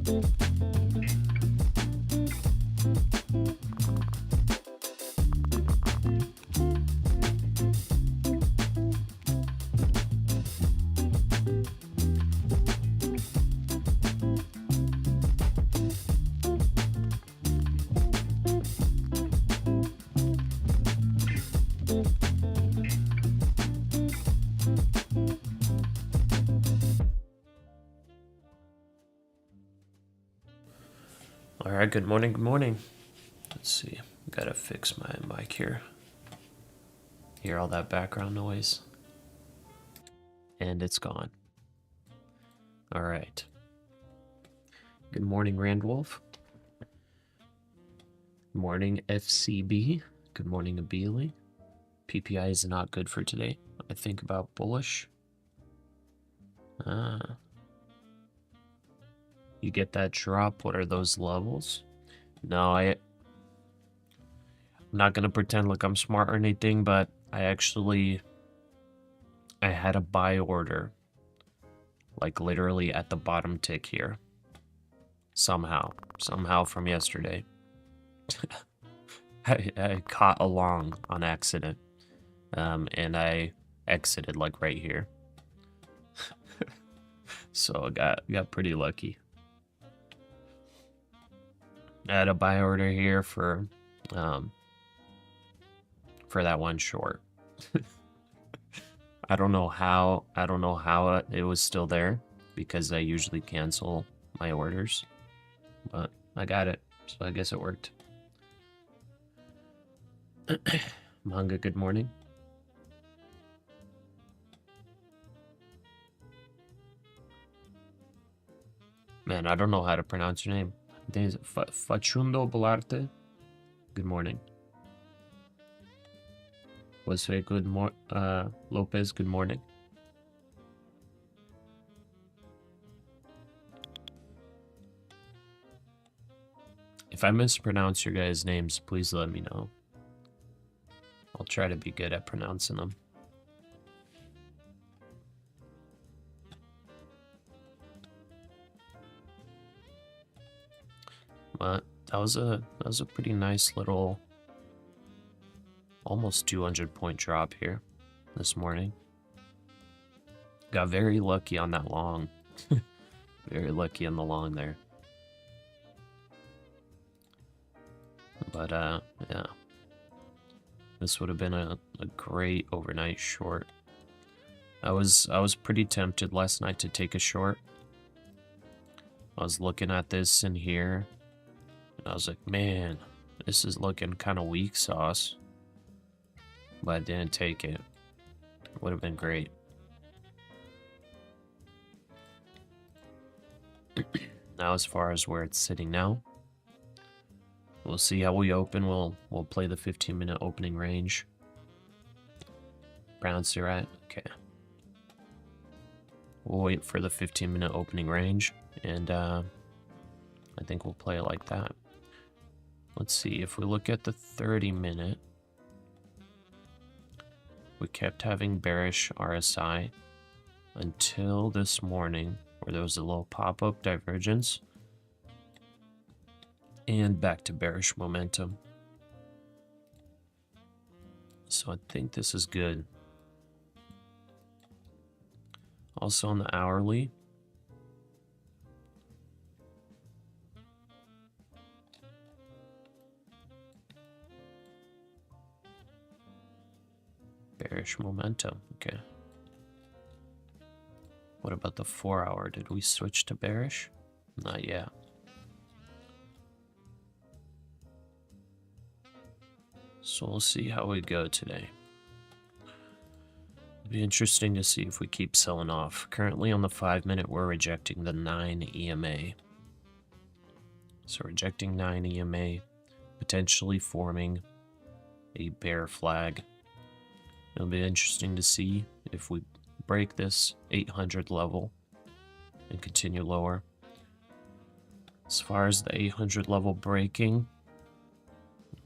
All right, good morning, good morning. Let's see, gotta fix my mic here. Hear all that background noise? And it's gone. All right. Good morning, Randwolf. Good morning, FCB. Good morning, Abili. PPI is not good for today. I think about bullish. You get that drop. What are those levels? No, I'm not gonna pretend like I'm smart or anything, but I had a buy order, like literally at the bottom tick here. Somehow from yesterday. I caught along on accident, and I exited like right here. So I got pretty lucky. I had a buy order here for that one short. I don't know how it was still there, because I usually cancel my orders, but I got it, so I guess it worked. Manga, good morning. Man, I don't know how to pronounce your name. I think it's Facundo Belarte. Good morning. Jose, Lopez, good morning. If I mispronounce your guys' names, please let me know. I'll try to be good at pronouncing them. But that was a pretty nice little, almost 200 point drop here this morning. Got very lucky on that long. Very lucky on the long there. But yeah, this would have been a great overnight short. I was pretty tempted last night to take a short. I was looking at this in here, and I was like, man, this is looking kind of weak sauce. But I didn't take it. It would have been great. Now, as far as where it's sitting now, we'll see how we open. We'll play the 15-minute opening range. Pronounce it right? Okay. We'll wait for the 15-minute opening range, and I think we'll play it like that. Let's see, if we look at the 30-minute, we kept having bearish RSI until this morning, where there was a little pop-up divergence, and back to bearish momentum. So I think this is good. Also on the hourly, bearish momentum. Okay. What about the 4-hour? Did we switch to bearish? Not yet. So we'll see how we go today. It'll be interesting to see if we keep selling off. Currently on the 5-minute, we're rejecting the 9 EMA. So rejecting 9 EMA, potentially forming a bear flag. It'll be interesting to see if we break this 800 level and continue lower. As far as the 800 level breaking,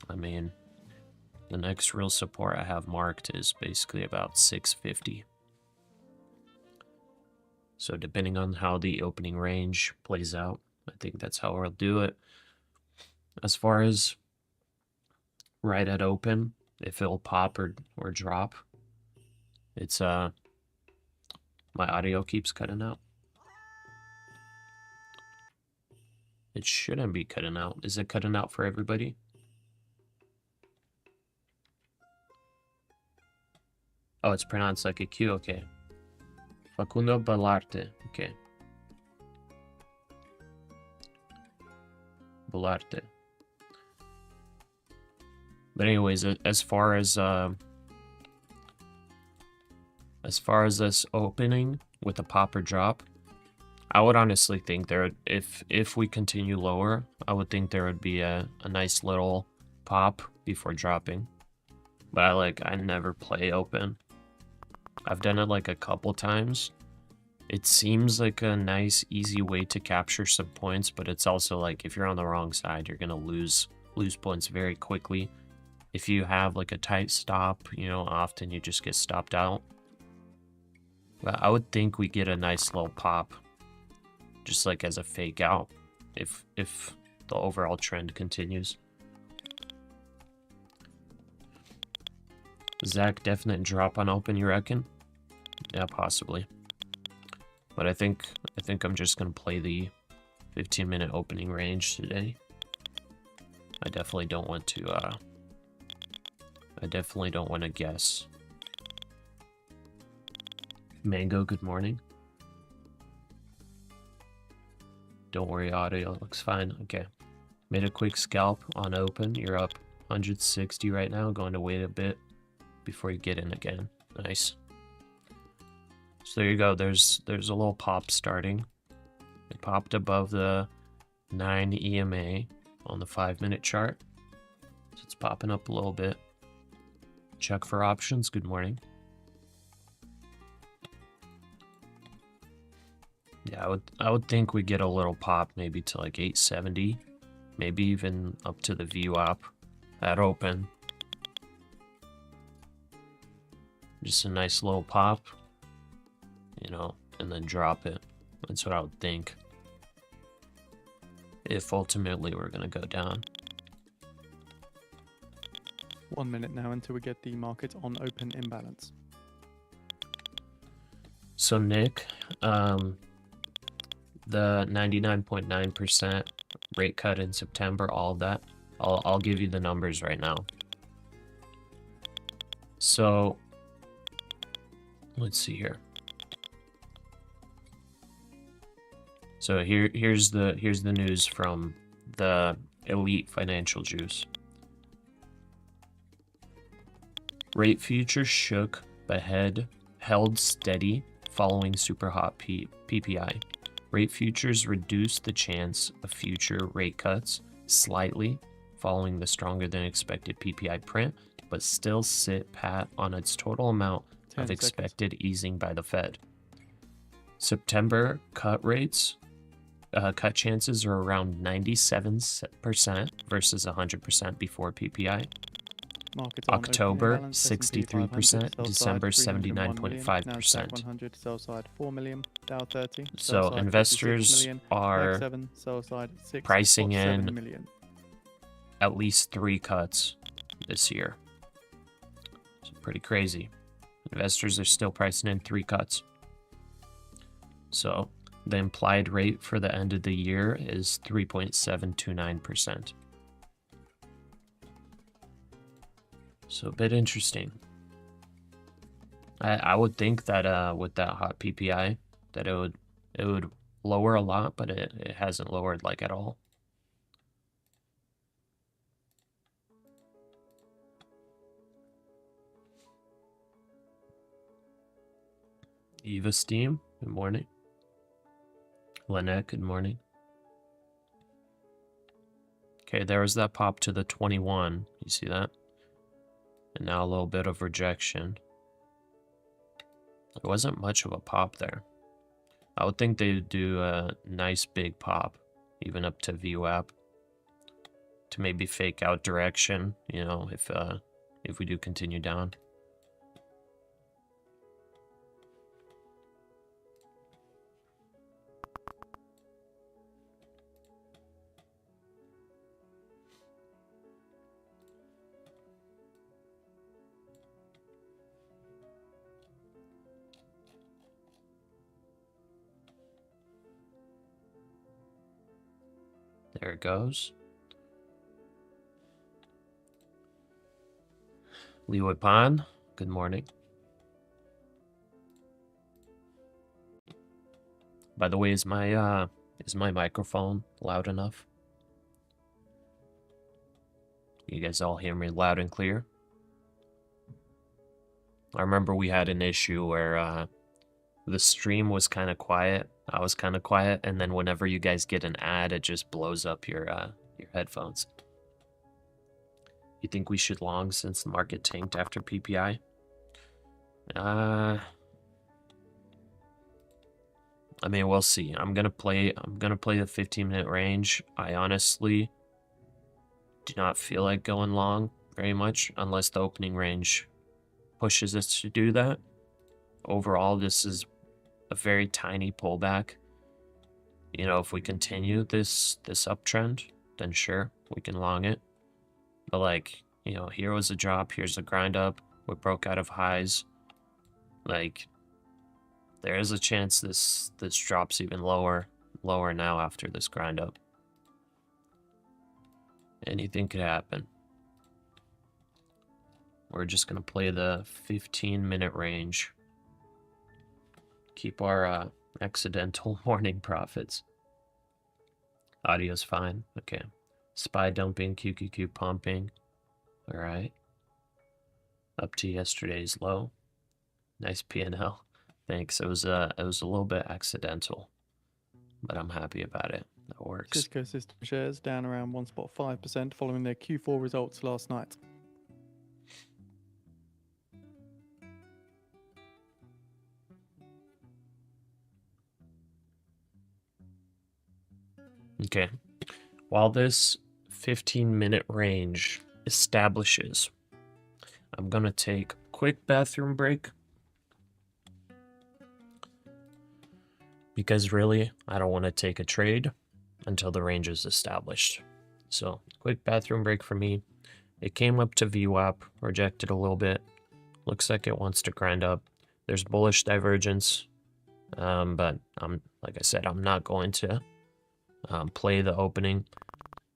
I mean, the next real support I have marked is basically about 650. So depending on how the opening range plays out, I think that's how we'll do it. As far as right at open, if it'll pop or drop, it's my audio keeps cutting out. It shouldn't be cutting out. Is it cutting out for everybody? Oh, it's pronounced like a Q, okay. Facundo Balarte, okay. Balarte. But anyways, as far as this opening with a pop or drop, I would honestly think there, if we continue lower, I would think there would be a nice little pop before dropping. But I never play open. I've done it like a couple times. It seems like a nice, easy way to capture some points, but it's also like if you're on the wrong side, you're gonna lose points very quickly. If you have like a tight stop, you know, often you just get stopped out. But I would think we get a nice little pop, just like as a fake out, if the overall trend continues. Zach, definite drop on open, you reckon? Yeah, possibly. But I think I'm just gonna play the 15-minute opening range today. I definitely don't want to guess. Mango, good morning. Don't worry, audio looks fine. Okay. Made a quick scalp on open. You're up 160 right now. Going to wait a bit before you get in again. Nice. So there you go. There's a little pop starting. It popped above the 9 EMA on the 5-minute chart. So it's popping up a little bit. Check for options. Good morning. Yeah, I would think we get a little pop maybe to like 870, maybe even up to the VWAP at open. Just a nice little pop, you know, and then drop it. That's what I would think. If ultimately we're gonna go down. 1 minute now until we get the market on open imbalance. So Nick, the 99.9% rate cut in September, all of that, I'll give you the numbers right now. So let's see here. So here's the news from the elite financial juice. Rate futures shook but held steady following super hot PPI. Rate futures reduced the chance of future rate cuts slightly following the stronger than expected PPI print, but still sit pat on its total amount of expected easing by the Fed. September cut chances are around 97% versus 100% before PPI. October 63%, December 79.5%. 100 sell side 4 million, Dow 30. So investors are pricing in at least 3 cuts this year. So pretty crazy. Investors are still pricing in 3 cuts. So the implied rate for the end of the year is 3.729%. So a bit interesting. I would think that with that hot PPI that it would lower a lot, but it hasn't lowered like at all. Eva Steam, good morning. Lynette, good morning. Okay, there was that pop to the 21. You see that? And now a little bit of rejection. There wasn't much of a pop there. I would think they would do a nice big pop, even up to VWAP, to maybe fake out direction, you know, if we do continue down. There it goes. Liwei Pan, good morning. By the way, is my microphone loud enough? You guys all hear me loud and clear? I remember we had an issue where the stream was kind of quiet. I was kind of quiet, and then whenever you guys get an ad, it just blows up your headphones. You think we should long since the market tanked after PPI? I mean, we'll see. I'm gonna play the 15-minute range. I honestly do not feel like going long very much unless the opening range pushes us to do that. Overall, this is a very tiny pullback. You know, if we continue this uptrend, then sure, we can long it. But like, you know, here was a drop, here's a grind up, we broke out of highs. Like, there is a chance this drops even lower now after this grind up. Anything could happen. We're just gonna play the 15-minute range. Keep our accidental morning profits. Audio's fine. Okay. SPY dumping, QQQ pumping. All right. Up to yesterday's low. Nice P&L. Thanks. It was a little bit accidental, but I'm happy about it. That works. Cisco System shares down around 1.5% following their Q4 results last night. Okay. While this 15-minute range establishes, I'm going to take a quick bathroom break. Because really, I don't want to take a trade until the range is established. So, quick bathroom break for me. It came up to VWAP, rejected a little bit. Looks like it wants to grind up. There's bullish divergence, but like I said, I'm not going to play the opening.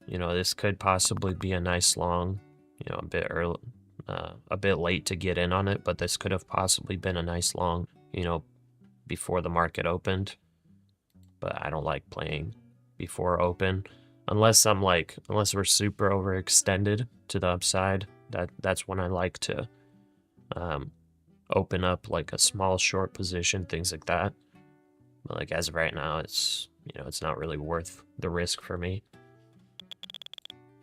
You know, this could possibly be a nice long, you know, a bit early, a bit late to get in on it, but this could have possibly been a nice long, you know, before the market opened. But I don't like playing before open unless we're super overextended to the upside. That's when I like to open up like a small short position, things like that. But like as of right now, it's, you know, it's not really worth the risk for me.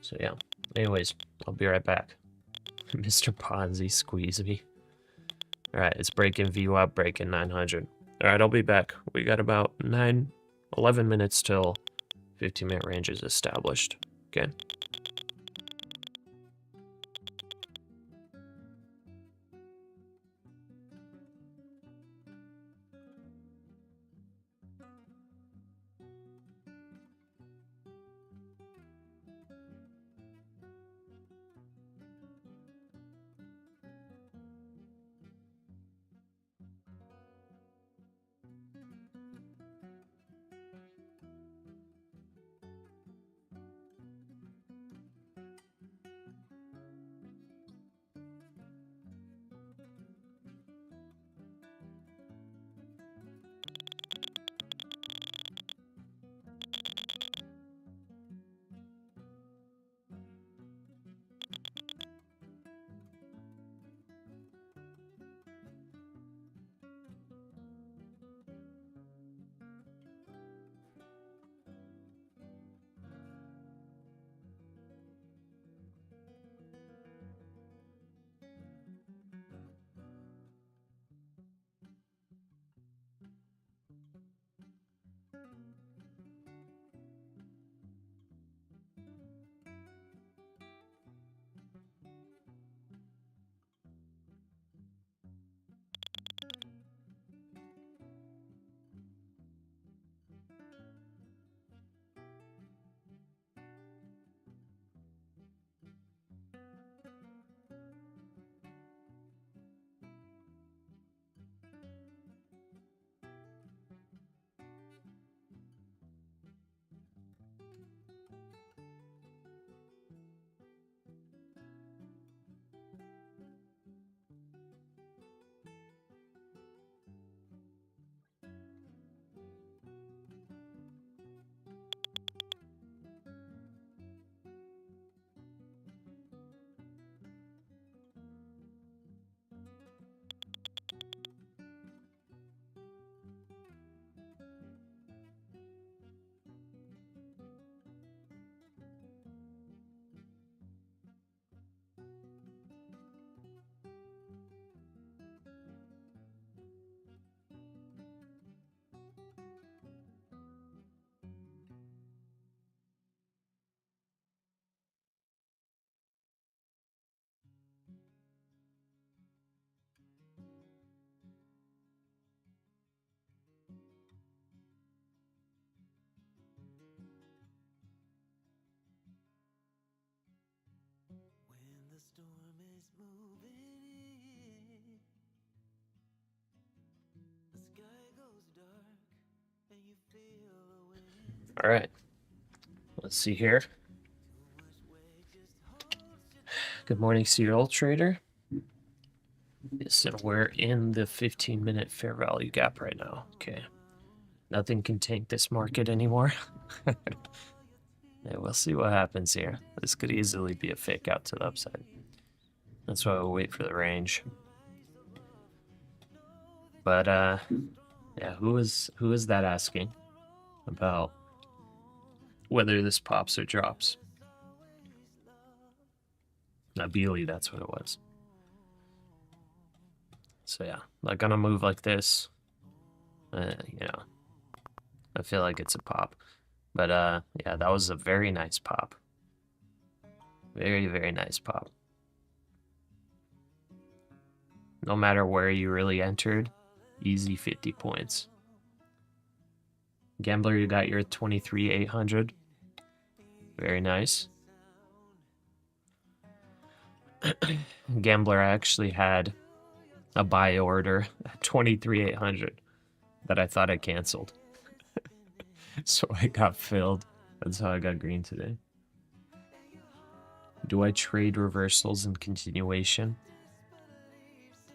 So yeah. Anyways, I'll be right back. Mr. Ponzi squeeze me. All right, it's breaking VWAP, breaking 900. All right, I'll be back. We got about 11 minutes till 15-minute range is established. Okay. All right, let's see here. Good morning, serial trader. So we're in the 15-minute fair value gap right now. Okay, nothing can tank this market anymore. Yeah, we'll see what happens here. This could easily be a fake out to the upside. That's why we'll wait for the range. But yeah, who is that asking about whether this pops or drops? Nabili, that's what it was. So yeah, like gonna move like this. You know, I feel like it's a pop. But yeah, that was a very nice pop. Very, very nice pop. No matter where you really entered, easy 50 points. Gambler, you got your 23,800. Very nice. Gambler actually had a buy order at 23,800 that I thought I canceled. So I got filled. That's how I got green today. Do I trade reversals and continuation?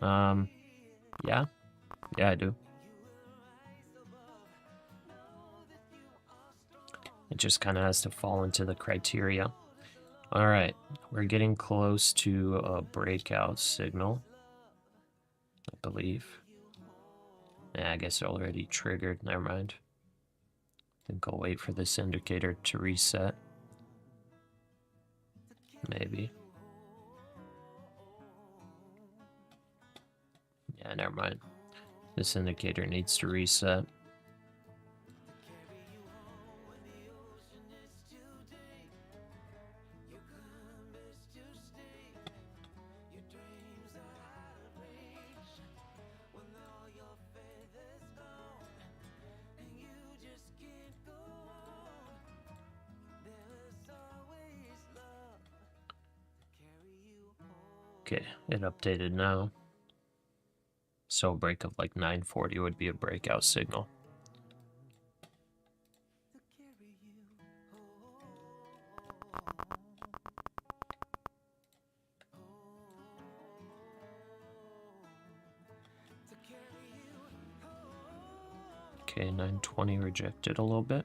Yeah. Yeah, I do. It just kind of has to fall into the criteria. All right, we're getting close to a breakout signal, I believe. Yeah, I guess it already triggered. Never mind. I think I'll wait for this indicator to reset. Maybe. Yeah, never mind. This indicator needs to reset. Okay, it updated now. So a break of like 940 would be a breakout signal. Okay, 920 rejected a little bit.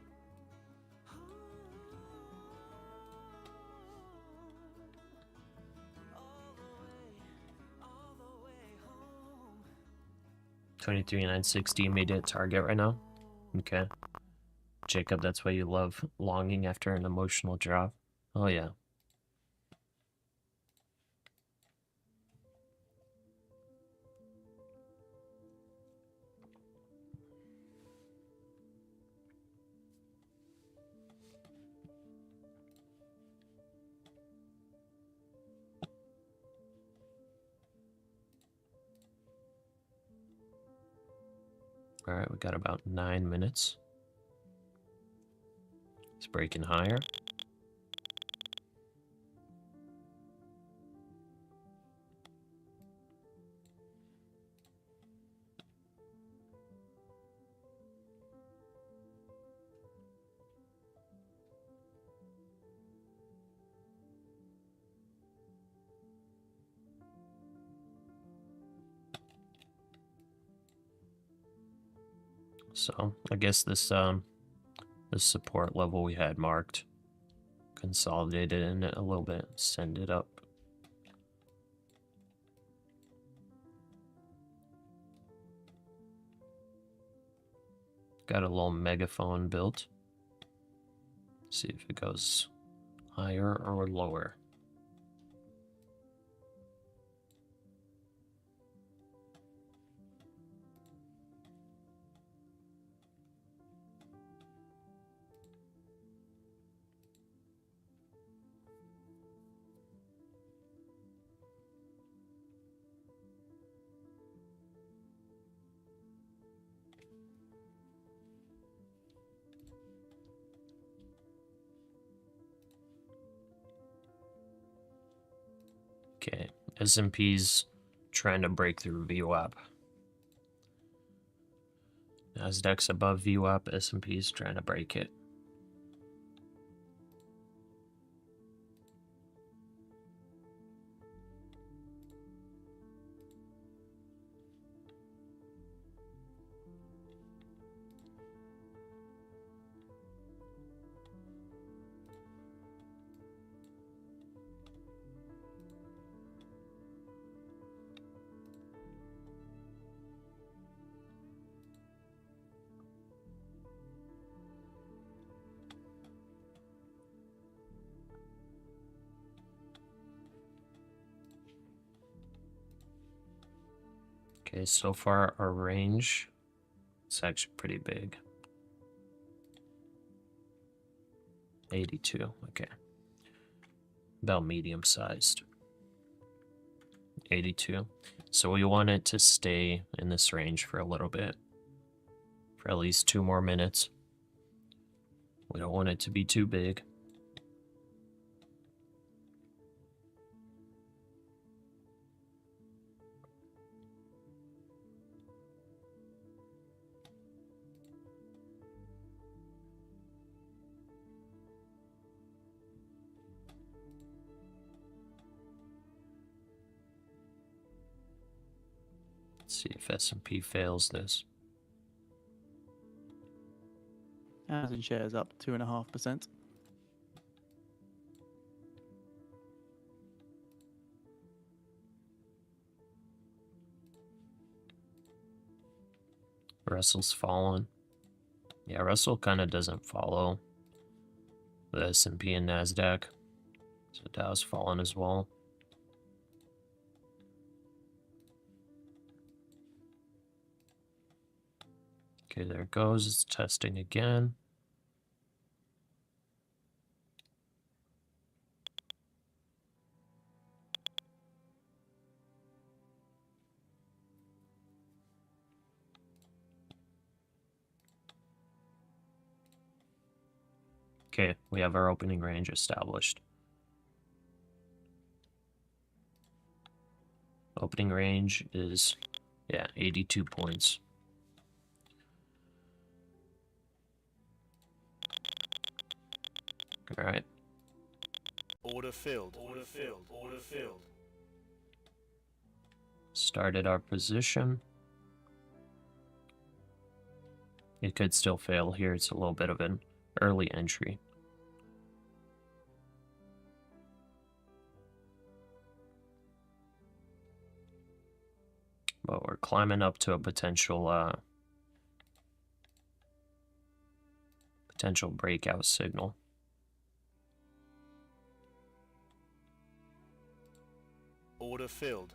$23,960 immediate target right now. Okay. Jacob, that's why you love longing after an emotional drop. Oh yeah. All right, we got about 9 minutes. It's breaking higher. So I guess this support level we had marked, consolidated in it a little bit, send it up. Got a little megaphone built. See if it goes higher or lower. S&P's trying to break through VWAP. NASDAQ's above VWAP, S&P's trying to break it. Okay, so far our range, it's actually pretty big. 82, okay. About medium sized. 82. So we want it to stay in this range for a little bit. For at least 2 more minutes. We don't want it to be too big. See if S&P fails this. Amazon shares up 2.5%. Russell's fallen. Yeah, Russell kind of doesn't follow the S&P and NASDAQ. So Dow's fallen as well. Okay, there it goes. It's testing again. Okay, we have our opening range established. Opening range is, yeah, 82 points. All right. Order filled. Order filled. Order filled. Started our position. It could still fail here. It's a little bit of an early entry. But we're climbing up to a potential breakout signal. Order filled.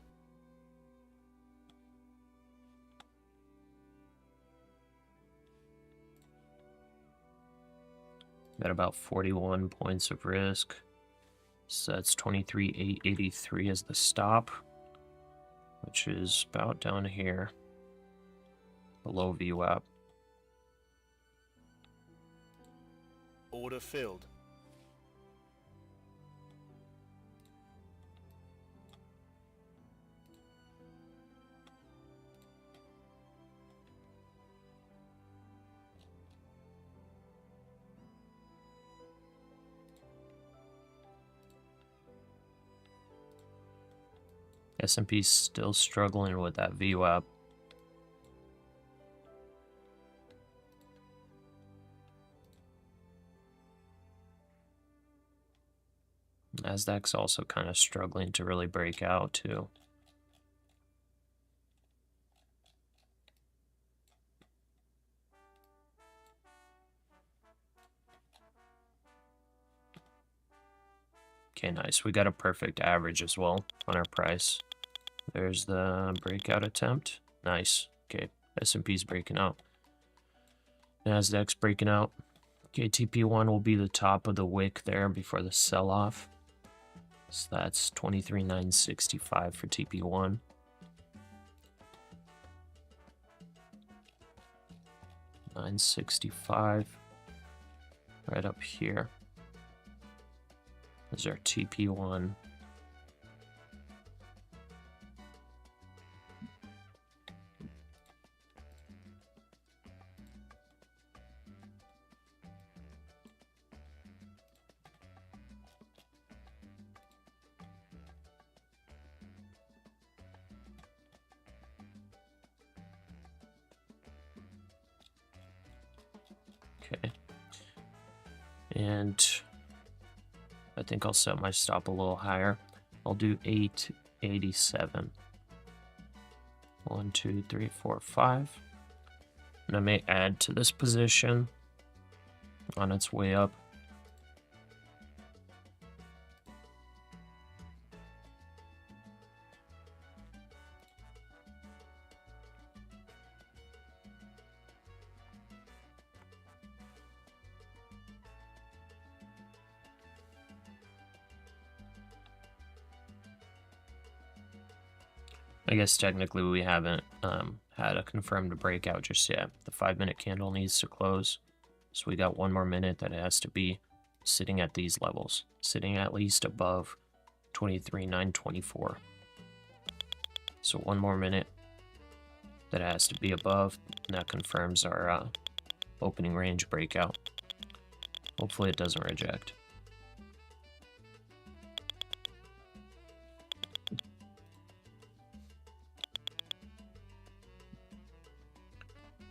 Got about 41 points of risk. So that's 23,883 as the stop, which is about down here, below VWAP. Order filled. S&P's still struggling with that VWAP. NASDAQ's also kind of struggling to really break out too. Okay, nice. We got a perfect average as well on our price. There's the breakout attempt. Nice. Okay, S&P's breaking out. NASDAQ's breaking out. Okay, TP1 will be the top of the wick there before the sell-off. So that's 23,965 for TP1. $965 right up here. Is our TP1. And I think I'll set my stop a little higher. I'll do 887. 1, 2, 3, 4, 5. And I may add to this position on its way up. I guess technically we haven't had a confirmed breakout just yet. The 5-minute candle needs to close. So we got 1 more minute that it has to be sitting at these levels. Sitting at least above 23,924. So 1 more minute that it has to be above. And that confirms our opening range breakout. Hopefully it doesn't reject.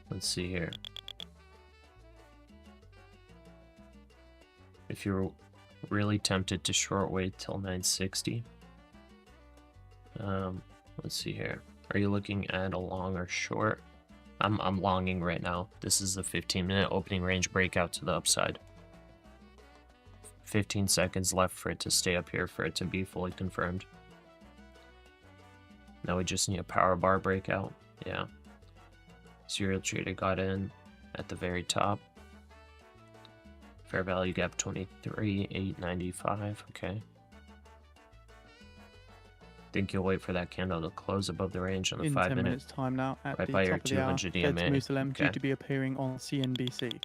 Let's see here. If you're really tempted to short wait till 960, let's see here. Are you looking at a long or short? I'm longing right now. This is the 15-minute opening range breakout to the upside. 15 seconds left for it to stay up here for it to be fully confirmed. Now we just need a power bar breakout. Yeah. Serial trader got in at the very top. Fair value gap 23,895. Okay. Think you'll wait for that candle to close above the range on the In 5 10 minute. minutes time now at Right the by your top of the hour. 200 Fed's EMA. Musalem due Okay. to be appearing on CNBC.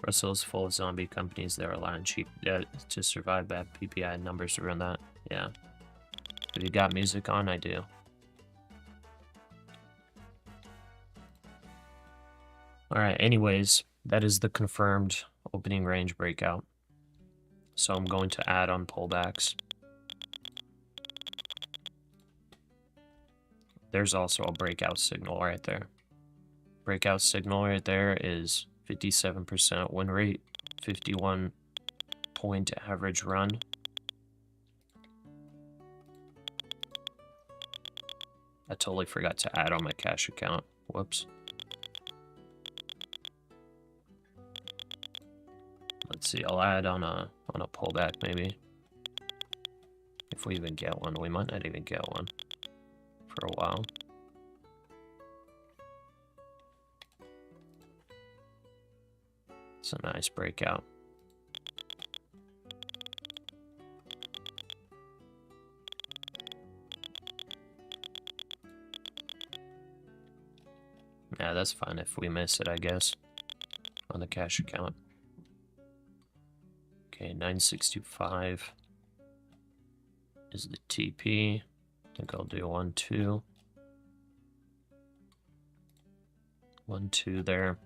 Russell's full of zombie companies that are allowing cheap debt to survive. Bad PPI numbers around that. Yeah. Have you got music on? I do. Alright, anyways, that is the confirmed opening range breakout. So I'm going to add on pullbacks. There's also a breakout signal right there. Breakout signal right there is 57% win rate, 51 point average run. I totally forgot to add on my cash account. Whoops. Let's see, I'll add on a pullback maybe. If we even get one, we might not even get one for a while. It's a nice breakout. Yeah, that's fine if we miss it, I guess, on the cash account. Okay, 965 is the TP. I think I'll do 1, 2. 1, 2 there,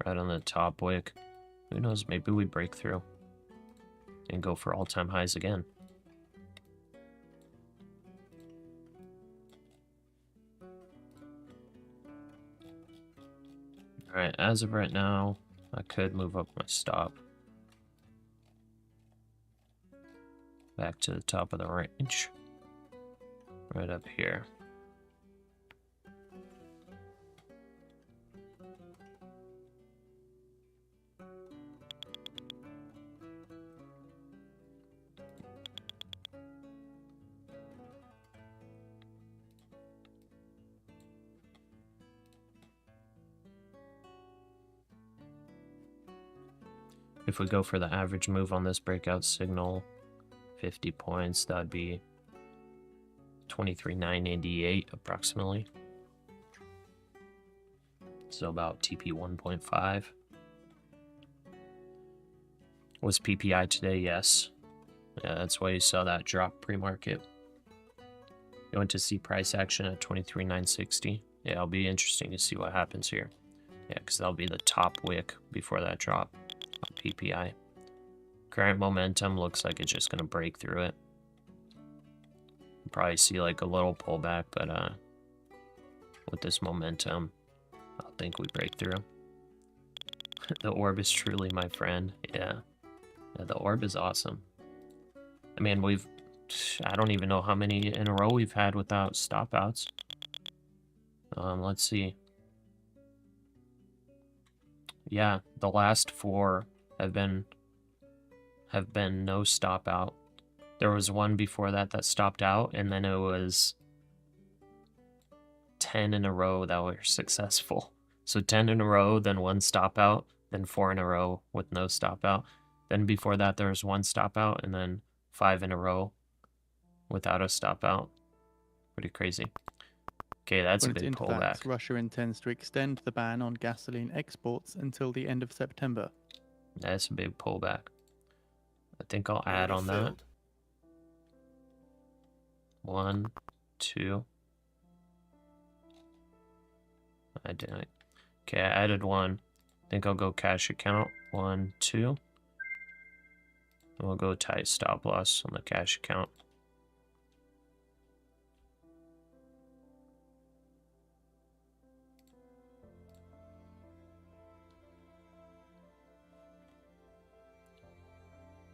right on the top wick. Who knows, maybe we break through and go for all-time highs again. Alright, as of right now, I could move up my stop. Back to the top of the range. Right up here. If we go for the average move on this breakout signal, 50 points, that'd be 23,988 approximately. So about TP 1.5. Was PPI today? Yes. Yeah, that's why you saw that drop pre-market. You want to see price action at 23,960. Yeah, it'll be interesting to see what happens here. Yeah, because that'll be the top wick before that drop on PPI. Current momentum looks like it's just going to break through it. You'll probably see like a little pullback, but with this momentum, I think we break through. The orb is truly my friend. Yeah. Yeah, the orb is awesome. I mean, I don't even know how many in a row we've had without stop outs. Let's see. Yeah, the last 4 have been no stop out. There was one before that stopped out, and then it was 10 in a row that were successful. So 10 in a row, then 1 stop out, then 4 in a row with no stop out. Then before that, there was 1 stop out, and then 5 in a row without a stop out. Pretty crazy. Okay, that's a big pullback. Russia intends to extend the ban on gasoline exports until the end of September. That's a big pullback. I think I'll add on that. 1, 2. I didn't. Okay, I added 1. I think I'll go cash account. 1, 2. And we'll go tight stop loss on the cash account.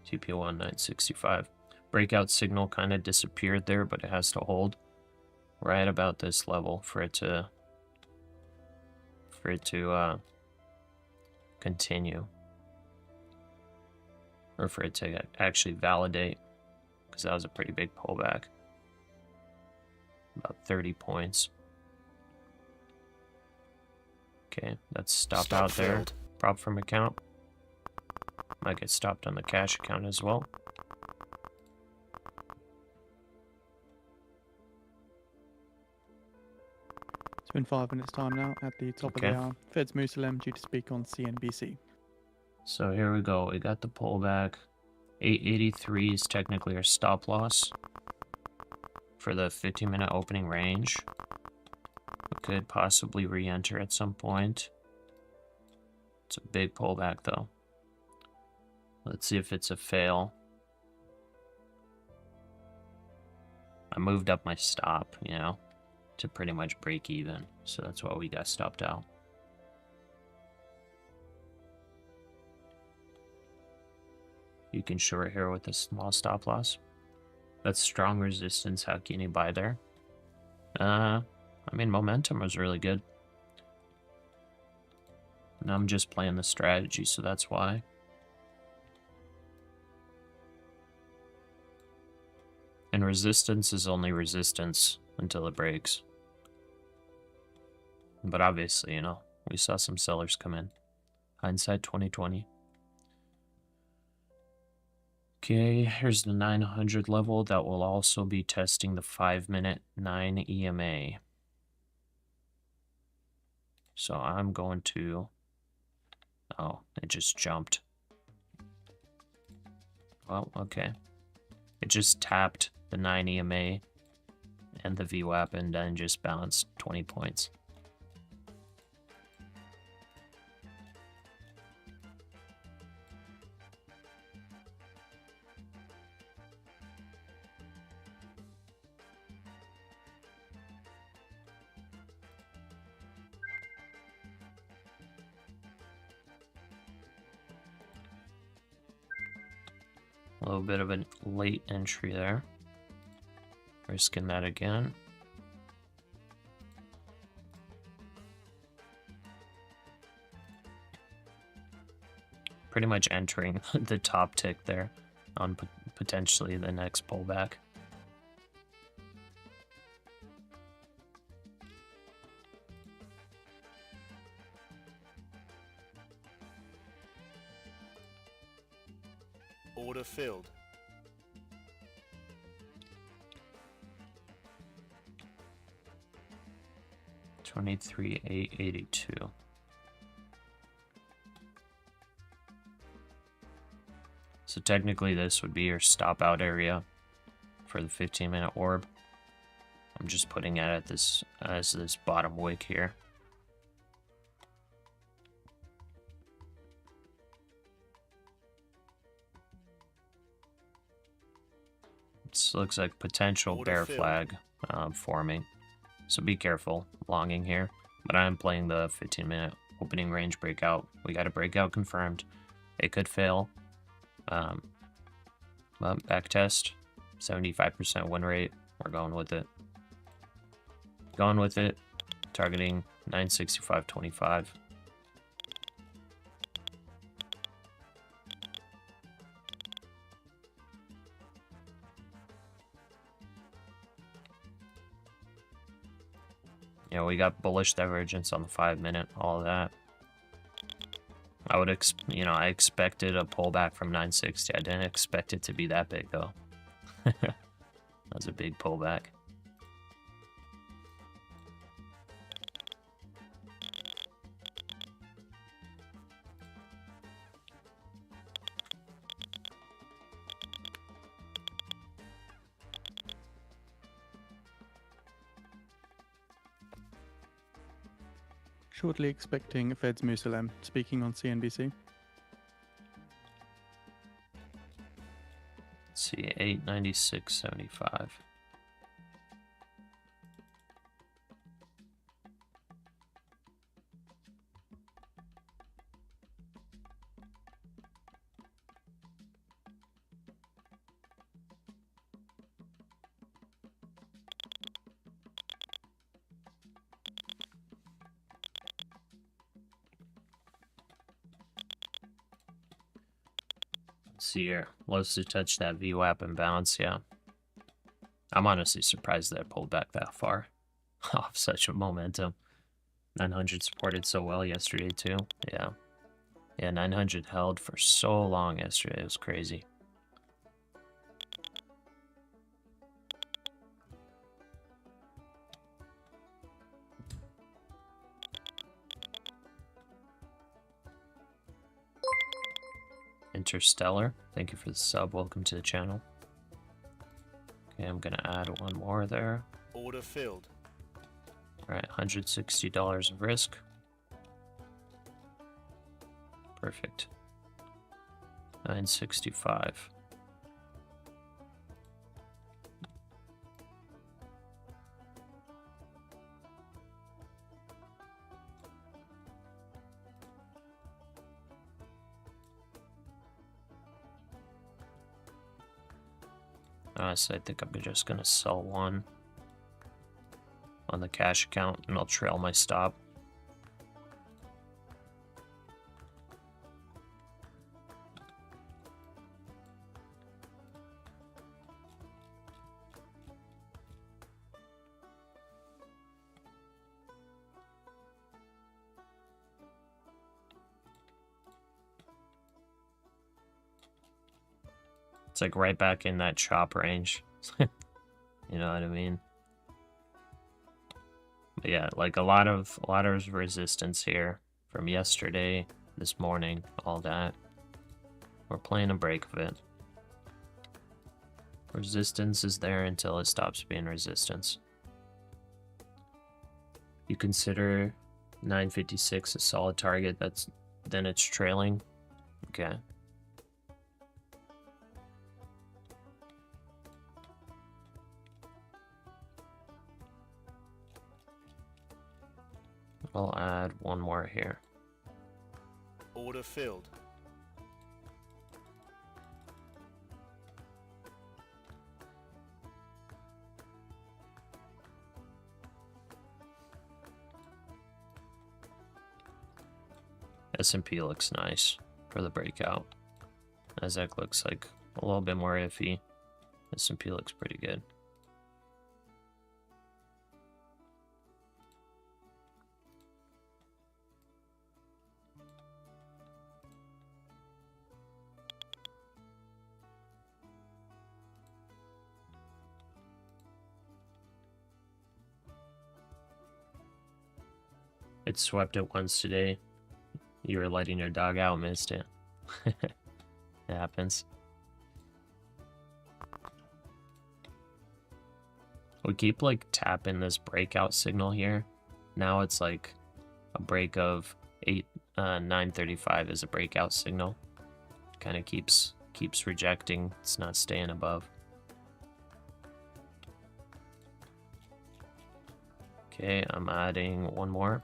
TP1 965. Breakout signal kind of disappeared there, but it has to hold right about this level for it to continue, or for it to actually validate, because that was a pretty big pullback, about 30 points. Okay, that's stopped out there. Prop from account. Might get stopped on the cash account as well. It's been 5 minutes time now at the top of the hour. Fed's Musalem due to speak on CNBC. So here we go. We got the pullback. 883 is technically our stop loss for the 15-minute opening range. We could possibly re-enter at some point. It's a big pullback though. Let's see if it's a fail. I moved up my stop, you know, to pretty much break even. So that's why we got stopped out. You can short here with a small stop loss. That's strong resistance. How can you buy there? I mean, momentum was really good. Now I'm just playing the strategy, so that's why. And resistance is only resistance until it breaks. But obviously, you know, we saw some sellers come in. Hindsight 2020. Okay, here's the 900 level that will also be testing the 5-minute 9 EMA. So I'm going to... Oh, it just jumped. Well, okay. It just tapped the 9 EMA and the VWAP and then just bounced 20 points. A little bit of a late entry there. Risking that again. Pretty much entering the top tick there on potentially the next pullback. Order filled. $23,882. So technically this would be your stop out area for the 15-minute orb. I'm just putting it at this as this bottom wick here. This looks like potential bear flag forming. So be careful longing here. But I'm playing the 15-minute opening range breakout. We got a breakout confirmed. It could fail. But back test, 75% win rate. We're going with it. Going with it. Targeting 965.25. You know, we got bullish divergence on the 5-minute, all of that. I expected a pullback from 960. I didn't expect it to be that big, though. That was a big pullback. Shortly expecting Fed's Musalem speaking on CNBC. Let's see, 896.75. See here, loves to touch that VWAP and bounce. Yeah, I'm honestly surprised that it pulled back that far off such a momentum. 900 supported so well yesterday too. Yeah, 900 held for so long yesterday. It was crazy. Interstellar, thank you for the sub. Welcome to the channel. Okay, I'm gonna add one more there. Order filled. All right, $160 of risk. Perfect. 965. Honestly, I think I'm just gonna sell one on the cash account and I'll trail my stop. It's like right back in that chop range. You know what I mean? But yeah, like a lot of resistance here from yesterday, this morning, all that. We're playing a break of it. Resistance is there until it stops being resistance. You consider 956 a solid target, then it's trailing. Okay. I'll add one more here. Order filled. S&P looks nice for the breakout. NASDAQ looks like a little bit more iffy. S&P looks pretty good. It swept it once today. You were letting your dog out, missed it. It happens. We keep like tapping this breakout signal here. Now it's like a break of 935 is a breakout signal. Kind of keeps rejecting. It's not staying above. Okay, I'm adding one more.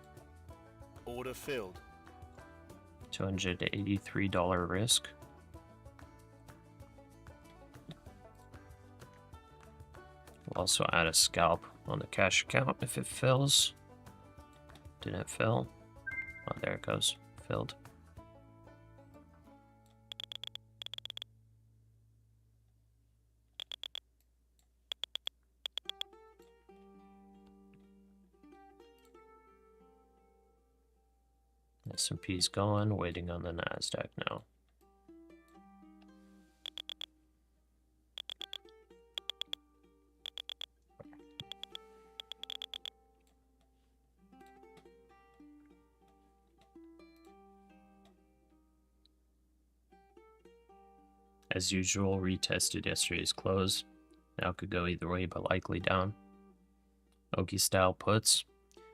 Order filled. $283 risk. We'll also add a scalp on the cash account if it fills. Didn't fill. Oh, there it goes. Filled. S&P's going, waiting on the NASDAQ now. As usual, retested yesterday's close. Now could go either way, but likely down. Oki style puts.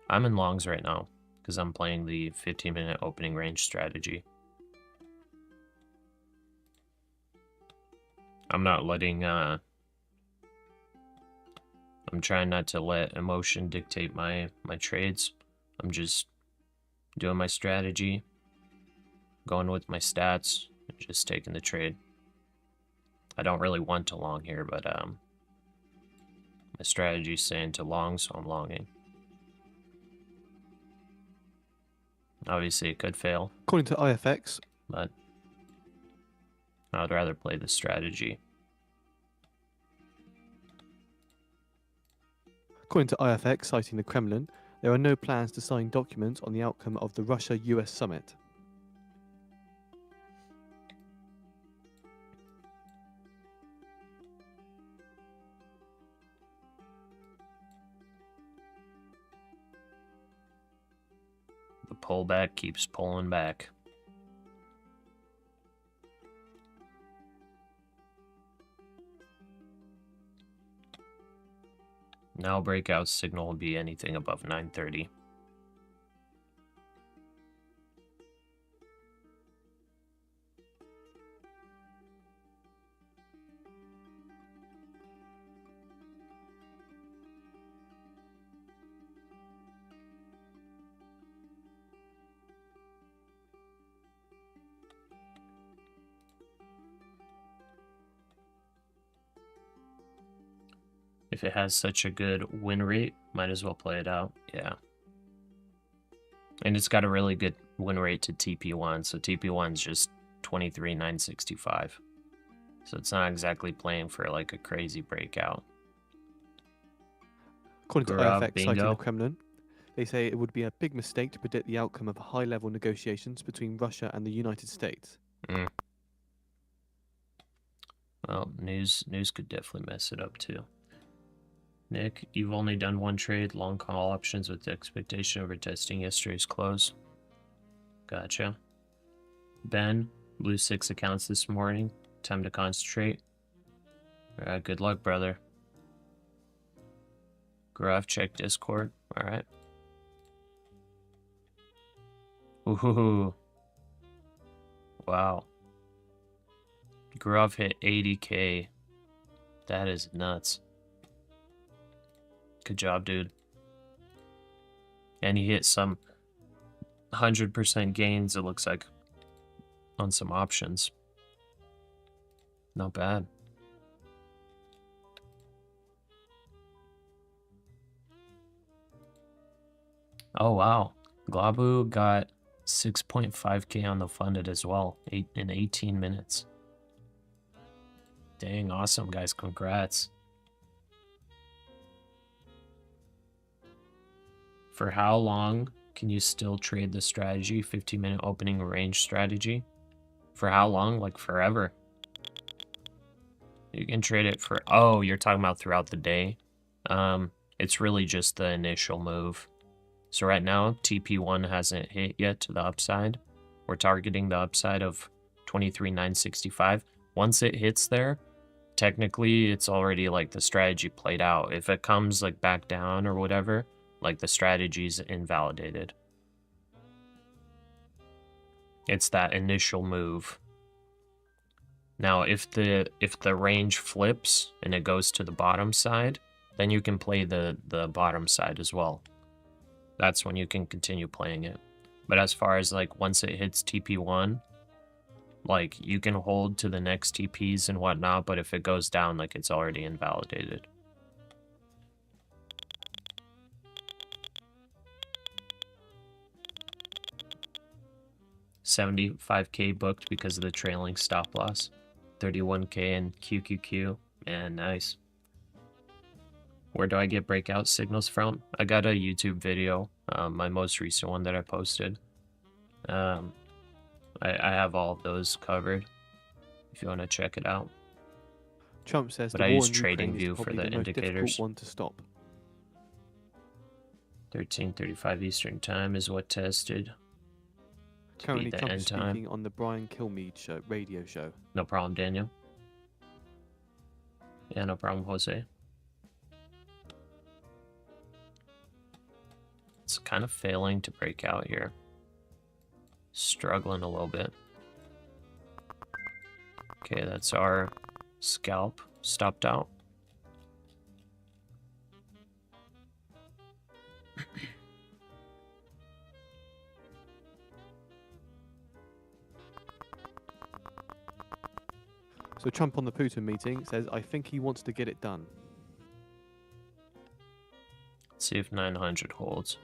I'm in longs right now because I'm playing the 15-minute opening range strategy. I'm not letting, I'm trying not to let emotion dictate my trades. I'm just doing my strategy, going with my stats, and just taking the trade. I don't really want to long here, but my strategy is saying to long, so I'm longing. Obviously, it could fail, According to IFX, but I would rather play the strategy. According to IFX, citing the Kremlin, there are no plans to sign documents on the outcome of the Russia-US summit. The pullback keeps pulling back. Now breakout signal will be anything above 930. If it has such a good win rate, might as well play it out. Yeah. And it's got a really good win rate to TP1. So TP1 is just 23,965. So it's not exactly playing for like a crazy breakout. According to Grub, IFX, citing bingo. the Kremlin, they say it would be a big mistake to predict the outcome of high-level negotiations between Russia and the United States. Well, news could definitely mess it up too. Nick, you've only done one trade, long call options with the expectation of retesting yesterday's close. Gotcha. Ben, lose 6 accounts this morning. Time to concentrate. Alright, good luck, brother. Graph, check Discord. Alright. Ooh. Wow. Grove hit 80k. That is nuts. Good job, dude. And he hit some 100% gains, it looks like, on some options. Not bad. Oh, wow. Glabu got 6.5k on the funded as well, in 18 minutes. Dang, awesome, guys. Congrats. For how long can you still trade the strategy? 15-minute opening range strategy? For how long? Like forever. You can trade it for... Oh, you're talking about throughout the day? It's really just the initial move. So right now, TP1 hasn't hit yet to the upside. We're targeting the upside of 23,965. Once it hits there, technically it's already like the strategy played out. If it comes like back down or whatever, like the strategy's invalidated. It's that initial move. Now, if the range flips and it goes to the bottom side, then you can play the bottom side as well. That's when you can continue playing it. But as far as like once it hits TP1, like you can hold to the next TPs and whatnot, but if it goes down, like it's already invalidated. $75K booked because of the trailing stop loss. 31K in QQQ. Man, nice. Where do I get breakout signals from? I got a YouTube video, my most recent one that I posted. I have all of those covered if you want to check it out. Trump says But the I war use in Ukraine TradingView is for probably the the most indicators. difficult one to stop. 13:35 Eastern Time is what tested to Currently, be the Trump end is time. speaking on the Brian Kilmeade show, radio show. No problem, Daniel. Yeah, no problem, Jose. It's kind of failing to break out here. Struggling a little bit. Okay, that's our scalp stopped out. So Trump on the Putin meeting says, I think he wants to get it done. Let's see if 900 holds.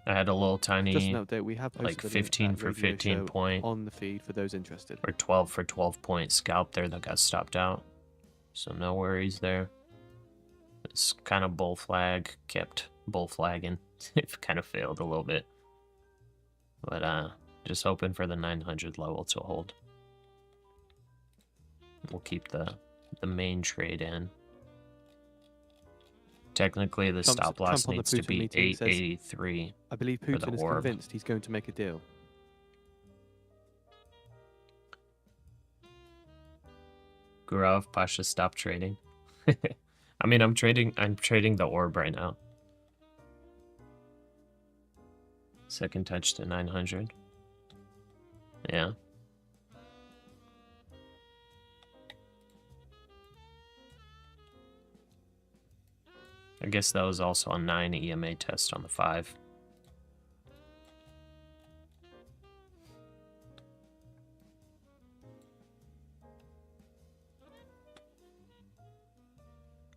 I had a little Just tiny, an update, we have posted like a link to 15 that for radio 15 show point on the feed for those interested. or 12 for 12 point scalp there that got stopped out. So no worries there. It's kind of bull flag, kept bull flagging. It kind of failed a little bit. But just hoping for the 900 level to hold. We'll keep the main trade in. Technically, the stop loss Trump on the needs to Putin be meeting says, 883. I believe for the Putin is orb. convinced he's going to make a deal. Gurov, Pasha, stop trading. I mean, I'm trading the orb right now. Second touch to 900. Yeah. I guess that was also a 9 EMA test on the 5.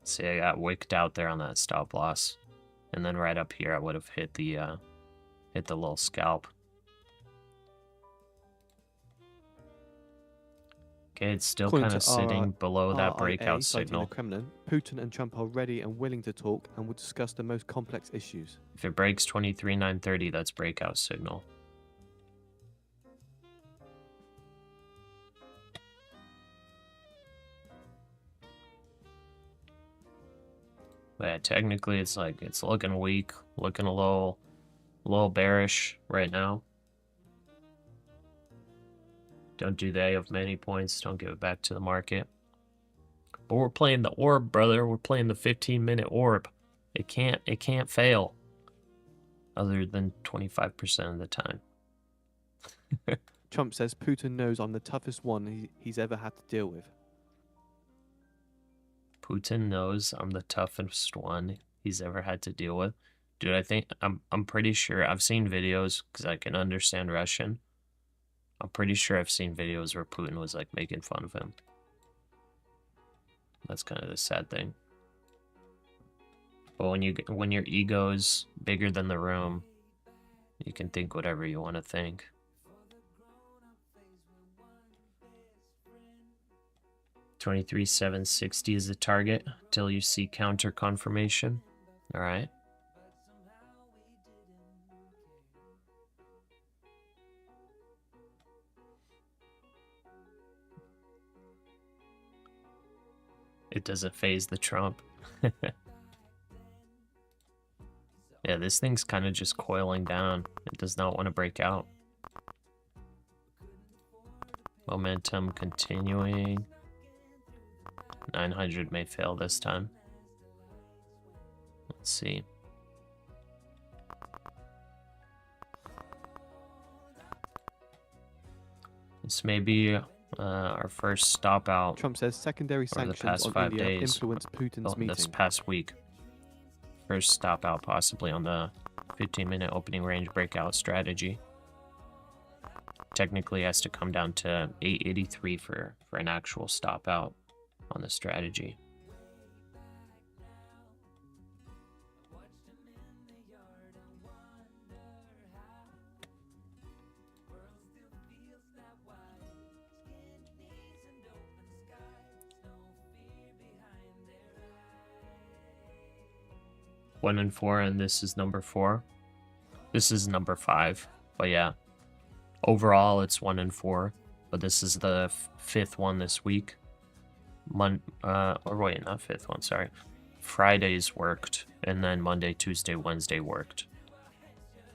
See, I got wicked out there on that stop loss. And then right up here I would have hit the little scalp. Okay, it's still According kind of to sitting below that RIA, breakout citing signal. the Kremlin, Putin and Trump are ready and willing to talk and will discuss the most complex issues. If it breaks 23,930, that's breakout signal. But yeah, technically it's like it's looking weak, looking a little bearish right now. Don't do they of many points, don't give it back to the market. But we're playing the orb, brother. We're playing the 15-minute orb. It can't fail. Other than 25% of the time. Trump says Putin knows I'm the toughest one he's ever had to deal with. Putin knows I'm the toughest one he's ever had to deal with. Dude, I think I'm pretty sure I've seen videos because I can understand Russian. I'm pretty sure I've seen videos where Putin was like making fun of him. That's kind of the sad thing. But when your ego's bigger than the room, you can think whatever you want to think. $23,760 is the target till you see counter confirmation. All right. It doesn't phase the Trump. Yeah, this thing's kind of just coiling down. It does not want to break out. Momentum continuing. 900 may fail this time. Let's see. This may be our first stop out. Trump says secondary over the sanctions past on 5 India days. influence Putin's This meeting. past week. First stop out possibly on the 15-minute opening range breakout strategy. Technically has to come down to 883 for an actual stop out on the strategy. One and four, and this is number 4. This is number 5, but yeah. Overall, it's 1 and 4, but this is the 5th one this week. Or wait, not 5th one, sorry. Fridays worked, and then Monday, Tuesday, Wednesday worked.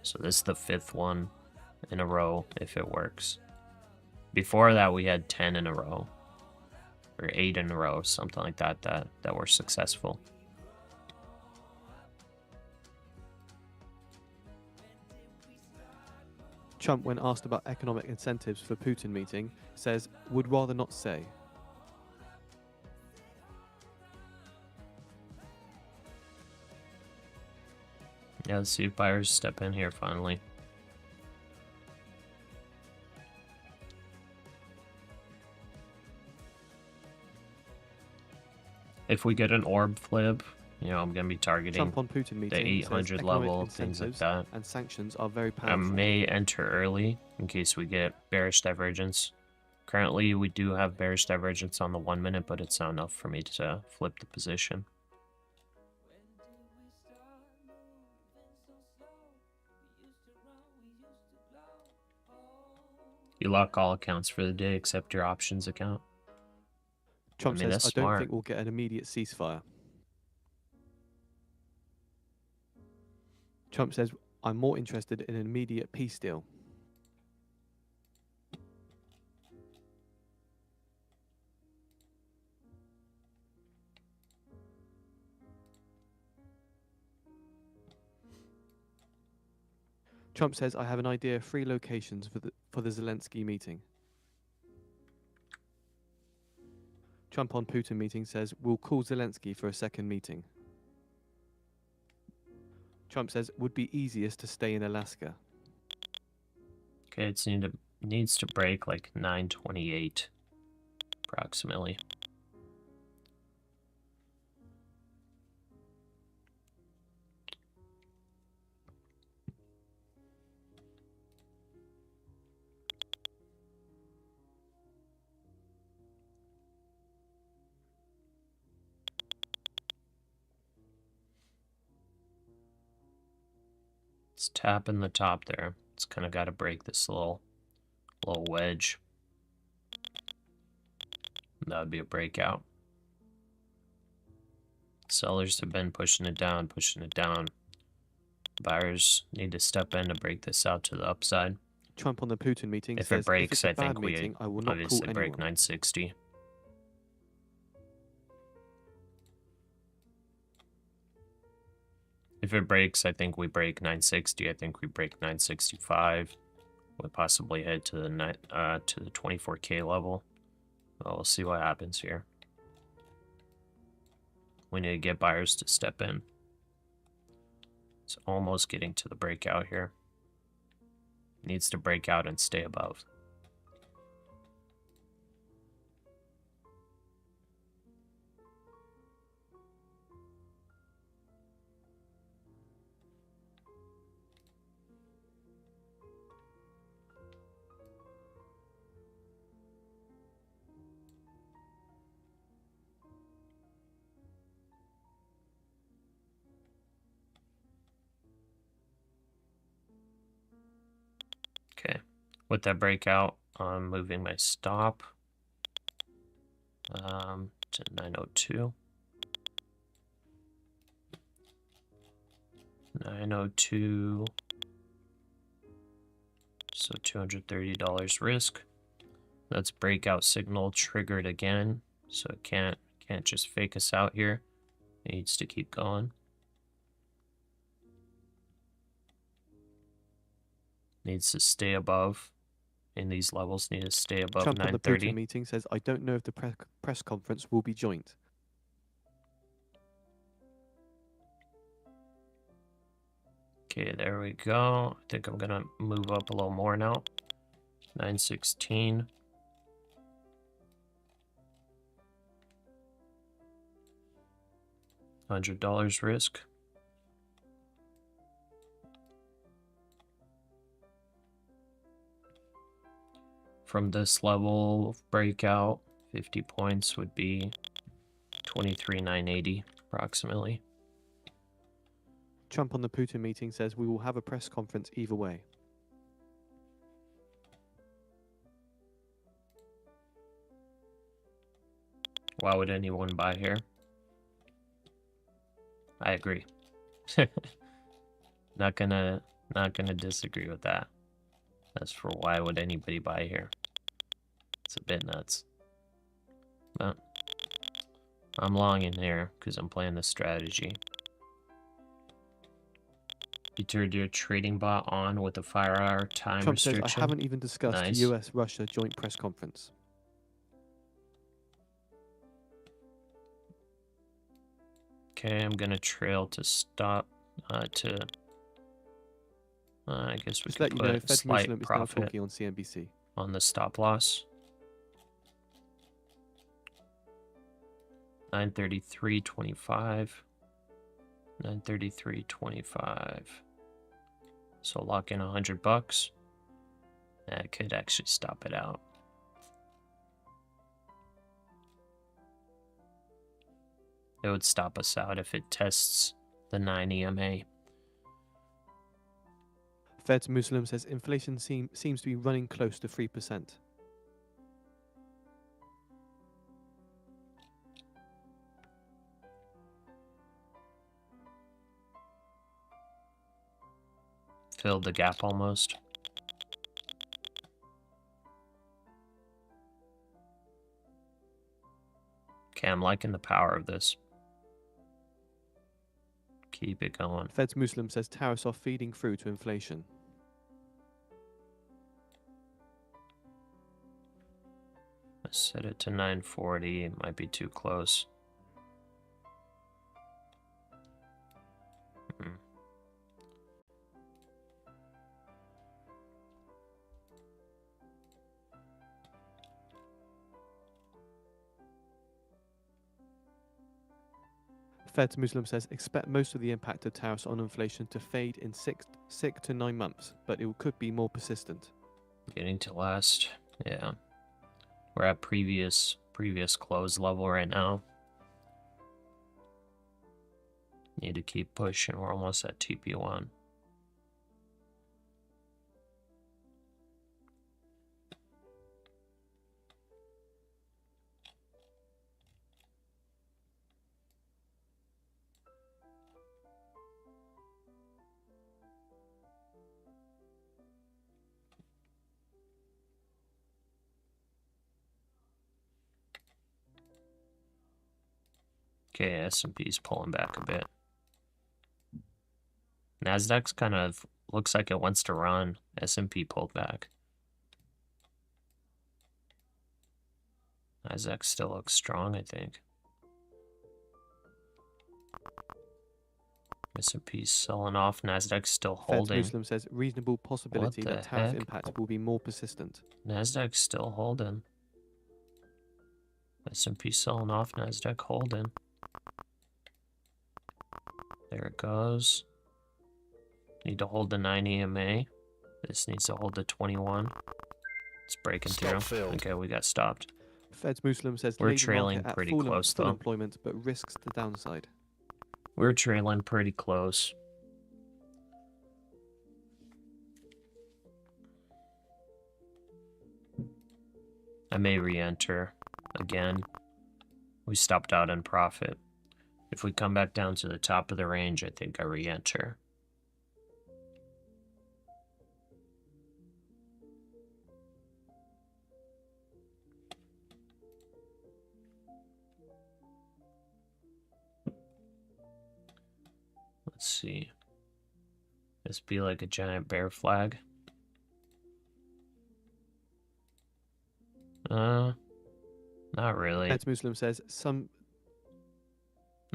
So this is the 5th one in a row, if it works. Before that, we had 10 in a row, or 8 in a row, something like that, that were successful. Trump, when asked about economic incentives for Putin meeting, says, would rather not say. Yeah, let's see if buyers step in here finally. If we get an orb flip, you know, I'm going to be targeting Trump on Putin meeting the says 800 economic level, things like incentives that. and sanctions are very I powerful. may enter early in case we get bearish divergence. Currently, we do have bearish divergence on the 1 minute, but it's not enough for me to flip the position. You lock all accounts for the day except your options account. Trump I mean, says, that's I don't smart. think we'll get an immediate ceasefire. Trump says, I'm more interested in an immediate peace deal. Trump says, I have an idea of 3 locations for the Zelensky meeting. Trump on Putin meeting says, we'll call Zelensky for a second meeting. Trump says, would be easiest to stay in Alaska. Okay, it needs to break like 928 approximately. It's tapping the top there. It's kind of got to break this little wedge. That would be a breakout. Sellers have been pushing it down, pushing it down. Buyers need to step in to break this out to the upside. Trump on the Putin meeting If says, it breaks, if it's a I think bad we meeting, I will not call obviously break anyone. 960. If it breaks, I think we break 960. I think we break 965. We possibly head to the 24K level. Well, we'll see what happens here. We need to get buyers to step in. It's almost getting to the breakout here. Needs to break out and stay above. Okay, with that breakout, I'm moving my stop to 902. 902. So $230 risk. That's breakout signal triggered again. So it can't just fake us out here. It needs to keep going. Needs to stay above. And these levels need to stay above Trump on the 930. Putin meeting says, I don't know if the press conference will be joint. Okay, there we go. I think I'm gonna move up a little more now. 916. $100 risk. From this level of breakout, 50 points would be 23,980 approximately. Trump on the Putin meeting says we will have a press conference either way. Why would anyone buy here? I agree. Not gonna disagree with that. As for why would anybody buy here? It's a bit nuts. But I'm long in here because I'm playing the strategy. You turned your trading bot on with a 5-hour time Trump says, restriction. I haven't even discussed Nice. US-Russia joint press conference. Okay, I'm gonna trail to stop I guess we Just can let you know, put Fed slight Muslim is now profit talking on CNBC. on the stop loss. 933.25. 933.25. So lock in $100. That could actually stop it out. It would stop us out if it tests the 9 EMA. Fed's Muslim says inflation seems to be running close to 3%. Filled the gap almost. Okay, I'm liking the power of this. Keep it going. Fed's Muslim says tariffs are feeding through to inflation. I set it to 940. It might be too close. Fed's Muslim says expect most of the impact of tariffs on inflation to fade in 6 to 9 months, but it could be more persistent. Getting to last. Yeah. We're at previous close level right now. Need to keep pushing. We're almost at TP1. Okay, S&P's pulling back a bit. NASDAQ's kind of looks like it wants to run. S&P pulled back. NASDAQ still looks strong, I think. S&P's selling off. NASDAQ's still Fed's holding. Muslim says reasonable possibility What that the tariff heck? impact will be more persistent. NASDAQ's still holding. S&P selling off. NASDAQ holding. There it goes. Need to hold the 9 EMA. This needs to hold the 21. It's breaking Stop through. filled. Okay, we got stopped. Fed's Muslim says We're labor trailing market at pretty full, close, full though. employment, but risks the downside. We're trailing pretty close. I may re-enter again. We stopped out in profit. If we come back down to the top of the range, I think I re-enter. Let's see. This be like a giant bear flag. Not really. Fed's Muslim says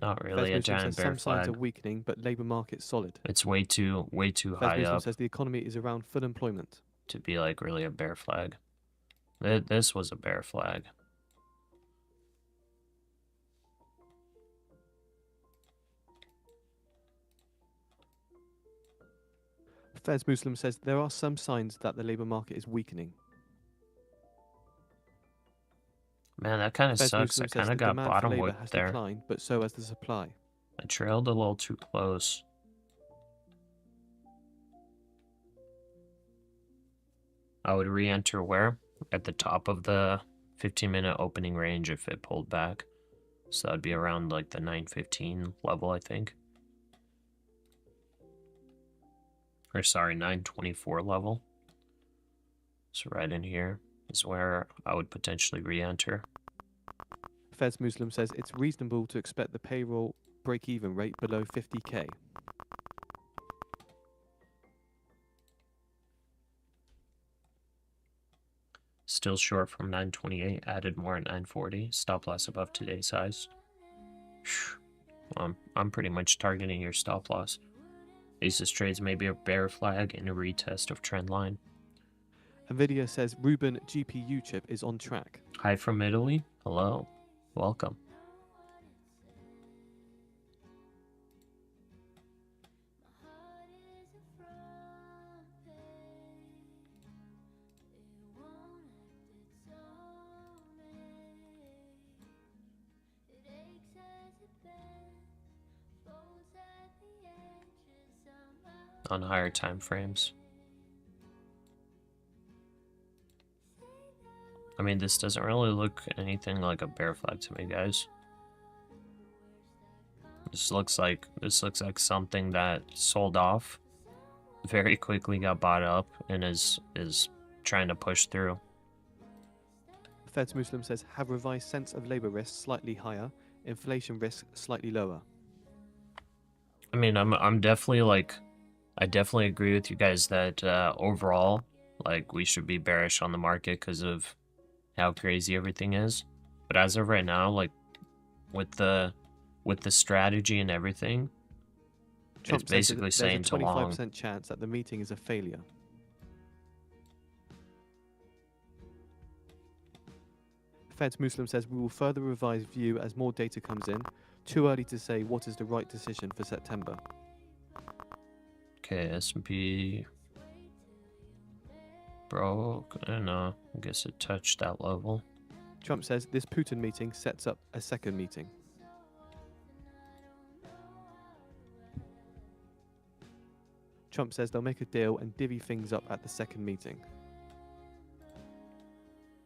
Not Fed really a Muslim giant says bear some signs are flag. weakening, but labour market solid. It's way too Fed high Muslim up says the economy is around full employment. to be like really a bear flag. This was a bear flag. Fed Muslim says there are some signs that the labour market is weakening. Man, that kind of Fed sucks. I Muslim says kind the of got demand for bottom labour whipped has there. declined, but so has the supply. I trailed a little too close. I would re-enter where? At the top of the 15-minute opening range if it pulled back. So that'd be around like the 915 level, I think. Or sorry, 924 level. So right in here is where I would potentially re-enter. Fed Muslim says it's reasonable to expect the payroll break-even rate below 50k. Still short from 928, added more at 940. Stop loss above today's highs. I'm pretty much targeting your stop loss. Aces trades may be a bear flag and a retest of trend line. Nvidia says Rubin GPU chip is on track. Hi from Italy. Hello. Welcome. On higher time frames. I mean, this doesn't really look anything like a bear flag to me, guys. This looks like something that sold off, very quickly got bought up, and is trying to push through. Fed Muslim says have revised sense of labour risk slightly higher, inflation risk slightly lower. I mean, I'm definitely like, I definitely agree with you guys that overall, like, we should be bearish on the market because of how crazy everything is. But as of right now, like, with the strategy and everything, Trump it's basically says saying there's to a long. 25% chance that the meeting is a failure. Fed Muslim says we will further revise view as more data comes in. Too early to say what is the right decision for September. Okay, S&P broke, and I guess it touched that level. Trump says this Putin meeting sets up a second meeting. Trump says they'll make a deal and divvy things up at the second meeting.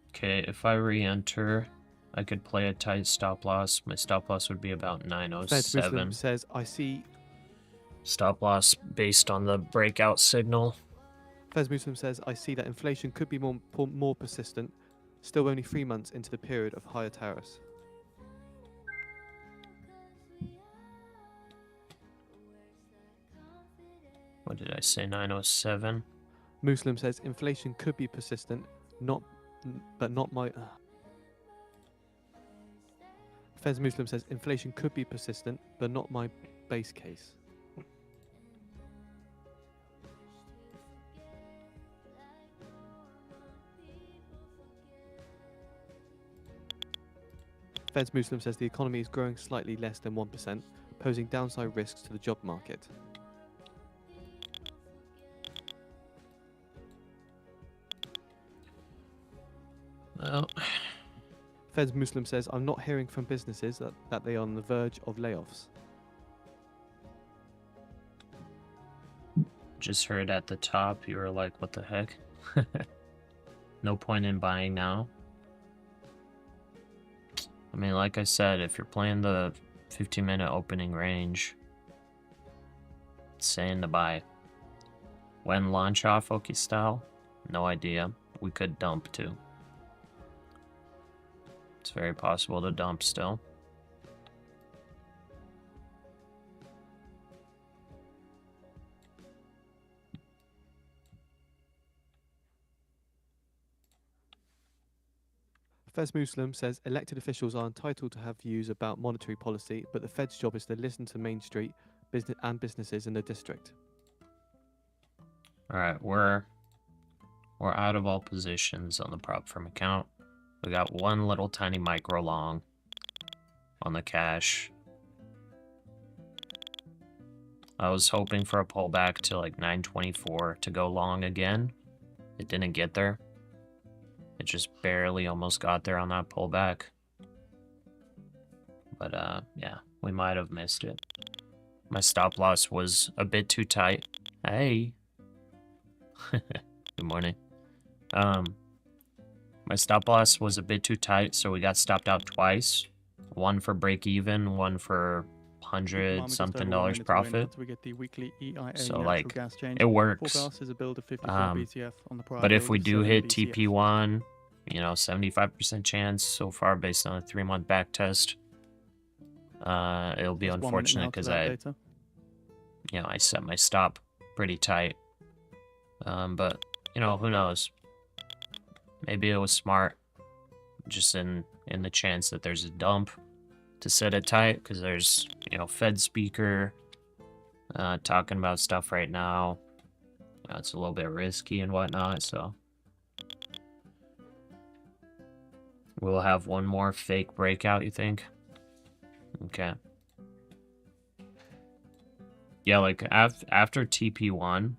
Okay, if I re-enter, I could play a tight stop loss. My stop loss would be about Fed Muslim 907. says I see. Stop loss based on the breakout signal. Fed Muslim says I see that inflation could be more persistent. Still only 3 months into the period of higher tariffs. What did I say? 907. Muslim says inflation could be persistent, but not my. Fez Muslim says inflation could be persistent, but not my base case. Fez Muslim says the economy is growing slightly less than 1%, posing downside risks to the job market. Well, Fez Muslim says I'm not hearing from businesses that they are on the verge of layoffs. just heard at the top, you were like, what the heck? No point in buying now. I mean, like I said, if you're playing the 15-minute opening range, it's saying to buy. When launch off Oki style? No idea. We could dump too. It's very possible to dump still. Fez Muslim says elected officials are entitled to have views about monetary policy, but the Fed's job is to listen to Main Street businesses in the district. All right, we're out of all positions on the prop firm account. We got one little tiny micro long on the cash. I was hoping for a pullback to like 924 to go long again. It didn't get there. It just barely almost got there on that pullback. But yeah, we might have missed it. My stop loss was a bit too tight. Hey. Good morning. My stop loss was a bit too tight, so we got stopped out twice. One for break even, one for $100-something profit. We get the weekly EIA So natural like, gas change. it works. Forecast is a build of 54 BCF on the prior But if build we of do 7 hit BCF. TP1, you know, 75% chance so far based on a 3-month back test. It'll be Just 1 minute now unfortunate to because that data. I set my stop pretty tight. But you know, who knows? Maybe it was smart, just in the chance that there's a dump, to set it tight because there's, you know, Fed speaker talking about stuff right now. It's a little bit risky and whatnot, so we'll have one more fake breakout, you think? Okay. Yeah, like after TP1,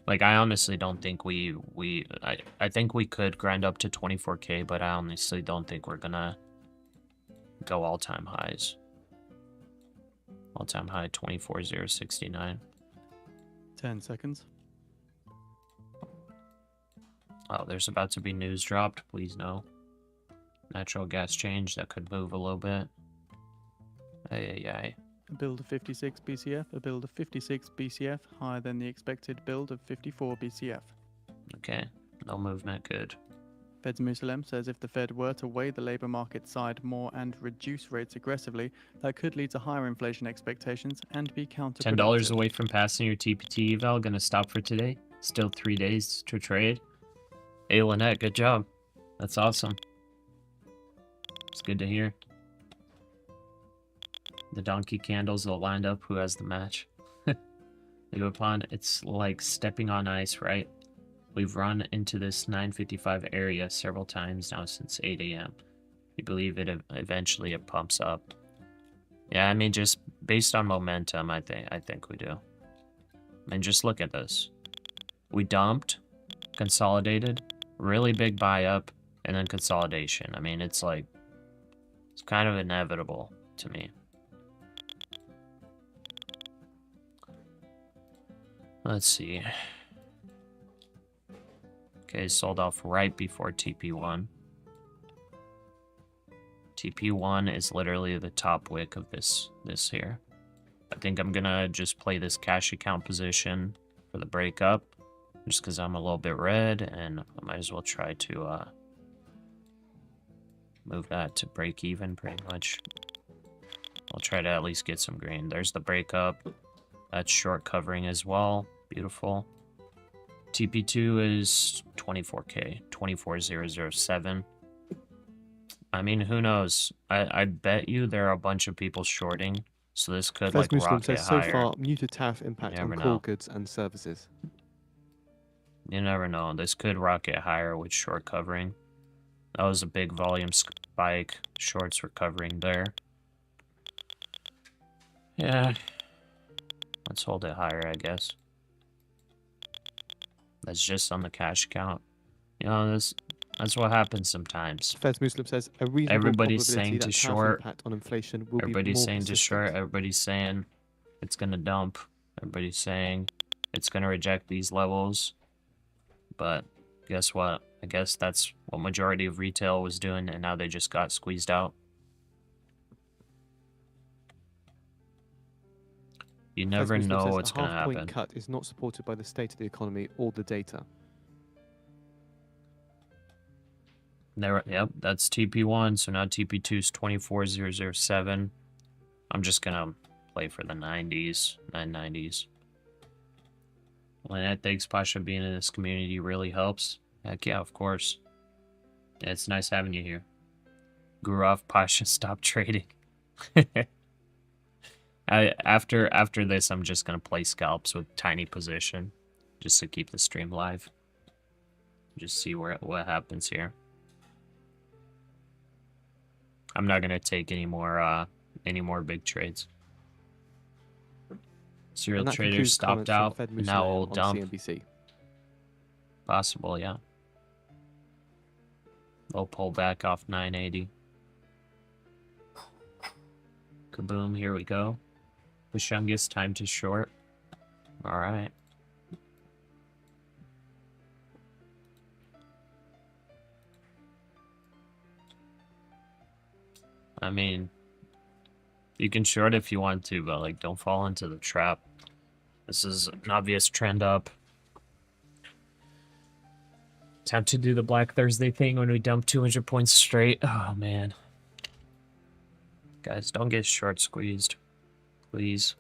like I honestly don't think I think we could grind up to 24K, but I honestly don't think we're gonna go all-time highs. All-time high 24,069. 10 seconds. Oh, there's about to be news dropped. Please no. Natural gas change that could move a little bit. Ay. A build of 56 BCF, a build of 56 BCF, higher than the expected build of 54 BCF. Okay, no movement, good. Fed's Muslim says if the Fed were to weigh the labour market side more and reduce rates aggressively, that could lead to higher inflation expectations and be counterproductive. $10 away from passing your TPT eval. Gonna stop for today. Still 3 days to trade. Hey, Lynette, good job. That's awesome. It's good to hear. The donkey candles all lined up. Who has the match? Leave upon. It's like stepping on ice, right? We've run into this 955 area several times now since 8 a.m. We believe it eventually it pumps up. Yeah, I mean, just based on momentum, I think we do. I mean, just look at this. We dumped, consolidated, really big buy up, and then consolidation. I mean, it's like, it's kind of inevitable to me. Let's see. Okay, sold off right before TP1. TP1 is literally the top wick of this here. I think I'm gonna just play this cash account position for the breakup, just because I'm a little bit red, and I might as well try to move that to break even pretty much. I'll try to at least get some green. There's the breakup. That's short covering as well. Beautiful. TP2 is 24K, 24,007. I mean, who knows? I bet you there are a bunch of people shorting, so this could like Muslim rocket says higher. so far muted tariff impact You on never core know. goods and services. You never know. This could rocket higher with short covering. That was a big volume spike. Shorts were covering there. Yeah. Let's hold it higher, I guess. That's just on the cash account. You know, that's what happens sometimes. Fez Muslim says a reasonable Everybody's probability saying that to tariff short. impact on inflation will be Everybody's more saying to short. persistent. Everybody's saying it's gonna dump. Everybody's saying it's gonna reject these levels. But guess what? I guess that's what majority of retail was doing, and now they just got squeezed out. You never Fez Muslim know says what's a gonna half-point happen. cut is not supported by the state of the economy or the data. There, yep, that's TP1. So now TP2 is 24,007. I'm just gonna play for the 90s, 990s. Lynette thinks Pasha being in this community really helps. Heck yeah, of course. Yeah, it's nice having you here. Gurov, Pasha, stop trading. After this, I'm just gonna play scalps with tiny position, just to keep the stream live. Just see what happens here. I'm not gonna take any more big trades. Serial And that traders concludes stopped comments from out. Fed Now Musalem we'll on dump. CNBC. Possible, yeah. They'll pull back off 980. Kaboom, here we go. Pushungus, time to short. Alright. I mean, you can short if you want to, but like, don't fall into the trap. This is an obvious trend up. Time to do the Black Thursday thing when we dump 200 points straight. Oh, man. Guys, don't get short squeezed. Please.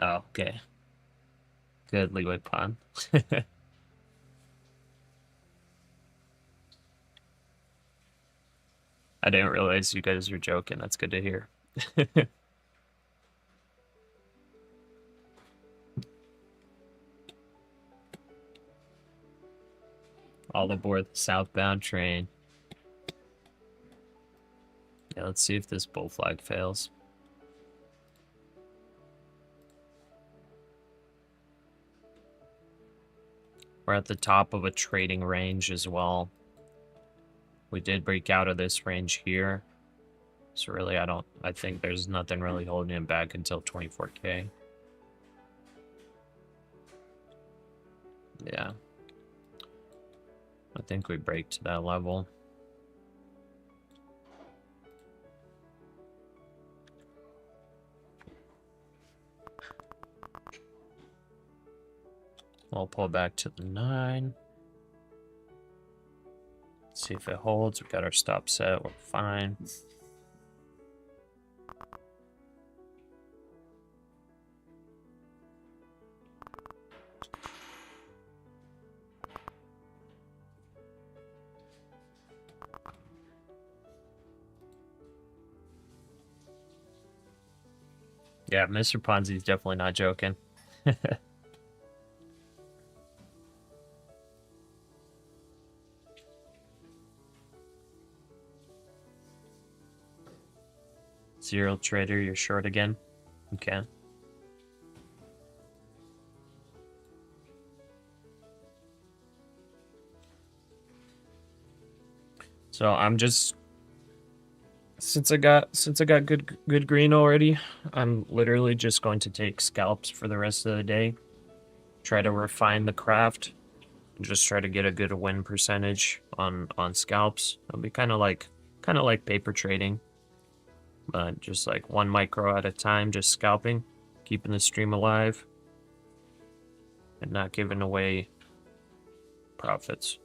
Oh, okay. Good leeway pawn. I didn't realize you guys were joking. That's good to hear. All aboard the southbound train. Yeah, let's see if this bull flag fails. We're at the top of a trading range as well. We did break out of this range here. So really, I think there's nothing really holding him back until 24K. Yeah. I think we break to that level. We'll pull back to the 9. See if it holds. We got our stop set. We're fine. Yeah, Mr. Ponzi's definitely not joking. Serial trader, you're short again? Okay. So I'm just, since I got good green already, I'm literally just going to take scalps for the rest of the day. Try to refine the craft. Just try to get a good win percentage on scalps. It'll be kind of like paper trading, but just like 1 micro at a time, just scalping, keeping the stream alive, and not giving away profits.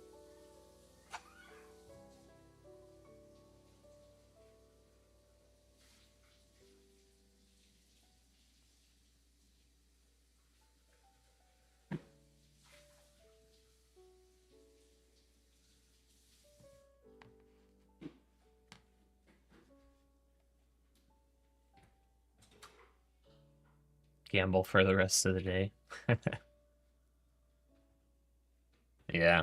Gamble for the rest of the day. Yeah.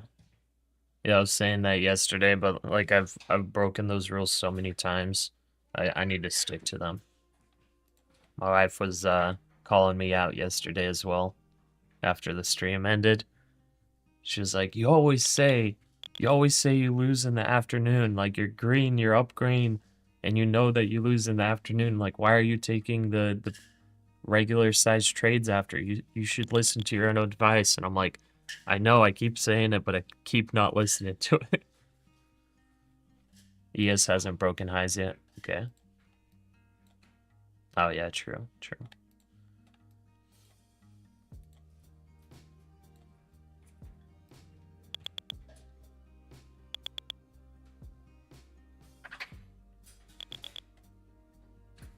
Yeah, I was saying that yesterday, but like I've broken those rules so many times. I need to stick to them. My wife was calling me out yesterday as well after the stream ended. She was like, you always say you lose in the afternoon, like you're green, you're up green, and you know that you lose in the afternoon. Like, why are you taking the regular sized trades after? You should listen to your own advice. And I'm like, I know, I keep saying it, but I keep not listening to it. ES hasn't broken highs yet. Okay. Oh yeah, true.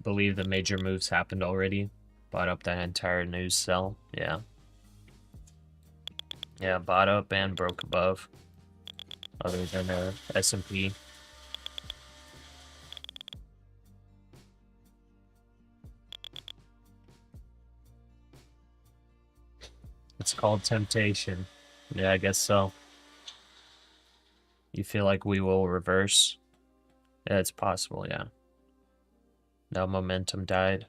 Believe the major moves happened already. Bought up that entire news cell. Yeah. Yeah, bought up and broke above. Other than the S&P. It's called temptation. Yeah, I guess so. You feel like we will reverse? Yeah, it's possible, yeah. No momentum died.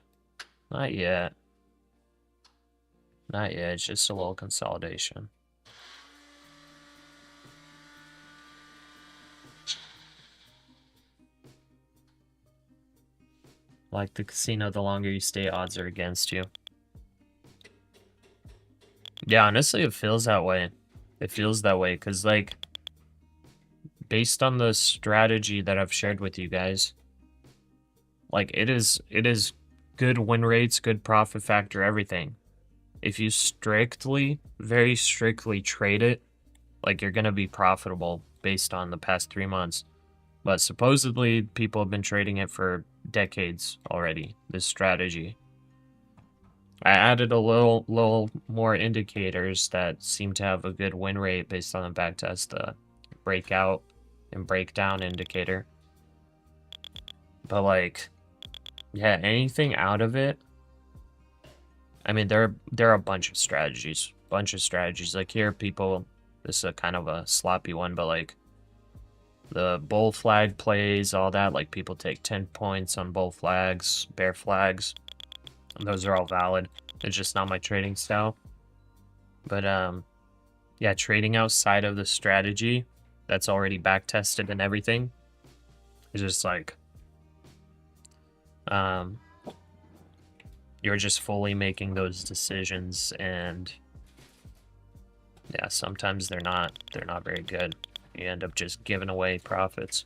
Not yet. Not yet, it's just a little consolidation. Like the casino, the longer you stay, odds are against you. Yeah, honestly, it feels that way. It feels that way, because, like, based on the strategy that I've shared with you guys, like, it is good win rates, good profit factor, everything. If you very strictly trade it, like, you're going to be profitable based on the past 3 months. But supposedly, people have been trading it for decades already, this strategy. I added a little more indicators that seem to have a good win rate based on the backtest, the breakout and breakdown indicator. But, like, yeah, anything out of it, I mean, there are a bunch of strategies. Like, here, people, this is a kind of a sloppy one, but, like, the bull flag plays, all that, like, people take 10 points on bull flags, bear flags. And those are all valid. It's just not my trading style. But, yeah, trading outside of the strategy that's already back tested and everything is just like, you're just fully making those decisions, and yeah, sometimes they're not very good. You end up just giving away profits.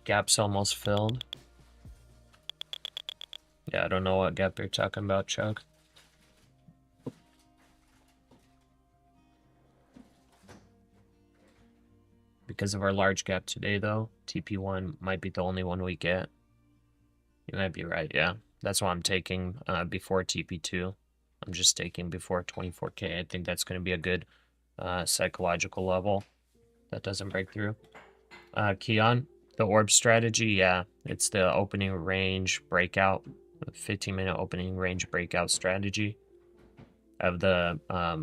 Gap's almost filled. Yeah, I don't know what gap you're talking about, Chuck. Because of our large gap today, though, TP1 might be the only one we get. You might be right, yeah. That's why I'm taking before TP2. I'm just taking before 24K. I think that's going to be a good psychological level that doesn't break through. Keon, the orb strategy, yeah, it's the opening range breakout, 15-minute opening range breakout strategy. I have the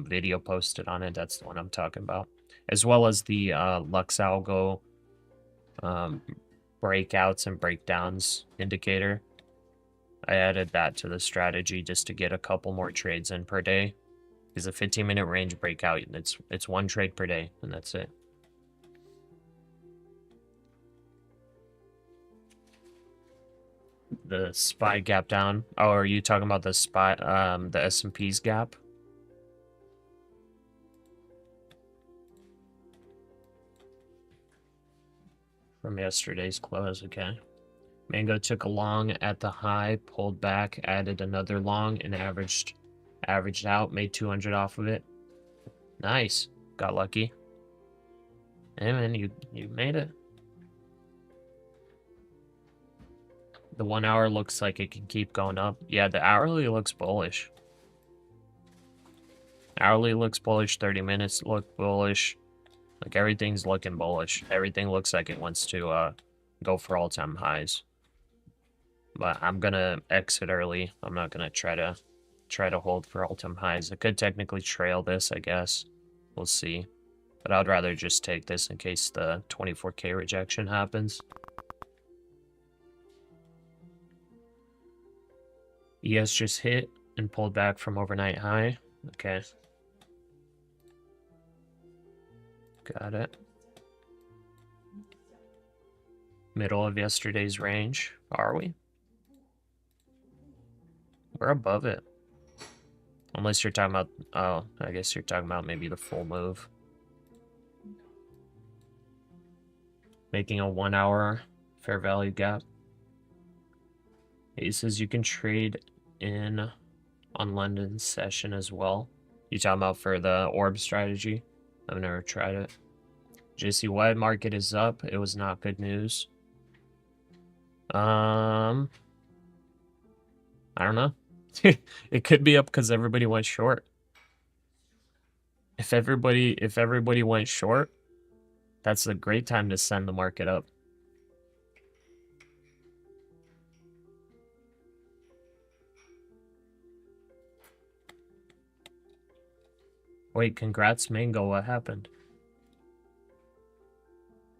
video posted on it. That's the one I'm talking about, as well as the Lux Algo breakouts and breakdowns indicator. I added that to the strategy just to get a couple more trades in per day. Because a 15-minute range breakout, it's one trade per day, and that's it. The SPY gap down. Oh, are you talking about the SPY, the S&P's gap? From yesterday's close, okay. Mango took a long at the high, pulled back, added another long, and averaged out, made 200 off of it. Nice. Got lucky. Hey man, you made it. The 1 hour looks like it can keep going up. Yeah, the hourly looks bullish. Hourly looks bullish, 30 minutes look bullish. Like, everything's looking bullish. Everything looks like it wants to go for all-time highs. But I'm gonna exit early. I'm not gonna try to hold for all-time highs. I could technically trail this, I guess. We'll see. But I'd rather just take this in case the 24K rejection happens. ES just hit and pulled back from overnight high. Okay. Got it. Middle of yesterday's range. Are we? We're above it. Unless you're talking about... Oh, I guess you're talking about maybe the full move. Making a 1 hour fair value gap. He says you can trade in on London session as well. You talking about for the orb strategy? I've never tried it. JCY market is up. It was not good news. I don't know. It could be up because everybody went short. If everybody went short, that's a great time to send the market up. Wait, congrats, Mango. What happened?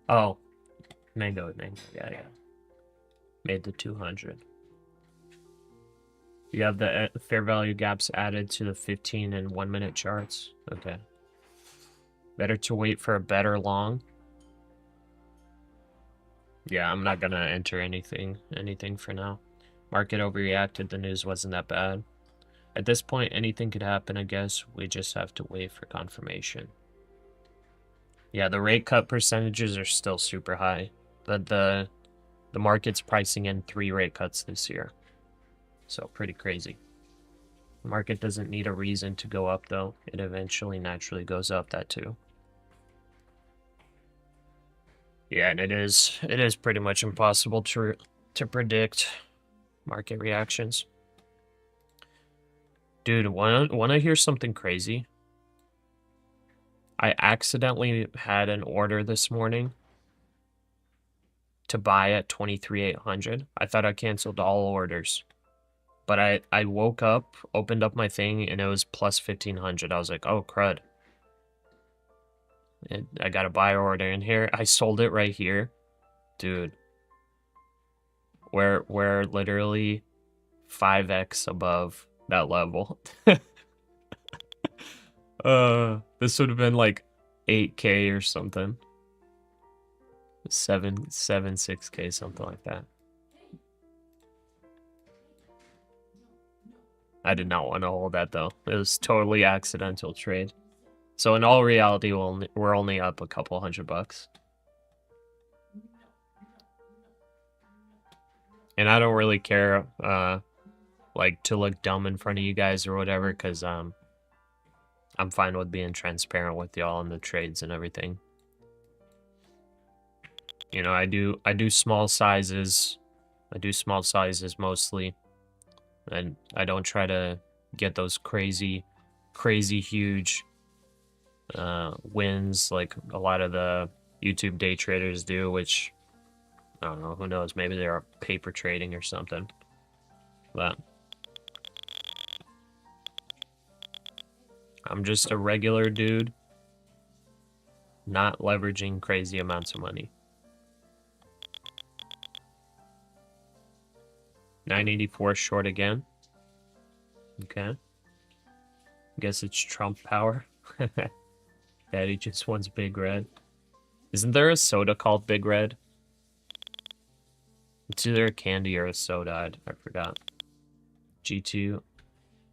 Oh, Mango. Yeah. Made the 200. You have the fair value gaps added to the 15 and 1 minute charts. Okay. Better to wait for a better long. Yeah, I'm not gonna enter anything for now. Market overreacted. The news wasn't that bad. At this point, anything could happen, I guess. We just have to wait for confirmation. Yeah, the rate cut percentages are still super high. The market's pricing in 3 rate cuts this year. So pretty crazy. The market doesn't need a reason to go up, though. It eventually naturally goes up, that too. Yeah, and it is pretty much impossible to predict market reactions. Dude, wanna hear something crazy? I accidentally had an order this morning to buy at 23,800. I thought I canceled all orders. But I woke up, opened up my thing, and it was plus 1,500. I was like, oh, crud. I got a buy order in here. I sold it right here. Dude. We're literally 5x above that level. This would have been like 8K or something. 6K, something like that. I did not want to hold that though. It was totally accidental trade. So in all reality, we're only up a couple $100. And I don't really care, like to look dumb in front of you guys or whatever, because I'm fine with being transparent with y'all in the trades and everything. You know, I do small sizes. I do small sizes mostly. And I don't try to get those crazy huge wins like a lot of the YouTube day traders do, which I don't know, who knows, maybe they're paper trading or something. But I'm just a regular dude, not leveraging crazy amounts of money. 984 short again. Okay. Guess it's Trump power. Daddy just wants Big Red. Isn't there a soda called Big Red? It's either a candy or a soda. I forgot. G2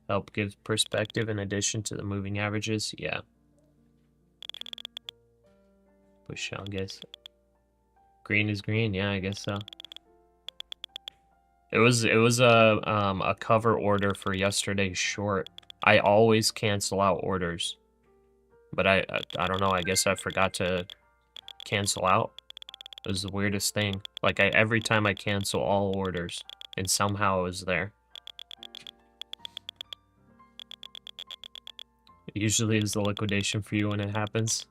help give perspective in addition to the moving averages. Yeah. Push on, guess. Green is green. Yeah, I guess so. It was a cover order for yesterday's short. I always cancel out orders, but I don't know. I guess I forgot to cancel out. It was the weirdest thing. Like every time I cancel all orders, and somehow it was there. It usually is the liquidation for you when it happens.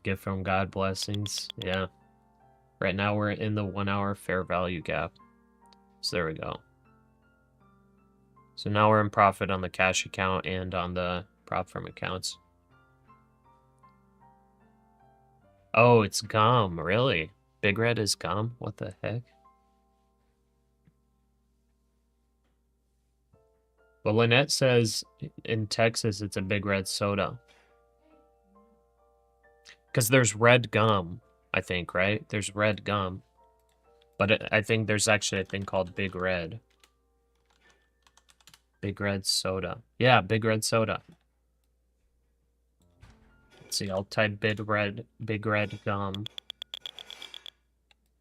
Gift from God, blessings. Yeah. Right now we're in the 1 hour fair value gap. So there we go. So now we're in profit on the cash account and on the prop firm accounts. Oh, it's gum, really? Big Red is gum? What the heck? Well, Lynette says in Texas it's a Big Red soda. Because there's red gum, I think, right? There's red gum. But I think there's actually a thing called Big Red. Big Red soda. Yeah, Big Red soda. Let's see, I'll type Big Red gum.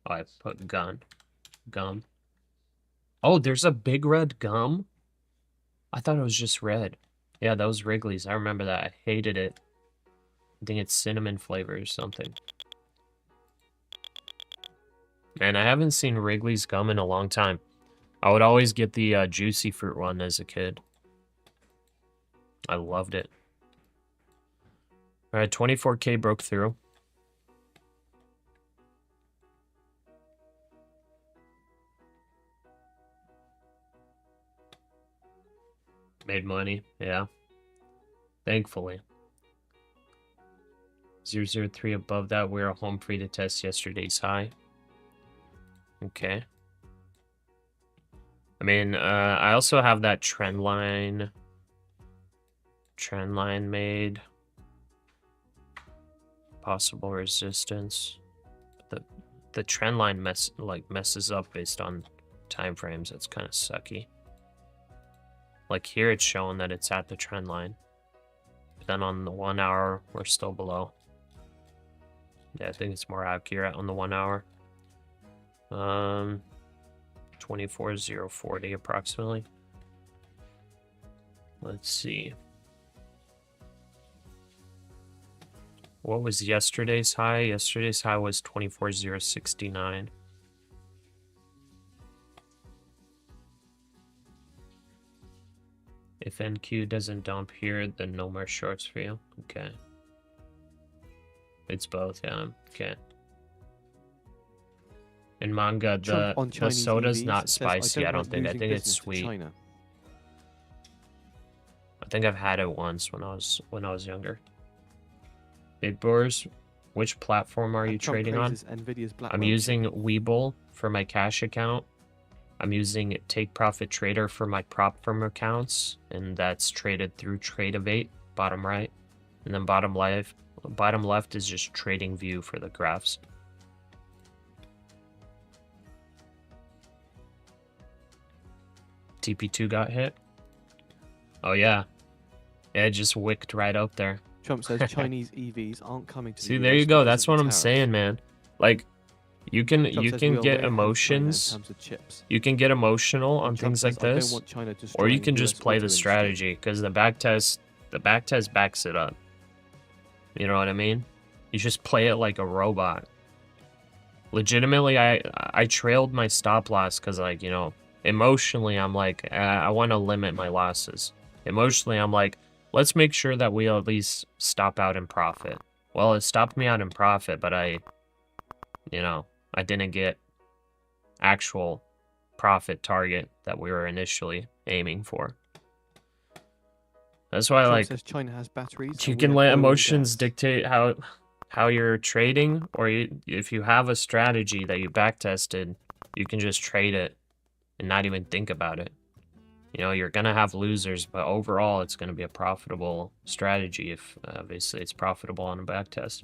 Oh, I put gum. Oh, there's a Big Red gum? I thought it was just red. Yeah, that was Wrigley's. I remember that. I hated it. I think it's cinnamon flavor or something. Man, I haven't seen Wrigley's gum in a long time. I would always get the juicy fruit one as a kid. I loved it. All right, 24K broke through. Made money, yeah. Thankfully. 003 above that. We're home free to test yesterday's high. Okay. I mean, I also have that trend line made. Possible resistance. The trend line messes up based on time frames. That's kind of sucky. Like here it's showing that it's at the trend line. But then on the 1 hour, we're still below. Yeah, I think it's more accurate on the 1 hour. 24,040 approximately. Let's see. What was yesterday's high? Yesterday's high was 24,069. If NQ doesn't dump here, then no more shorts for you. Okay. It's both, yeah. Okay. In manga, the soda's not spicy, I don't think. I think it's sweet. I think I've had it once when I was younger. Big Boars, which platform are you trading on? I'm using Webull for my cash account. I'm using Take Profit Trader for my prop firm accounts, and that's traded through Tradeovate, bottom right. And then bottom left is just Trading View for the graphs. TP2 got hit. Oh yeah. Yeah, it just wicked right up there. Trump says Chinese EVs aren't coming to the See, US there you go. because That's of the what I'm tariffs. saying, man. Like, you can Trump says we get are way ahead of China in emotions. terms of chips. You can get emotional on Trump things says, like "I don't this, want China or destroying you can the just US play auto the industry." strategy because the back test backs it up. You know what I mean? You just play it like a robot. Legitimately, I trailed my stop loss because, like, you know, emotionally I'm like, I want to limit my losses. Emotionally, I'm like, let's make sure that we at least stop out in profit. Well, it stopped me out in profit, but I didn't get actual profit target that we were initially aiming for. That's why, Trump like, says China has batteries. you and we can have let oil and emotions gas. dictate how you're trading, or if you have a strategy that you backtested, you can just trade it and not even think about it. You know, you're gonna have losers, but overall it's gonna be a profitable strategy if obviously it's profitable on a backtest.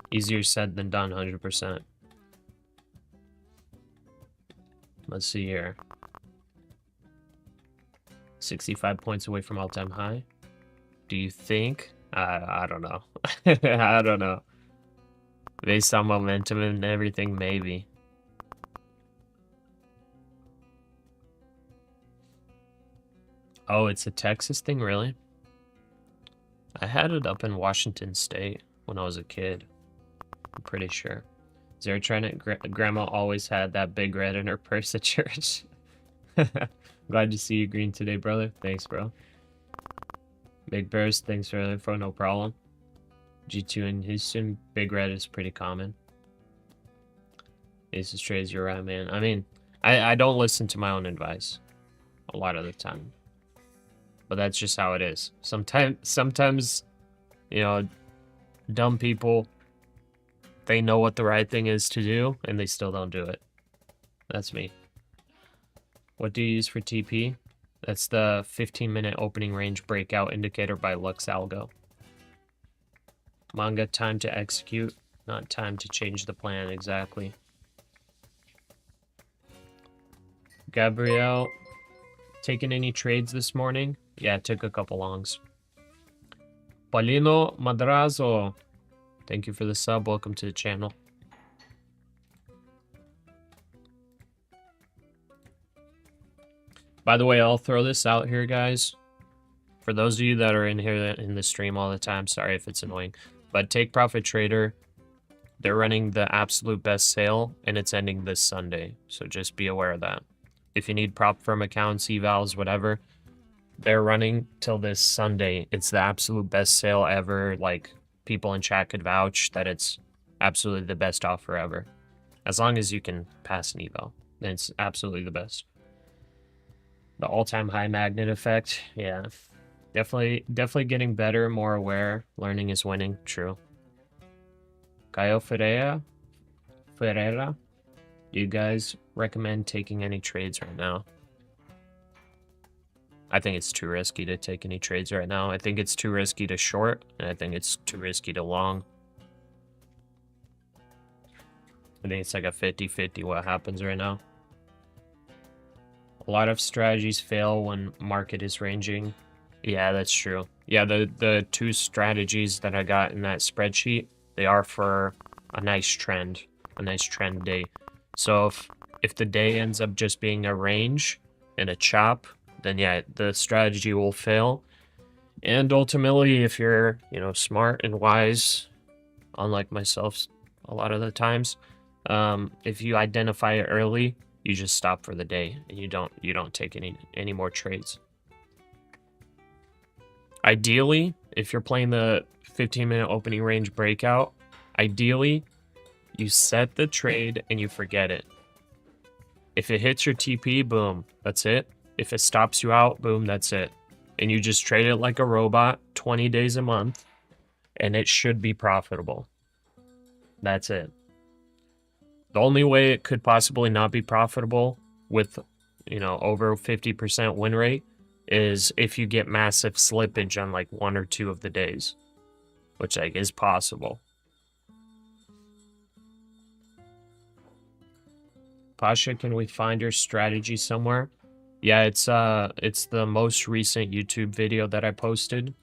Easier said than done, 100%. Let's see here. 65 points away from all-time high. Do you think? I don't know. I don't know. Based on momentum and everything, maybe. Oh, it's a Texas thing, really? I had it up in Washington State when I was a kid. I'm pretty sure. Zero trying to grandma always had that big red in her purse at church. Glad to see you green today, brother. Thanks, bro. Big Bears, thanks for the info, no problem. G2 in Houston, big red is pretty common. Aces trades, you're right, man. I mean, I don't listen to my own advice a lot of the time. But that's just how it is. Sometimes, you know, dumb people, they know what the right thing is to do, and they still don't do it. That's me. What do you use for TP? That's the 15-minute opening range breakout indicator by Lux Algo. Manga, time to execute, not time to change the plan, exactly. Gabrielle, taking any trades this morning? Yeah, took a couple longs. Paulino Madrazo, thank you for the sub. Welcome to the channel. By the way, I'll throw this out here, guys. For those of you that are in here in the stream all the time, sorry if it's annoying, but Take Profit Trader, they're running the absolute best sale, and it's ending this Sunday. So just be aware of that. If you need prop firm accounts, evals, whatever, they're running till this Sunday. It's the absolute best sale ever. Like, people in chat could vouch that it's absolutely the best offer ever. As long as you can pass an eval, then it's absolutely the best. The all-time high magnet effect, yeah. Definitely getting better, more aware. Learning is winning, true. Caio Ferreira, do you guys recommend taking any trades right now? I think it's too risky to take any trades right now. I think it's too risky to short, and I think it's too risky to long. I think it's like a 50-50 what happens right now. A lot of strategies fail when market is ranging. Yeah, that's true. Yeah, the two strategies that I got in that spreadsheet, they are for a nice trend day. So if the day ends up just being a range and a chop, then yeah, the strategy will fail. And ultimately, if you're, you know, smart and wise, unlike myself a lot of the times, if you identify it early, you just stop for the day and you don't take any more trades. Ideally, if you're playing the 15-minute opening range breakout, ideally, you set the trade and you forget it. If it hits your TP, boom, that's it. If it stops you out, boom, that's it. And you just trade it like a robot, 20 days a month, and it should be profitable. That's it. The only way it could possibly not be profitable with, you know, over 50% win rate is if you get massive slippage on like 1 or 2 of the days, which like is possible. Pasha, can we find your strategy somewhere? Yeah, it's the most recent YouTube video that I posted,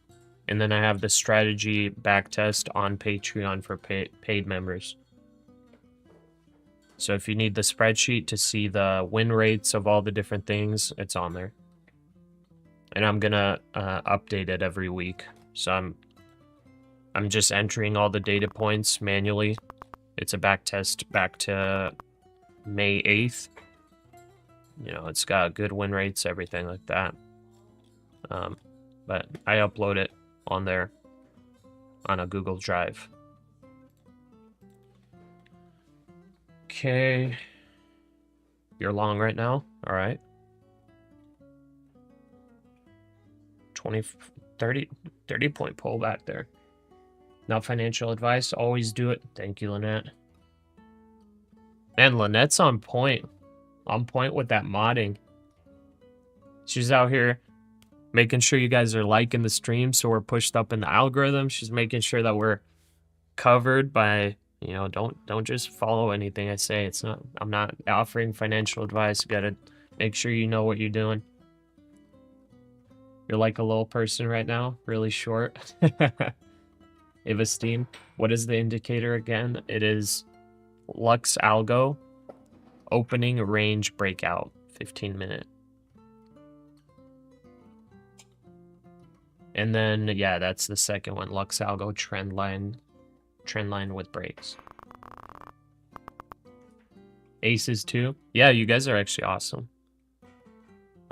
and then I have the strategy backtest on Patreon for paid members. So if you need the spreadsheet to see the win rates of all the different things, it's on there. And I'm gonna update it every week. So I'm just entering all the data points manually. It's a backtest back to May 8th. You know, it's got good win rates, everything like that. But I upload it on there on a Google Drive. Okay. You're long right now? All right. 30 point pullback there. Not financial advice. Always do it. Thank you, Lynette. Man, Lynette's on point. On point with that modding. She's out here making sure you guys are liking the stream so we're pushed up in the algorithm. She's making sure that we're covered by, you know, don't just follow anything I say. It's not, I'm not offering financial advice. You gotta make sure you know what you're doing. You're like a little person right now, really short. Ava Steam. What is the indicator again? It is Lux Algo opening range breakout 15-minute. And then yeah, that's the second one, Lux Algo trend line with breaks. Aces too. Yeah, you guys are actually awesome.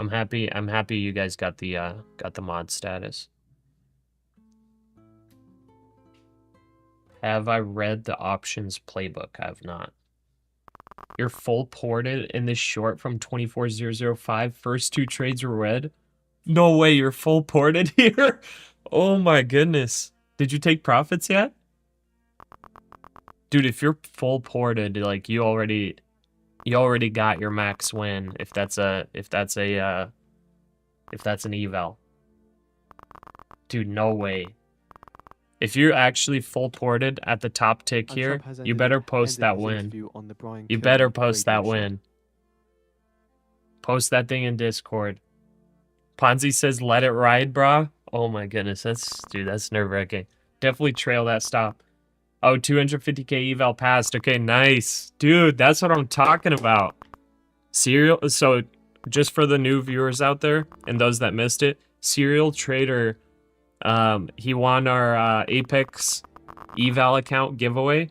I'm happy you guys got the mod status. Have I read the options playbook? I have not. You're full ported in this short from 24005. First 2 trades were red. No way, you're full ported here. Oh my goodness. Did you take profits yet? Dude, if you're full ported, like you already got your max win if that's an eval. Dude, no way. If you're actually full ported at the top tick here, you better post that win. You better post that win. Post that thing in Discord. Ponzi says, let it ride, brah. Oh my goodness, that's nerve-wracking. Definitely trail that stop. Oh, 250k eval passed. Okay, nice. Dude, that's what I'm talking about. Serial, so just for the new viewers out there and those that missed it, Serial Trader, he won our Apex eval account giveaway,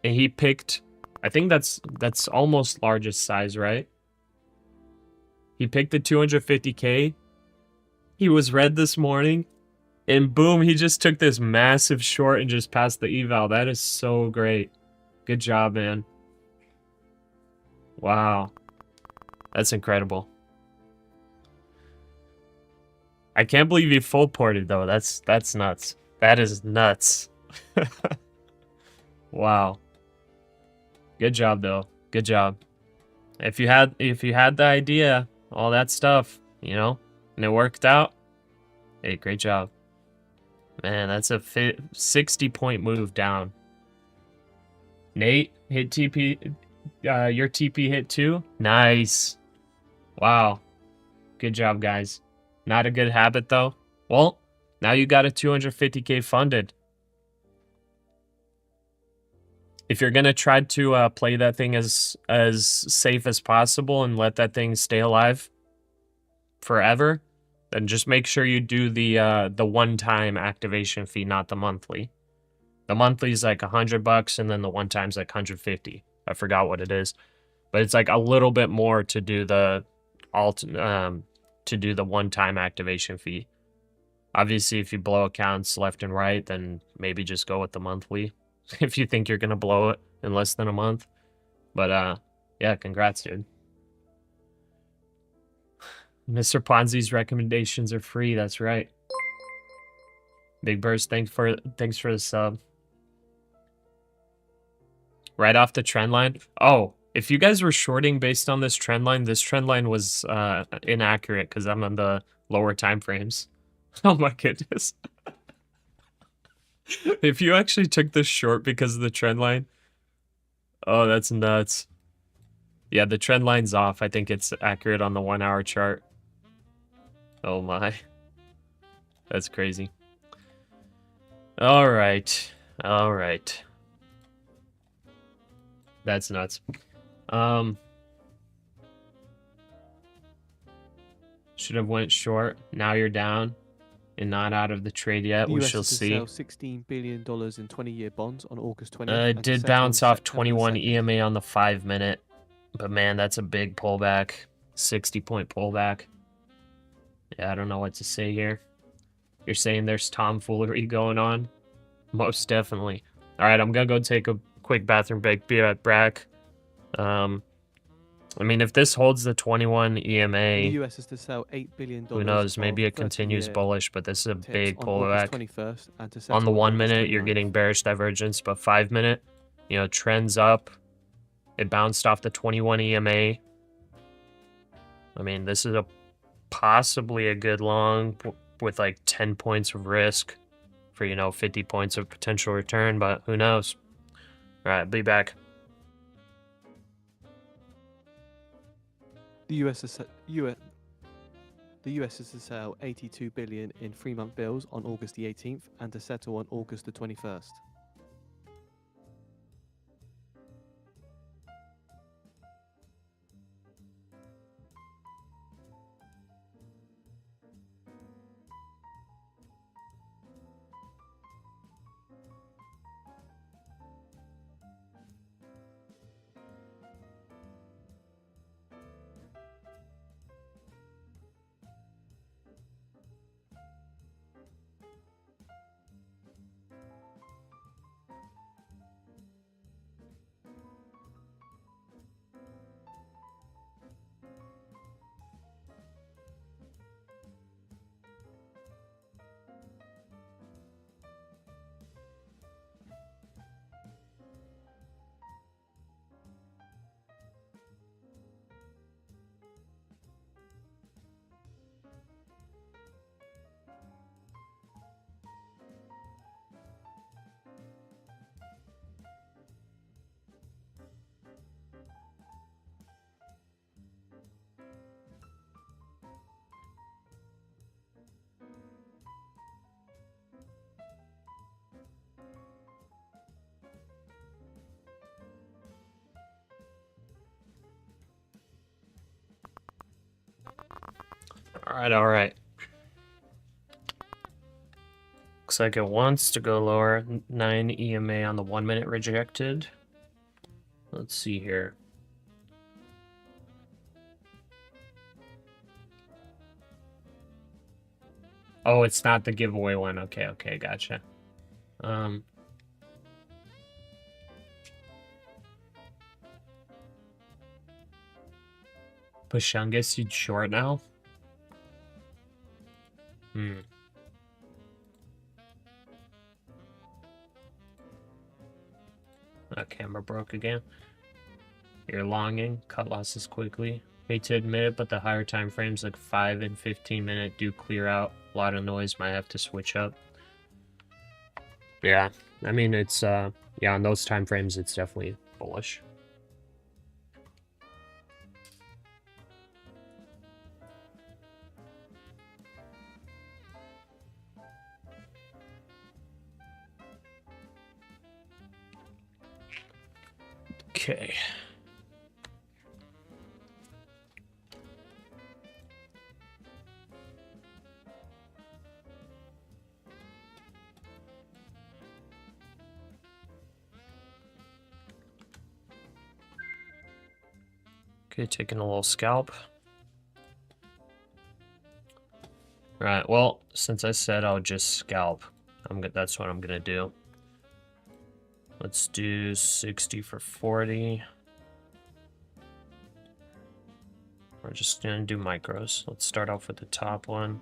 and he picked, I think that's almost largest size, right? He picked the 250K. He was red this morning, and boom, he just took this massive short and just passed the eval. That is so great. Good job, man. Wow. That's incredible. I can't believe he full ported though. That's nuts. That is nuts. Wow. Good job though. Good job. If you had the idea, all that stuff, you know, and it worked out, hey, great job. Man, that's a 60-point move down. Nate, hit TP. Your TP hit too? Nice. Wow. Good job, guys. Not a good habit, though. Well, now you got a 250K funded. If you're going to try to play that thing as safe as possible and let that thing stay alive forever, then just make sure you do the one-time activation fee, not the monthly. The monthly is like $100, and then the one-time's like $150. I forgot what it is, but it's like a little bit more to do the one-time activation fee. Obviously, if you blow accounts left and right, then maybe just go with the monthly if you think you're gonna blow it in less than a month. But yeah, congrats, dude. Mr. Ponzi's recommendations are free. That's right. Big Burst, thanks for the sub. Right off the trend line. Oh, if you guys were shorting based on this trend line was inaccurate because I'm on the lower time frames. Oh my goodness. If you actually took this short because of the trend line, oh, that's nuts. Yeah, the trend line's off. I think it's accurate on the 1 hour chart. Oh my. That's crazy. All right. All right. That's nuts. Should have went short. Now you're down and not out of the trade yet. The We US shall is to see. sell $16 billion in 20-year bonds on August 20th. It and to did settle on bounce off September 21 2nd. EMA on the 5 minute. But man, that's a big pullback. 60-point pullback. Yeah, I don't know what to say here. You're saying there's tomfoolery going on? Most definitely. All right, I'm going to go take a quick bathroom break. Be right back. I mean, if this holds the 21 EMA, The US is to sell $8 billion. who knows? Maybe it of continues 30-year bullish, but this is a tips big on August pullback. 21st and to On settle the 1 August minute, you're 29th. getting bearish divergence, but 5 minute, you know, trends up. It bounced off the 21 EMA. I mean, this is possibly a good long with like 10 points of risk for, you know, 50 points of potential return, but who knows? All right, be back. The US is to sell $82 billion in 3-month bills on August the 18th and to settle on August the 21st. All right. Looks like it wants to go lower. 9 EMA on the 1 minute rejected. Let's see here. Oh, it's not the giveaway one. Okay, gotcha. Pashungus, you'd short now? That camera broke again. You're longing, cut losses quickly. Hate to admit it, but the higher time frames like 5 and 15 minute do clear out. A lot of noise, might have to switch up. Yeah, I mean it's yeah, on those time frames it's definitely bullish. Okay. Okay, taking a little scalp. Alright, well, since I said I'll just scalp, that's what I'm gonna do. Let's do 60 for 40. We're just gonna do micros. Let's start off with the top one.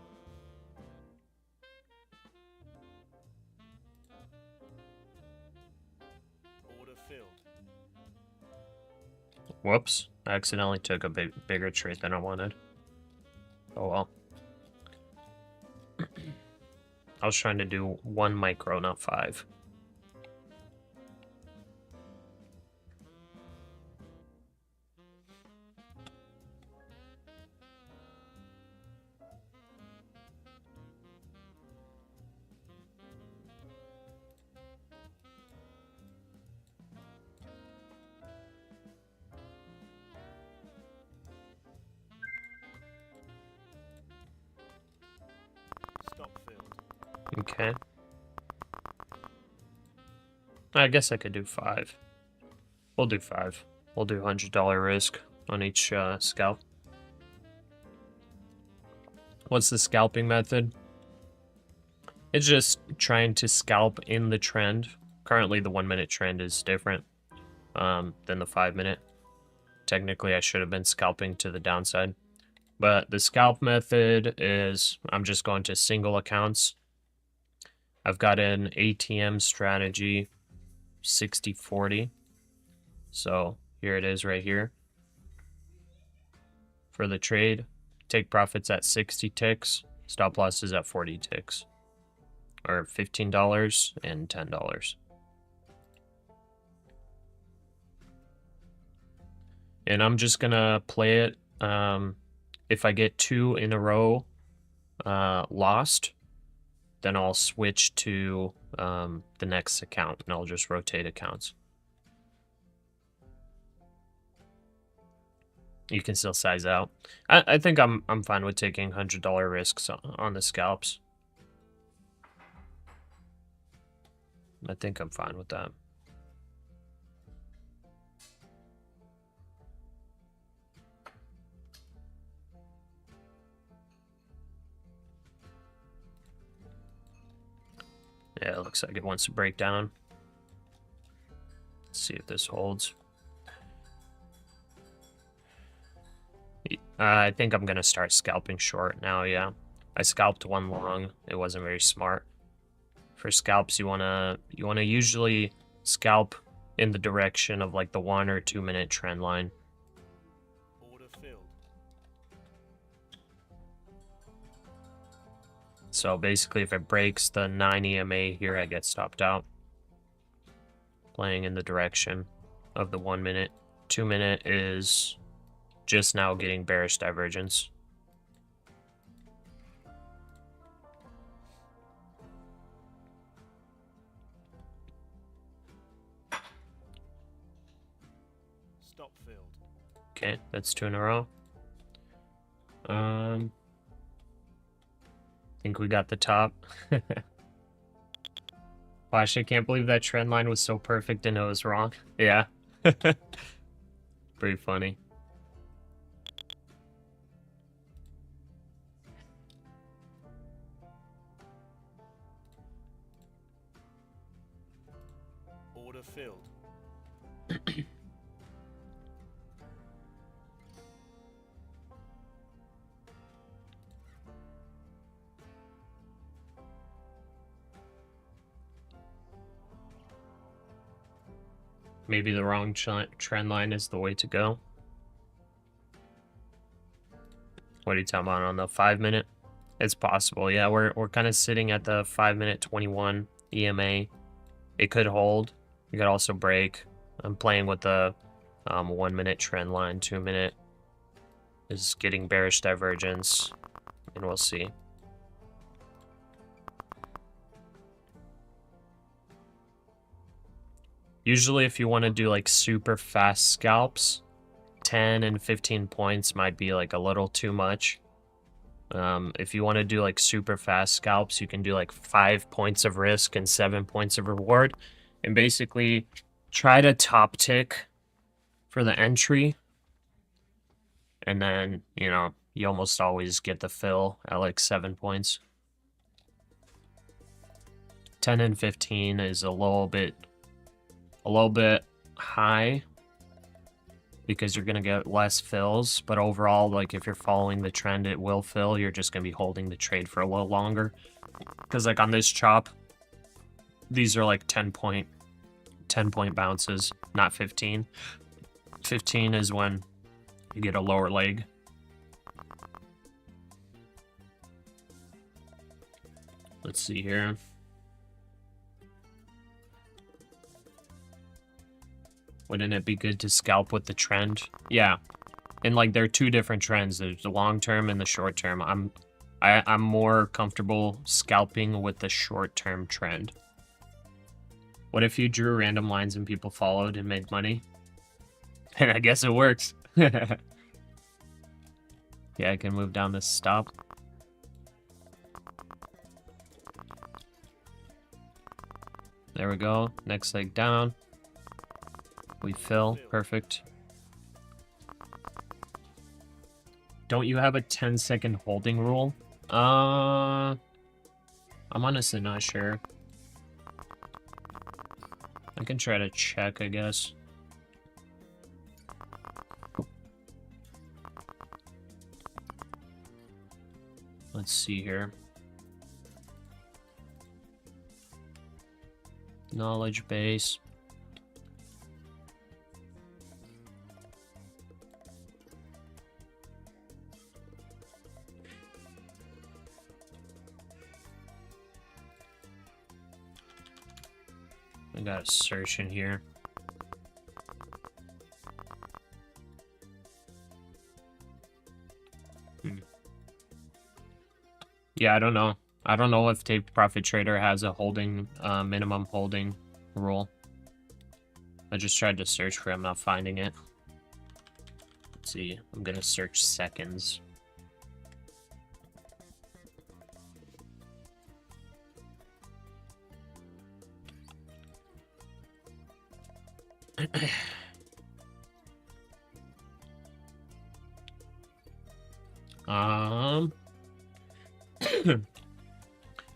Order filled. Whoops, I accidentally took a bigger trade than I wanted. Oh well. I was trying to do 1 micro, not 5. Stop filled. Okay. I guess I could do 5. We'll do 5. We'll do $100 risk on each scalp. What's the scalping method? It's just trying to scalp in the trend. Currently, the 1 minute trend is different than the 5 minute. Technically, I should have been scalping to the downside. But the scalp method is I'm just going to single accounts. I've got an ATM strategy 60-40. So here it is right here. For the trade, take profits at 60 ticks, stop losses at 40 ticks. Or $15 and $10. And I'm just gonna play it. If I get 2 in a row lost, then I'll switch to the next account and I'll just rotate accounts. You can still size out. I think I'm fine with taking $100 risks on the scalps. I think I'm fine with that. Yeah, it looks like it wants to break down. Let's see if this holds. I think I'm gonna start scalping short now, yeah. I scalped 1 long. It wasn't very smart. For scalps, you wanna usually scalp in the direction of like the 1 or 2 minute trend line. Order filled. So basically, if it breaks the 9 EMA here, I get stopped out. Playing in the direction of the 1 minute. 2 minute is just now getting bearish divergence. Stop filled. Okay, that's 2 in a row. Think we got the top. Pasha, I can't believe that trend line was so perfect and it was wrong. Yeah. Pretty funny. Order filled. Maybe the wrong trend line is the way to go. What are you talking about on the 5-minute? It's possible. Yeah, we're kind of sitting at the 5-minute 21 EMA. It could hold. It could also break. I'm playing with the 1-minute trend line. 2-minute is getting bearish divergence, and we'll see. Usually if you want to do like super fast scalps, 10 and 15 points might be like a little too much. If you want to do like super fast scalps, you can do like 5 points of risk and 7 points of reward, and basically try to top tick for the entry, and then, you know, you almost always get the fill at like 7 points. 10 and 15 is a little bit high because you're gonna get less fills, but overall, like if you're following the trend, it will fill. You're just gonna be holding the trade for a little longer, because like on this chop, these are like 10 point bounces, not 15. 15 is when you get a lower leg. Let's see here. Wouldn't it be good to scalp with the trend? Yeah. And like there are two different trends. There's the long term and the short term. I'm more comfortable scalping with the short term trend. What if you drew random lines and people followed and made money? And I guess it works. Yeah, I can move down this stop. There we go. Next leg down. We fill. Perfect. Don't you have a 10-second holding rule? I'm honestly not sure. I can try to check, I guess. Let's see here. Knowledge base. I got a search in here. Yeah, I don't know. I don't know if Take Profit Trader has a holding, minimum holding rule. I just tried to search for it. I'm not finding it. Let's see. I'm gonna search seconds.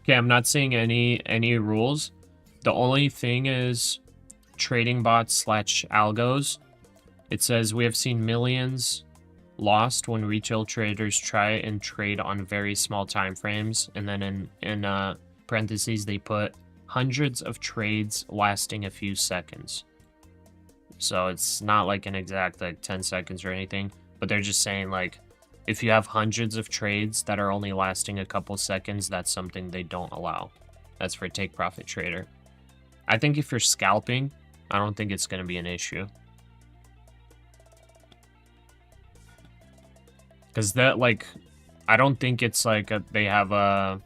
Okay, I'm not seeing any rules. The only thing is trading bots / algos. It says we have seen millions lost when retail traders try and trade on very small time frames, and then in parentheses they put hundreds of trades lasting a few seconds. So it's not like an exact like 10 seconds or anything, but they're just saying like if you have hundreds of trades that are only lasting a couple seconds, that's something they don't allow. That's for Take Profit Trader. I think if you're scalping, I don't think it's going to be an issue. Because that, like, I don't think it's like they have a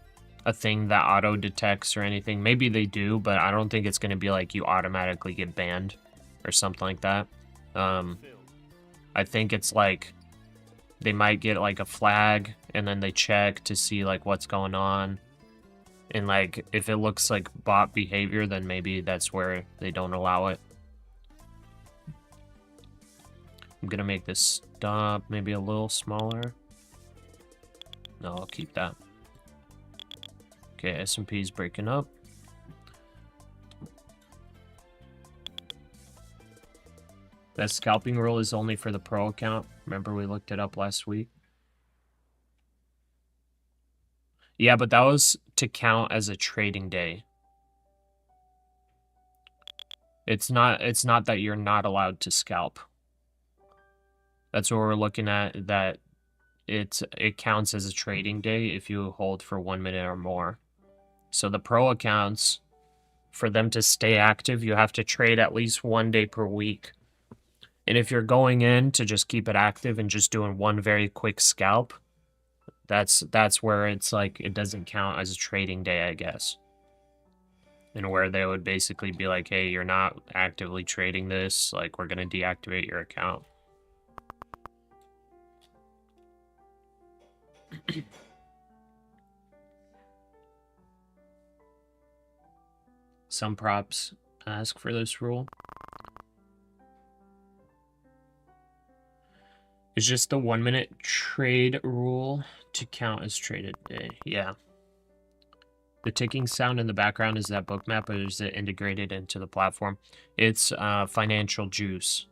thing that auto detects or anything. Maybe they do, but I don't think it's going to be like you automatically get banned or something like that. I think it's like they might get like a flag and then they check to see like what's going on. And like if it looks like bot behavior, then maybe that's where they don't allow it. I'm gonna make this stop maybe a little smaller. No, I'll keep that. Okay, S&P's breaking up. That scalping rule is only for the pro account. Remember we looked it up last week? Yeah, but that was to count as a trading day. It's not that you're not allowed to scalp. That's what we're looking at, that it counts as a trading day if you hold for 1 minute or more. So the pro accounts, for them to stay active, you have to trade at least 1 day per week. And if you're going in to just keep it active and just doing one very quick scalp, that's where it's like it doesn't count as a trading day, I guess. And where they would basically be like, hey, you're not actively trading this, like we're gonna deactivate your account. Some props ask for this rule. It's just the 1 minute trade rule to count as traded day. Yeah. The ticking sound in the background, is that bookmap, or is it integrated into the platform? It's Financial Juice.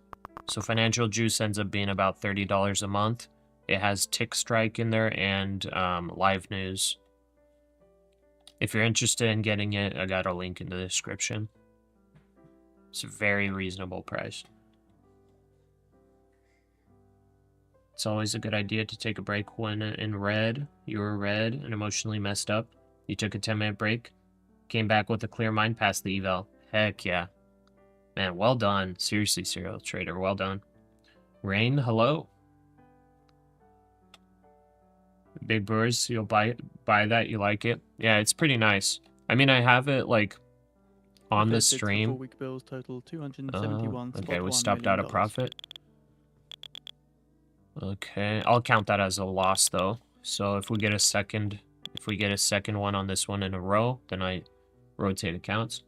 So Financial Juice ends up being about $30 a month. It has Tick Strike in there and live news. If you're interested in getting it, I got a link in the description. It's a very reasonable price. It's always a good idea to take a break when in red. You were red and emotionally messed up. You took a 10-minute break, came back with a clear mind past the eval. Heck yeah. Man, well done. Seriously, serial trader, well done. Rain, hello. Big Brewers, you'll buy that, you like it? Yeah, it's pretty nice. I mean, I have it like on the stream. 4-week bills total 271. Okay, we stopped out of profit. Okay, I'll count that as a loss though. So if we get a second one on this one in a row, then I rotate accounts.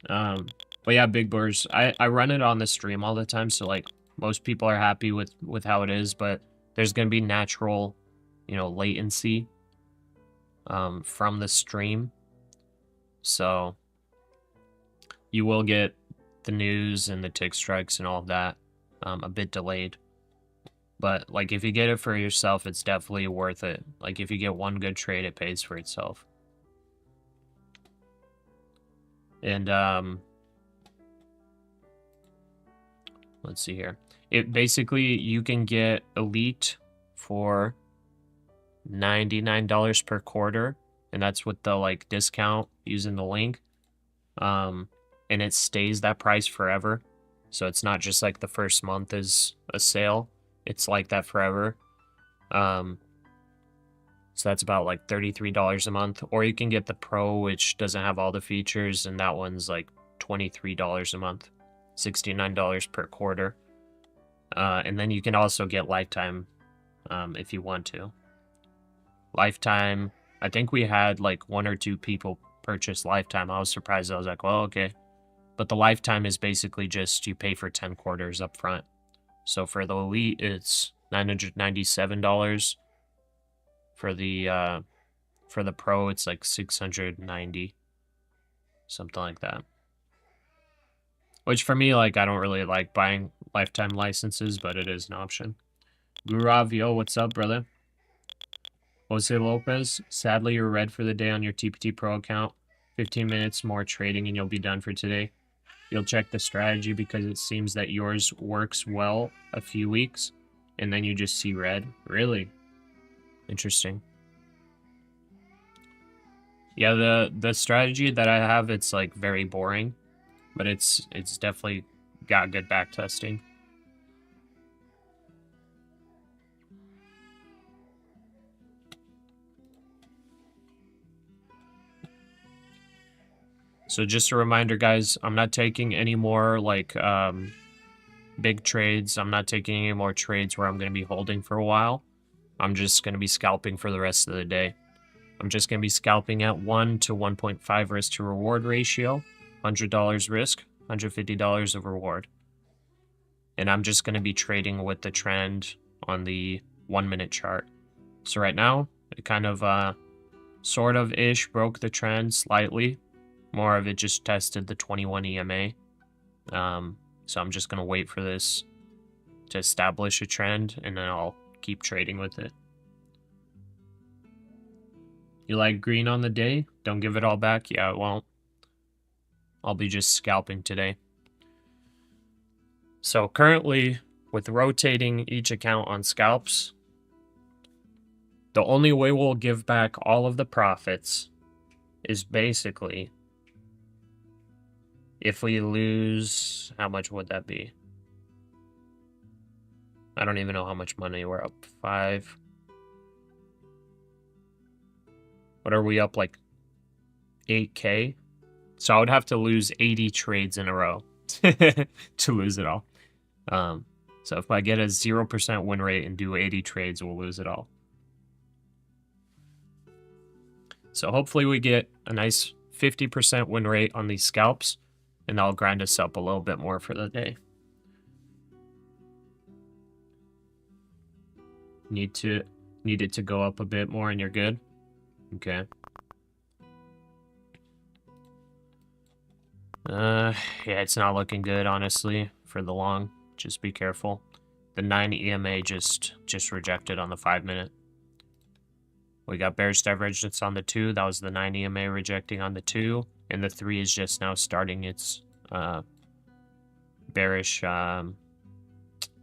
But yeah, Big Brewers, I run it on the stream all the time, so like most people are happy with how it is, but there's gonna be natural, latency from the stream. So you will get the news and the tick strikes and all of that a bit delayed. But like if you get it for yourself, it's definitely worth it. Like if you get one good trade, it pays for itself. And let's see here. It basically, you can get Elite for $99 per quarter, and that's with the like discount using the link. And it stays that price forever. So it's not just like the first month is a sale. It's like that forever. So that's about like $33 a month. Or you can get the Pro, which doesn't have all the features, and that one's like $23 a month, $69 per quarter. And then you can also get Lifetime if you want to. Lifetime, I think we had like 1 or 2 people purchase Lifetime. I was surprised. I was like, well, okay. But the Lifetime is basically just you pay for 10 quarters up front. So for the Elite, it's $997. For the Pro, it's like $690, something like that. Which for me, like I don't really like buying Lifetime licenses, but it is an option. Gurav, yo, what's up, brother? Jose Lopez, sadly you're red for the day on your TPT Pro account. 15 minutes more trading and you'll be done for today. You'll check the strategy because it seems that yours works well a few weeks, and then you just see red. Really? Interesting. Yeah, the strategy that I have, it's like very boring, but it's definitely got good back testing. So just a reminder, guys, I'm not taking any more like big trades. I'm not taking any more trades where I'm going to be holding for a while. I'm just going to be scalping for the rest of the day. I'm just going to be scalping at 1 to 1.5 risk to reward ratio, $100 risk, $150 of reward. And I'm just going to be trading with the trend on the 1 minute chart. So right now, it kind of sort of ish broke the trend slightly. More of it just tested the 21 EMA. So I'm just going to wait for this to establish a trend, and then I'll keep trading with it. You like green on the day? Don't give it all back? Yeah, it won't. I'll be just scalping today. So currently, with rotating each account on scalps, the only way we'll give back all of the profits is basically if we lose, how much would that be? I don't even know how much money we're up. 5. What are we up, like 8K? So I would have to lose 80 trades in a row to lose it all. So if I get a 0% win rate and do 80 trades, we'll lose it all. So hopefully we get a nice 50% win rate on these scalps, and that'll grind us up a little bit more for the day. Need it to go up a bit more and you're good? Okay. Yeah, it's not looking good, honestly, for the long. Just be careful. The 9 EMA just rejected on the 5 minute. We got bearish divergence on the 2. That was the 9 EMA rejecting on the 2. And the 3 is just now starting its bearish,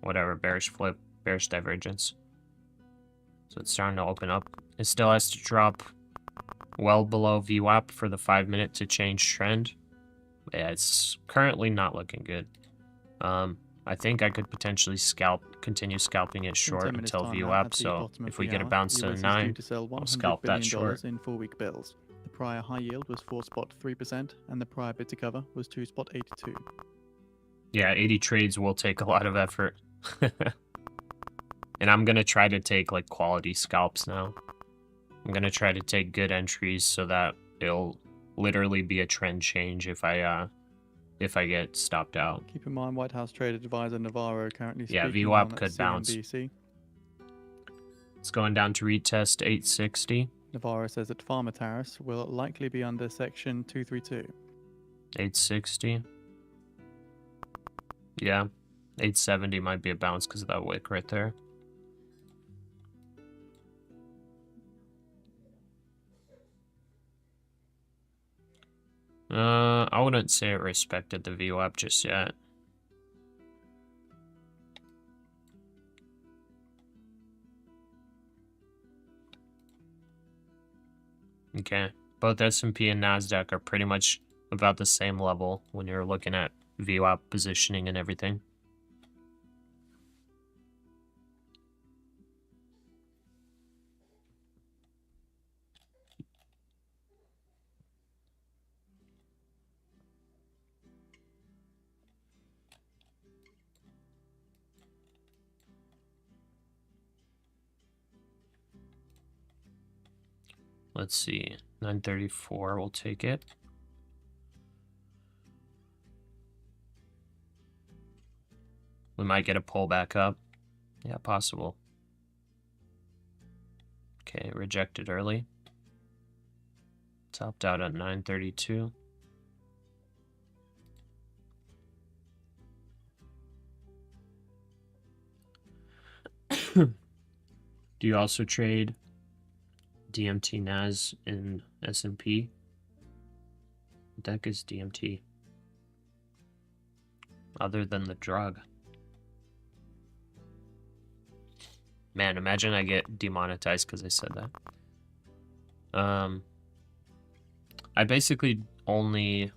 bearish flip, bearish divergence. So it's starting to open up. It still has to drop well below VWAP for the 5 minute to change trend. Yeah, it's currently not looking good. I think I could potentially continue scalping it short until VWAP. So if we get a bounce to the 9, I'll scalp that short. In 4-week bills. The prior high yield was 4.3%, and the prior bid to cover was 2.82. Yeah, 80 trades will take a lot of effort. And I'm gonna try to take like quality scalps now. I'm gonna try to take good entries so that it'll literally be a trend change if I get stopped out. Keep in mind, White House trade advisor Navarro currently speaking VWAP on could bounce. CNBC. It's going down to retest 860. Navarro says that pharma tariffs will likely be under Section 232. 860. Yeah, 870 might be a bounce because of that wick right there. I wouldn't say it respected the VWAP just yet. Okay, both S&P and NASDAQ are pretty much about the same level when you're looking at VWAP positioning and everything. Let's see, 934, we'll take it. We might get a pullback up. Yeah, possible. Okay, rejected early. Topped out at 932. Do you also trade DMT NAS in S&P? What the heck is DMT? Other than the drug. Man, imagine I get demonetized because I said that. I basically only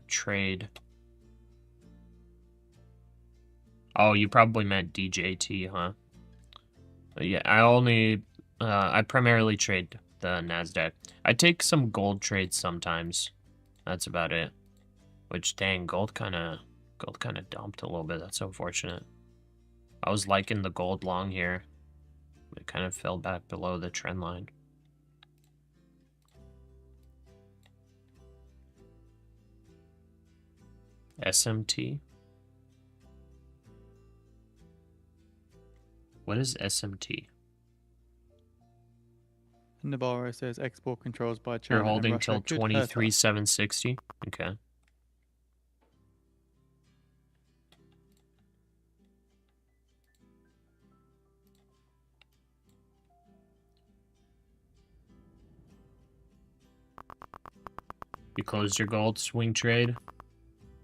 trade. Oh, you probably meant DJT, huh? But yeah, I primarily trade the NASDAQ. I take some gold trades sometimes. That's about it. Which, dang, gold kind of dumped a little bit. That's unfortunate. I was liking the gold long here. It kind of fell back below the trend line. SMT? What is SMT? Navarro says export controls by You're China and holding Russia till could hurt us. 23,760. Okay. You closed your gold swing trade.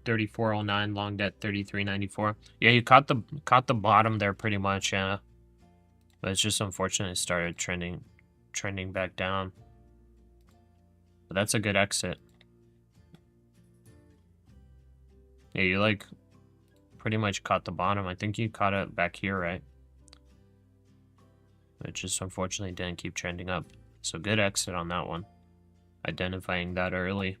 3409, long debt 3394. Yeah, you caught the bottom there pretty much, yeah. But it's just unfortunate it started trending back down. But that's a good exit. Yeah, you like pretty much caught the bottom. I think you caught it back here, right? It just unfortunately didn't keep trending up. So good exit on that one. Identifying that early.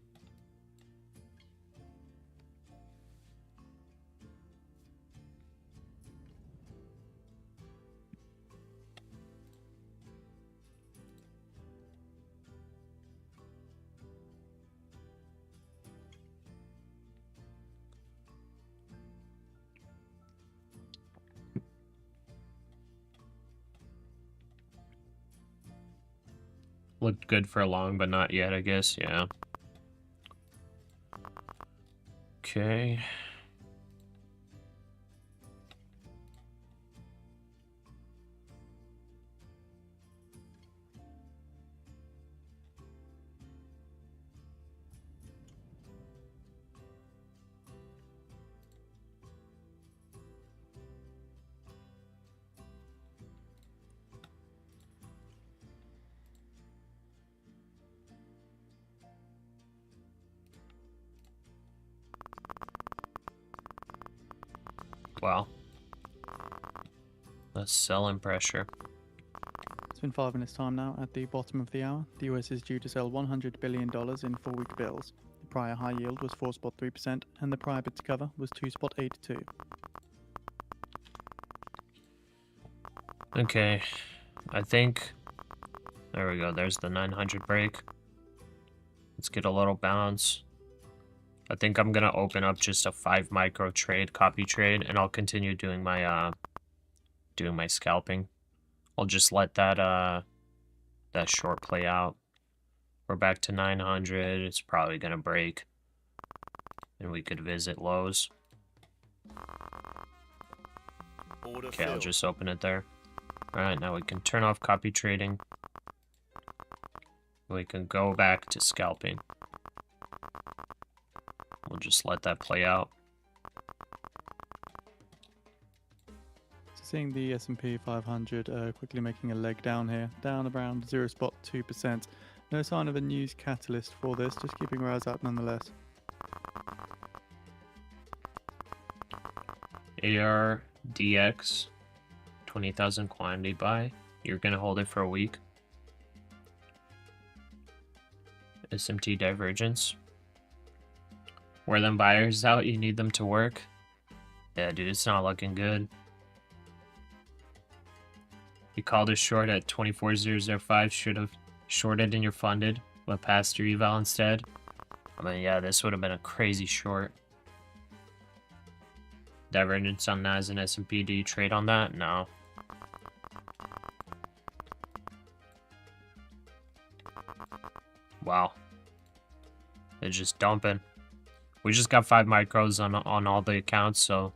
Looked good for long, but not yet, I guess. Yeah. Okay. Wow. That's selling pressure. It's been 5 minutes time now. At the bottom of the hour, the US is due to sell $100 billion in 4-week bills. The prior high yield was 4.3%, and the prior bid to cover was 2.82. Okay. I think... There we go. There's the 900 break. Let's get a little bounce. I think I'm gonna open up just a 5 micro trade, copy trade, and I'll continue doing my scalping. I'll just let that short play out. We're back to 900. It's probably gonna break, and we could visit lows. Order Okay, I'll filled. just open it there. All right, now we can turn off copy trading. We can go back to scalping. We'll just let that play out. So seeing the S&P 500 quickly making a leg down here, down around 0.2%. No sign of a news catalyst for this, just keeping our eyes out nonetheless. ARDX, 20,000 quantity buy. You're gonna hold it for a week. SMT divergence. Wear them buyers out, you need them to work. Yeah, dude, it's not looking good. You called a short at 24,005, should have shorted in your funded, but passed your eval instead. I mean, yeah, this would have been a crazy short. Divergence on NAS and S&P, do you trade on that? No. Wow. It's just dumping. We just got 5 micros on all the accounts, so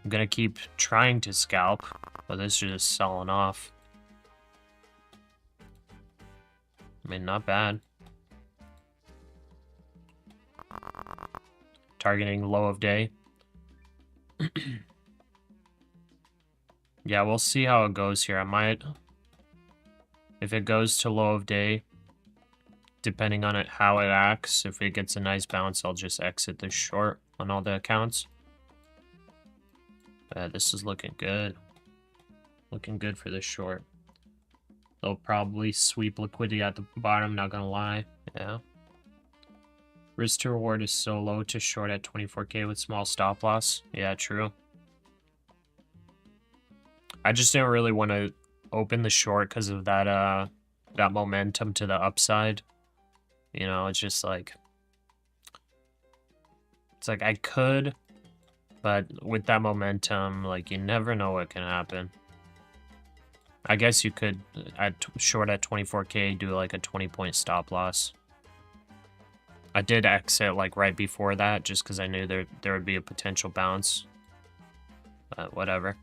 I'm gonna keep trying to scalp, but this is just selling off. I mean, not bad. Targeting low of day. Yeah, we'll see how it goes here. I might, if it goes to low of day, depending on how it acts, if it gets a nice bounce, I'll just exit this short on all the accounts. This is looking good. Looking good for this short. They'll probably sweep liquidity at the bottom, not gonna lie. Yeah. Risk to reward is so low to short at 24K with small stop loss. Yeah, true. I just didn't really want to open the short because of that that momentum to the upside. You know, it's just like, it's like I could, but with that momentum, like, you never know what can happen. I guess you could, short at 24K, do like a 20-point stop loss. I did exit like right before that just because I knew there would be a potential bounce. But whatever.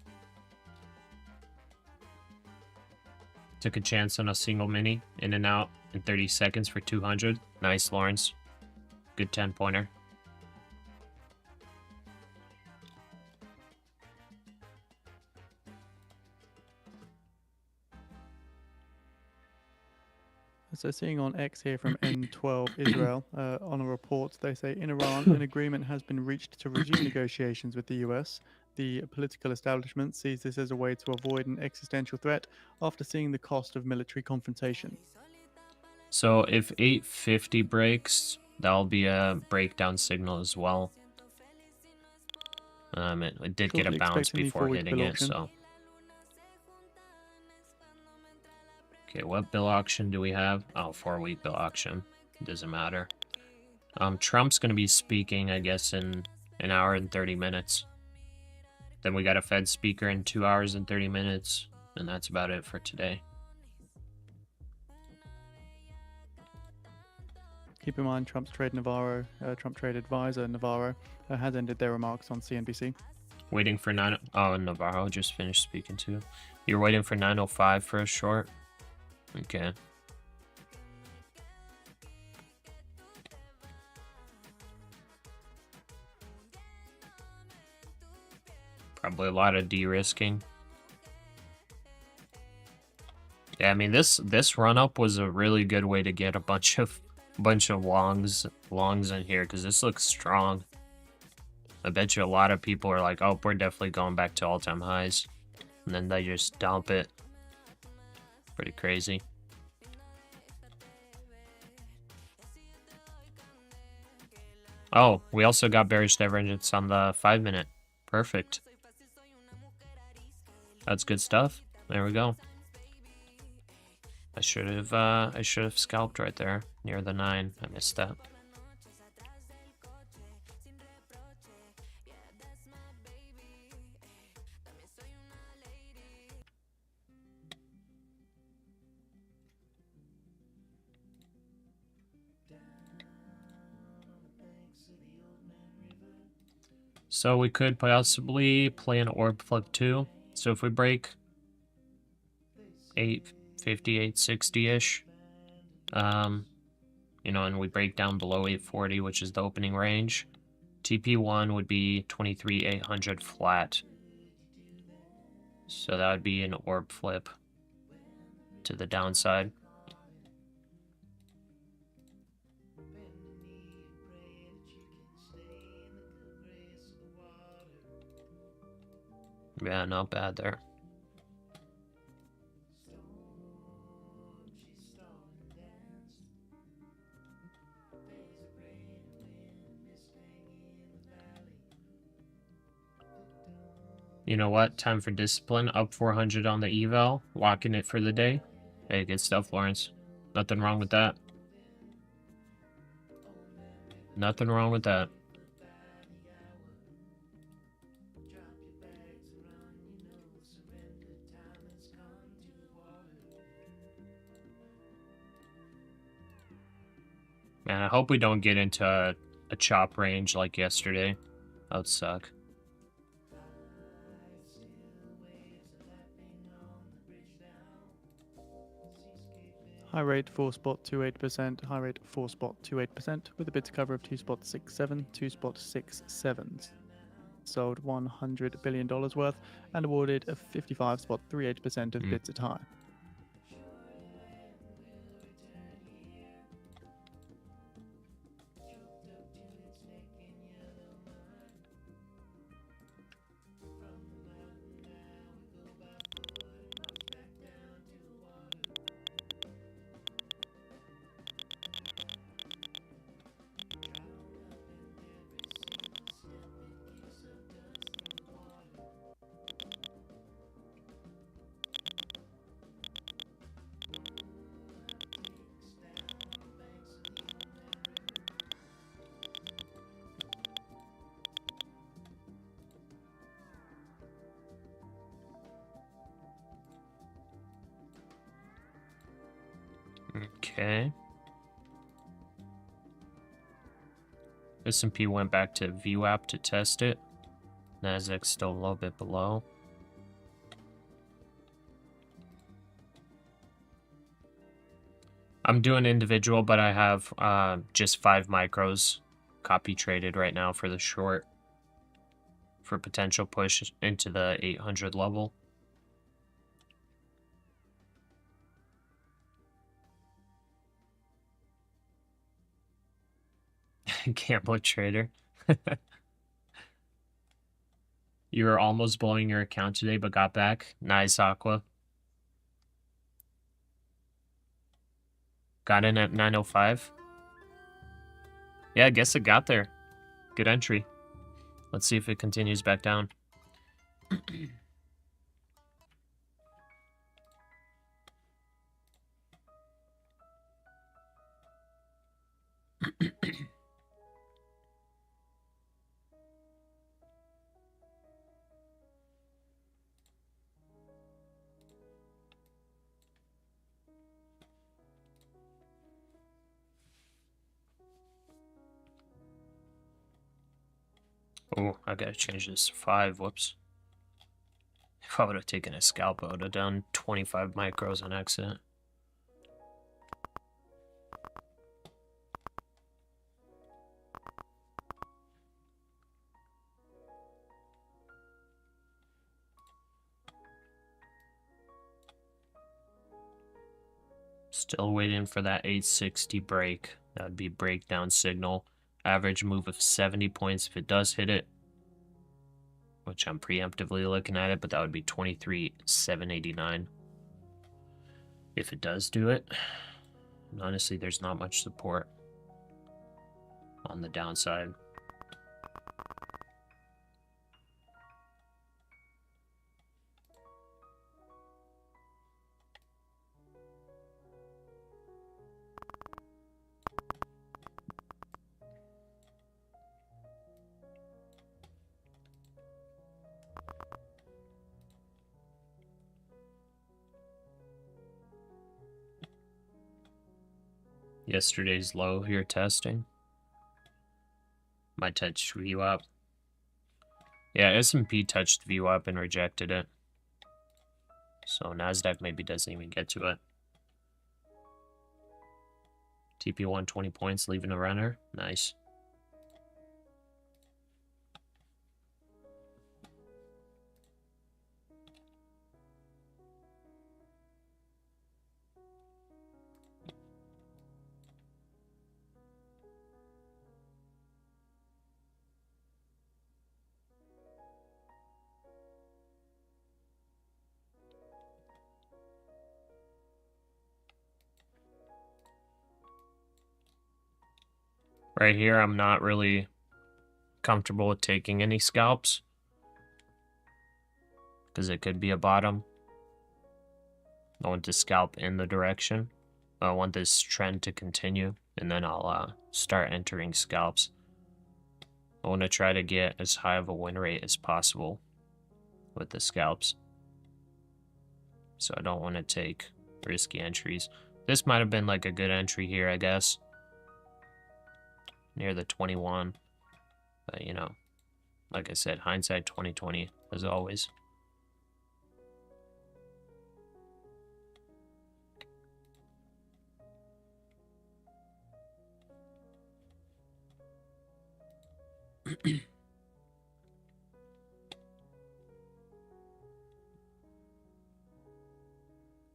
Took a chance on a single mini, in and out in 30 seconds for 200. Nice, Lawrence. Good 10-pointer. So seeing on X here from N12 Israel, on a report, they say in Iran, an agreement has been reached to resume negotiations with the US. The political establishment sees this as a way to avoid an existential threat after seeing the cost of military confrontation. So if 850 breaks, that'll be a breakdown signal as well. It did get a Shortly bounce expecting the before 4-week hitting bill it, auction. so. Okay, what bill auction do we have? Oh, 4-week bill auction. Doesn't matter. Trump's going to be speaking, I guess, in an hour and 30 minutes. Then we got a Fed speaker in 2 hours and 30 minutes. And that's about it for today. Keep in mind, Trump's trade Navarro, Trump trade advisor Navarro, has ended their remarks on CNBC. Waiting for 9... Oh, Navarro just finished speaking too. You're waiting for 905 for a short? Okay. Probably a lot of de-risking. Yeah, I mean this run up was a really good way to get a bunch of longs in here because this looks strong. I bet you a lot of people are like, oh, we're definitely going back to all-time highs, and then they just dump it. Pretty crazy. Oh, we also got bearish divergence on the 5-minute. Perfect. That's good stuff. There we go. I should have scalped right there near the 9. I missed that. So we could possibly play an orb flip too. So if we break 850, 860-ish, you know, and we break down below 840, which is the opening range, TP1 would be 23,800 flat. So that would be an orb flip to the downside. Yeah, not bad there. You know what? Time for discipline. Up 400 on the eval. Locking it for the day. Hey, good stuff, Lawrence. Nothing wrong with that. Nothing wrong with that. Man, I hope we don't get into a chop range like yesterday. That would suck. High rate 4 spot 28%, high rate 4 spot 28% with a bid to cover of 2 spot 67, 2 spot 67s. Sold $100 billion worth and awarded a 55 spot 38% of bids at high. Okay. S&P went back to VWAP to test it. NASDAQ's still a little bit below. I'm doing individual, but I have just 5 micros copy traded right now for the short for potential push into the 800 level. Gambler trader. You were almost blowing your account today, but got back. Nice, Aqua. Got in at 9:05. Yeah, I guess it got there. Good entry. Let's see if it continues back down. Oh, I gotta change this to 5. Whoops. If I would have taken a scalp, I would have done 25 micros on accident. Still waiting for that 860 break. That would be breakdown signal. Average move of 70 points if it does hit it, which I'm preemptively looking at it, but that would be 23,789 if it does do it. And honestly, there's not much support on the downside. Yesterday's low here testing. Might touch VWAP. Yeah, S&P touched VWAP and rejected it. So NASDAQ maybe doesn't even get to it. TP 120 points, leaving a runner. Nice. Right here, I'm not really comfortable with taking any scalps because it could be a bottom. I want to scalp in the direction. I want this trend to continue, and then I'll start entering scalps. I want to try to get as high of a win rate as possible with the scalps. So I don't want to take risky entries. This might have been like a good entry here, I guess. Near the 21. But, you know, like I said, hindsight 2020 as always.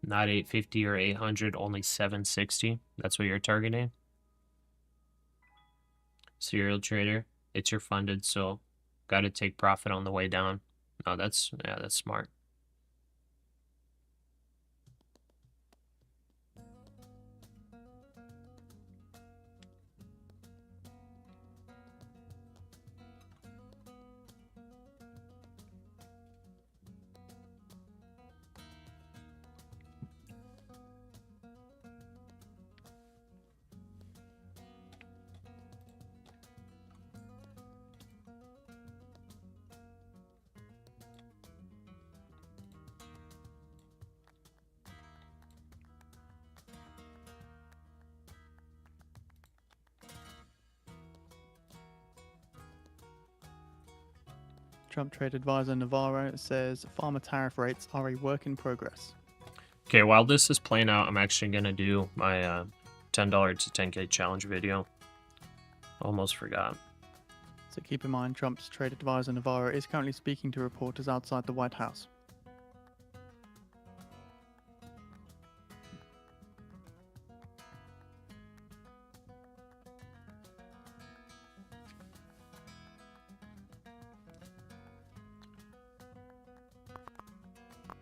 Not 850 or 800, only 760. That's what you're targeting. Serial trader, it's your funded, so got to take profit on the way down. Oh, that's smart. Trump trade advisor Navarro says pharma tariff rates are a work in progress. Okay, while this is playing out, I'm actually going to do my $10 to 10K challenge video. Almost forgot. So keep in mind, Trump's trade advisor Navarro is currently speaking to reporters outside the White House.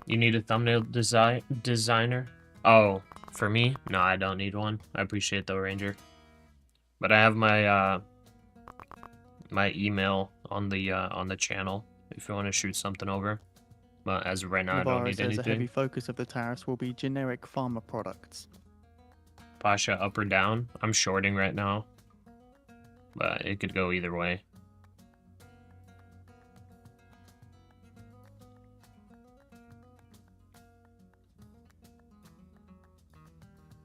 You need a thumbnail designer? Oh, for me? No, I don't need one. I appreciate the Ranger. But I have my my email on the channel if you want to shoot something over. But as of right now, I don't Navarro need says a heavy anything. focus of the tariffs will be generic pharma products. Pasha up or down? I'm shorting right now. But it could go either way.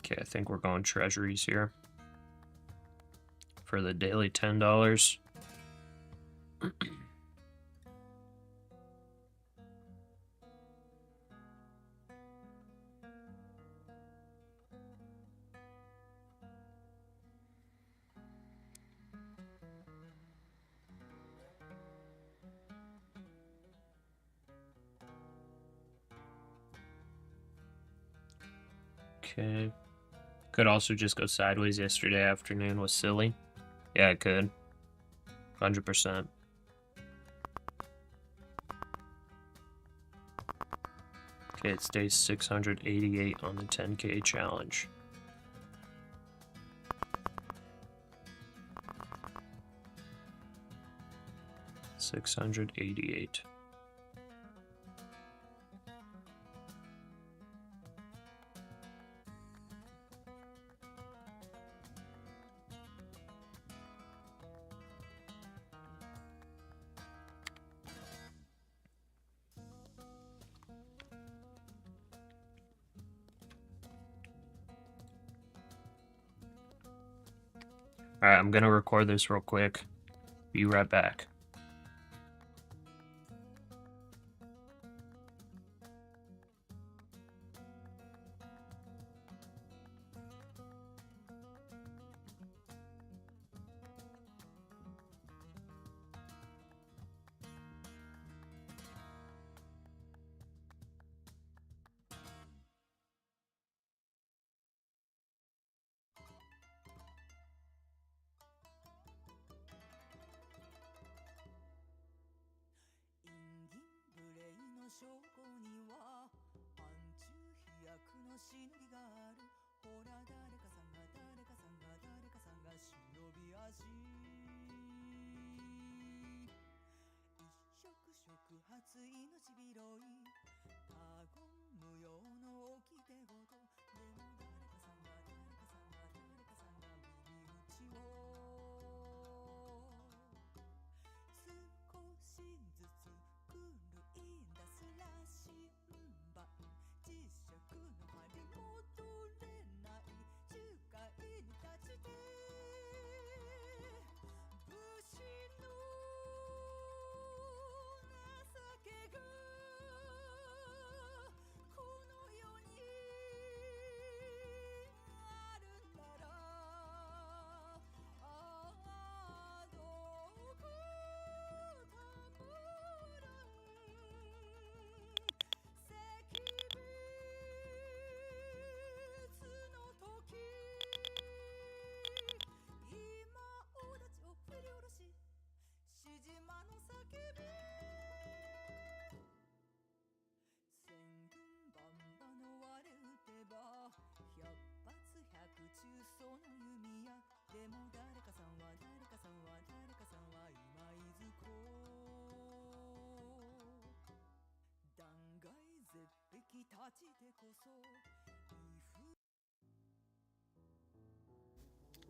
Okay, I think we're going treasuries here. For the daily $10. Okay. Could also just go sideways. Yesterday afternoon was silly. Yeah, it could. 100%. Okay, it stays 688 on the 10K challenge. $688. Alright, I'm gonna record this real quick. Be right back.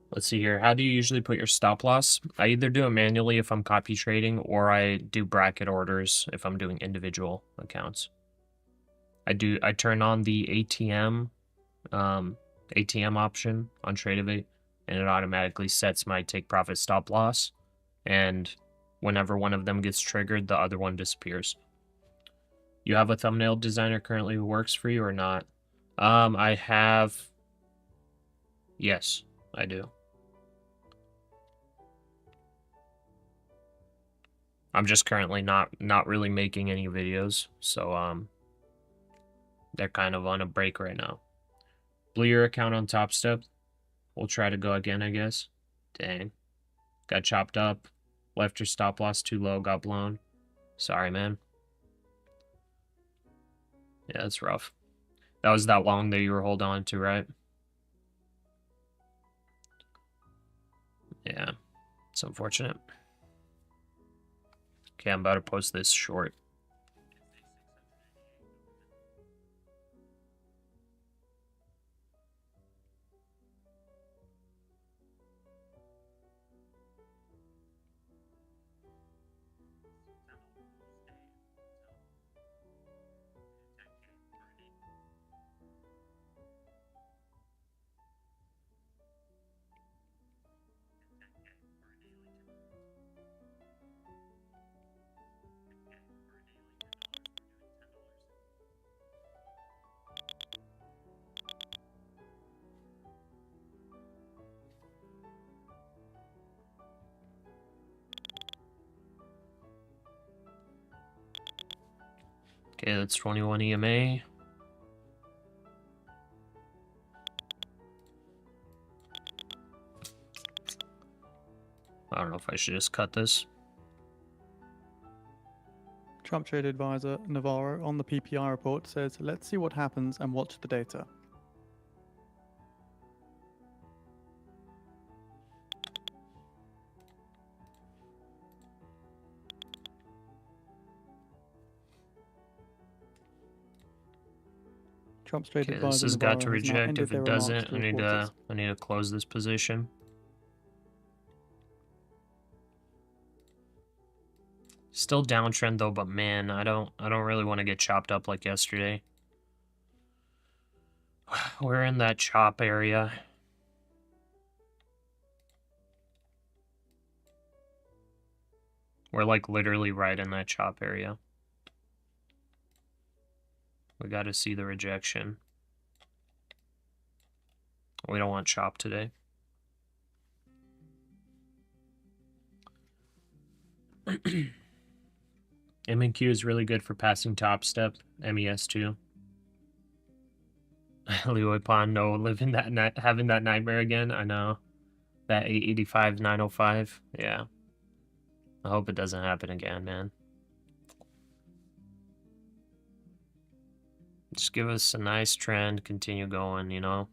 Let's see here. How do you usually put your stop loss? I either do it manually if I'm copy trading, or I do bracket orders if I'm doing individual accounts. I turn on the ATM option on Tradeovate, and it automatically sets my take profit stop loss. And Whenever one of them gets triggered, the other one disappears. You have a thumbnail designer currently who works for you or not? I have... Yes, I do. I'm just currently not really making any videos, so they're kind of on a break right now. Blew your account on Top Step. We'll try to go again, I guess. Dang. Got chopped up. Left your stop loss too low, got blown. Sorry, man. Yeah, that's rough. That was that long that you were holding on to, right? Yeah, it's unfortunate. Okay, I'm about to post this short. Okay, that's 21 EMA. I don't know if I should just cut this. Trump trade advisor Navarro on the PPI report says, let's see what happens and watch the data. Trump's trade Okay, this advisor has got to Navarro has now reject. ended If their it remarks doesn't, to I need reporters. to close this position. Still downtrend though, but man, I don't really want to get chopped up like yesterday. We're in that chop area. We're like literally right in that chop area. We got to see the rejection. We don't want chop today. M&Q is really good for passing top step. MES too. Leroy Pond, no, living that night, having that nightmare again. I know. That 885, 905. Yeah. I hope it doesn't happen again, man. Just give us a nice trend, continue going, you know?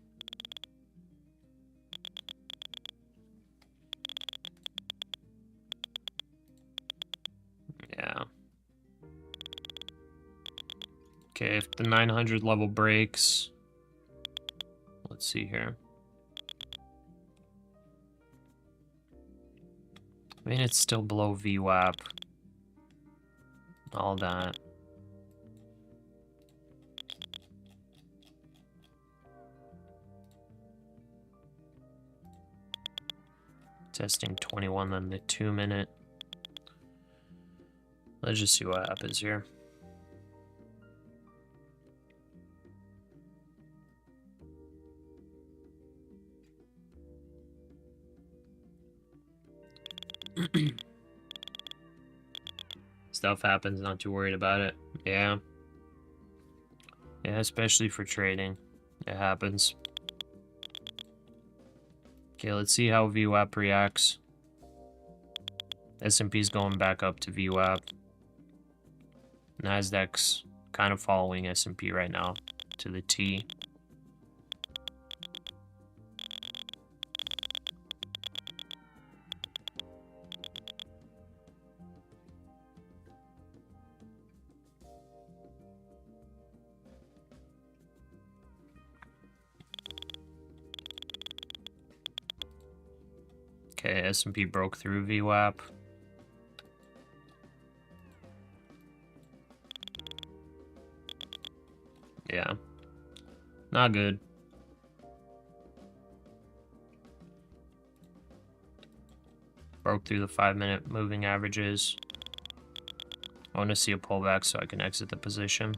Yeah. Okay, if the 900 level breaks, let's see here. I mean, it's still below VWAP. All that. Testing 21 on the 2 minute. Let's just see what happens here. Stuff happens, not too worried about it. Yeah. Yeah, especially for trading. It happens. Okay, let's see how VWAP reacts. S&P's going back up to VWAP. NASDAQ's kind of following S&P right now to the T. Okay, S&P broke through VWAP. Yeah. Not good. Broke through the 5-minute moving averages. I want to see a pullback so I can exit the position.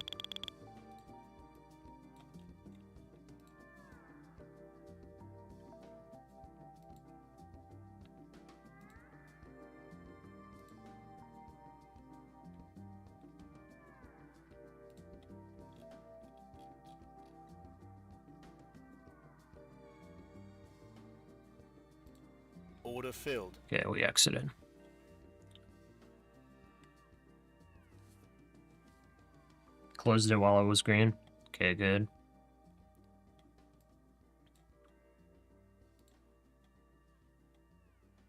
Order filled. Okay, we exited. Closed it while it was green. Okay, good.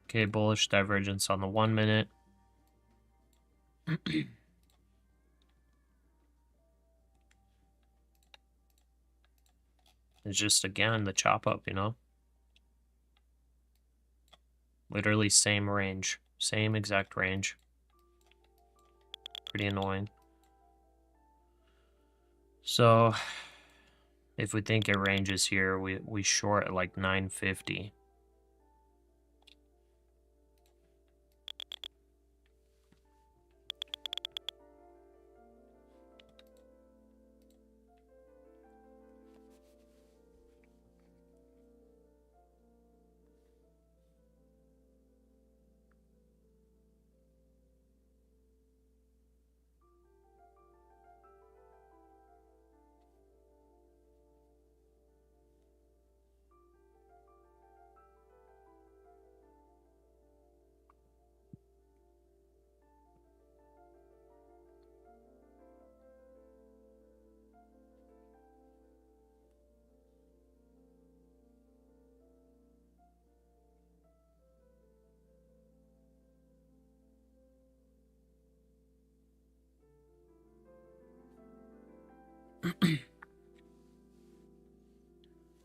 Okay, bullish divergence on the 1 minute. It's just, again, the chop up, you know? Literally same range. Same exact range. Pretty annoying. So, if we think it ranges here, we short at like 950.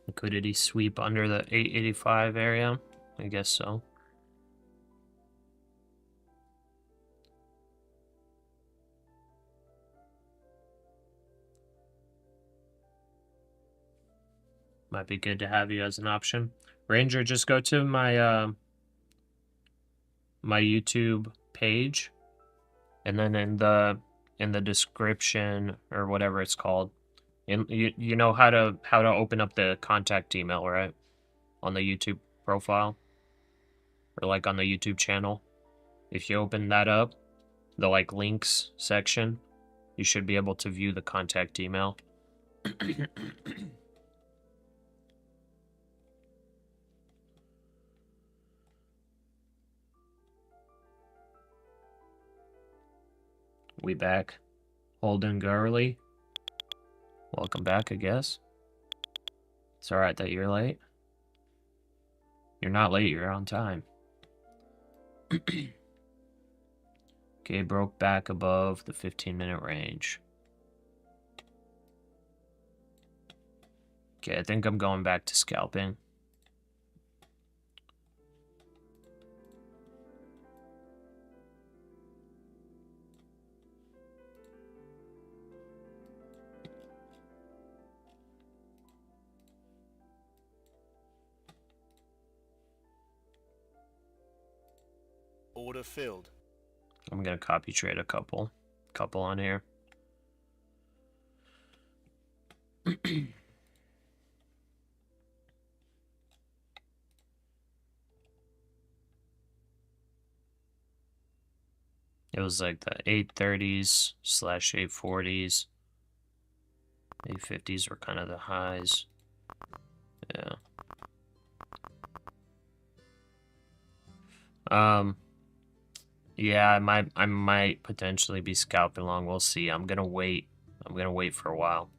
Liquidity sweep under the 885 area? I guess so. Might be good to have you as an option. Ranger, just go to my my YouTube page, and then in the description or whatever it's called, you know how to open up the contact email, right? On the YouTube profile or like on the YouTube channel. If you open that up, the like links section, you should be able to view the contact email. We back. Holden Gurley. Welcome back, I guess. It's alright that you're late. You're not late, you're on time. Okay, broke back above the 15-minute range. Okay, I think I'm going back to scalping. Order filled. I'm gonna copy trade a couple on here. It was like the 830s / 840s. 850s were kind of the highs. Yeah. Yeah, I might potentially be scalping long. We'll see. I'm gonna wait for a while.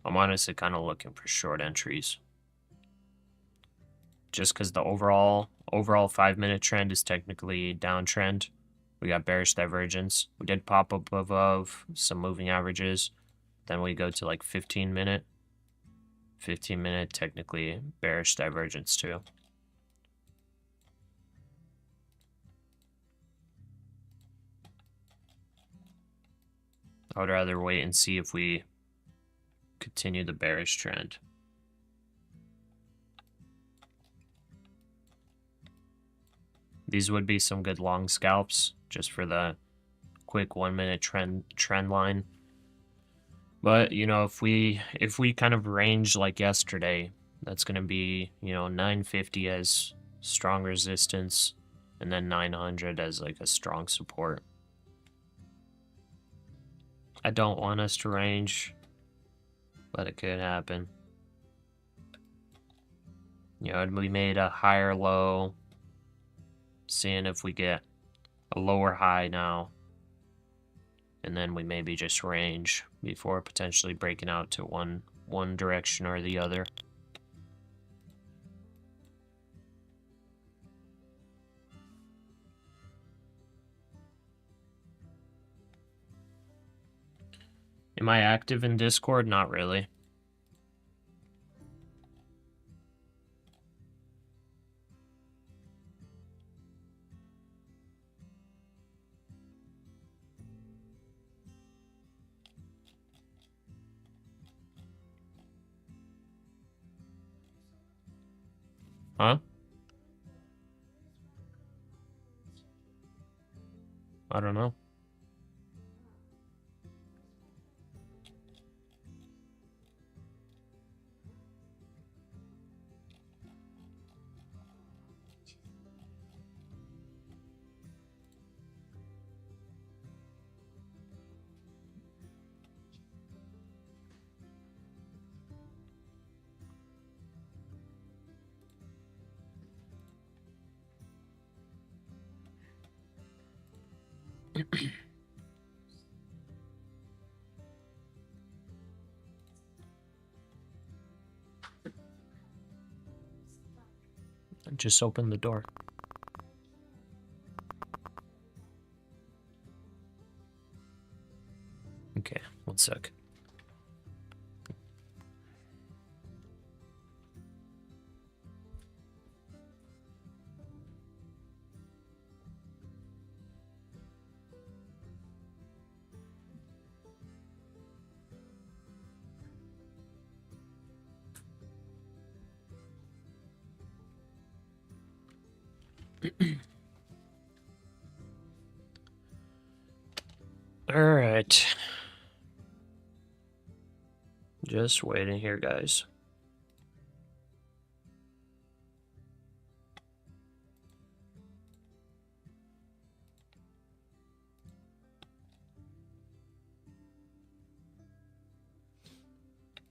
I'm honestly kind of looking for short entries. Just because the overall 5-minute trend is technically downtrend. We got bearish divergence. We did pop up above some moving averages. Then we go to like 15-minute. 15-minute technically bearish divergence too. I would rather wait and see if we continue the bearish trend. These would be some good long scalps just for the quick 1 minute trend line. But you know, if we kind of range like yesterday, that's going to be, you know, 950 as strong resistance and then 900 as like a strong support. I don't want us to range, but it could happen. You know, we made a higher low, seeing if we get a lower high now, and then we maybe just range before potentially breaking out to one direction or the other. Am I active in Discord? Not really. Huh? I don't know. Just open the door. Okay, 1 sec. All right. Just waiting here, guys.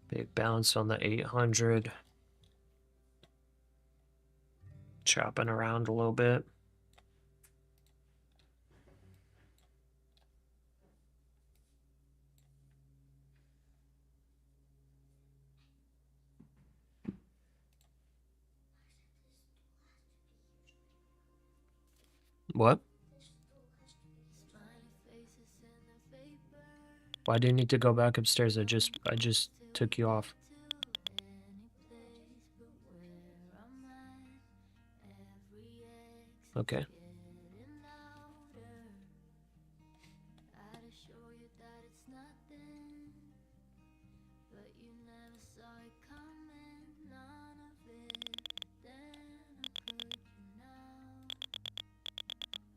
Big bounce on the 800. Chopping around a little bit. What? Why do you need to go back upstairs? I just took you off. Okay.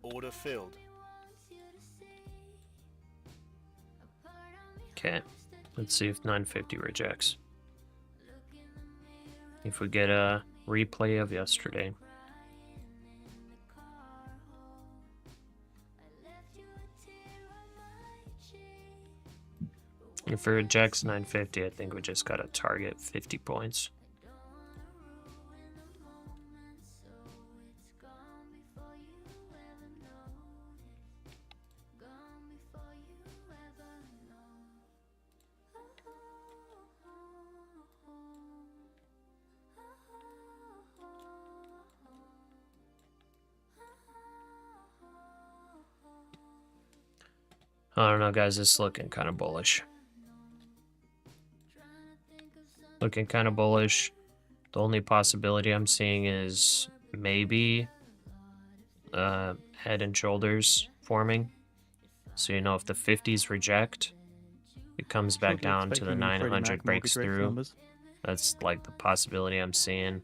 Order filled. Okay. Let's see if 950 rejects. If we get a replay of yesterday. If it rejects 950, I think we just gotta target 50 points. I don't know, guys. It's looking kind of bullish. Looking kind of bullish. The only possibility I'm seeing is maybe head and shoulders forming. So, you know, if the 50s reject, it comes back Shortly down to the expecting 900, Freddie Mac breaks mortgage rate through. numbers. That's like the possibility I'm seeing.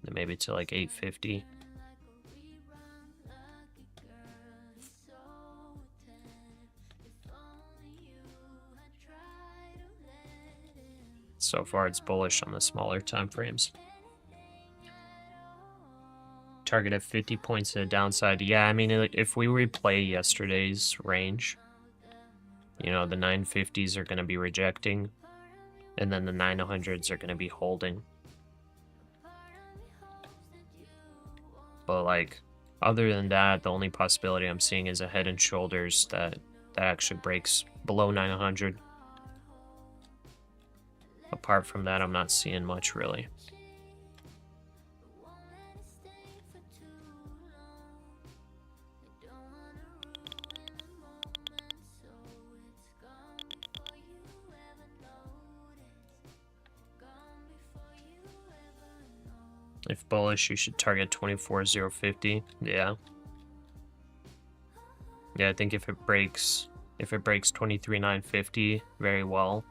Then maybe to like 850. So far, it's bullish on the smaller time frames. Target at 50 points to the downside. Yeah, I mean, if we replay yesterday's range, you know, the 950s are going to be rejecting, and then the 900s are going to be holding. But, like, other than that, the only possibility I'm seeing is a head and shoulders that actually breaks below 900. Apart from that, I'm not seeing much, really. If bullish, you should target 24,050. Yeah. Yeah, I think if it breaks 23,950 very well,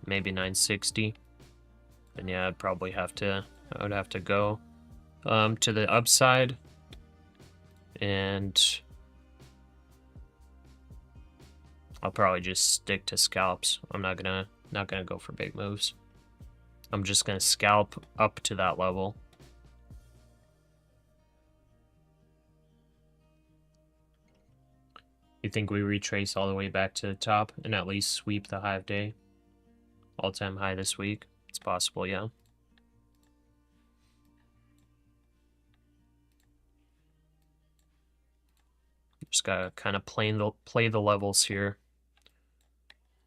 maybe 960, then yeah, I would have to go to the upside, and I'll probably just stick to scalps. I'm not gonna go for big moves. I'm just gonna scalp up to that level. You think we retrace all the way back to the top and at least sweep the high of day? All-time high this week? It's possible, yeah. Just gotta kind of play the levels here.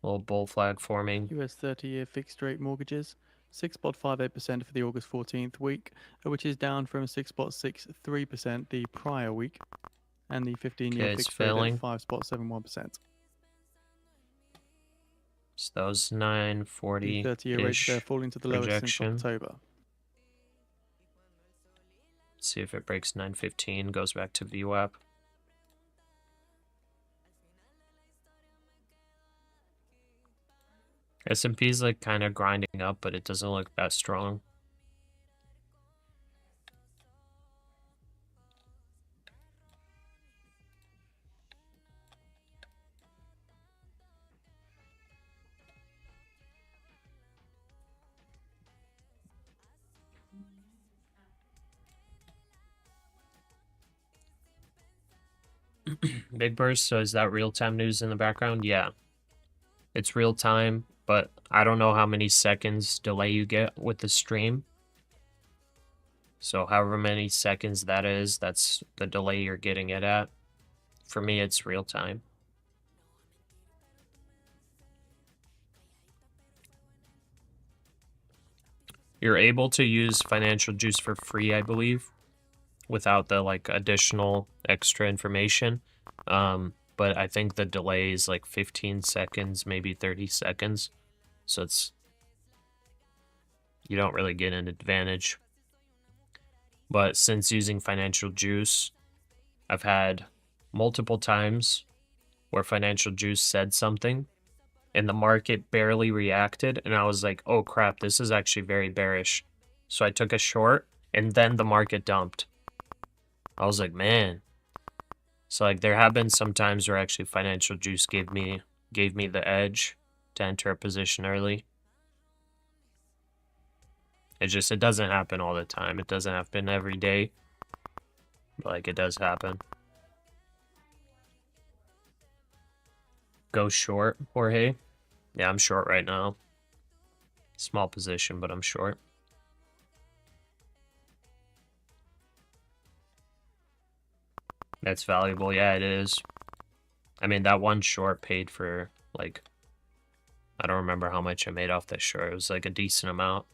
Little bull flag forming. US 30-year fixed rate mortgages, 6.58% for the August 14th week, which is down from 6.63% the prior week, and the 15-year Okay, it's fixed rate failing. at 5.71%. So those The 940 30-year rates there falling to the lowest rejection. since October. Let's see if it breaks 915, goes back to VWAP. S&P's like kind of grinding up, but it doesn't look that strong. Big burst, so is that real-time news in the background? Yeah. It's real-time, but I don't know how many seconds delay you get with the stream. So however many seconds that is, that's the delay you're getting it at. For me, it's real-time. You're able to use Financial Juice for free, I believe, without the like additional extra information. But I think the delay is like 15 seconds, maybe 30 seconds. So you don't really get an advantage. But since using Financial Juice, I've had multiple times where Financial Juice said something and the market barely reacted, and I was like, oh crap, this is actually very bearish. So I took a short, and then the market dumped. I was like, man. So like there have been some times where actually Financial Juice gave me the edge to enter a position early. It doesn't happen all the time. It doesn't happen every day. But like it does happen. Go short, Jorge. Yeah, I'm short right now. Small position, but I'm short. That's valuable. Yeah, it is. I mean, that one short paid for, like, I don't remember how much I made off that short. It was like a decent amount.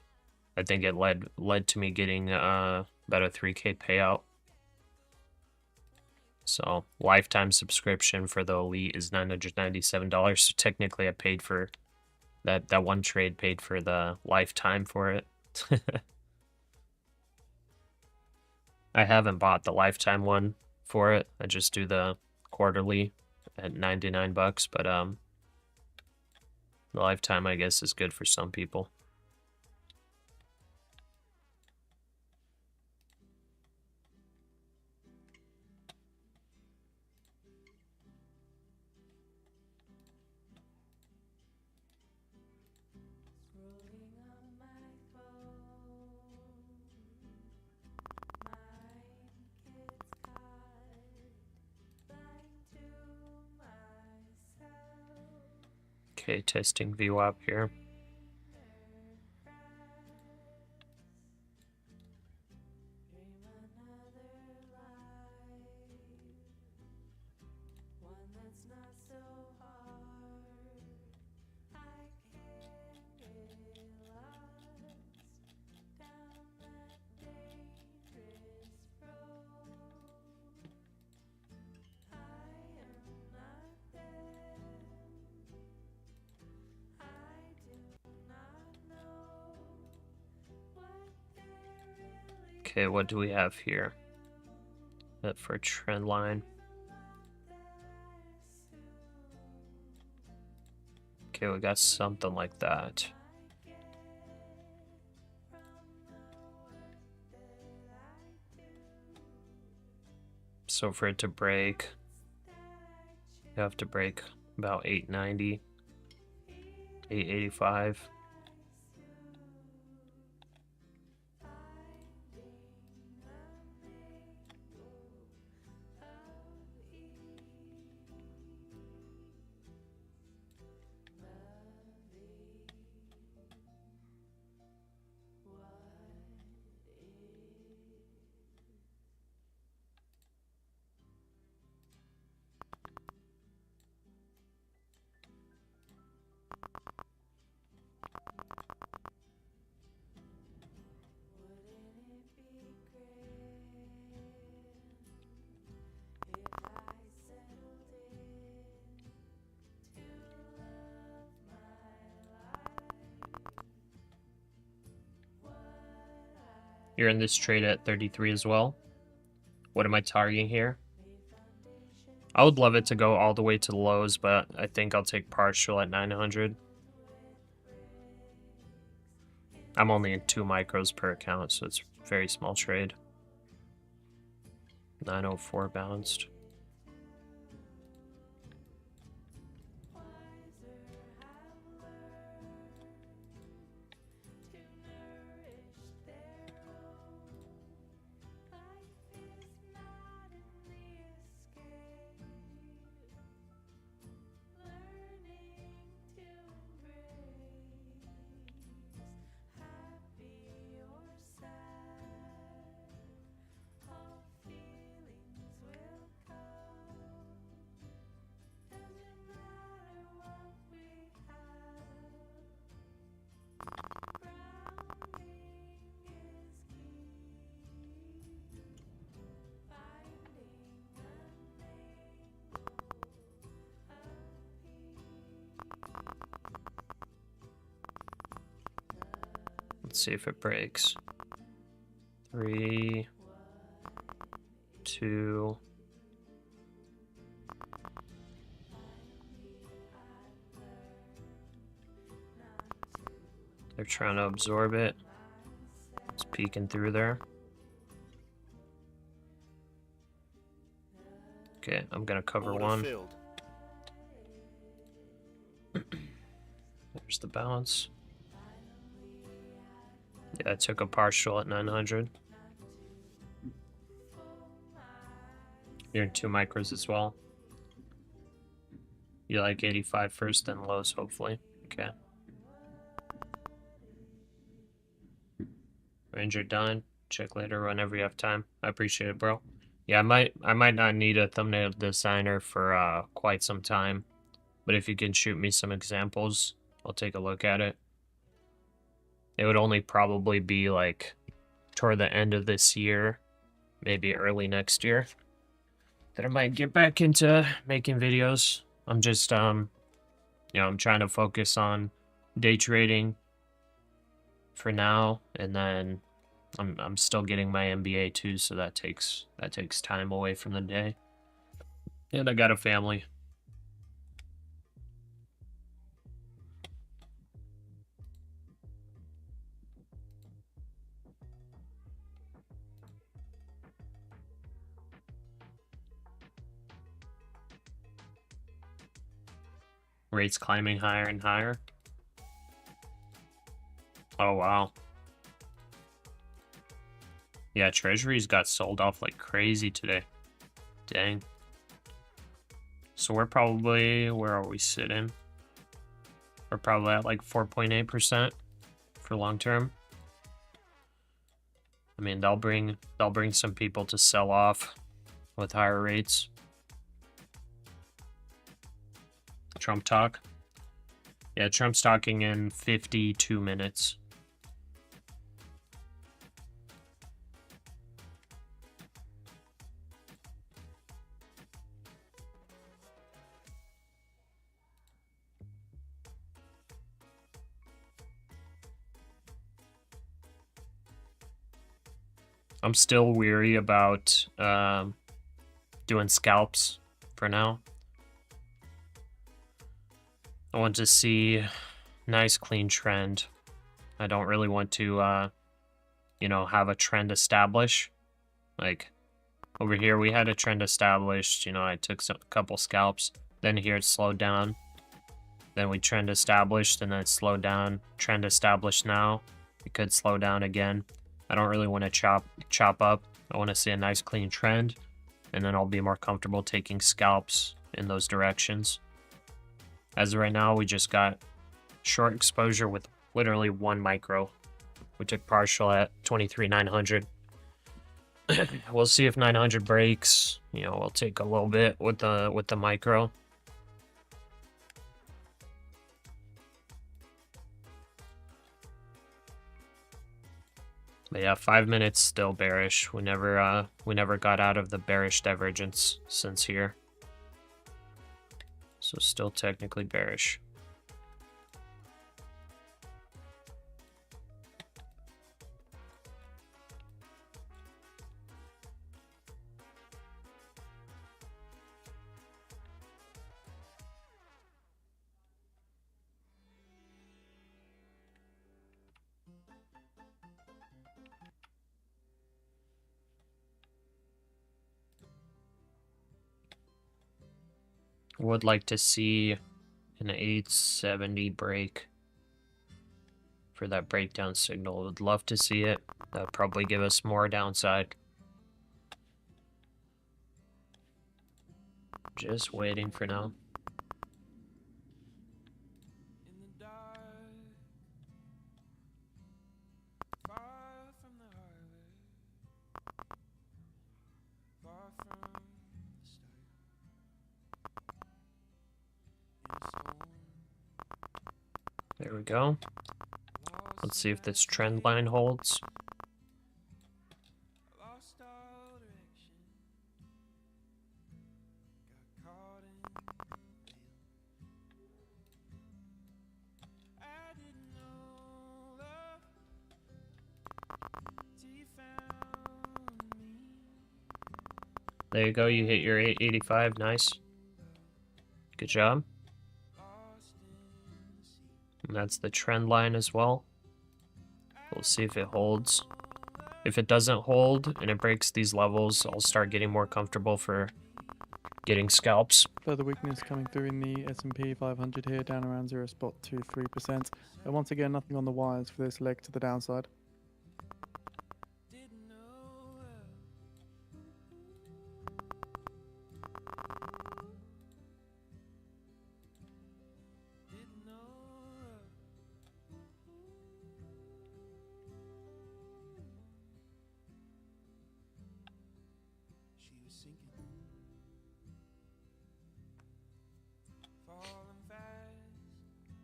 I think it led to me getting about a 3K payout. So, lifetime subscription for the Elite is $997. So technically I paid for that one trade, paid for the lifetime for it. I haven't bought the lifetime one for it. I just do the quarterly at $99, but the lifetime I guess is good for some people. Okay, testing VWAP here. Okay, what do we have here? That for a trend line. Okay, we got something like that. So for it to break, you have to break about 890, 885. You're in this trade at 33 as well. What am I targeting here? I would love it to go all the way to the lows, but I think I'll take partial at 900. I'm only in 2 micros per account, so it's a very small trade. 904 bounced. Let's see if it breaks. 3, 2. They're trying to absorb it. It's peeking through there. Okay, I'm gonna cover Order one. filled. There's the bounce. Yeah, I took a partial at 900. You're in 2 micros as well. You like 85 first, then lows, hopefully. Okay. Ranger done. Check later whenever you have time. I appreciate it, bro. Yeah, I might not need a thumbnail designer for quite some time, but if you can shoot me some examples, I'll take a look at it. It would only probably be like toward the end of this year, maybe early next year, that I might get back into making videos. I'm just you know, I'm trying to focus on day trading for now, and then I'm still getting my MBA too, so that takes time away from the day. And I got a family. Rates climbing higher and higher. Oh, wow. Yeah, treasuries got sold off like crazy today. Dang. So we're probably, where are we sitting? We're probably at like 4.8% for long term. I mean, they'll bring some people to sell off with higher rates. Trump talk. Yeah, Trump's talking in 52 minutes. I'm still weary about doing scalps for now. I want to see nice clean trend. I don't really want to, you know, have a trend establish. Like over here, we had a trend established. You know, I took a couple scalps. Then here it slowed down. Then we trend established and then it slowed down. Trend established now. It could slow down again. I don't really want to chop up. I want to see a nice clean trend, and then I'll be more comfortable taking scalps in those directions. As of right now, we just got short exposure with literally 1 micro. We took partial at 23,900. We'll see if 900 breaks. You know, we'll take a little bit with the micro. But yeah, 5 minutes still bearish. We never got out of the bearish divergence since here. So still technically bearish. Would like to see an 870 break for that breakdown signal. Would love to see it. That would probably give us more downside. Just waiting for now. There we go. Let's see if this trend line holds. There you go, you hit your 885, nice. Good job. And that's the trend line as well. We'll see if it holds. If it doesn't hold and it breaks these levels, I'll start getting more comfortable for getting scalps. Further weakness coming through in the S&P 500 here, down around 0.23%. And once again, nothing on the wires for this leg to the downside.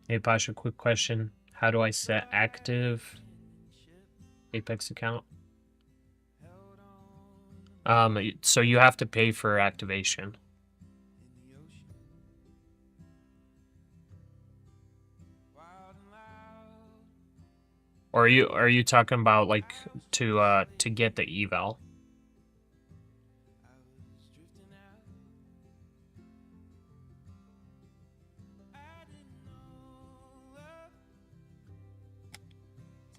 Hey Pasha, quick question. How do I set active Apex account? So you have to pay for activation. Or are you talking about like to get the eval?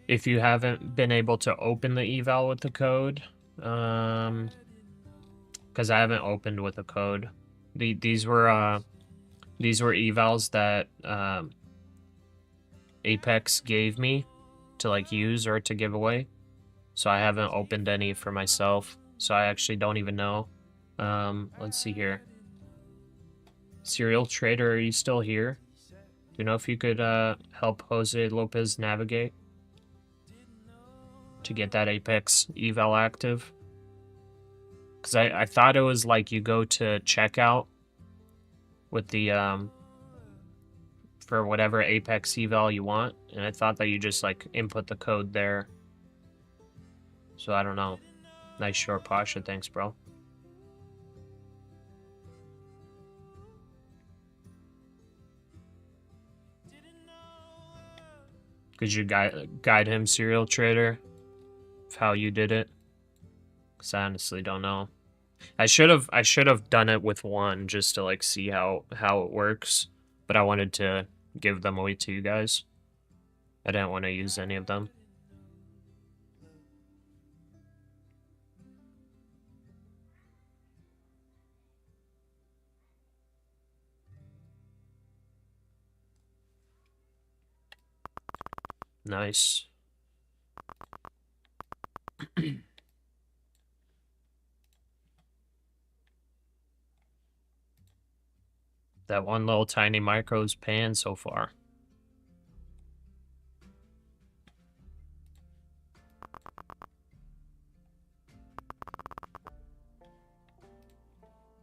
If you haven't been able to open the eval with the code, because I haven't opened with a code. These were evals that Apex gave me to like use or to give away, so I haven't opened any for myself. So I actually don't even know. Let's see here. Serial Trader, are you still here? you know if you could help Jose Lopez navigate to get that Apex eval active? Because I thought it was like you go to checkout with the for whatever Apex eval you want, and I thought that you just like input the code there. So I don't know. Nice short, Pasha. Thanks, bro. Could you guide him, serial trader, of how you did it? Because I honestly don't know. I should have done it with one just to like see how it works, but I wanted to give them away to you guys. I didn't want to use any of them. Nice. That one little tiny micro is paying so far.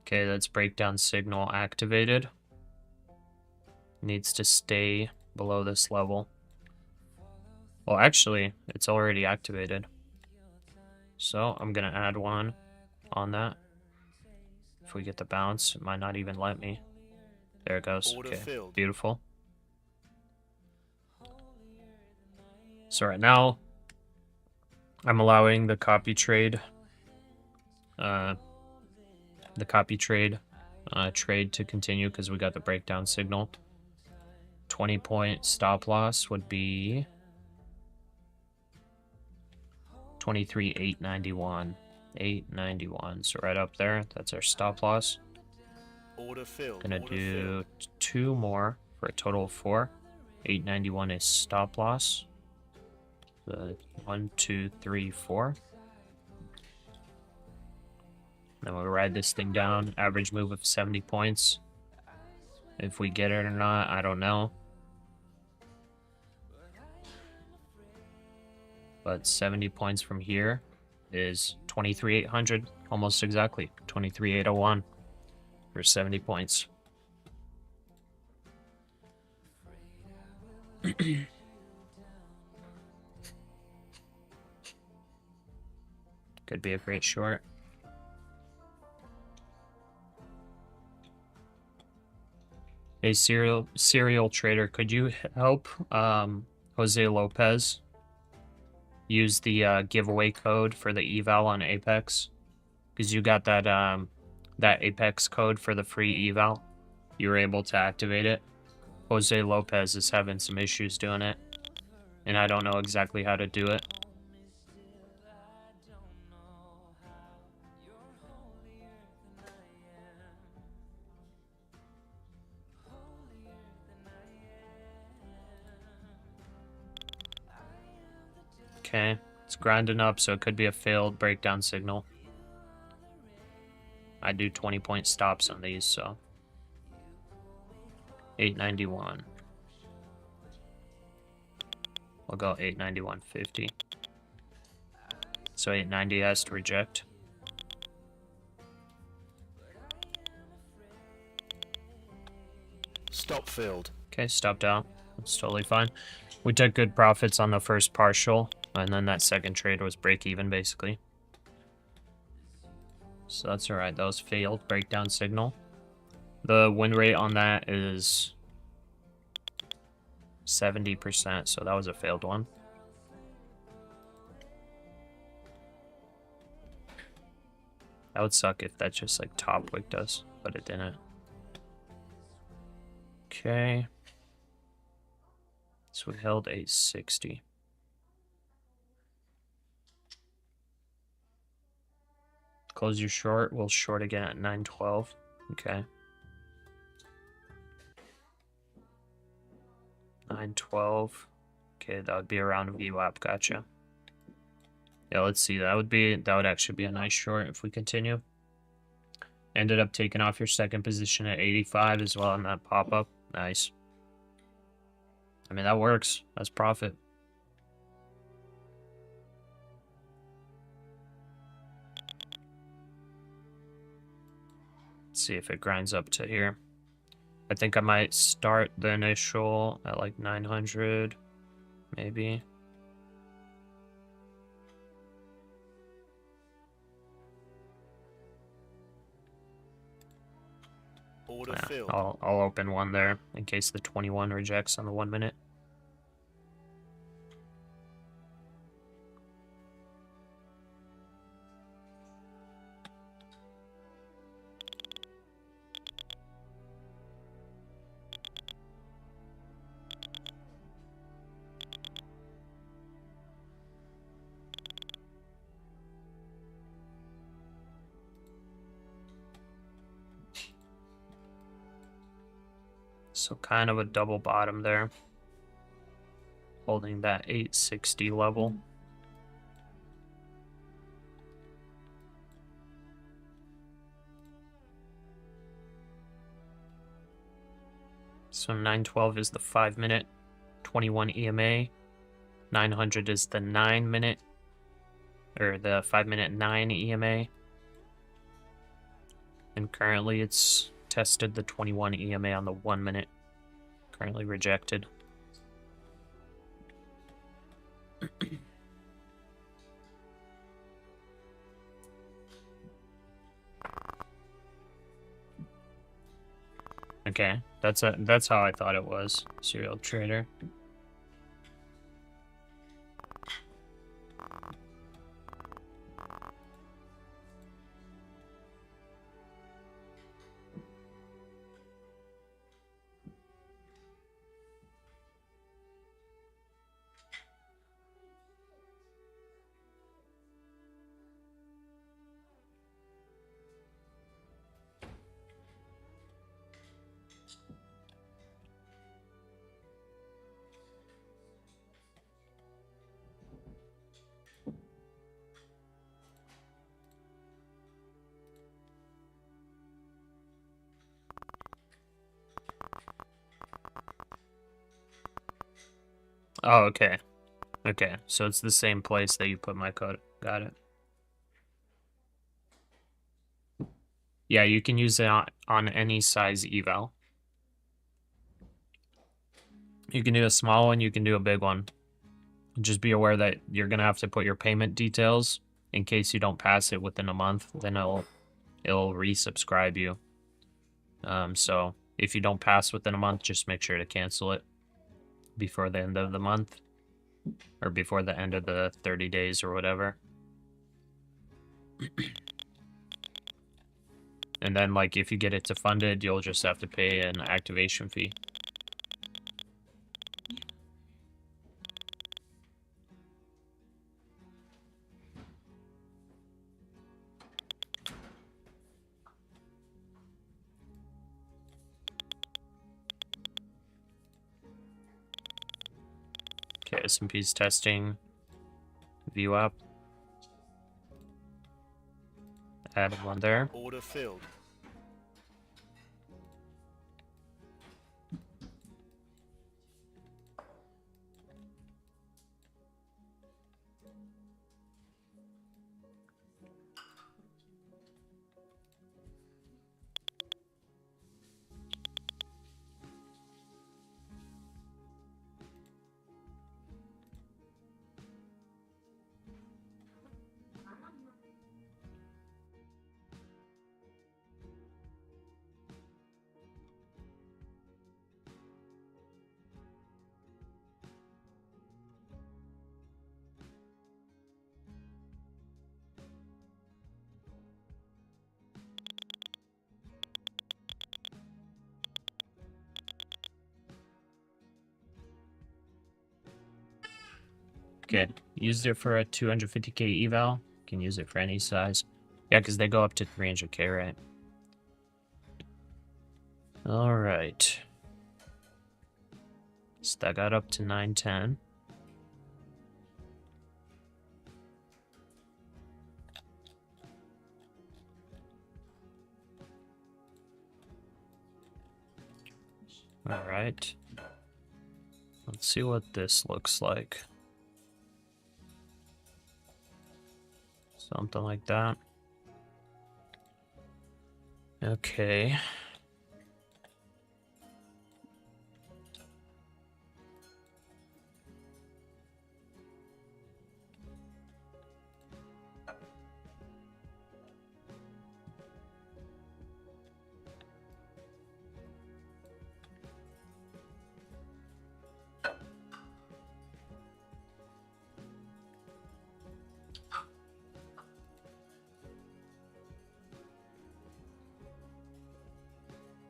Okay, that's breakdown signal activated. Needs to stay below this level. Well, actually, it's already activated. So I'm gonna add one on that. If we get the bounce, it might not even let me. There it goes. Order Okay, filled. beautiful. So right now, I'm allowing the copy trade. Trade to continue because we got the breakdown signal. 20-point stop loss would be 23,891. 891. So right up there, that's our stop loss. Order filled. Gonna Order do filled. 2 more for a total of 4. 891 is stop loss. The 1, 2, 3, 4. Then we'll ride this thing down. Average move of 70 points. If we get it or not, I don't know. But 70 points from here is 23,800. Almost exactly. 23,801 for 70 points. Could be a great short. Hey, serial trader, could you help Jose Lopez use the giveaway code for the eval on Apex? Because you got that that Apex code for the free eval. You were able to activate it. Jose Lopez is having some issues doing it, and I don't know exactly how to do it. Okay, it's grinding up, so it could be a failed breakdown signal. I do 20-point stops on these, so 891. We'll go 891.50. So 890 has to reject. Stop filled. Okay, stop down. That's totally fine. We took good profits on the first partial, and then that second trade was break even basically. So that's alright. That was failed breakdown signal. The win rate on that is 70%, so that was a failed one. That would suck if that just like top wicked us, but it didn't. Okay. So we held 860. Close your short. We'll short again at 912. Okay. 912. Okay, that would be a round of VWAP. Gotcha. Yeah, let's see. That would actually be a nice short if we continue. Ended up taking off your second position at 85 as well on that pop-up. Nice. I mean, that works. That's profit. Let's see if it grinds up to here. I think I might start the initial at like 900, maybe. Order Yeah, filled. I'll open one there in case the 21 rejects on the 1 minute. So kind of a double bottom there. Holding that 860 level. So 912 is the 5 minute, 21 EMA. 900 is the 9 minute, or the 5 minute 9 EMA. And currently it's tested the 21 EMA on the 1 minute. Currently rejected. Okay, that's how I thought it was, serial trader. Oh, okay. Okay, so it's the same place that you put my code. Got it. Yeah, you can use it on any size eval. You can do a small one, you can do a big one. Just be aware that you're gonna have to put your payment details in case you don't pass it within a month. Then it'll resubscribe you. So if you don't pass within a month, just make sure to cancel it before the end of the month, or before the end of the 30 days or whatever. And then, like, if you get it to funded, you'll just have to pay an activation fee. Okay, S&P's testing. View up. Add one there. Order filled. Okay, used it for a 250k eval. Can use it for any size. Yeah, because they go up to 300k, right? All right. So that got up to 910. All right. Let's see what this looks like. Something like that. Okay.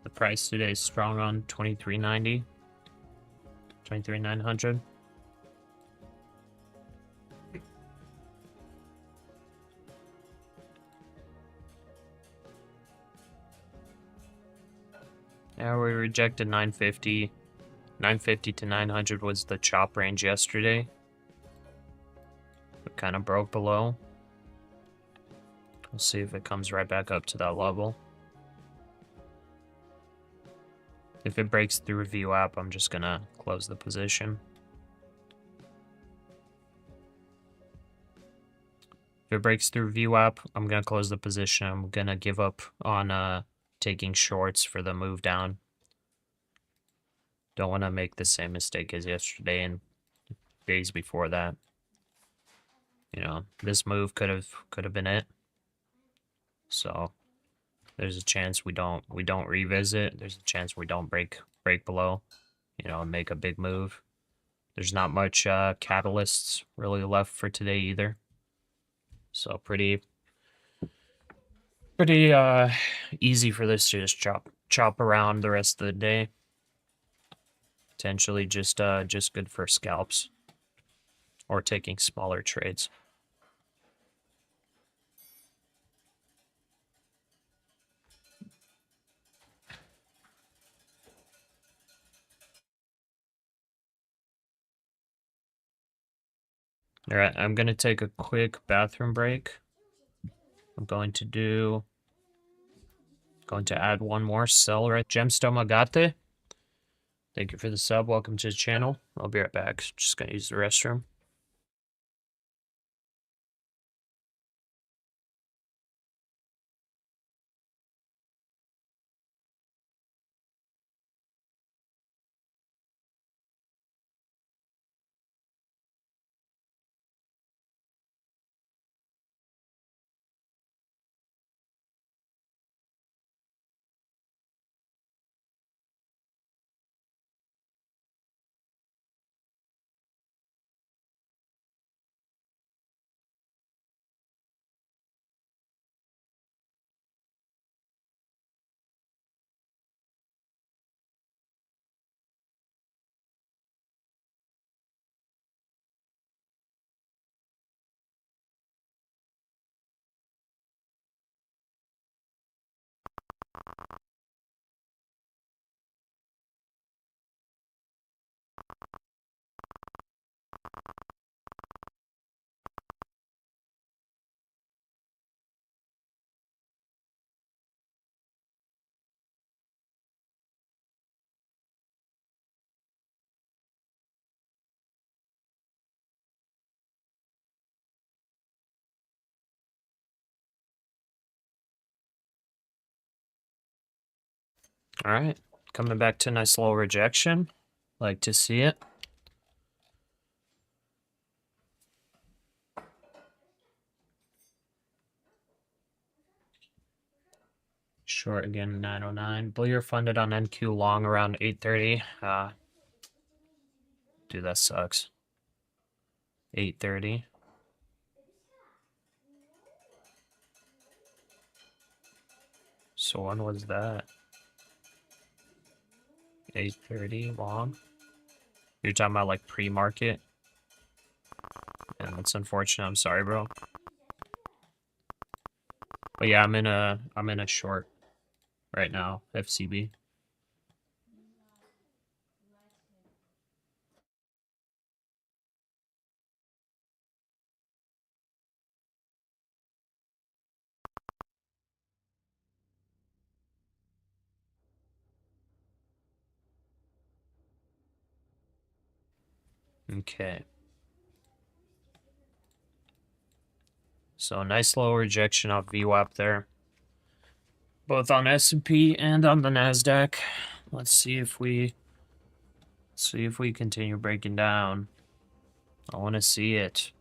The price today is strong on 23.90, 23.900. Yeah, we rejected 950. 950 to 900 was the chop range yesterday. It kind of broke below. We'll see if it comes right back up to that level. If it breaks through VWAP, I'm just gonna close the position. If it breaks through VWAP, I'm gonna close the position. I'm gonna give up on taking shorts for the move down. Don't want to make the same mistake as yesterday and days before that. You know, this move could have been it. So there's a chance we don't revisit. There's a chance we don't break below, you know, and make a big move. There's not much catalysts really left for today either. So pretty easy for this to just chop around the rest of the day. Potentially just good for scalps or taking smaller trades. All right, I'm going to take a quick bathroom break. I'm going to add one more sell right. Gemstone Agate. Thank you for the sub. Welcome to the channel. I'll be right back. Just going to use the restroom. All right, coming back to a nice little rejection. Like to see it. Short again, 909. Bullier funded on NQ long around 830. Dude, that sucks. 830. So when was that? 830 long. You're talking about like pre-market? Yeah, that's unfortunate. I'm sorry, bro. But yeah, I'm in a short right now, FCB. Okay. So nice low rejection off VWAP there. Both on S&P and on the NASDAQ. Let's see if we continue breaking down. I want to see it.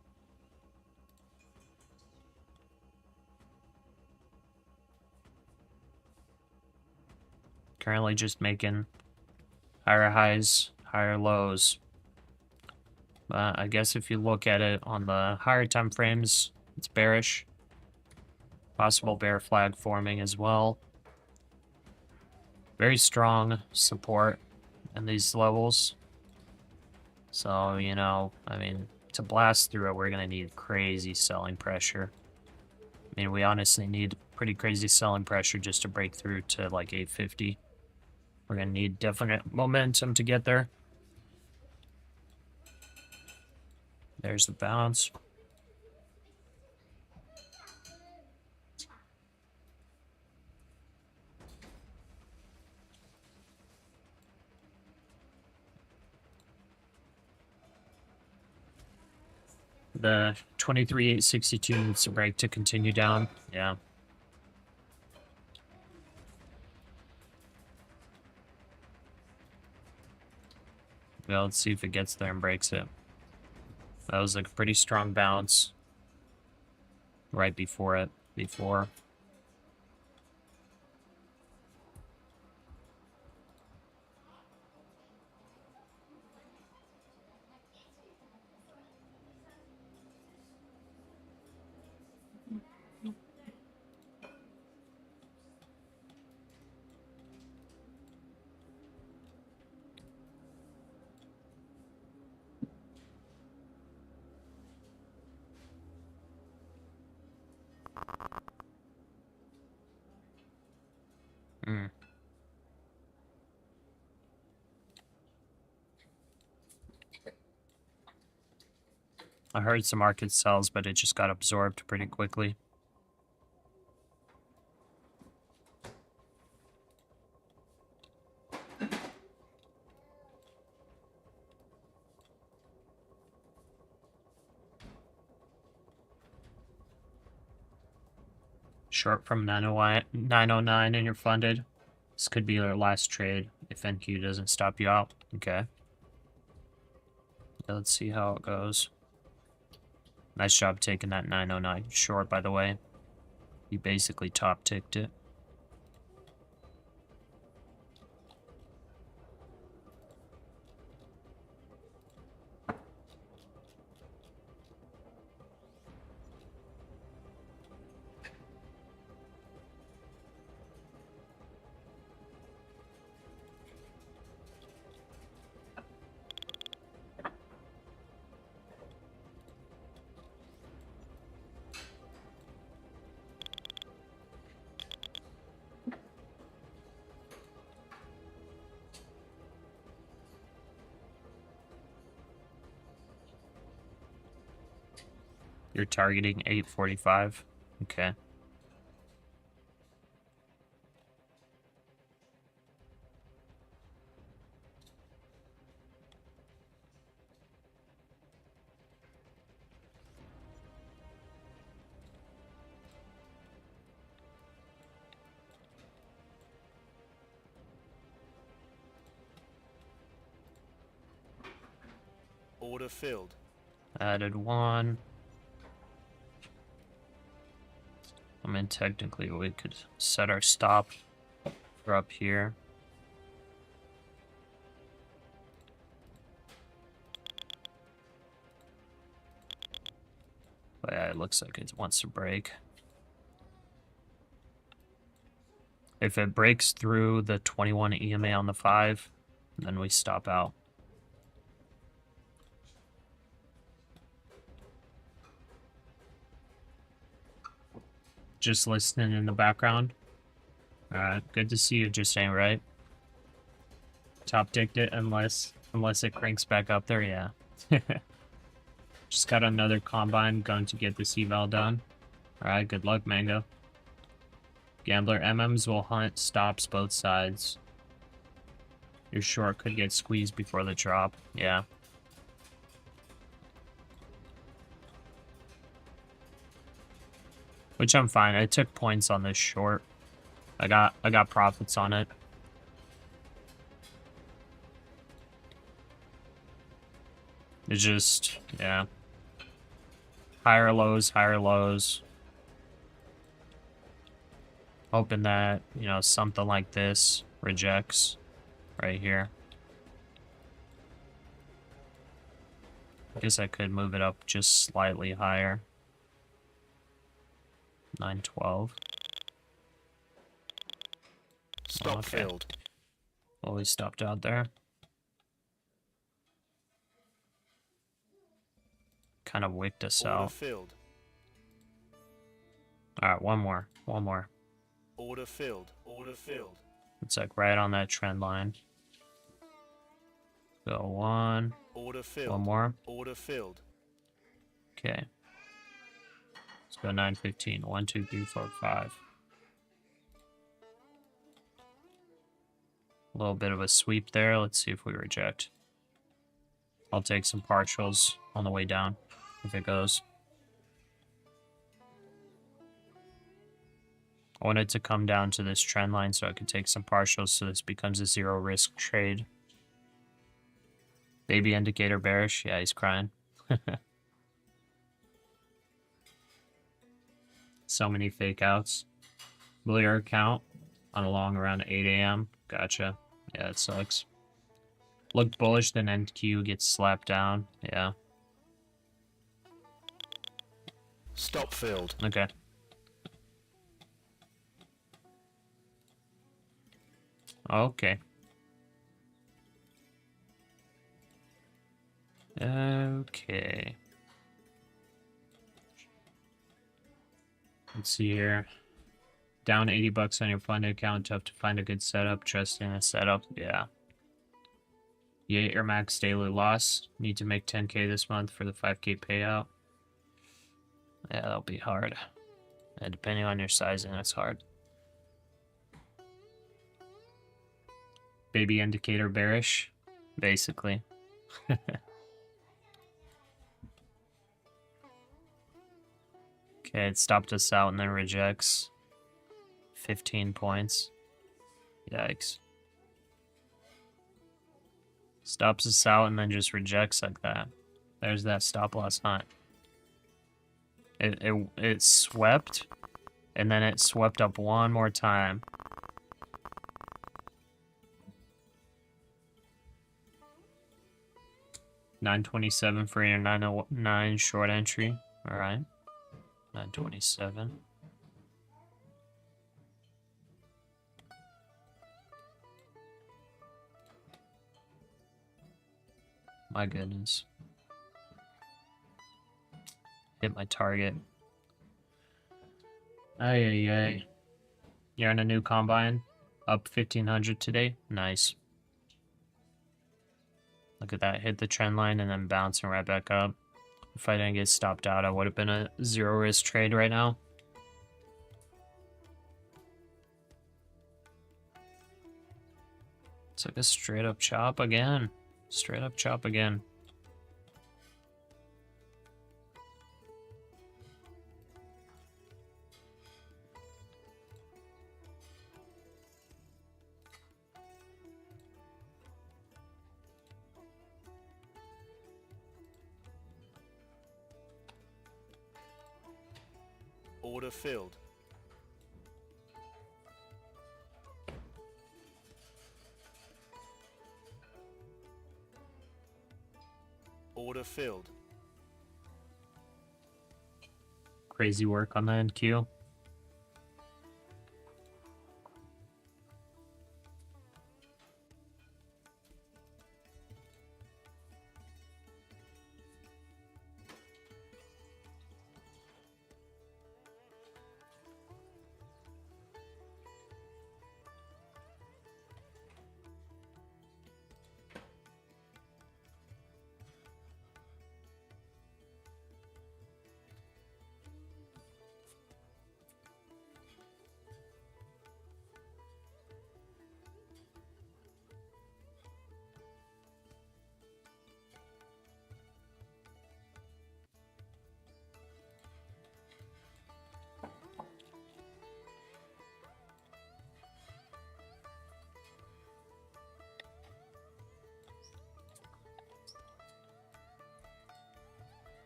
Currently just making higher highs, higher lows. I guess if you look at it on the higher time frames, it's bearish. Possible bear flag forming as well. Very strong support in these levels. So, you know, I mean, to blast through it, we're going to need crazy selling pressure. I mean, we honestly need pretty crazy selling pressure just to break through to like 850. We're going to need definite momentum to get there. There's the bounce. The 23,862 needs to break to continue down. Yeah. Well, let's see if it gets there and breaks it. That was like a pretty strong bounce right before it. Mm. I heard some market sells, but it just got absorbed pretty quickly. Short from 909 and you're funded. This could be your last trade if NQ doesn't stop you out. Okay. Let's see how it goes. Nice job taking that 909 short, by the way. You basically top ticked it. You're targeting 845. Okay. Order filled. Added one. I mean, technically we could set our stop for up here. But yeah, it looks like it wants to break. If it breaks through the 21 EMA on the 5, then we stop out. Just listening in the background. Alright, good to see you, just ain't right. Top ticked it unless it cranks back up there, yeah. Just got another combine going to get this eval done. Alright, good luck, Mango. Gambler MMs will hunt stops both sides. Your short could get squeezed before the drop, yeah. which I'm fine. I took points on this short. I got profits on it. It's just, yeah. Higher lows, higher lows. Hoping that, you know, something like this rejects right here. I guess I could move it up just slightly higher. 912. Stop Okay. filled. Well, we stopped out there. Kind of wicked us Order out. filled. Alright, one more. One more. Order filled. Order filled. It's like right on that trend line. Go one. Order filled. One more. Order filled. Okay. Let's go 915. 1, 2, 3, 4, 5. A little bit of a sweep there. Let's see if we reject. I'll take some partials on the way down if it goes. I want it to come down to this trend line so I can take some partials so this becomes a zero risk trade. Baby indicator bearish. Yeah, he's crying. So many fake outs. Will your account on a long around 8 a.m. Gotcha. Yeah, it sucks. Look bullish, then NQ gets slapped down. Yeah. Stop filled. Okay. Okay. Okay. Let's see here. Down 80 bucks on your fund account. Tough to find a good setup. Trust in a setup. Yeah. You hit your max daily loss. Need to make 10K this month for the 5K payout. Yeah, that'll be hard. And depending on your sizing, it's hard. Baby indicator bearish, basically. Okay, it stopped us out and then rejects. 15 points. Yikes. Stops us out and then just rejects like that. There's that stop loss hunt. It swept, and then it swept up one more time. $9.27 for your 909 short entry. All right. 927. My goodness. Hit my target. Ay, ay, ay. You're in a new combine? Up 1500 today? Nice. Look at that. Hit the trend line and then bouncing right back up. If I didn't get stopped out, I would have been a zero risk trade right now. It's like a straight up chop again. Straight up chop again. Order filled. Order filled. Crazy work on the NQ.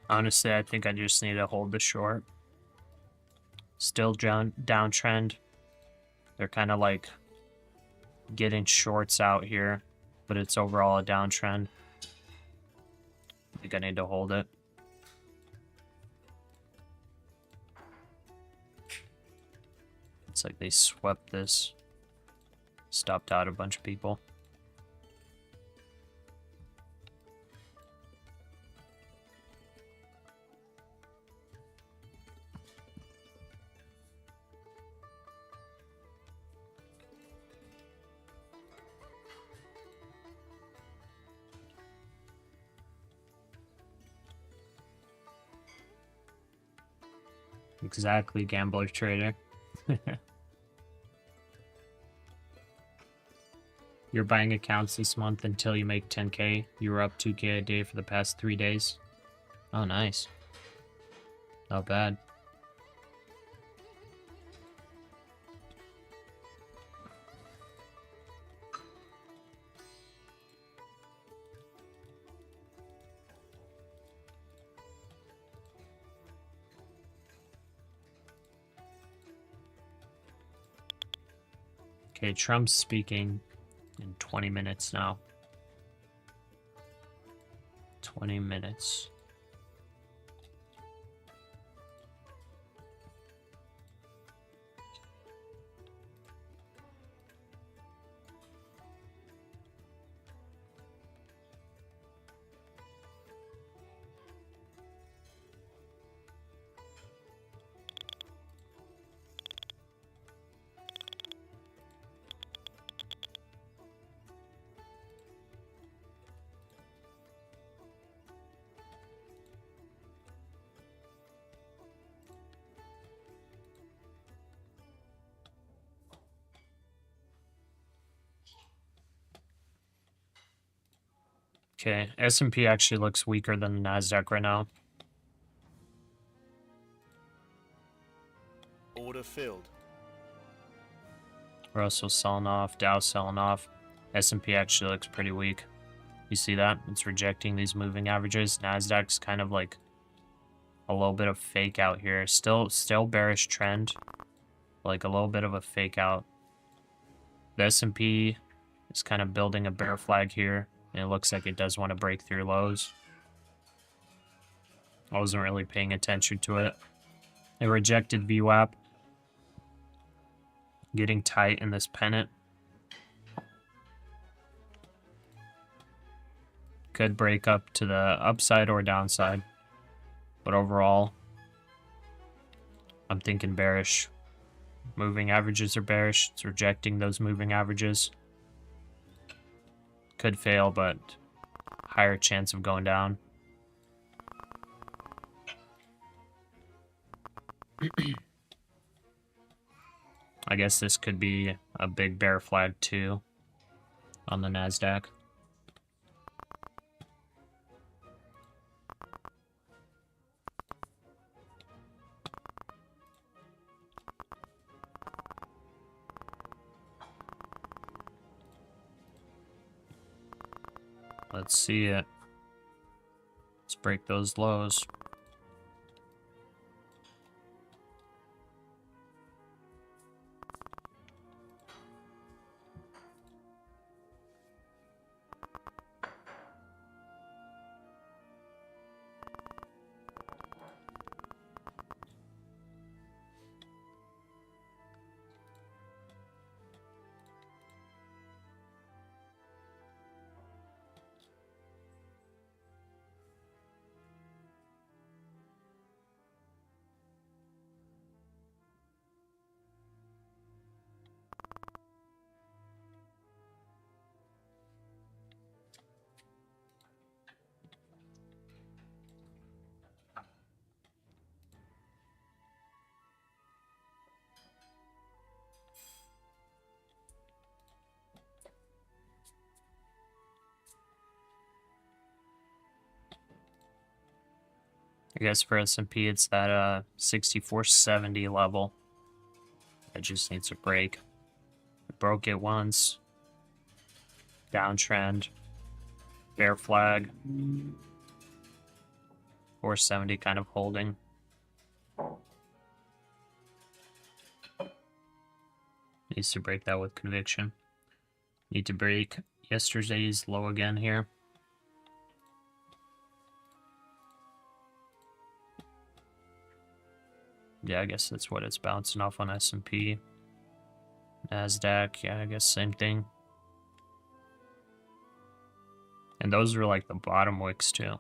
Honestly, I think I just need to hold the short. Still downtrend. They're kind of like getting shorts out here, but it's overall a downtrend. I think I need to hold it. It's like they swept this. Stopped out a bunch of people. Exactly, gambler trader. You're buying accounts this month until you make 10K. You were up 2K a day for the past 3 days. Oh, nice. Not bad. Okay, Trump's speaking in 20 minutes now. 20 minutes. Okay, S&P actually looks weaker than the NASDAQ right now. Order filled. We're also selling off, Dow selling off. S&P actually looks pretty weak. You see that? It's rejecting these moving averages. NASDAQ's kind of like a little bit of fake out here. Still bearish trend. Like a little bit of a fake out. The S&P is kind of building a bear flag here. And it looks like it does want to break through lows. I wasn't really paying attention to it. It rejected VWAP. Getting tight in this pennant. Could break up to the upside or downside. But overall, I'm thinking bearish. Moving averages are bearish. It's rejecting those moving averages. Could fail, but higher chance of going down. I guess this could be a big bear flag too on the NASDAQ. Let's see it. Let's break those lows. I guess for S&P, it's that 6470 level. It just needs a break. It broke it once. Downtrend. Bear flag. 470 kind of holding. Needs to break that with conviction. Need to break yesterday's low again here. Yeah, I guess that's what it's bouncing off on S&P. NASDAQ, yeah, I guess same thing. And those are like the bottom wicks too.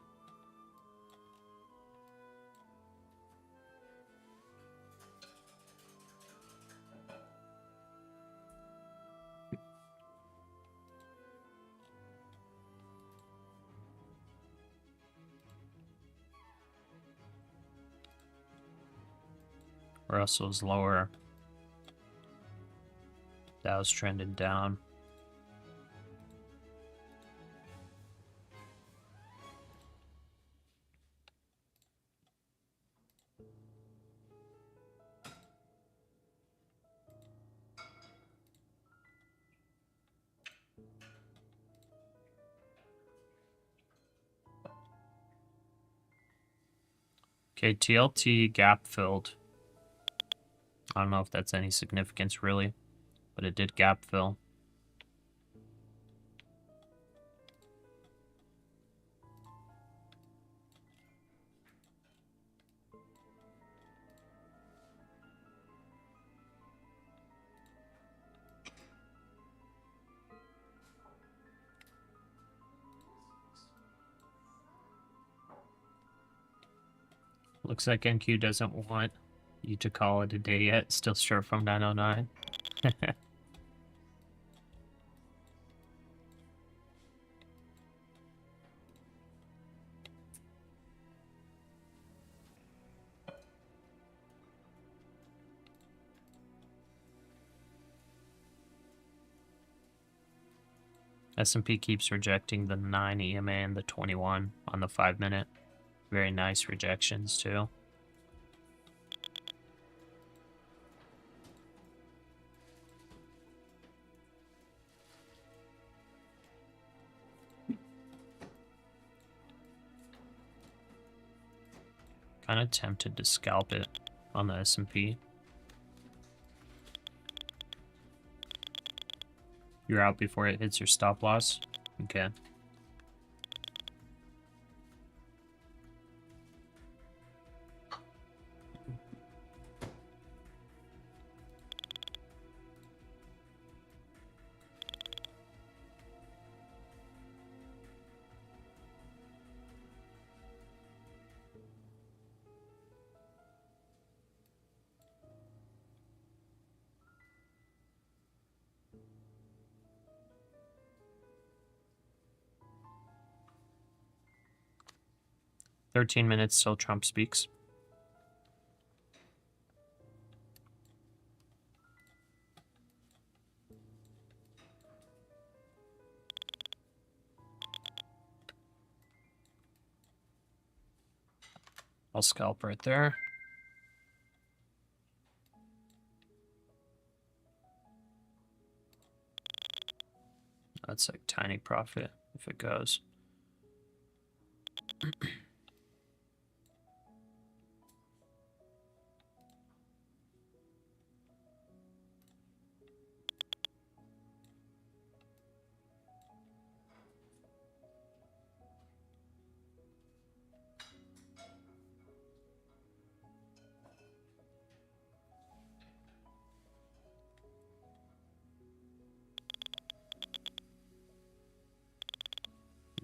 Russell's lower. Dow's trended down. Okay, TLT gap filled. I don't know if that's any significance really, but it did gap fill. Looks like NQ doesn't want you to call it a day yet. Still short from 909. S&P keeps rejecting the 9 EMA and the 21 on the 5-minute. Very nice rejections too. Kind of tempted to scalp it on the S&P. You're out before it hits your stop loss? Okay. "13 minutes till Trump speaks." I'll scalp right there. That's like tiny profit if it goes.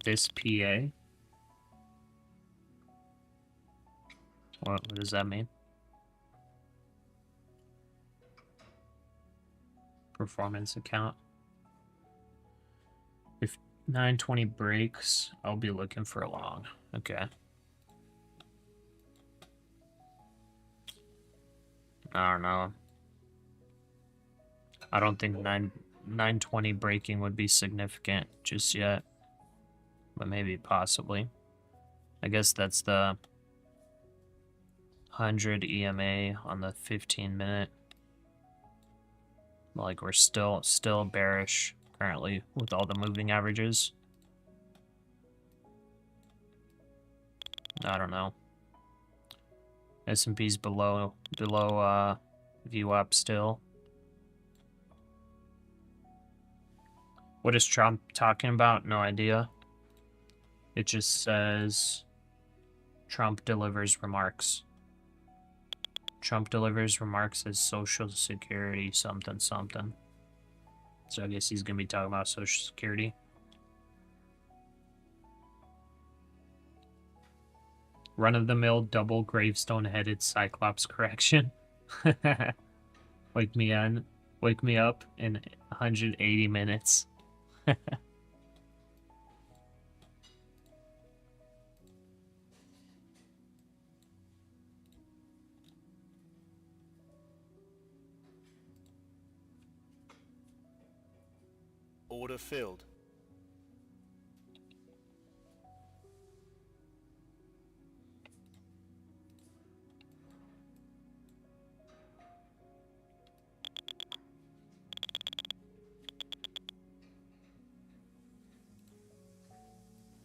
This PA? What does that mean? Performance account. If 920 breaks, I'll be looking for a long. Okay. I don't know. I don't think 920 breaking would be significant just yet. But maybe possibly. I guess that's the 100 EMA on the 15-minute. Like we're still bearish currently with all the moving averages. I don't know. S&P's below VWAP still. What is Trump talking about? No idea. It just says Trump delivers remarks. Trump delivers remarks as Social Security something something. So I guess he's going to be talking about Social Security. Run-of-the-mill double gravestone-headed Cyclops correction. Wake me up in 180 minutes. Order filled.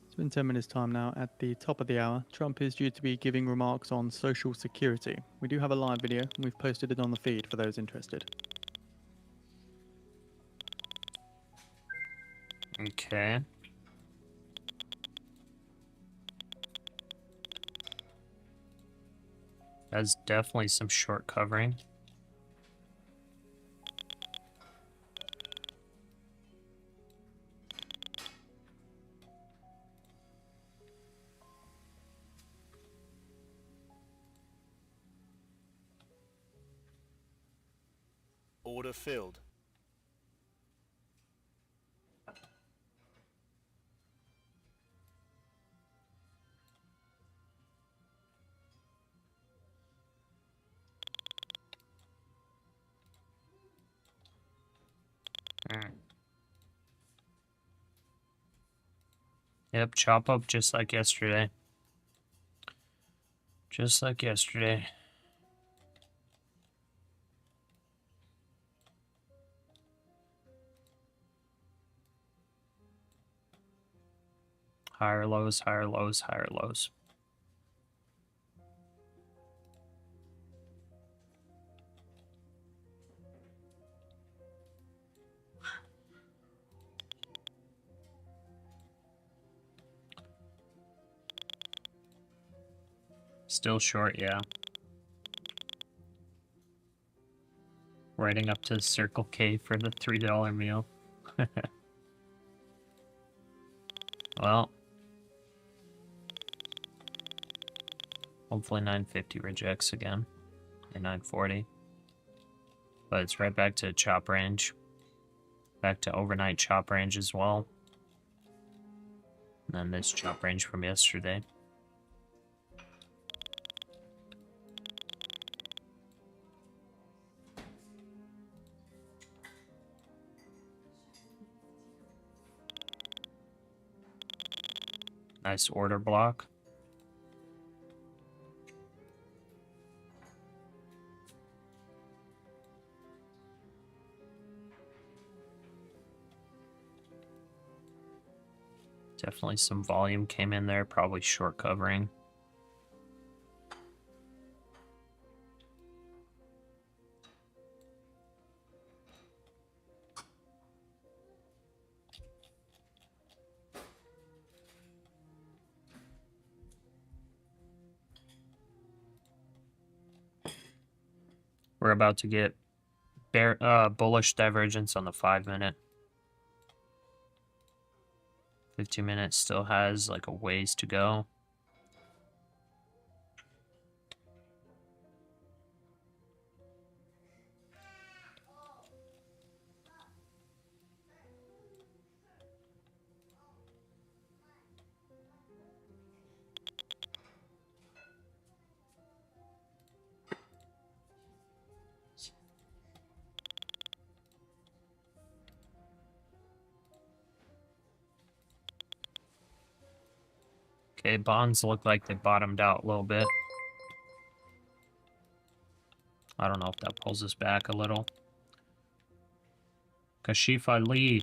It's been 10 minutes time now. At the top of the hour, Trump is due to be giving remarks on Social Security. We do have a live video, and we've posted it on the feed for those interested. Okay. That's definitely some short covering. Order filled. Yep, chop up just like yesterday. Just like yesterday. Higher lows, higher lows, higher lows. Still short, yeah. Riding up to Circle K for the $3 meal. Well, hopefully 950 rejects again, or 940. But it's right back to chop range. Back to overnight chop range as well. And then this chop range from yesterday. Nice order block. Definitely some volume came in there, probably short covering. We're about to get bullish divergence on the 5-minute. 15 minutes still has like a ways to go. Okay, bonds look like they bottomed out a little bit. I don't know if that pulls us back a little. Kashifa Lee.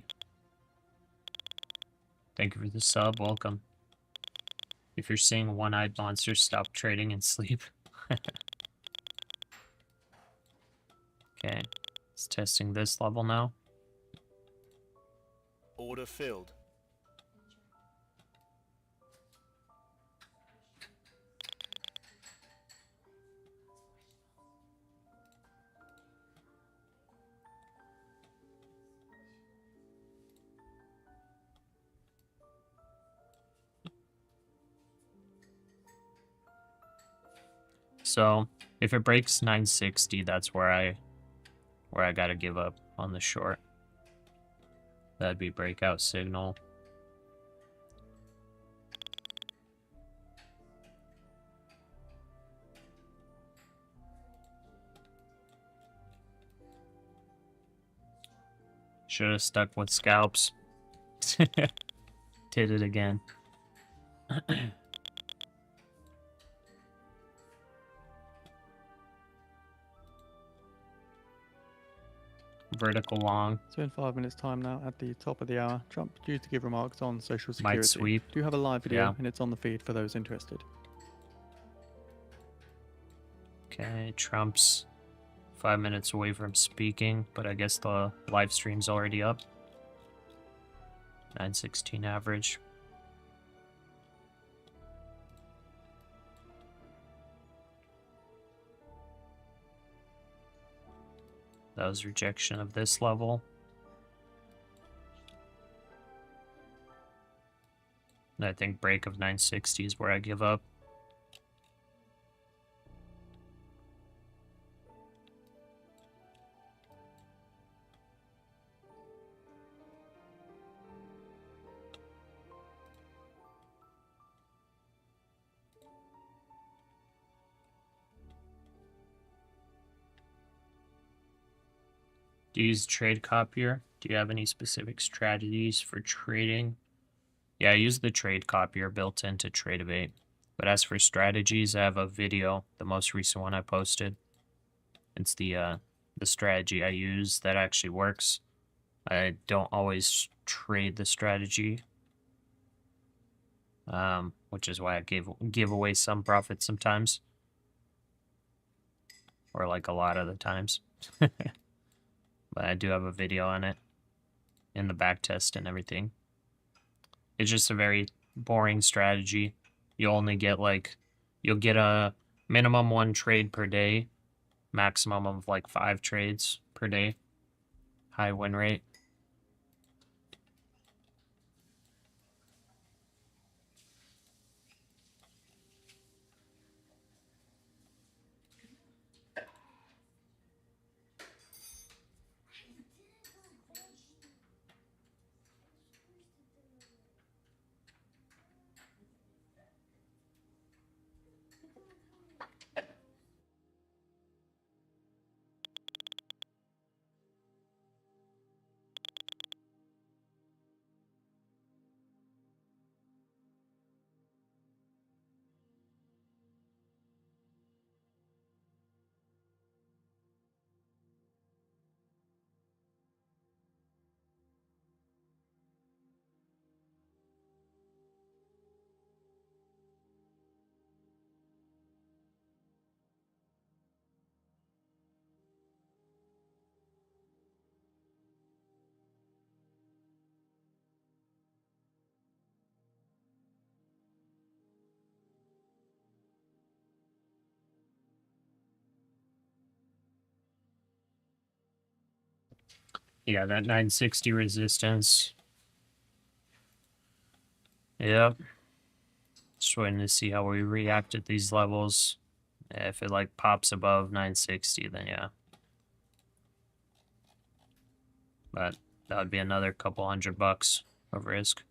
Thank you for the sub. Welcome. If you're seeing one-eyed monsters, stop trading and sleep. Okay, it's testing this level now. Order filled. So if it breaks 960, that's where I gotta give up on the short. That'd be breakout signal. Should have stuck with scalps. Did it again. Vertical long. So in 5 minutes time now, at the top of the hour, Trump due to give remarks on social Might security. sweep. Do have a live video Yeah. and it's on the feed for those interested. Okay, Trump's 5 minutes away from speaking, but I guess the live stream's already up. 916 average. That was rejection of this level. And I think break of 960 is where I give up. Do you use trade copier? Do you have any specific strategies for trading? Yeah, I use the trade copier built into Tradeovate. But as for strategies, I have a video, the most recent one I posted. It's the strategy I use that actually works. I don't always trade the strategy, which is why I give away some profit sometimes, or like a lot of the times. But I do have a video on it in the back test and everything. It's just a very boring strategy. You only get you'll get a minimum 1 trade per day, maximum of like 5 trades per day, high win rate. Yeah, that 960 resistance. Yep. Just waiting to see how we react at these levels. If it like pops above 960, then yeah. But that would be another couple $100 of risk.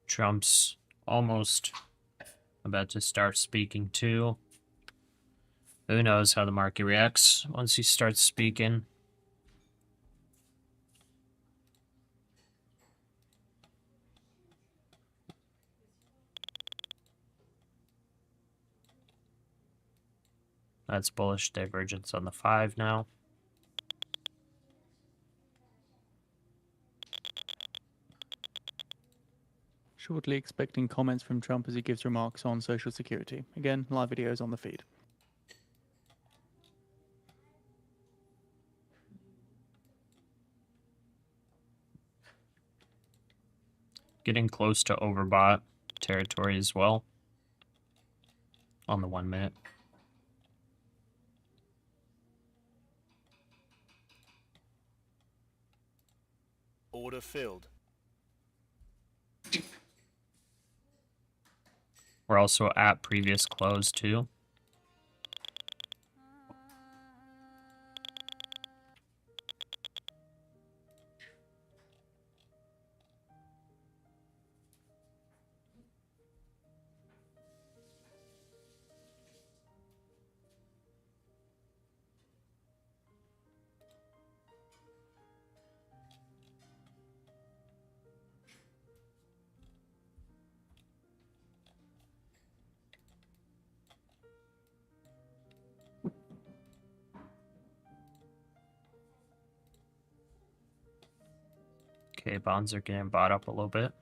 Trump's almost about to start speaking too. Who knows how the market reacts once he starts speaking. That's bullish divergence on the 5 now. Shortly expecting comments from Trump as he gives remarks on Social Security. Again, live videos on the feed. Getting close to overbought territory as well on the 1 minute. Order filled. We're also at previous close too. Okay, bonds are getting bought up a little bit.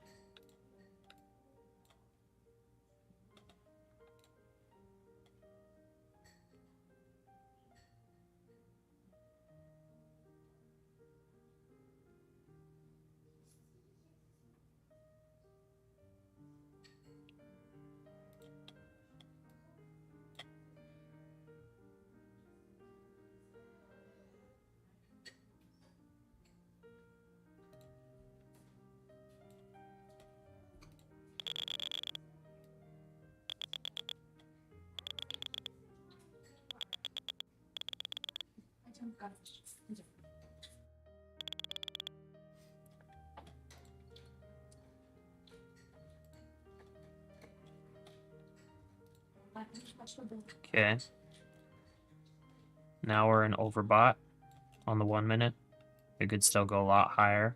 Okay. Now we're in overbought on the 1 minute. It could still go a lot higher.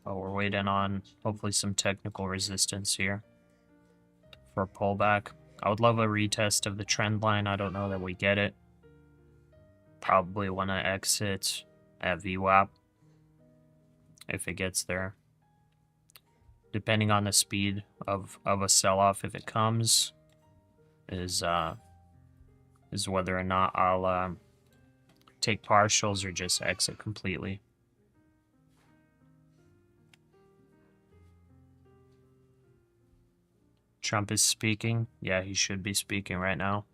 But we're waiting on hopefully some technical resistance here for a pullback. I would love a retest of the trend line. I don't know that we get it. Probably want to exit at VWAP if it gets there. Depending on the speed of a sell-off, if it comes, is whether or not I'll take partials or just exit completely. Trump is speaking. Yeah, he should be speaking right now.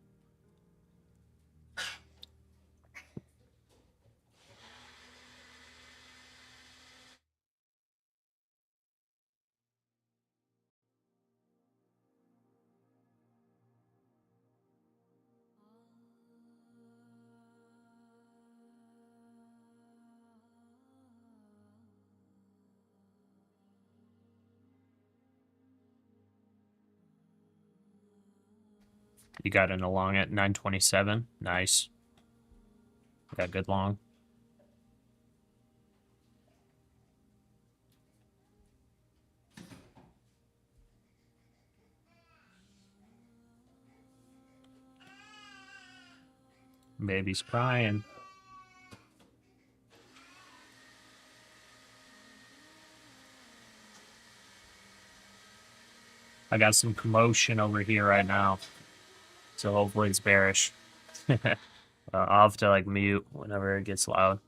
You got in a long at 927. Nice. Got good long. Baby's crying. I got some commotion over here right now. So hopefully it's bearish. I'll have to like mute whenever it gets loud.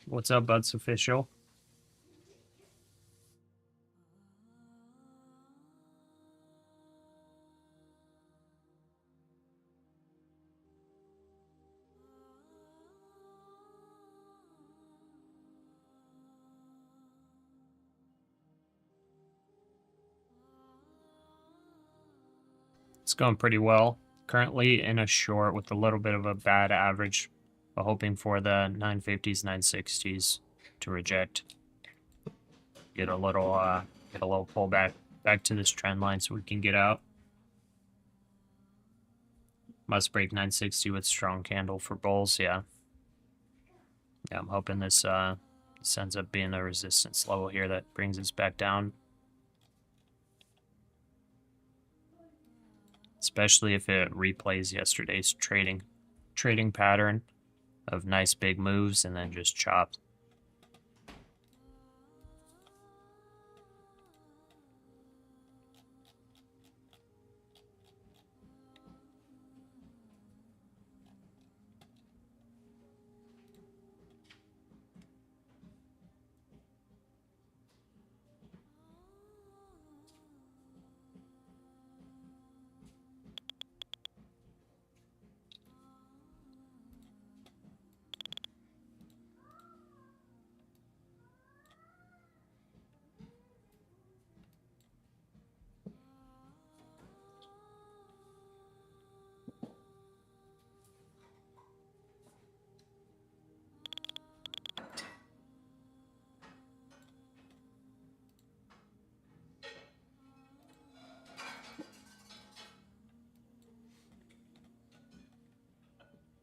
What's up, Buds Official? It's going pretty well. Currently in a short with a little bit of a bad average, but hoping for the 950s, 960s to reject. Get a little pullback back to this trend line so we can get out. Must break 960 with strong candle for bulls, yeah. Yeah, I'm hoping this ends up being a resistance level here that brings us back down. Especially if it replays yesterday's trading pattern of nice big moves and then just chopped.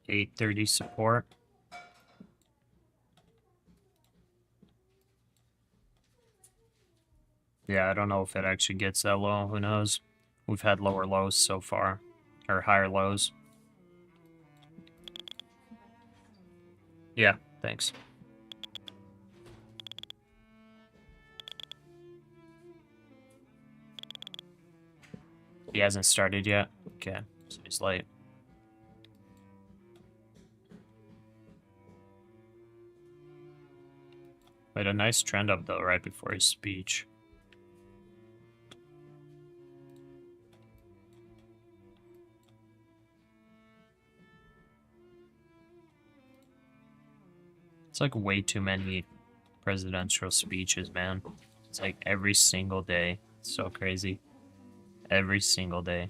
$8.30 support. Yeah, I don't know if it actually gets that low. Who knows? We've had lower lows so far, or higher lows. Yeah, thanks. He hasn't started yet? Okay, so he's late. We had a nice trend up though right before his speech. It's like way too many presidential speeches, man. It's like every single day. It's so crazy. Every single day.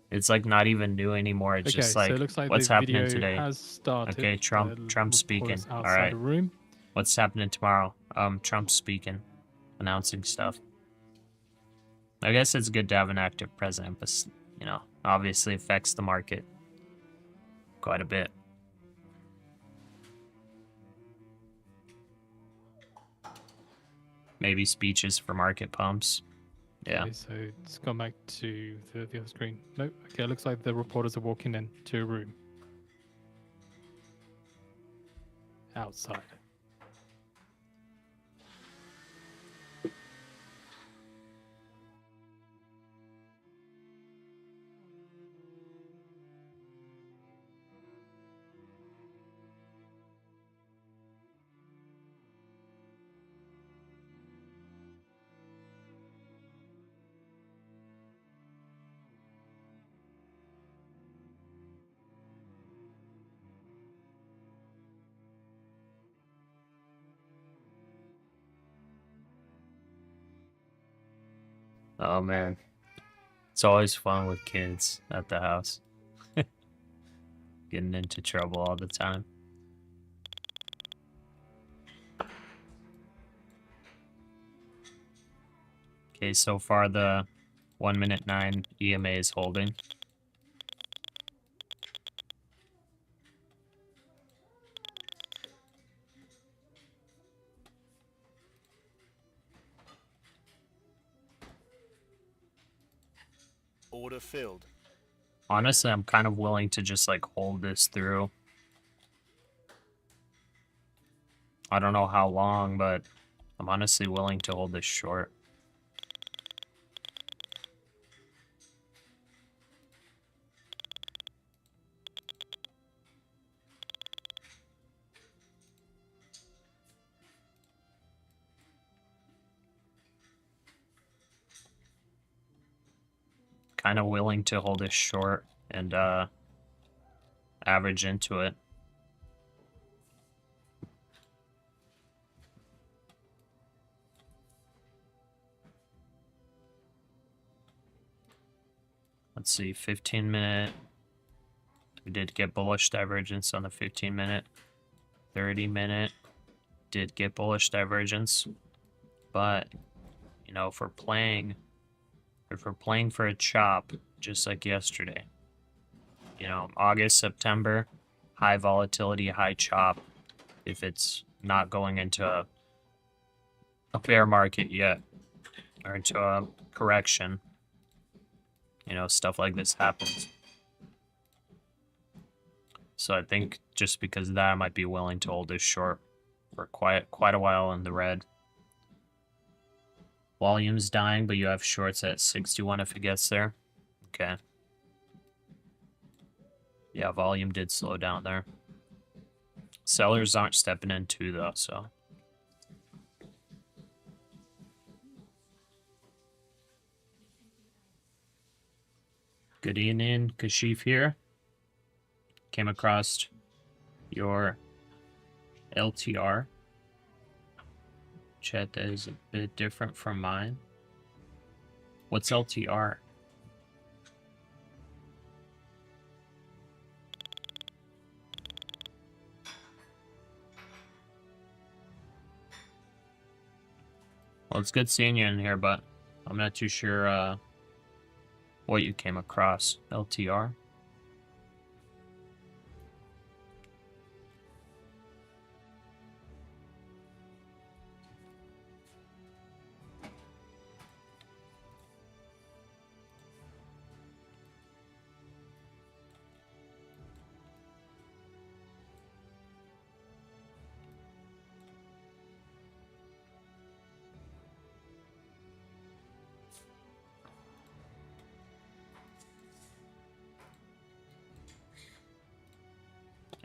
It's like not even new anymore. It's Okay, just like, so it looks like what's the happening video today? has started. Okay, Trump Reporters speaking. All outside right. the room. What's happening tomorrow? Trump speaking, announcing stuff. I guess it's good to have an active president, but you know, obviously affects the market quite a bit. Maybe speeches for market pumps. Yeah. Okay, so it's gone back to the other screen. Nope. Okay, it looks like the reporters are walking into a room. Outside. Oh man, it's always fun with kids at the house. Getting into trouble all the time. Okay, so far the 1-minute 9 EMA is holding. Order filled. Honestly, I'm kind of willing to just like hold this through. I don't know how long, but I'm honestly willing to hold this short. Kind of willing to hold this short and average into it. Let's see, 15-minute. We did get bullish divergence on the 15-minute. 30-minute did get bullish divergence. But, you know, if we're playing for a chop, just like yesterday. You know, August, September, high volatility, high chop. If it's not going into a bear market yet, or into a correction, you know, stuff like this happens. So I think just because of that, I might be willing to hold this short for quite a while in the red. Volume's dying, but you have shorts at 61 if it gets there. Okay. Yeah, volume did slow down there. Sellers aren't stepping in too, though, so. Good evening, Kashif here. Came across your LTR. Chat that is a bit different from mine. What's LTR? Well, it's good seeing you in here, but I'm not too sure what you came across. LTR?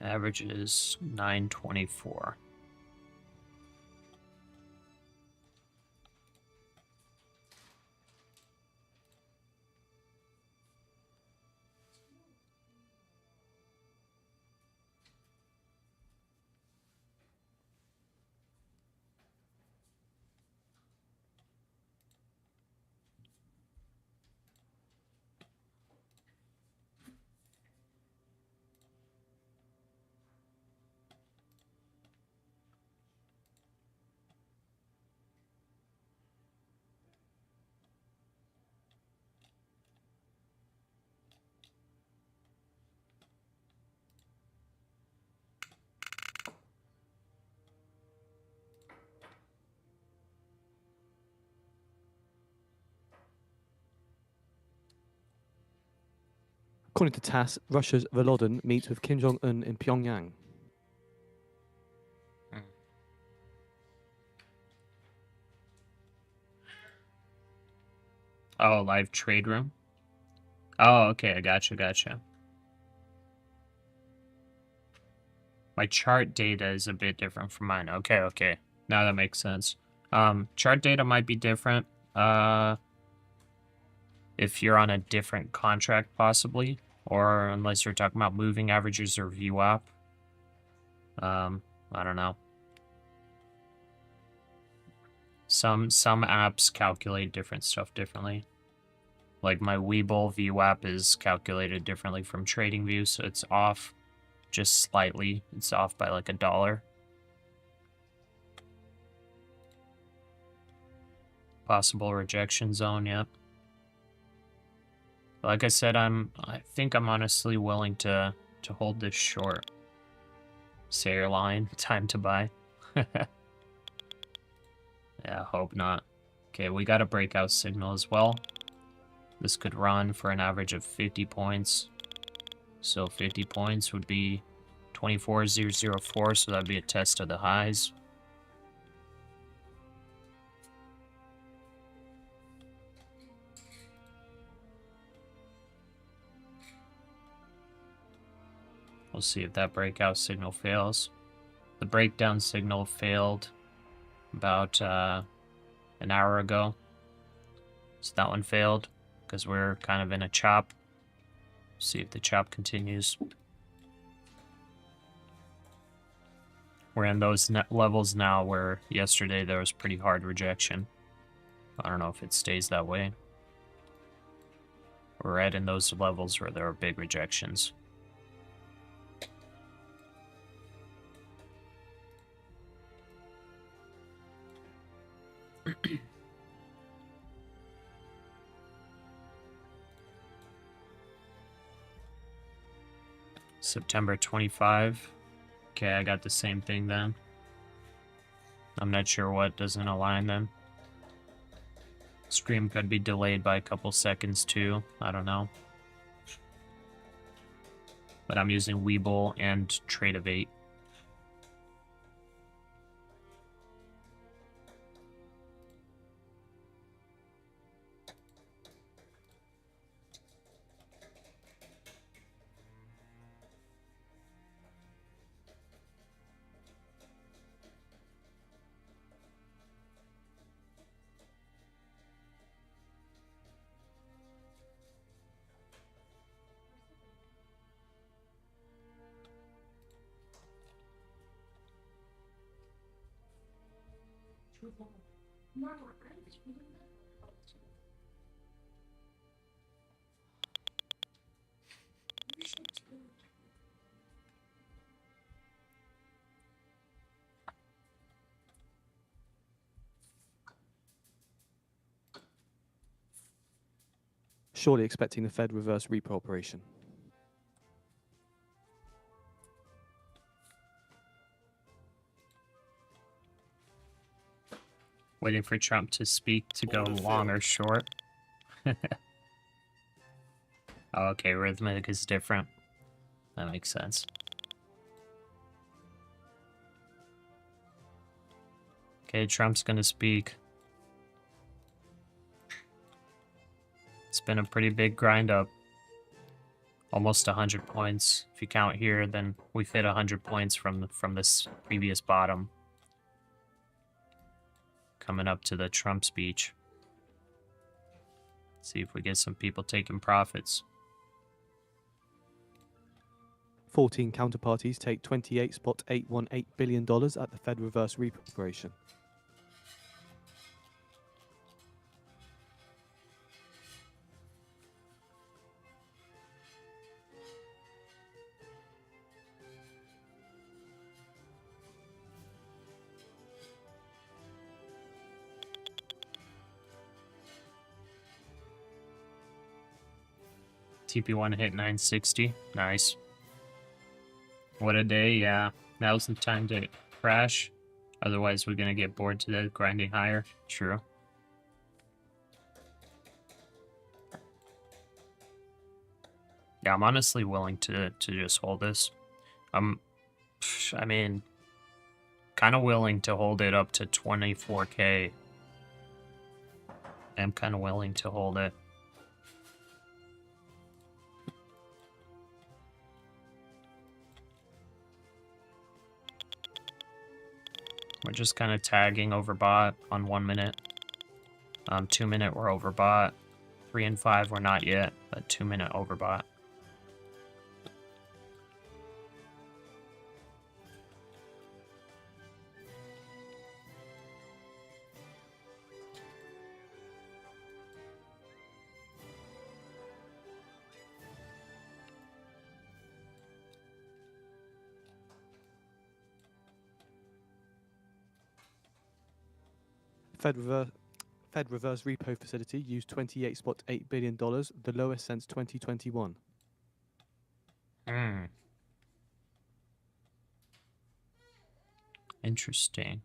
Average is 924. According to TASS, Russia's Volodin meets with Kim Jong-un in Pyongyang. Oh, live trade room? Oh, okay, I gotcha. My chart data is a bit different from mine. Okay. Now that makes sense. Chart data might be different. If you're on a different contract, possibly, or unless you're talking about moving averages or VWAP. I don't know. Some apps calculate different stuff differently. Like my Webull VWAP is calculated differently from TradingView, so it's off just slightly. It's off by like $1. Possible rejection zone, yep. Like I said, I think I'm honestly willing to hold this short. Sayer line, time to buy. Yeah, hope not. Okay, we got a breakout signal as well. This could run for an average of 50 points. So 50 points would be 24,004, so that'd be a test of the highs. We'll see if that breakout signal fails. The breakdown signal failed about an hour ago. So that one failed because we're kind of in a chop. See if the chop continues. We're in those levels now where yesterday there was pretty hard rejection. I don't know if it stays that way. We're right in those levels where there are big rejections. September 25. Okay, I got the same thing then. I'm not sure what doesn't align then. Scream could be delayed by a couple seconds too. I don't know. But I'm using Webull and Trade of 8. Surely expecting the Fed reverse repo operation. Waiting for Trump to speak to go Order long filled. or short. Oh, okay, arithmetic is different. That makes sense. Okay, Trump's gonna speak. It's been a pretty big grind up. Almost 100 points. If you count here, then we've hit 100 points from this previous bottom. Coming up to the Trump speech. See if we get some people taking profits. 14 counterparties take $28.818 billion at the Fed reverse repo operation. TP1 hit 960. Nice. What a day, yeah. Now's the time to crash. Otherwise, we're gonna get bored to death grinding higher. True. Yeah, I'm honestly willing to just hold this. I mean, kind of willing to hold it up to 24K. I'm kind of willing to hold it. We're just kind of tagging overbought on 1 minute. 2 minute we're overbought. 3 and 5 we're not yet, but 2 minute overbought. Fed reverse repo facility used $28.8 billion, the lowest since 2021. Interesting.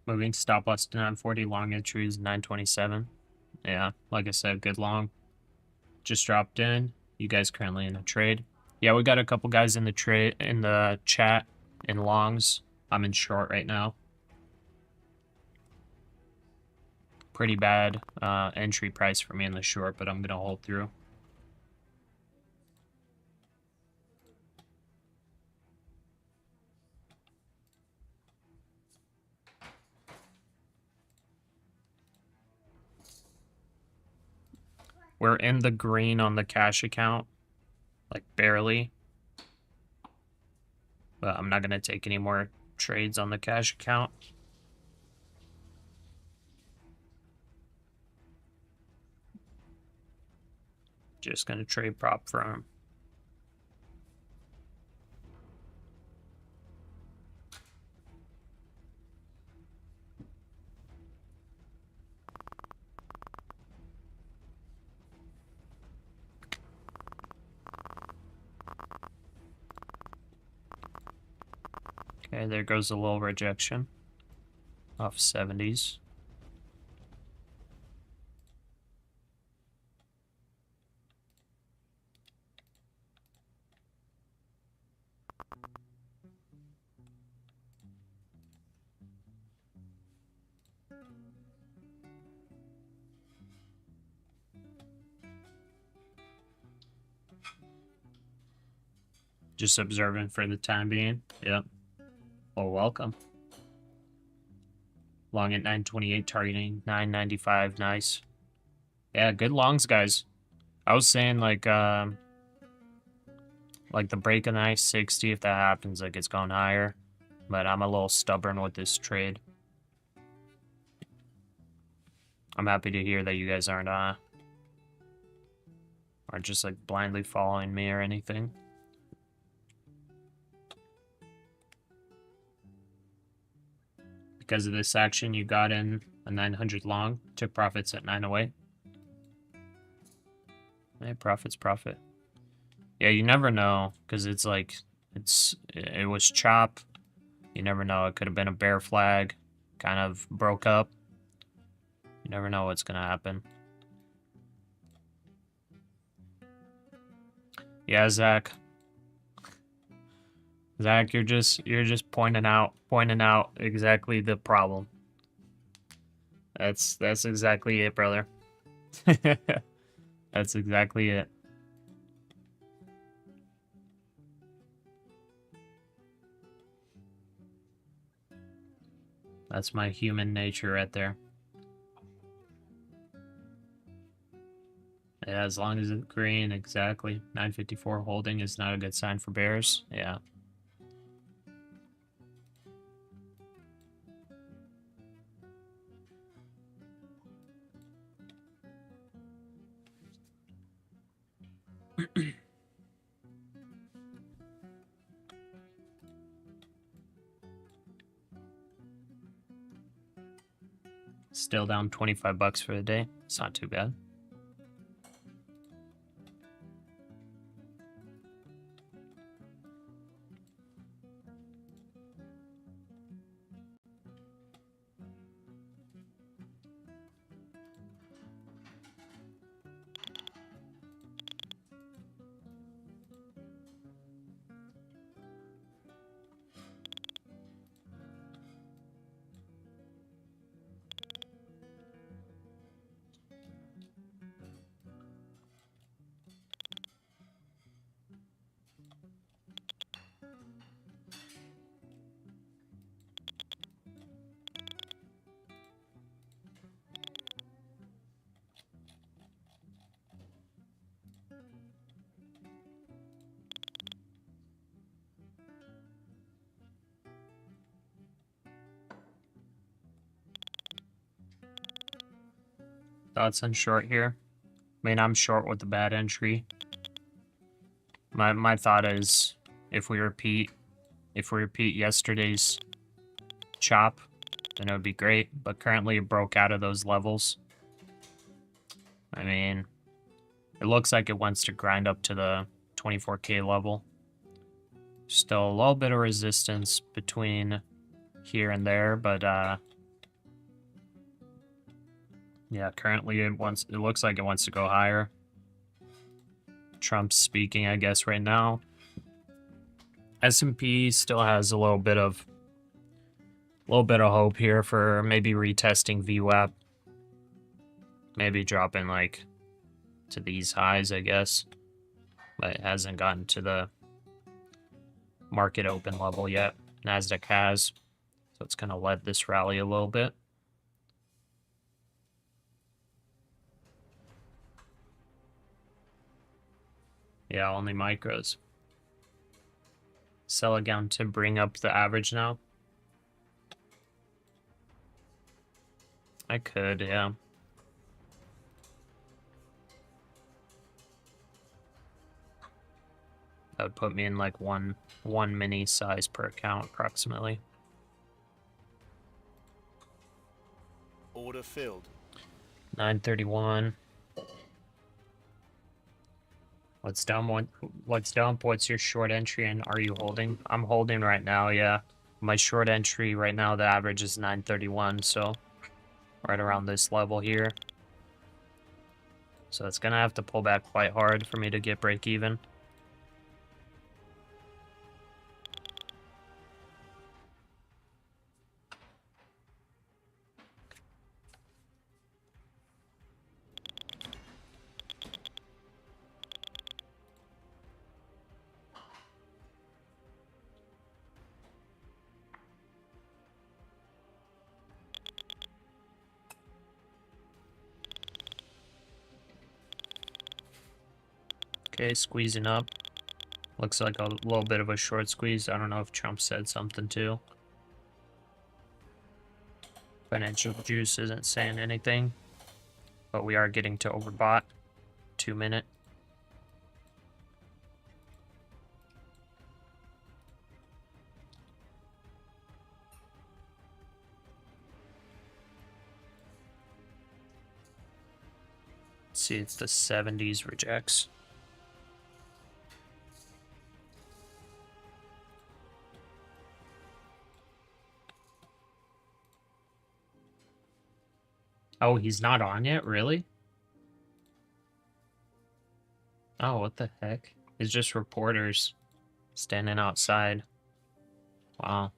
Moving stop loss to 940, long entries 927. Yeah, like I said, good long. Just dropped in. You guys currently in a trade. Yeah, we got a couple guys in the trade in the chat in longs. I'm in short right now. Pretty bad entry price for me in the short, but I'm gonna hold through. We're in the green on the cash account, like barely. But I'm not gonna take any more trades on the cash account. Just gonna trade prop firm. Okay, there goes a little rejection off 70s. Just observing for the time being. Yep. Well, welcome. Long at 928, targeting 995. Nice. Yeah, good longs, guys. I was saying like the break of 960, if that happens, like it's going higher. But I'm a little stubborn with this trade. I'm happy to hear that you guys aren't just like blindly following me or anything. Because of this action, you got in a 900 long, took profits at 908. Hey, profit's profit. Yeah, you never know, because it's like, it was chop. You never know, it could have been a bear flag, kind of broke up. You never know what's gonna happen. Yeah, Zach. Zach, you're just pointing out exactly the problem. That's exactly it, brother. That's exactly it. That's my human nature right there. Yeah, as long as it's green, exactly. 954 holding is not a good sign for bears. Yeah. Still down 25 bucks for the day. It's not too bad. Thoughts on short here? I mean, I'm short with the bad entry. My thought is, if we repeat yesterday's chop, then it would be great. But currently, it broke out of those levels. I mean, it looks like it wants to grind up to the 24K level. Still a little bit of resistance between here and there, but Yeah, currently it looks like it wants to go higher. Trump's speaking, I guess, right now. S&P still has a little bit of hope here for maybe retesting VWAP. Maybe dropping like to these highs, I guess. But it hasn't gotten to the market open level yet. NASDAQ has. So it's going to lead this rally a little bit. Yeah, only micros. Sell again to bring up the average now. I could, yeah. That would put me in like one mini size per account approximately. Order filled. 931. What's down? What's down? What's your short entry and are you holding? I'm holding right now, yeah. My short entry right now, the average is 931, so right around this level here. So it's gonna have to pull back quite hard for me to get break even. Okay, squeezing up. Looks like a little bit of a short squeeze. I don't know if Trump said something too. Financial juice isn't saying anything, but we are getting to overbought. 2 minute. Let's see, it's the 70s rejects. Oh, he's not on yet? Really? Oh, what the heck? It's just reporters standing outside. Wow.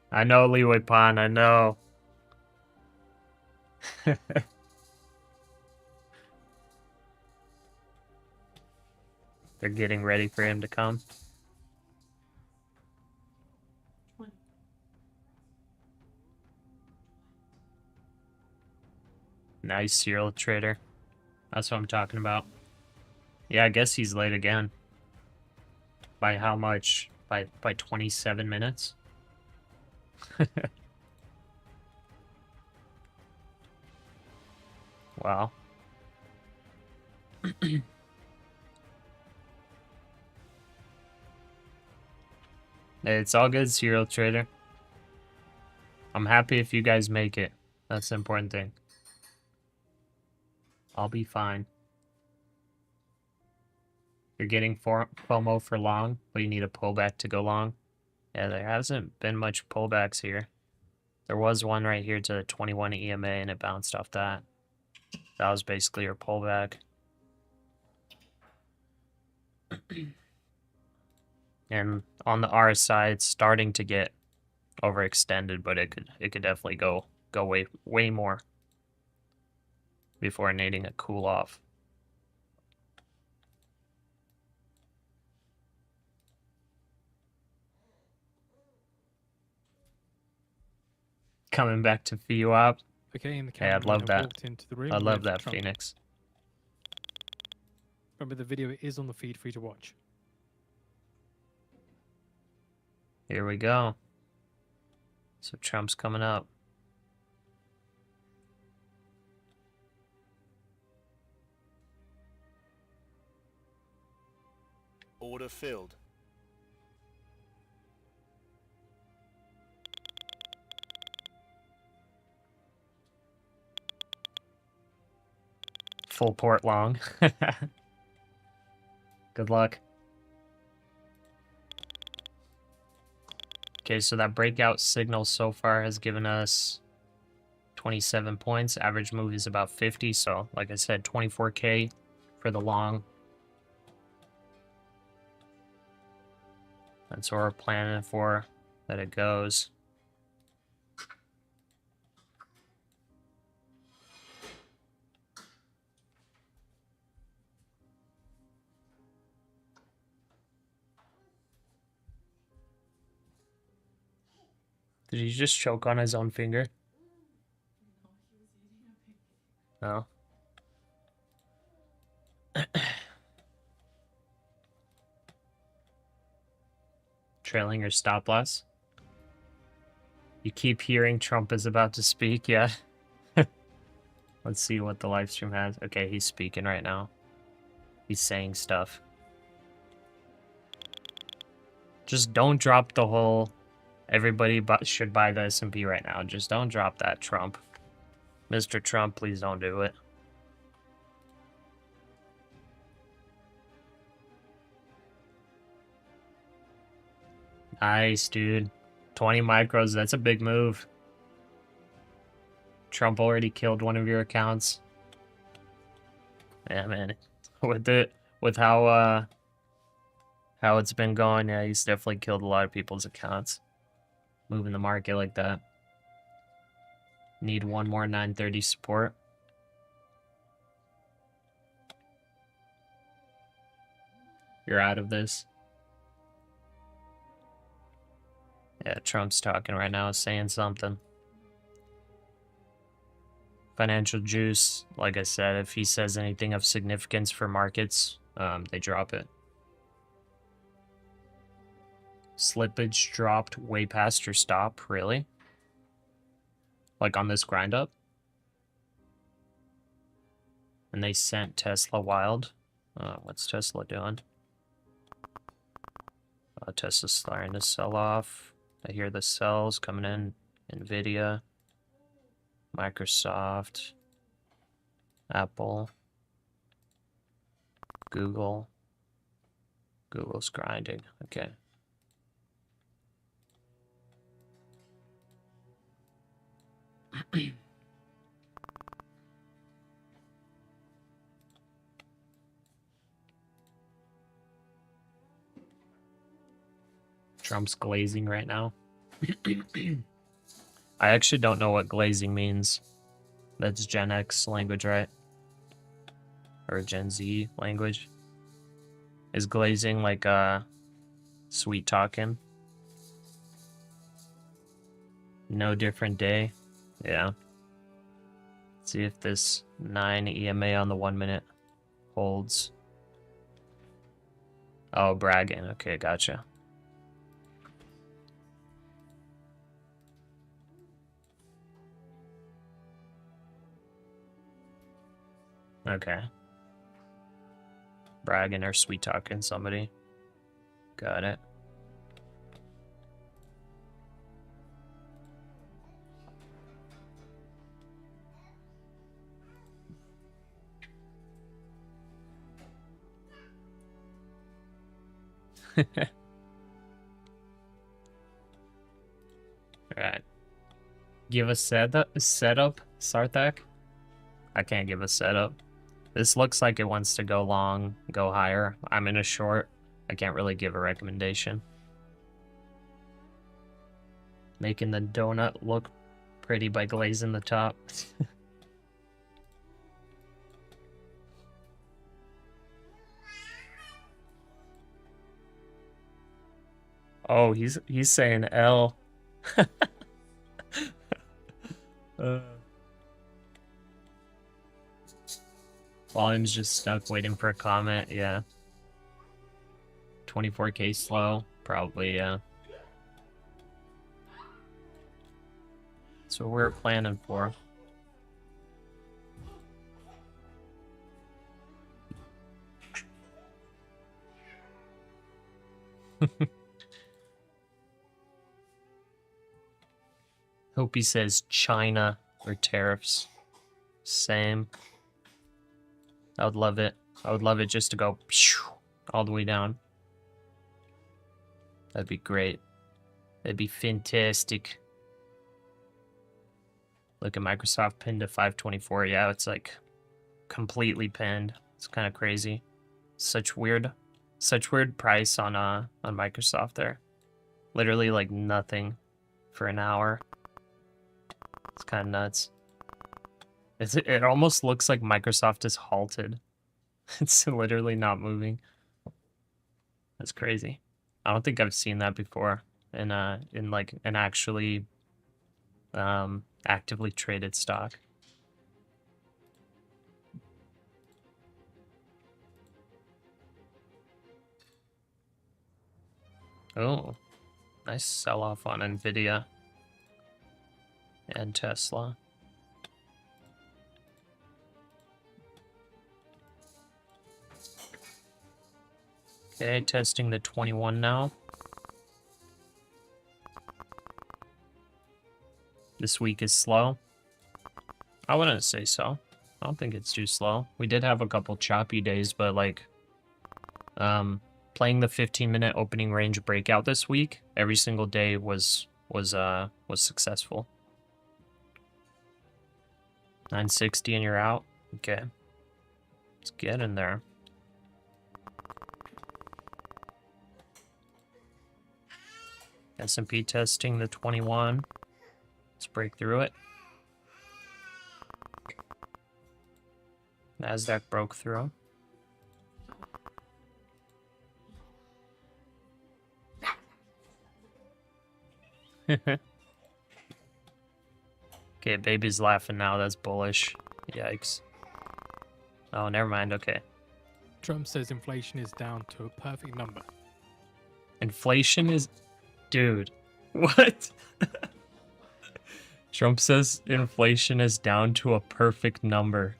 I know, Leeway Pond, I know. They're getting ready for him to come. Nice serial trader. That's what I'm talking about. Yeah, I guess he's late again. By how much? By 27 minutes? Wow. It's all good, serial trader. I'm happy if you guys make it. That's the important thing. I'll be fine. You're getting FOMO for long, but you need a pullback to go long. Yeah, there hasn't been much pullbacks here. There was one right here to the 21 EMA, and it bounced off that. That was basically your pullback. And on the RSI, it's starting to get overextended, but it could definitely go way more before needing a cool off. Coming back to VWAP. Okay, and the Hey, I'd cameraman love have that. walked into the room. I love with that, Trump. Phoenix. Remember, the video is on the feed for you to watch. Here we go. So Trump's coming up. Order filled. Full port long. Good luck. Okay, so that breakout signal so far has given us 27 points. Average move is about 50. So, like I said, 24K for the long. That's what we're planning for, that it goes. Did he just choke on his own finger? No. Trailing your stop loss. You keep hearing Trump is about to speak, yeah. Let's see what the live stream has. Okay, he's speaking right now. He's saying stuff. Just don't drop the whole everybody should buy the S&P right now. Just don't drop that, Trump. Mr. Trump, please don't do it. Nice, dude. 20 micros, that's a big move. Trump already killed one of your accounts. Yeah, man. With how it's been going, yeah, he's definitely killed a lot of people's accounts. Moving the market like that. Need one more 930 support. You're out of this. Yeah, Trump's talking right now, saying something. Financial juice, like I said, if he says anything of significance for markets, they drop it. Slippage dropped way past your stop, really? Like on this grind up? And they sent Tesla wild. What's Tesla doing? Tesla's starting to sell off. I hear the sells coming in. Nvidia, Microsoft, Apple, Google. Google's grinding. Okay. Trump's glazing right now. I actually don't know what glazing means. That's Gen X language, right? Or Gen Z language. Is glazing like sweet talking? No different day. Yeah. Let's see if this 9 EMA on the 1 minute holds. Oh, bragging. Okay, gotcha. Okay. Bragging or sweet talking somebody. Got it. Alright. Give a setup, Sarthak? I can't give a setup. This looks like it wants to go long, go higher. I'm in a short. I can't really give a recommendation. Making the donut look pretty by glazing the top. Oh, he's saying L. Volume's just stuck waiting for a comment, yeah. 24K slow, probably, yeah. That's what we're planning for. Hope he says China or tariffs. Same. I would love it. I would love it just to go all the way down. That'd be great. That'd be fantastic. Look at Microsoft pinned to 524. Yeah, it's like completely pinned. It's kind of crazy. Such weird price on Microsoft there. Literally like nothing for an hour. It's kind of nuts. It almost looks like Microsoft is halted. It's literally not moving. That's crazy. I don't think I've seen that before in like an actually actively traded stock. Oh, nice sell-off on Nvidia and Tesla. Okay, testing the 21 now. This week is slow. I wouldn't say so. I don't think it's too slow. We did have a couple choppy days, but like playing the 15-minute opening range breakout this week, every single day was successful. 960 and you're out. Okay. Let's get in there. S&P testing the 21. Let's break through it. NASDAQ broke through. Okay, baby's laughing now. That's bullish. Yikes. Oh, never mind. Okay. Trump says inflation is down to a perfect number. Inflation is... Dude. What? Trump says inflation is down to a perfect number.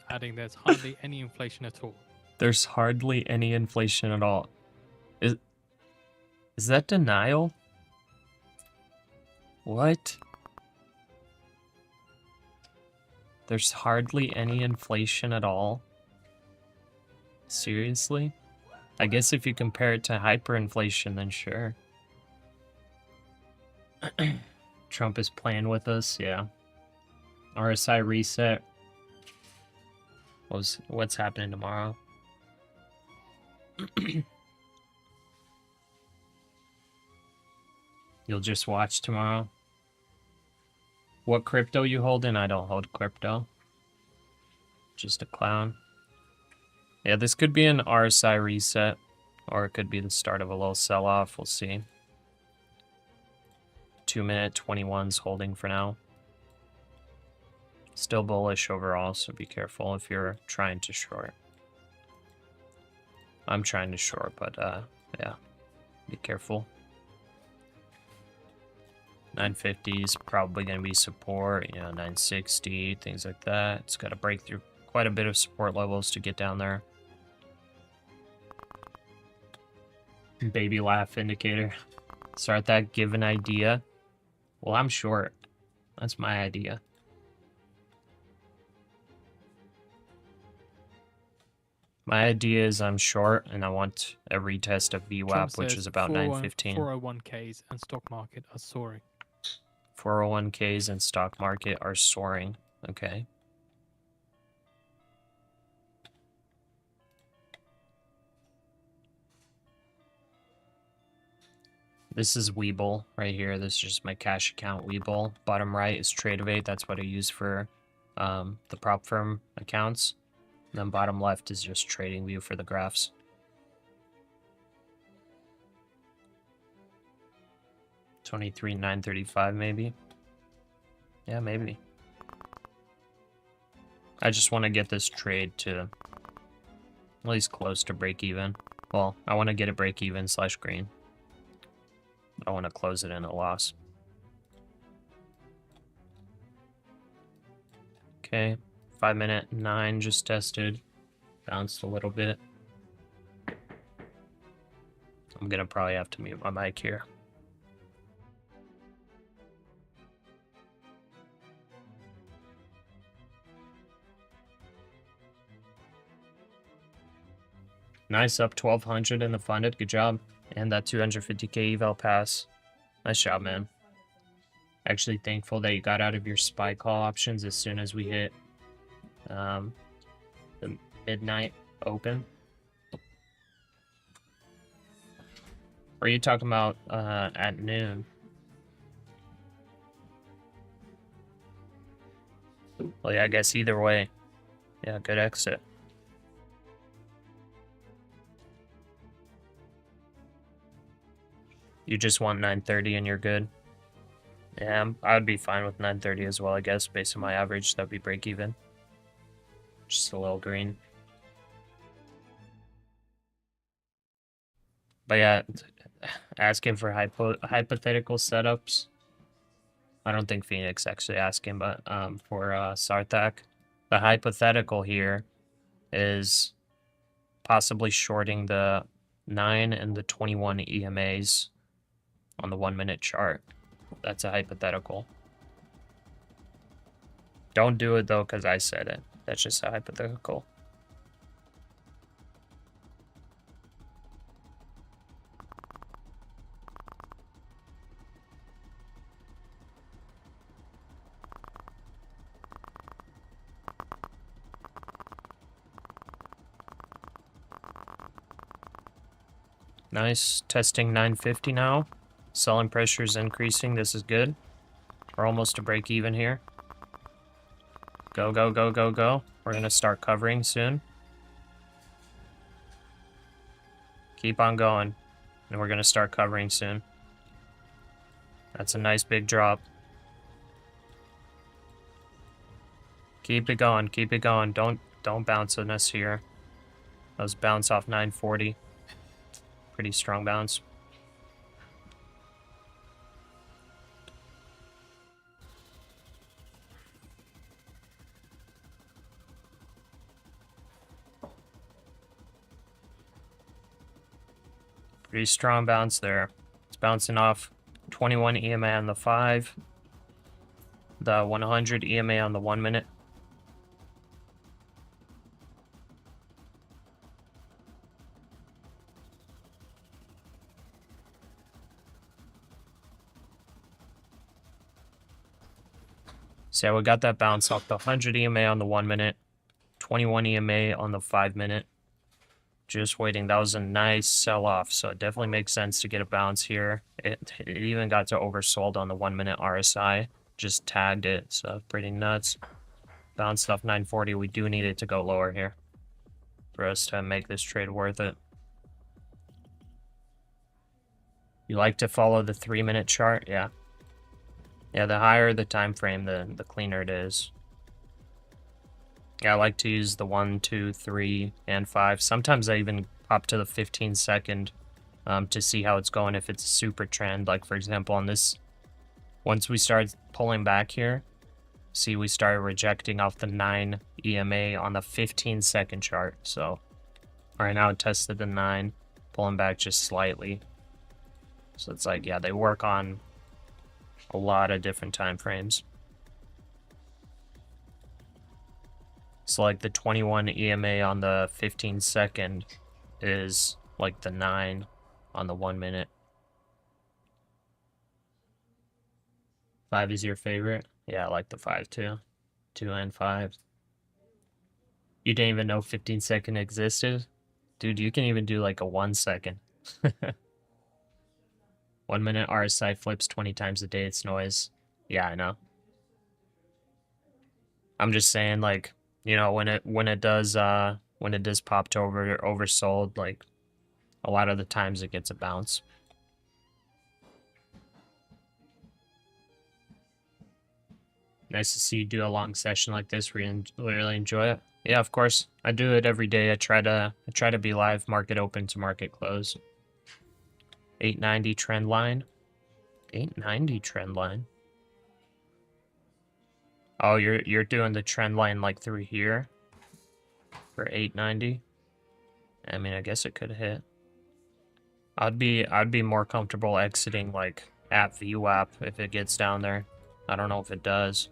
Adding there's hardly any inflation at all. There's hardly any inflation at all. Is that denial? What? There's hardly any inflation at all? Seriously? I guess if you compare it to hyperinflation, then sure. Trump is playing with us, yeah. RSI reset. What's happening tomorrow? You'll just watch tomorrow. What crypto you holding? I don't hold crypto. Just a clown. Yeah, this could be an RSI reset, or it could be the start of a little sell-off. We'll see. 2-minute 21's holding for now. Still bullish overall, so be careful if you're trying to short. I'm trying to short, but yeah, be careful. 950 is probably going to be support, 960, things like that. It's got to break through quite a bit of support levels to get down there. Baby laugh indicator. Start that, give an idea. Well, I'm short. That's my idea. My idea is I'm short and I want a retest of VWAP, which is about 915. 401ks and stock market are soaring. 401ks and stock market are soaring. Okay. This is Webull right here. This is just my cash account Webull. Bottom right is Tradeovate. That's what I use for the prop firm accounts. And then bottom left is just TradingView for the graphs. $23,935 maybe. Yeah, maybe. I just want to get this trade to at least close to break even. Well, I want to get it break even / green. I want to close it in a loss. Okay, 5-minute 9 just tested. Bounced a little bit. I'm gonna probably have to mute my mic here. Nice, up 1,200 in the funded. Good job. And that 250k eval pass. Nice job, man. Actually thankful that you got out of your SPY call options as soon as we hit the midnight open. Or are you talking about at noon? Well, yeah, I guess either way. Yeah, good exit. You just want 930 and you're good. Yeah, I would be fine with 930 as well, I guess. Based on my average, that'd be break even. Just a little green. But yeah, asking for hypothetical setups. I don't think Phoenix actually asking, but for Sarthak, the hypothetical here is possibly shorting the 9 and the 21 EMAs on the 1 minute chart. That's a hypothetical. Don't do it though, because I said it. That's just a hypothetical. Nice. Testing 950 now. Selling pressure is increasing. This is good. We're almost to break even here. Go, go, go, go, go. We're going to start covering soon. Keep on going. And we're going to start covering soon. That's a nice big drop. Keep it going. Keep it going. Don't bounce on us here. That was bounce off 940. Pretty strong bounce. Pretty strong bounce there. It's bouncing off 21 EMA on the 5. The 100 EMA on the 1 minute. So yeah, we got that bounce off the 100 EMA on the 1 minute, 21 EMA on the 5 minute. Just waiting. That was a nice sell-off, so it definitely makes sense to get a bounce here. It even got to oversold on the 1 minute RSI. Just tagged it, so pretty nuts. Bounced off 940. We do need it to go lower here for us to make this trade worth it. You like to follow the 3 minute chart? Yeah. Yeah, the higher the time frame, the cleaner it is. Yeah, I like to use the 1, 2, 3, and 5. Sometimes I even pop to the 15-second to see how it's going if it's a super trend. Like, for example, on this, once we start pulling back here, see we started rejecting off the 9 EMA on the 15-second chart. So right now it tested the 9, pulling back just slightly. So it's like, yeah, they work on a lot of different time frames. So like the 21 EMA on the 15-second is like the 9 on the 1 minute. 5 is your favorite? Yeah, I like the 5 too. 2 and 5. You didn't even know 15-second existed? Dude, you can even do like a 1 second. 1 minute RSI flips 20 times a day, it's noise. Yeah, I know. I'm just saying, like, you know, when it does pop to oversold, like a lot of the times it gets a bounce. Nice to see you do a long session like this. Really enjoy it. Yeah, of course. I do it every day. I try to be live market open to market close. 890 trend line. 890 trend line. Oh, you're doing the trend line like through here for 890. I mean, I guess it could hit. I'd be more comfortable exiting like at VWAP if it gets down there. I don't know if it does.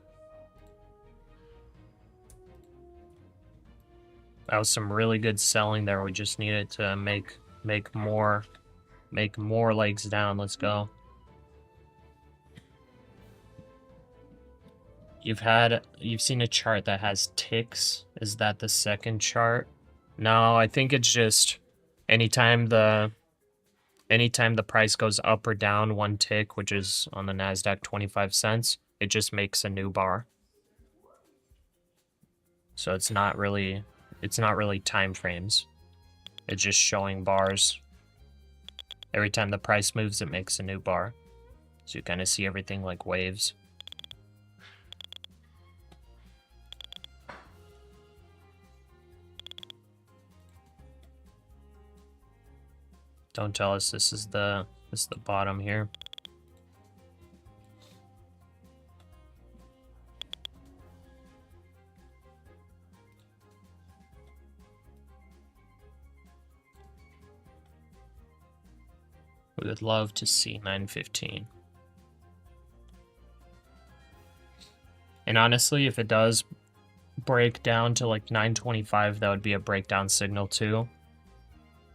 That was some really good selling there. We just needed to make more Make more legs down. Let's go. You've seen a chart that has ticks. Is that the second chart? No, I think it's just anytime the price goes up or down one tick, which is on the NASDAQ 25 cents, it just makes a new bar. So it's not really time frames. It's just showing bars. Every time the price moves, it makes a new bar. So you kind of see everything like waves. Don't tell us this is the bottom here. We would love to see 915. And honestly, if it does break down to like 925, that would be a breakdown signal too.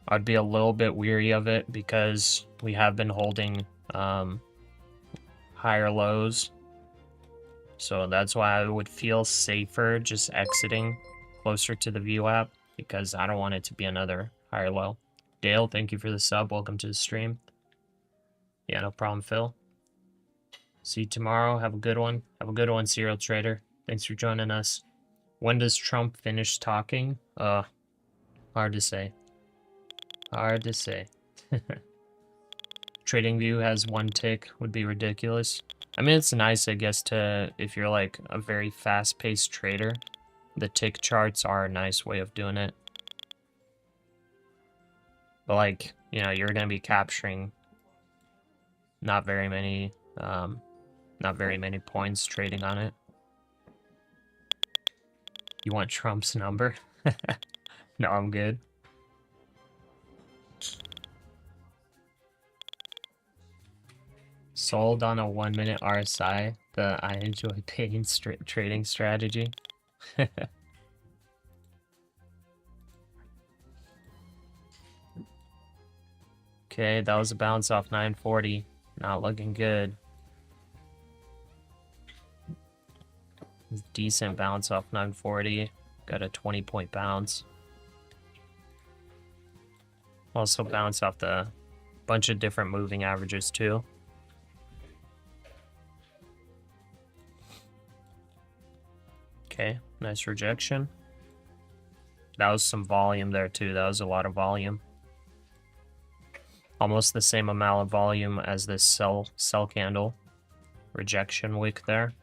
I'd be a little bit weary of it because we have been holding higher lows. So that's why I would feel safer just exiting closer to the VWAP because I don't want it to be another higher low. Dale, thank you for the sub. Welcome to the stream. Yeah, no problem, Phil. See you tomorrow. Have a good one. Have a good one, Serial Trader. Thanks for joining us. When does Trump finish talking? Hard to say. Hard to say. TradingView has one tick. Would be ridiculous. I mean, it's nice, I guess, to if you're like a very fast-paced trader. The tick charts are a nice way of doing it. But like, you know, you're gonna be capturing not very many points trading on it. You want Trump's number? No, I'm good. Sold on a 1 minute RSI, the I enjoy pain trading strategy. Okay, that was a bounce off 940. Not looking good. Decent bounce off 940. Got a 20-point bounce. Also bounce off the bunch of different moving averages too. Okay, nice rejection. That was some volume there too. That was a lot of volume. Almost the same amount of volume as this sell candle. Rejection wick there.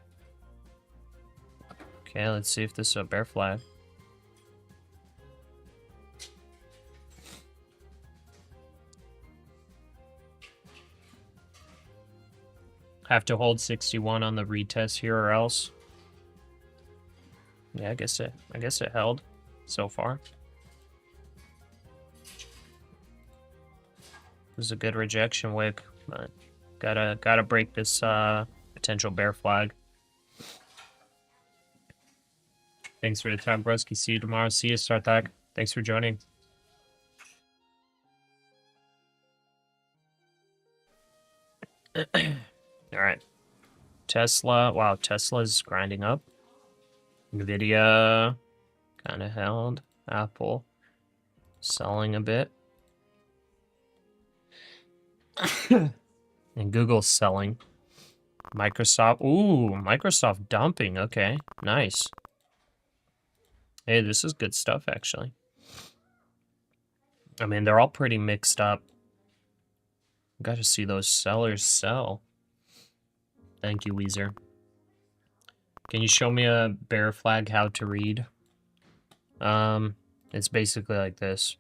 Okay, let's see if this is a bear flag. Have to hold 61 on the retest here or else. Yeah, I guess it held so far. It was a good rejection wick, but gotta break this potential bear flag. Thanks for the time, broski. See you tomorrow. See you, Starthak. Thanks for joining. All right. Tesla. Wow, Tesla's grinding up. Nvidia kind of held. Apple selling a bit. And Google's selling. Microsoft. Ooh, Microsoft dumping. Okay, nice. Hey, this is good stuff, actually. I mean, they're all pretty mixed up. Got to see those sellers sell. Thank you, Weezer. Can you show me a bear flag how to read? It's basically like this.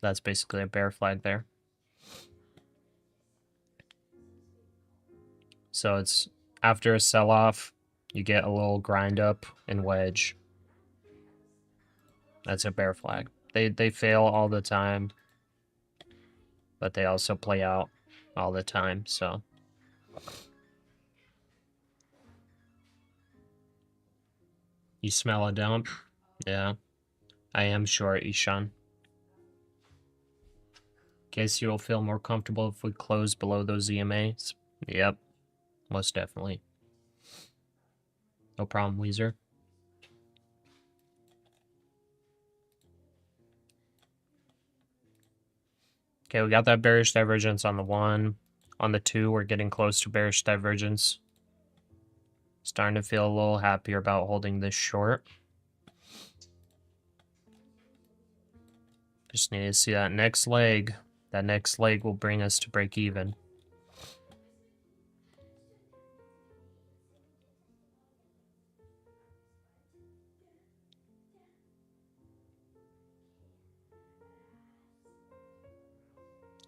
That's basically a bear flag there. So it's after a sell-off, you get a little grind up and wedge. That's a bear flag. They fail all the time, but they also play out all the time, so. You smell a dump? Yeah. I am short, Ishan. Guess you'll feel more comfortable if we close below those EMAs. Yep, most definitely. No problem, Weezer. Okay, we got that bearish divergence on the 1. On the 2, we're getting close to bearish divergence. Starting to feel a little happier about holding this short. Just need to see that next leg. That next leg will bring us to break even.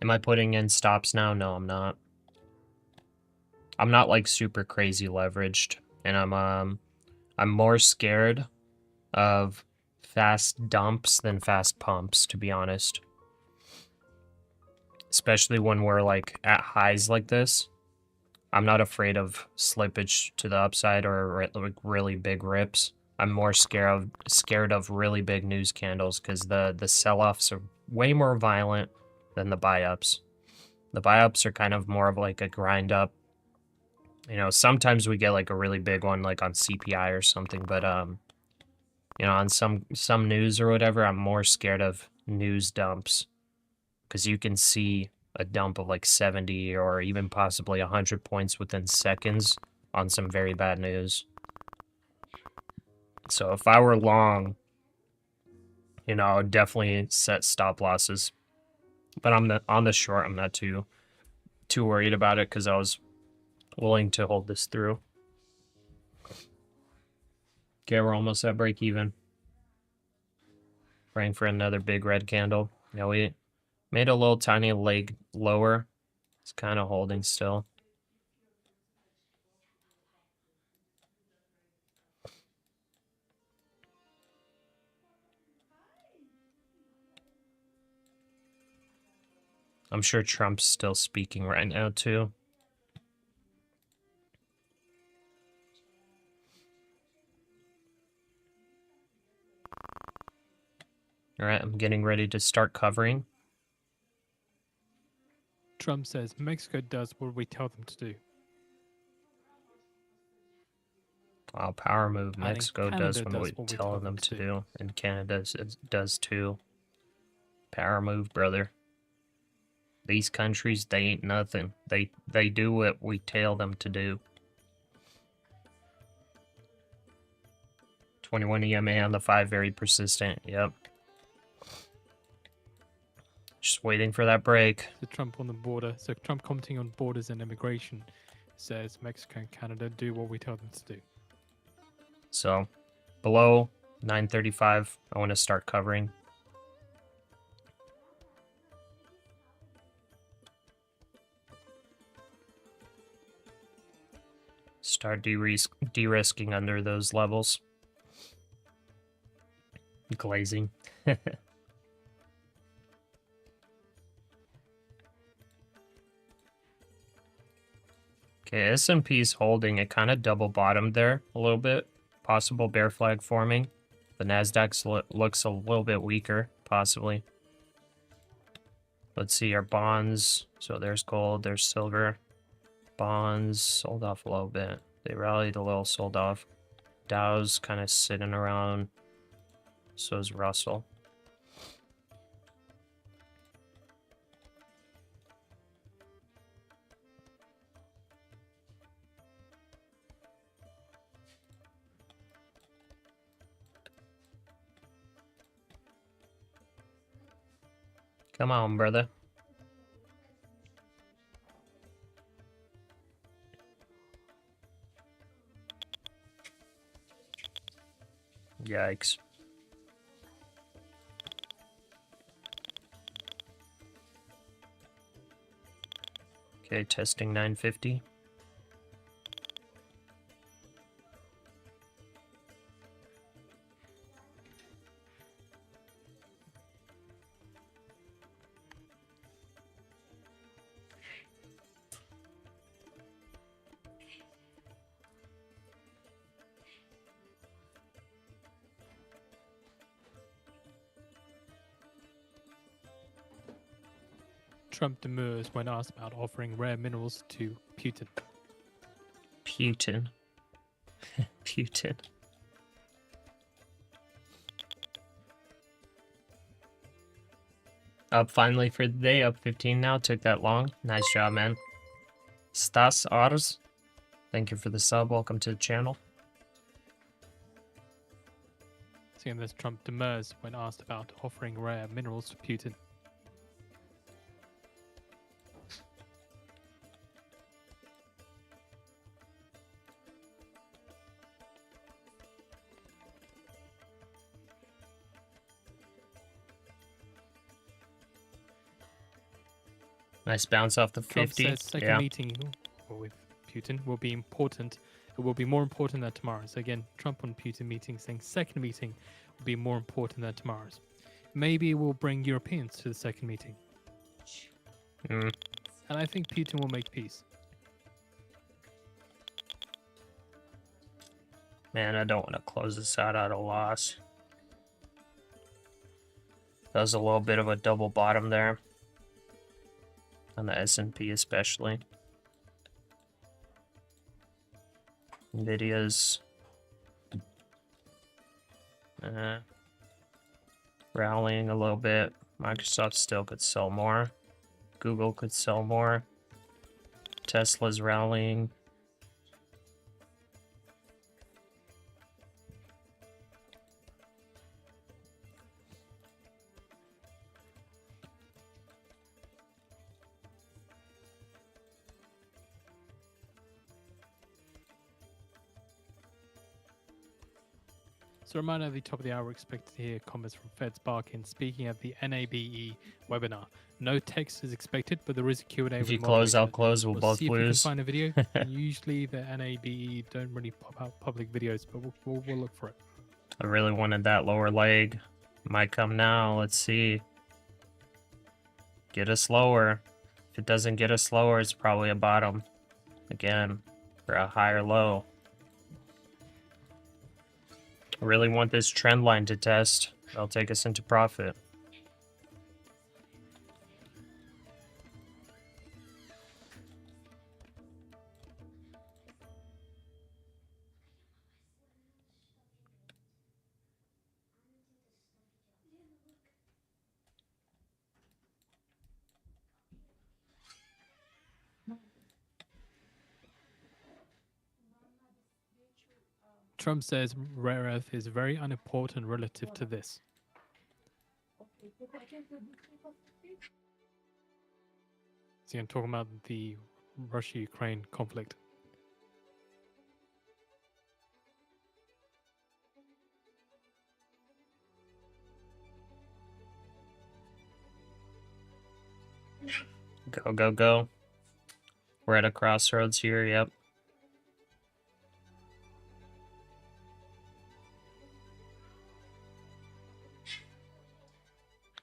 Am I putting in stops now? No, I'm not. I'm not like super crazy leveraged, and I'm more scared of fast dumps than fast pumps, to be honest. Especially when we're like at highs like this. I'm not afraid of slippage to the upside or like really big rips. I'm more scared of really big news candles because the sell-offs are way more violent than the buy-ups. The buy-ups are kind of more of like a grind up. You know, sometimes we get like a really big one like on CPI or something, but you know, on some news or whatever, I'm more scared of news dumps because you can see a dump of like 70 or even possibly 100 points within seconds on some very bad news. So if I were long, you know, I would definitely set stop losses. But on the short, I'm not too worried about it because I was willing to hold this through. Okay, we're almost at break even. Praying for another big red candle. Yeah, we made a little tiny leg lower. It's kind of holding still. I'm sure Trump's still speaking right now, too. All right, I'm getting ready to start covering. Trump says Mexico does what we tell them to do. Wow, power move. And Mexico does Canada what we tell them to do. And Canada does too. Power move, brother. These countries, they ain't nothing. They do what we tell them to do. 21 EMA on the 5, very persistent. Yep. Just waiting for that break. So Trump on the border. So Trump commenting on borders and immigration says Mexico and Canada do what we tell them to do. So, below 935, I want to start covering. Start de-risking under those levels. Glazing. Okay, S&P's holding. It kind of double bottomed there a little bit. Possible bear flag forming. The NASDAQ looks a little bit weaker, possibly. Let's see our bonds. So there's gold, there's silver. Bonds sold off a little bit. They rallied a little, sold off. Dow's kind of sitting around. So is Russell. Come on, brother. Yikes. Okay, testing 950. Trump demurs when asked about offering rare minerals to Putin. Putin. Putin. Up finally for the day, up 15 now. Took that long. Nice job, man. Stas Ars, thank you for the sub. Welcome to the channel. Seeing this, Trump demurs when asked about offering rare minerals to Putin. Nice bounce off the Trump 50. says second Yeah. meeting with Putin will be important. It will be more important than tomorrow's. Again, Trump on Putin meeting saying second meeting will be more important than tomorrow's. Maybe it will bring Europeans to the second meeting. Mm. And I think Putin will make peace. Man, I don't want to close this out at a loss. That was a little bit of a double bottom there. On the S&P especially. Nvidia's rallying a little bit. Microsoft still could sell more. Google could sell more. Tesla's rallying. So a reminder at the top of the hour, we're expected to hear comments from Fed's Barkin speaking at the NABE webinar. No text is expected, but there is a Q&A. If with you the close, I'll moderator. close. We'll both see if we can lose. find a video. And usually the NABE don't really pop out public videos, but we'll look for it. I really wanted that lower leg. Might come now. Let's see. Get us lower. If it doesn't get us lower, it's probably a bottom. Again, for a higher low. I really want this trend line to test. That'll take us into profit. Trump says rare earth is very unimportant relative to this. See, I'm talking about the Russia-Ukraine conflict. Go, go, go. We're at a crossroads here, yep.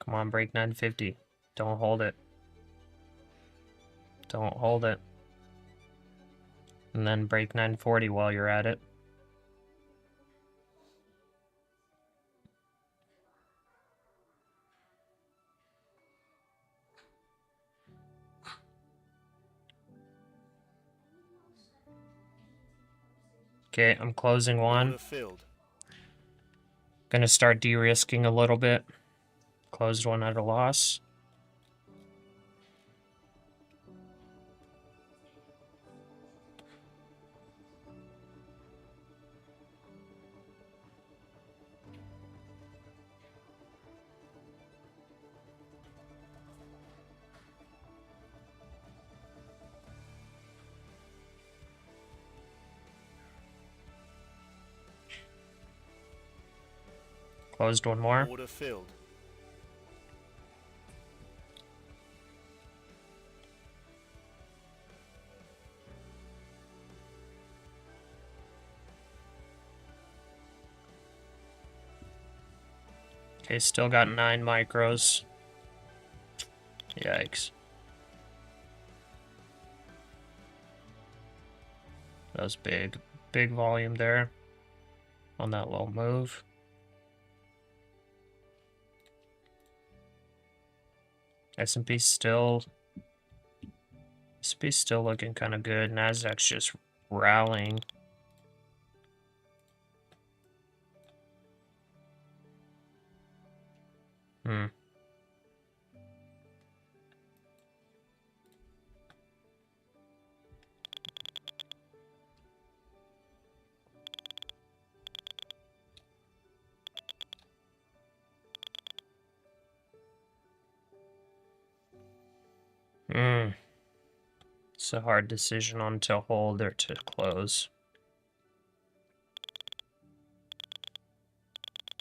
Come on, break 950. Don't hold it. Don't hold it. And then break 940 while you're at it. Okay, I'm closing one. Order filled. Gonna start de-risking a little bit. Closed one at a loss. Closed one more. Order filled. Okay, still got 9 micros. Yikes. That was big. Big volume there on that low move. S&P still S&P's still looking kind of good. NASDAQ's just rallying. Hmm. It's a hard decision on to hold or to close.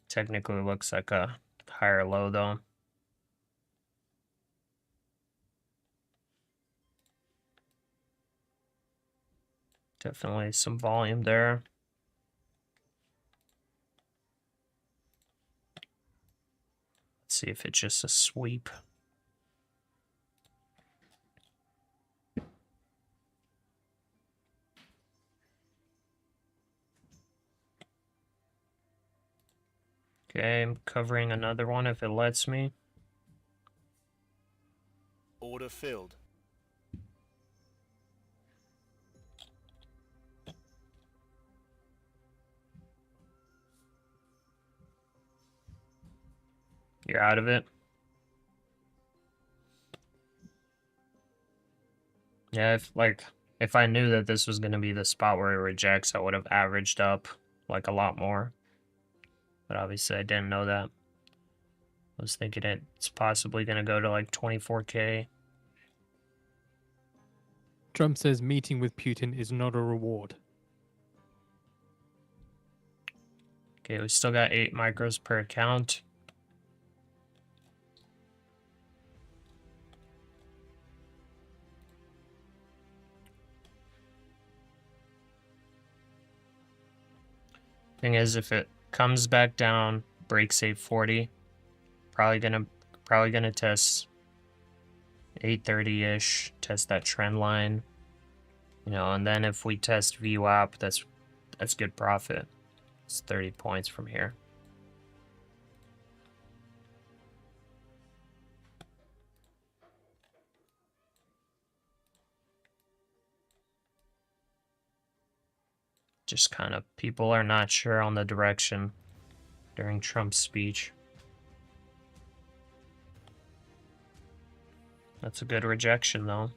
Technically looks like a higher low though. Definitely some volume there. Let's see if it's just a sweep. Okay, I'm covering another one if it lets me. Order filled. You're out of it. Yeah, if I knew that this was going to be the spot where it rejects, I would have averaged up like a lot more. But obviously I didn't know that. I was thinking it's possibly going to go to like 24K. Trump says meeting with Putin is not a reward. Okay, we still got 8 micros per account. Thing is, if it comes back down, breaks 840, probably gonna test 830-ish, test that trend line, you know, and then if we test VWAP, that's good profit. It's 30 points from here. Just kind of people are not sure on the direction during Trump's speech. That's a good rejection though.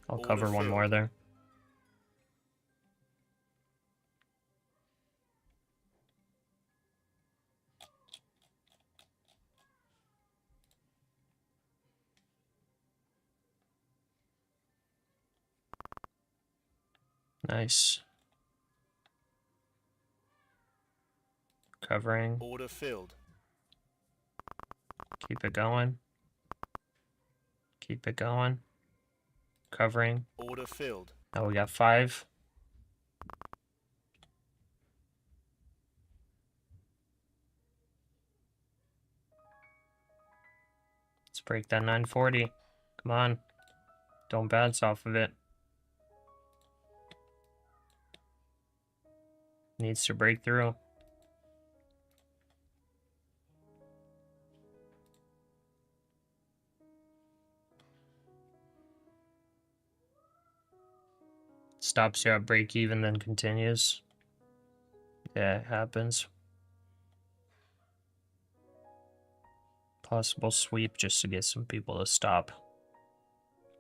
I'll Order cover one filled. more there. Nice. Covering. Order filled. Keep it going. Keep it going. Covering. Order filled. Now we got 5. Let's break that 940. Come on. Don't bounce off of it. Needs to break through. Stops you at break even, then continues. Yeah, it happens. Possible sweep just to get some people to stop.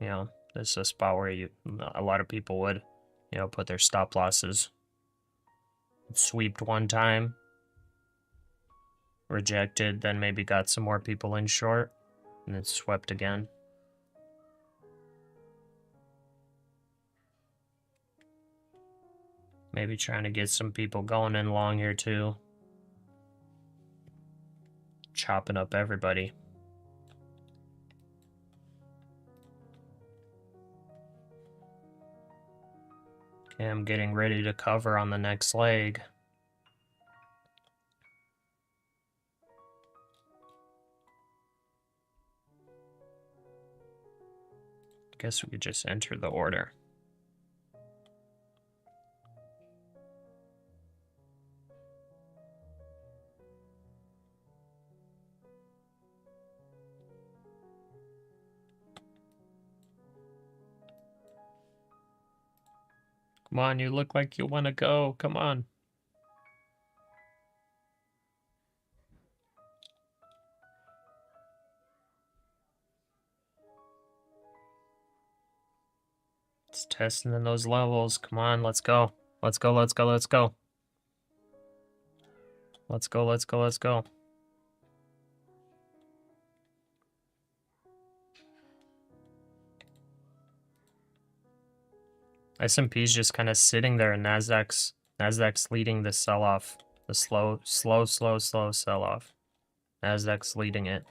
You know, this is a spot where a lot of people would, you know, put their stop losses. Sweeped one time, rejected, then maybe got some more people in short, and then swept again. Maybe trying to get some people going in long here too. Chopping up everybody. Okay, I'm getting ready to cover on the next leg. Guess we could just enter the order. Come on, you look like you want to go. Come on. It's testing in those levels. Come on, let's go. Let's go, let's go, let's go. Let's go, let's go, let's go. S&P's just kind of sitting there, and NASDAQ's leading the sell-off. The slow sell-off. NASDAQ's leading it.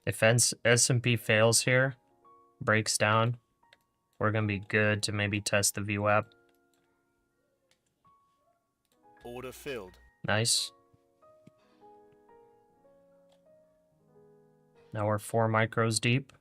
If S&P fails here, breaks down, we're going to be good to maybe test the VWAP. Order filled. Nice. Now we're 4 micros deep.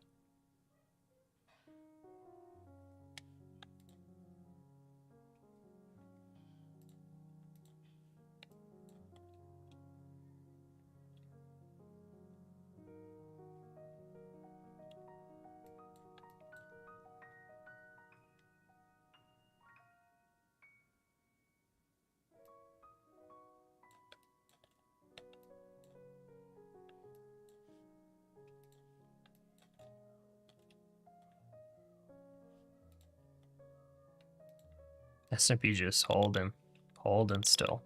S&P just holding still.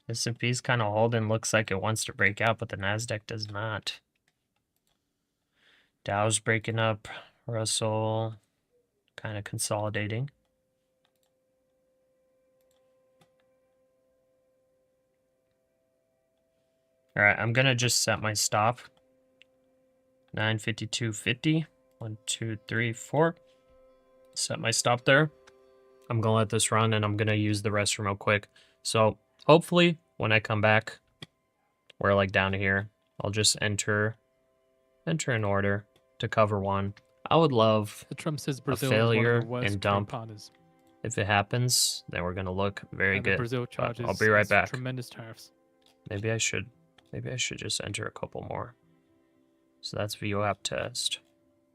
S&P's kind of holding, looks like it wants to break out, but the NASDAQ does not. Dow's breaking up, Russell kind of consolidating. All right, I'm gonna just set my stop. 952.50. 1, 2, 3, 4. Set my stop there. I'm gonna let this run, and I'm gonna use the restroom real quick. So hopefully, when I come back, we're like down here. I'll just enter an order to cover one. I would love Trump says a Brazil is one of failure the worst and trade dump. partners. If it happens, then we're gonna look very And good. Brazil But charges I'll be right back. tremendous tariffs. Maybe I should just enter a couple more. So that's VWAP test.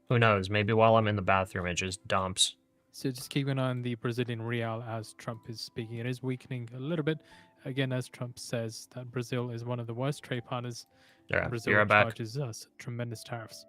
Who knows? Maybe while I'm in the bathroom, it just dumps. So just keep an eye on the Brazilian real as Trump is speaking. It is weakening a little bit. Again, as Trump says that Brazil is one of the worst trade partners. Yeah, Brazil be right back. charges us tremendous tariffs.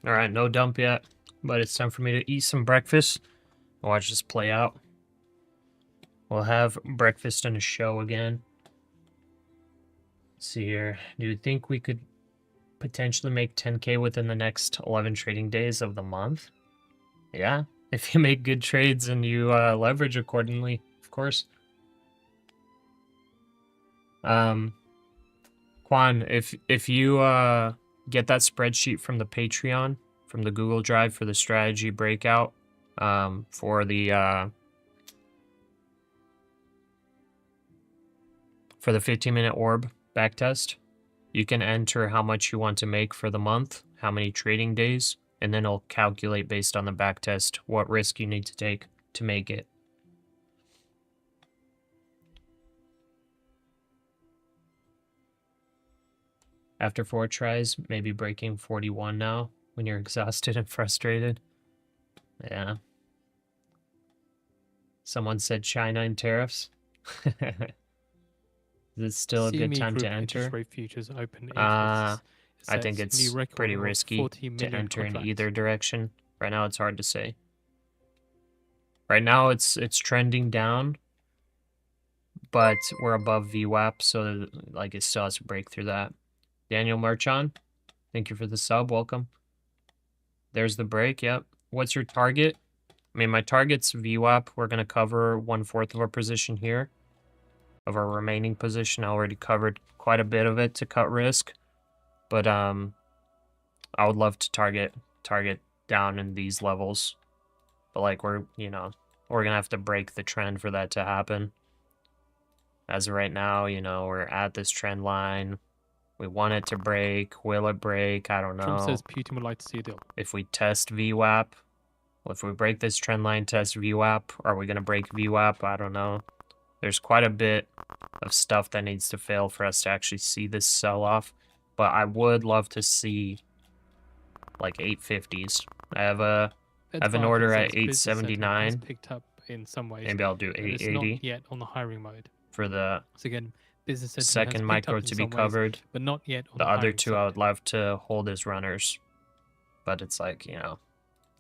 All right, no dump yet, but it's time for me to eat some breakfast. Watch this play out. We'll have breakfast and a show again. Let's see here. Do you think we could potentially make 10K within the next 11 trading days of the month? Yeah, if you make good trades and you leverage accordingly, of course. Quan, if you get that spreadsheet from the Patreon, from the Google Drive for the strategy breakout, for the For the 15-minute orb backtest, you can enter how much you want to make for the month, how many trading days, and then it'll calculate based on the backtest what risk you need to take to make it. After 4 tries, maybe breaking 41 now when you're exhausted and frustrated. Yeah. Someone said China and tariffs. Is it still a good CME time to Group interest enter? rate futures open I interest think sets new it's record pretty of risky 40 to million enter in contracts. either direction. Right now, it's hard to say. Right now, it's trending down, but we're above VWAP, so like it still has to break through that. Daniel Marchon, thank you for the sub. Welcome. There's the break. Yep. What's your target? I mean, my target's VWAP. We're gonna cover 1/4 of our position here. Of our remaining position, I already covered quite a bit of it to cut risk, but I would love to target down in these levels, but like we're gonna have to break the trend for that to happen. As of right now, we're at this trend line. We want it to break. Will it break? I don't know. Trump says Putin would like to see a deal. If we test VWAP, if we break this trend line, test VWAP, are we gonna break VWAP? I don't know. There's quite a bit of stuff that needs to fail for us to actually see this sell-off, but I would love to see like 850s. I have an order at 879. Has picked up in some ways. Maybe I'll do but it's 880 not yet on the hiring mode. for the So again, business sentiment second has picked micro up in to be some ways, covered. but not yet on The the other hiring two I would side. love to hold as runners, but it's like,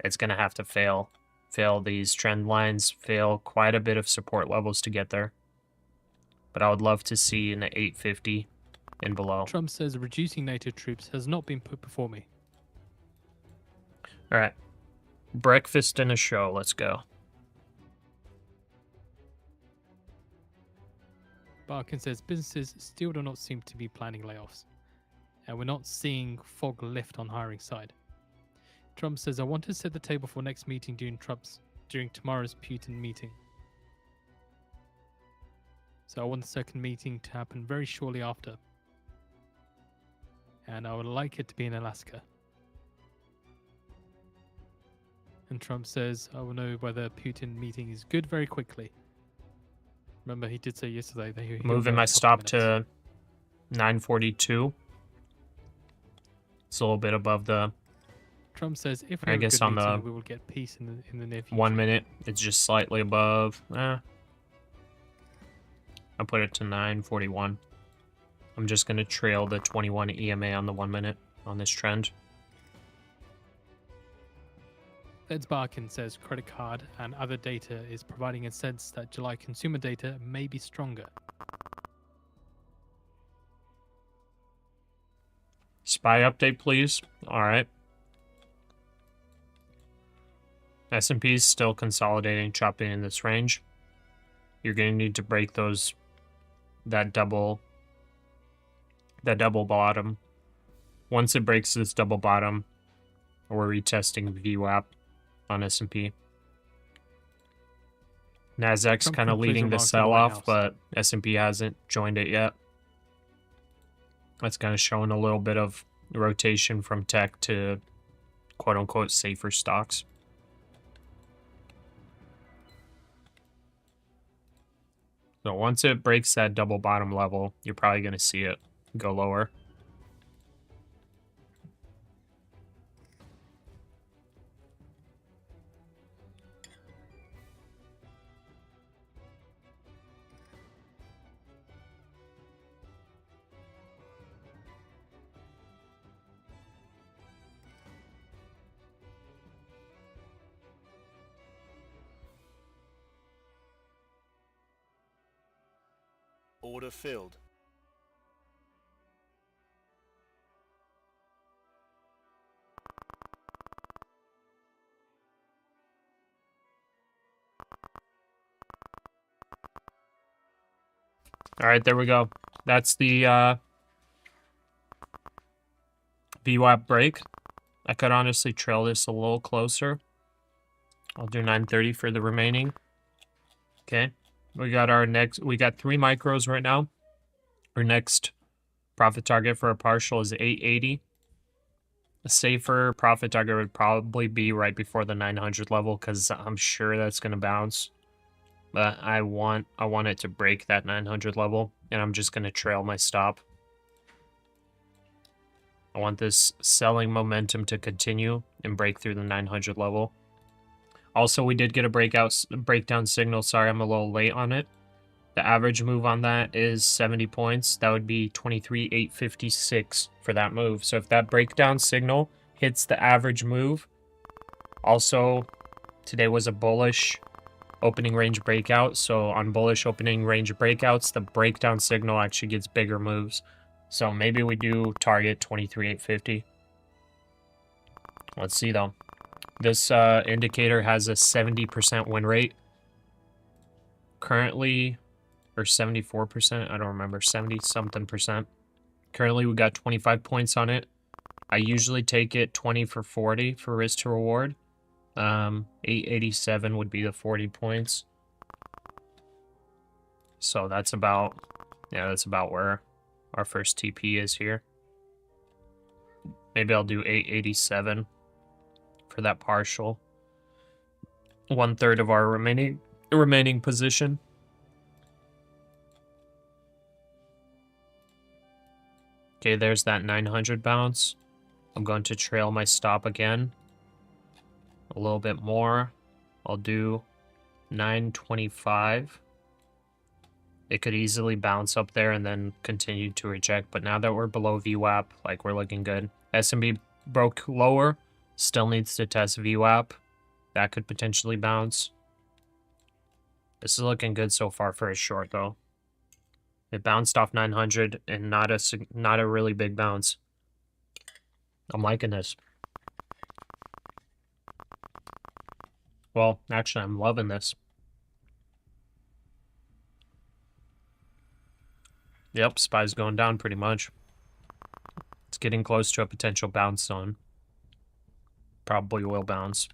it's gonna have to fail these trend lines, fail quite a bit of support levels to get there. But I would love to see an 850 and below. Trump says reducing NATO troops has not been put before me. All right, breakfast and a show. Let's go. Barkin says businesses still do not seem to be planning layoffs, and we're not seeing fog lift on hiring side. Trump says, I want to set the table for next meeting during tomorrow's Putin meeting. So I want the second meeting to happen very shortly after. And I would like it to be in Alaska. And Trump says, I will know whether Putin meeting is good very quickly. Remember, he did say yesterday that he'll know Moving in a my couple stop minutes. to 942. It's a little bit above the Trump says, if we I have guess a good on meeting, the we will get peace in the near future. 1 minute. It's just slightly above. I'll put it to 941. I'm just going to trail the 21 EMA on the 1 minute on this trend. Eds Barkin says credit card and other data is providing a sense that July consumer data may be stronger. SPY update, please. All right. S&P is still consolidating, chopping in this range. You're going to need to break that double bottom. Once it breaks this double bottom, we're retesting VWAP on S&P. NASDAQ's Trump kind of concludes leading the remarks at the White sell-off, House. but S&P hasn't joined it yet. That's kind of showing a little bit of rotation from tech to quote-unquote safer stocks. So once it breaks that double bottom level, you're probably going to see it go lower. Order filled. All right, there we go. That's the VWAP break. I could honestly trail this a little closer. I'll do 930 for the remaining. Okay. We got 3 micros right now. Our next profit target for a partial is 880. A safer profit target would probably be right before the 900 level because I'm sure that's going to bounce. But I want it to break that 900 level, and I'm just going to trail my stop. I want this selling momentum to continue and break through the 900 level. Also, we did get a breakdown signal. Sorry, I'm a little late on it. The average move on that is 70 points. That would be 23,856 for that move. So if that breakdown signal hits the average move, also today was a bullish opening range breakout. So on bullish opening range breakouts, the breakdown signal actually gets bigger moves. So maybe we do target 23,850. Let's see though. This indicator has a 70% win rate. Currently, or 74%, I don't remember, 70 something percent. Currently we got 25 points on it. I usually take it 20 for 40 for risk to reward. 887 would be the 40 points. So that's about where our first TP is here. Maybe I'll do 887 for that partial. 1/3 of our remaining position. Okay, there's that 900 bounce. I'm going to trail my stop again. A little bit more. I'll do 925. It could easily bounce up there and then continue to reject. But now that we're below VWAP, like, we're looking good. S&P broke lower. Still needs to test VWAP. That could potentially bounce. This is looking good so far for a short, though. It bounced off 900 and not a really big bounce. I'm liking this. Well, actually, I'm loving this. Yep, SPY's going down pretty much. It's getting close to a potential bounce zone. Probably will bounce.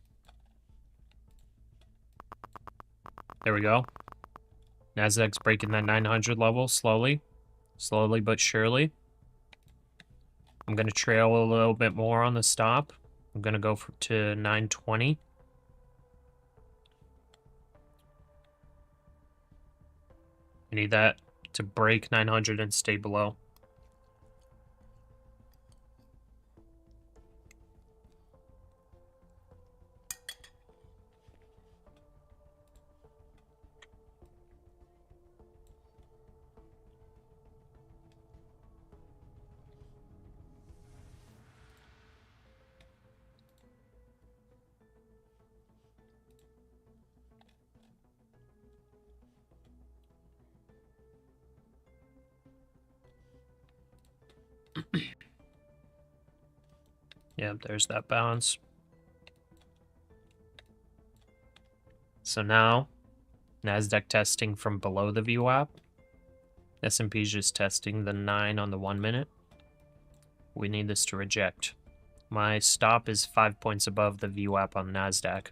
There we go. NASDAQ's breaking that 900 level slowly. Slowly but surely. I'm going to trail a little bit more on the stop. I'm going to go to 920. I need that to break 900 and stay below. Yeah, there's that bounce. So now, NASDAQ testing from below the VWAP. S&P's just testing the 9 on the 1 minute. We need this to reject. My stop is 5 points above the VWAP on NASDAQ.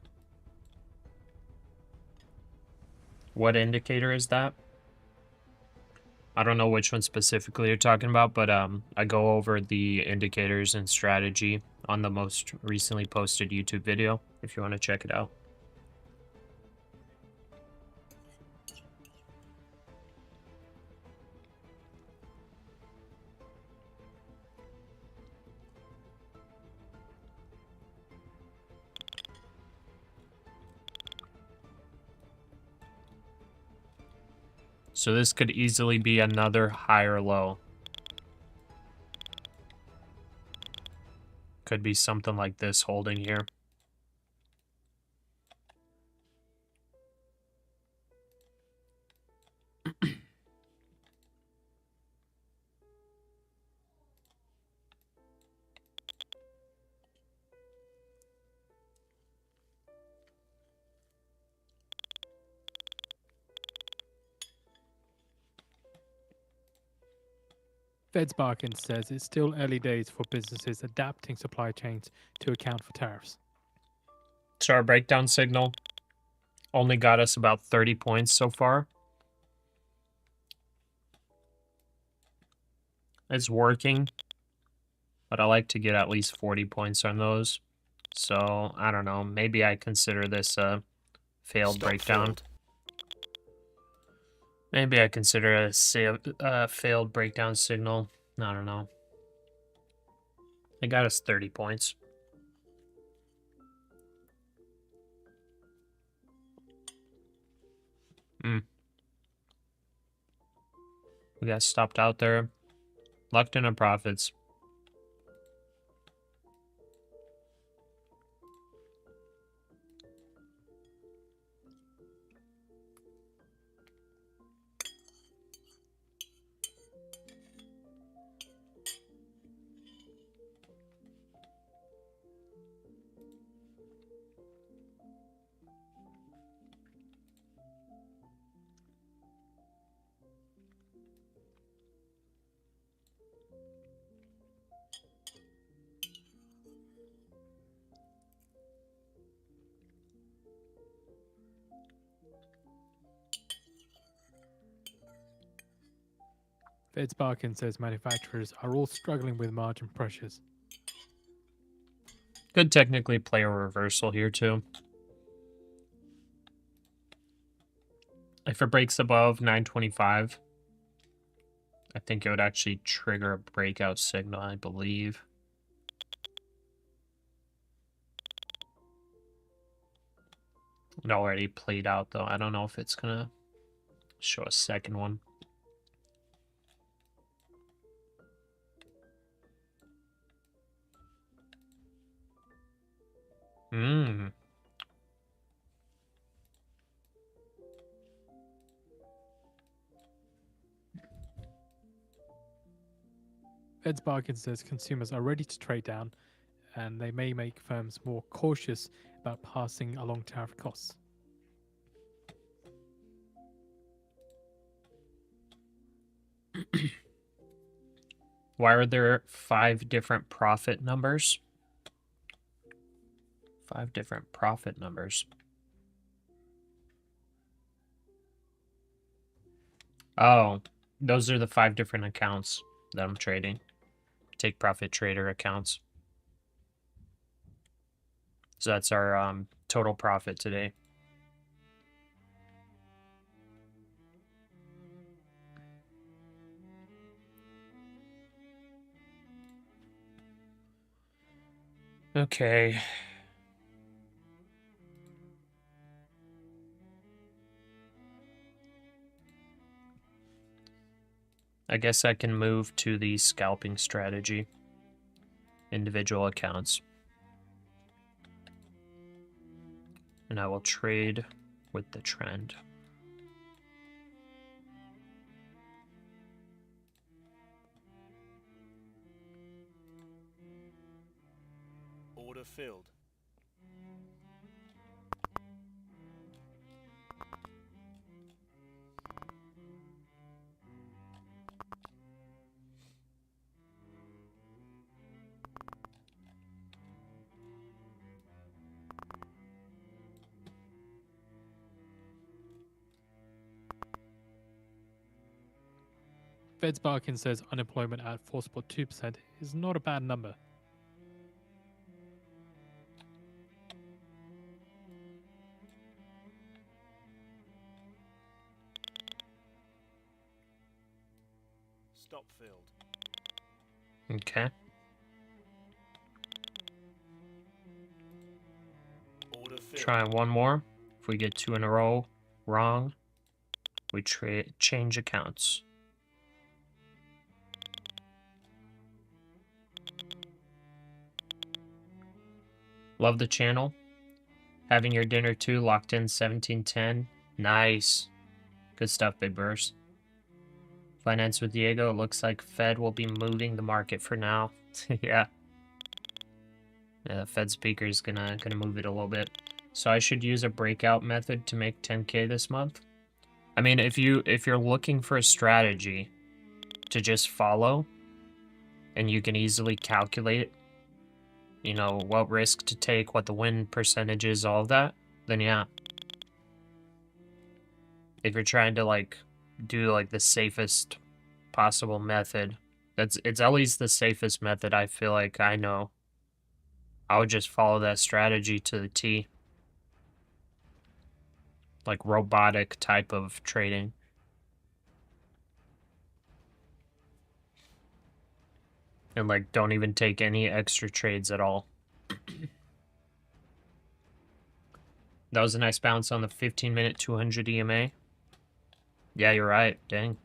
What indicator is that? I don't know which one specifically you're talking about, but I go over the indicators and strategy on the most recently posted YouTube video if you want to check it out. So this could easily be another higher low. Could be something like this holding here. Fed's Barkin says it's still early days for businesses adapting supply chains to account for tariffs. So our breakdown signal only got us about 30 points so far. It's working, but I like to get at least 40 points on those. So, I don't know. Maybe I consider this a failed Stop breakdown. filled. Maybe I consider a failed breakdown signal. I don't know. It got us 30 points. We got stopped out there. Locked in our profits. Fed Sparkin says manufacturers are all struggling with margin pressures. Could technically play a reversal here too. If it breaks above 925, I think it would actually trigger a breakout signal, I believe. It already played out though. I don't know if it's gonna show a second one. Fed Sparkin says consumers are ready to trade down, and they may make firms more cautious about passing along tariff costs. Why are there 5 different profit numbers? 5 different profit numbers. Oh, those are the 5 different accounts that I'm trading. Take profit trader accounts. So that's our total profit today. Okay. I guess I can move to the scalping strategy. Individual accounts. And I will trade with the trend. Order filled. Fed Sparkin says unemployment at 4.2% is not a bad number. Stop filled. Okay. Order filled. Try one more. If we get 2 in a row wrong, we change accounts. Love the channel. Having your dinner too, locked in 1710. Nice. Good stuff, Big Burst. Finance with Diego. It looks like Fed will be moving the market for now. Yeah. Yeah, the Fed speaker is gonna move it a little bit. So I should use a breakout method to make 10K this month. I mean, if you're looking for a strategy to just follow, and you can easily calculate, you know, what risk to take, what the win percentage is, all of that, then yeah. If you're trying to like do like the safest possible method, It's at least the safest method. I feel like I know. I would just follow that strategy to the T. Like robotic type of trading. And like don't even take any extra trades at all. That was a nice bounce on the 15-minute 200 EMA. Yeah, you're right. Dang.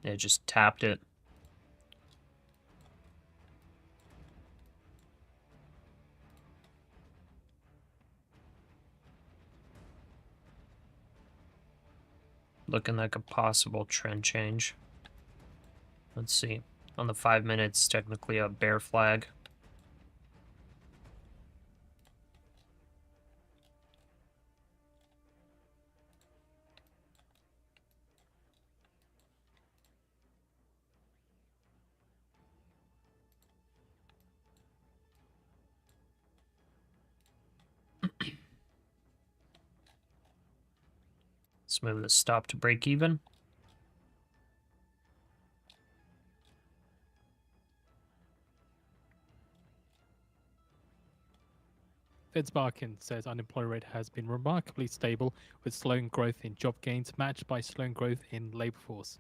It just tapped it. Looking like a possible trend change. Let's see. On the 5 minutes, technically a bear flag. Let's move the stop to break even. Fitzbarkin says unemployment rate has been remarkably stable with slowing growth in job gains matched by slowing growth in labor force.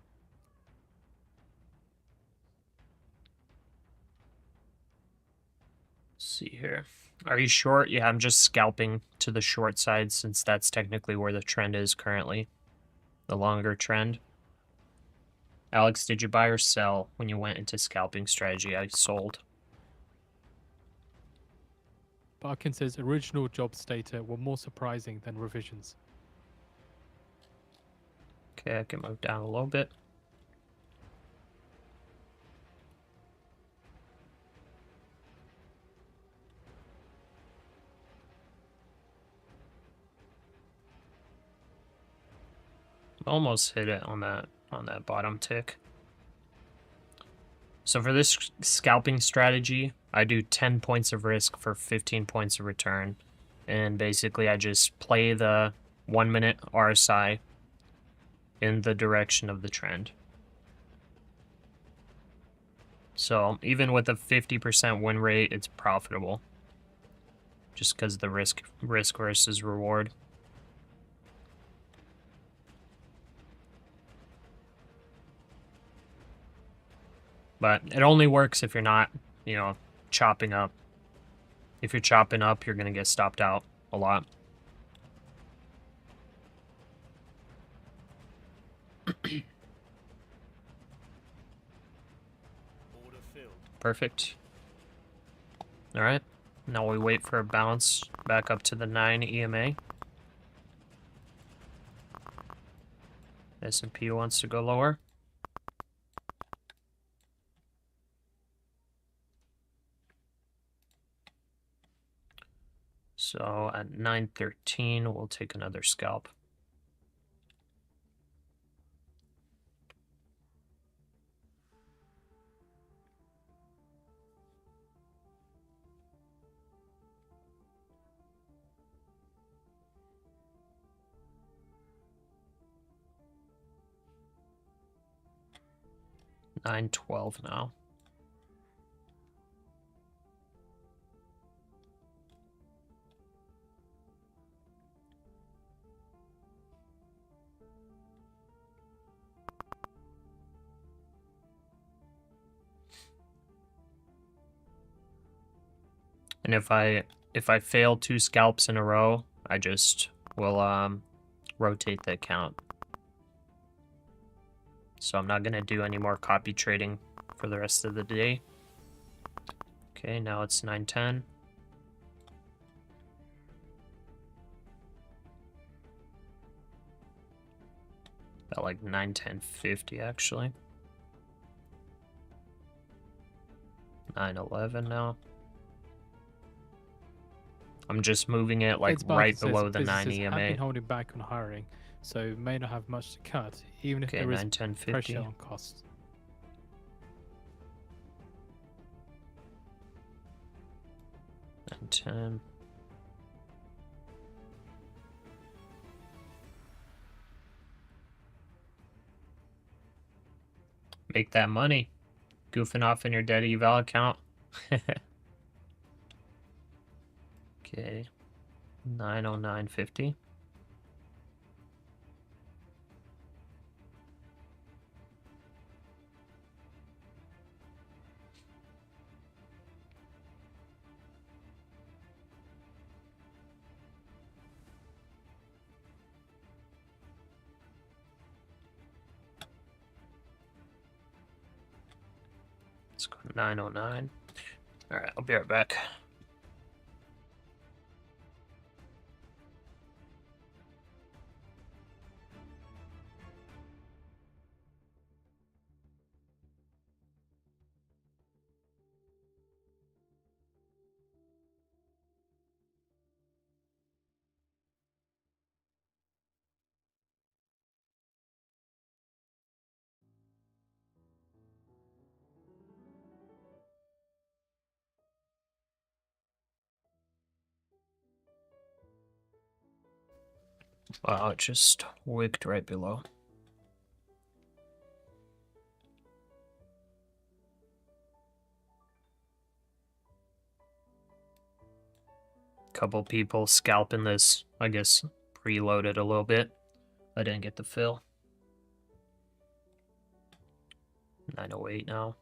Let's see here. Are you short? Yeah, I'm just scalping to the short side since that's technically where the trend is currently. The longer trend. Alex, did you buy or sell when you went into scalping strategy? I sold. Barkin says original jobs data were more surprising than revisions. Okay, I can move down a little bit. Almost hit it on that bottom tick. So for this scalping strategy, I do 10 points of risk for 15 points of return. And basically I just play the 1 minute RSI in the direction of the trend. So even with a 50% win rate, it's profitable. Just because the risk versus reward. But it only works if you're not, you know, chopping up. If you're chopping up, you're going to get stopped out a lot. Order filled. Perfect. All right. Now we wait for a bounce back up to the 9 EMA. S&P wants to go lower. So at 9:13, we'll take another scalp. $9.12 now. And if I fail 2 scalps in a row, I just will rotate the account. So I'm not gonna do any more copy trading for the rest of the day. Okay, now it's 9:10. About like 9:10.50 actually. 9:11 now. I'm just moving it like Fitzbarkin right says below the 9 businesses have been EMA. holding back on hiring, so may not have much to cut, even if Okay, there is 9:10.50. pressure on costs. 9:10. Make that money. Goofing off in your dead eval account. Okay. 909.50. Let's go to 909. All right, I'll be right back. Wow, it just wicked right below. Couple people scalping this, I guess, preloaded a little bit. I didn't get the fill. 908 now.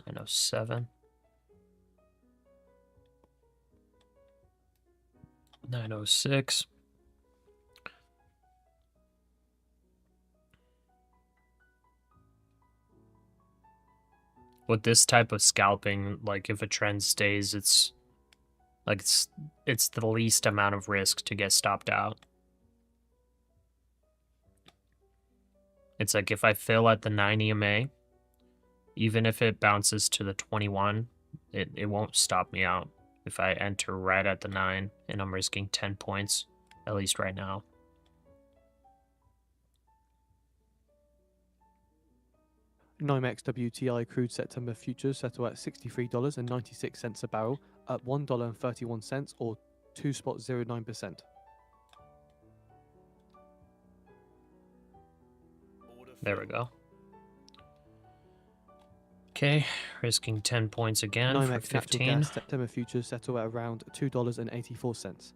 $907. 906. With this type of scalping, like if a trend stays, it's like it's the least amount of risk to get stopped out. It's like if I fill at the 9 EMA, even if it bounces to the 21, it won't stop me out. If I enter right at the 9 and I'm risking 10 points, at least right now. NYMEX WTI crude September futures settle at $63.96 a barrel, up $1.31 or 2.09%. There we go. Okay, risking 10 points again for NYMEX natural 15. gas September futures settle at around $2.84.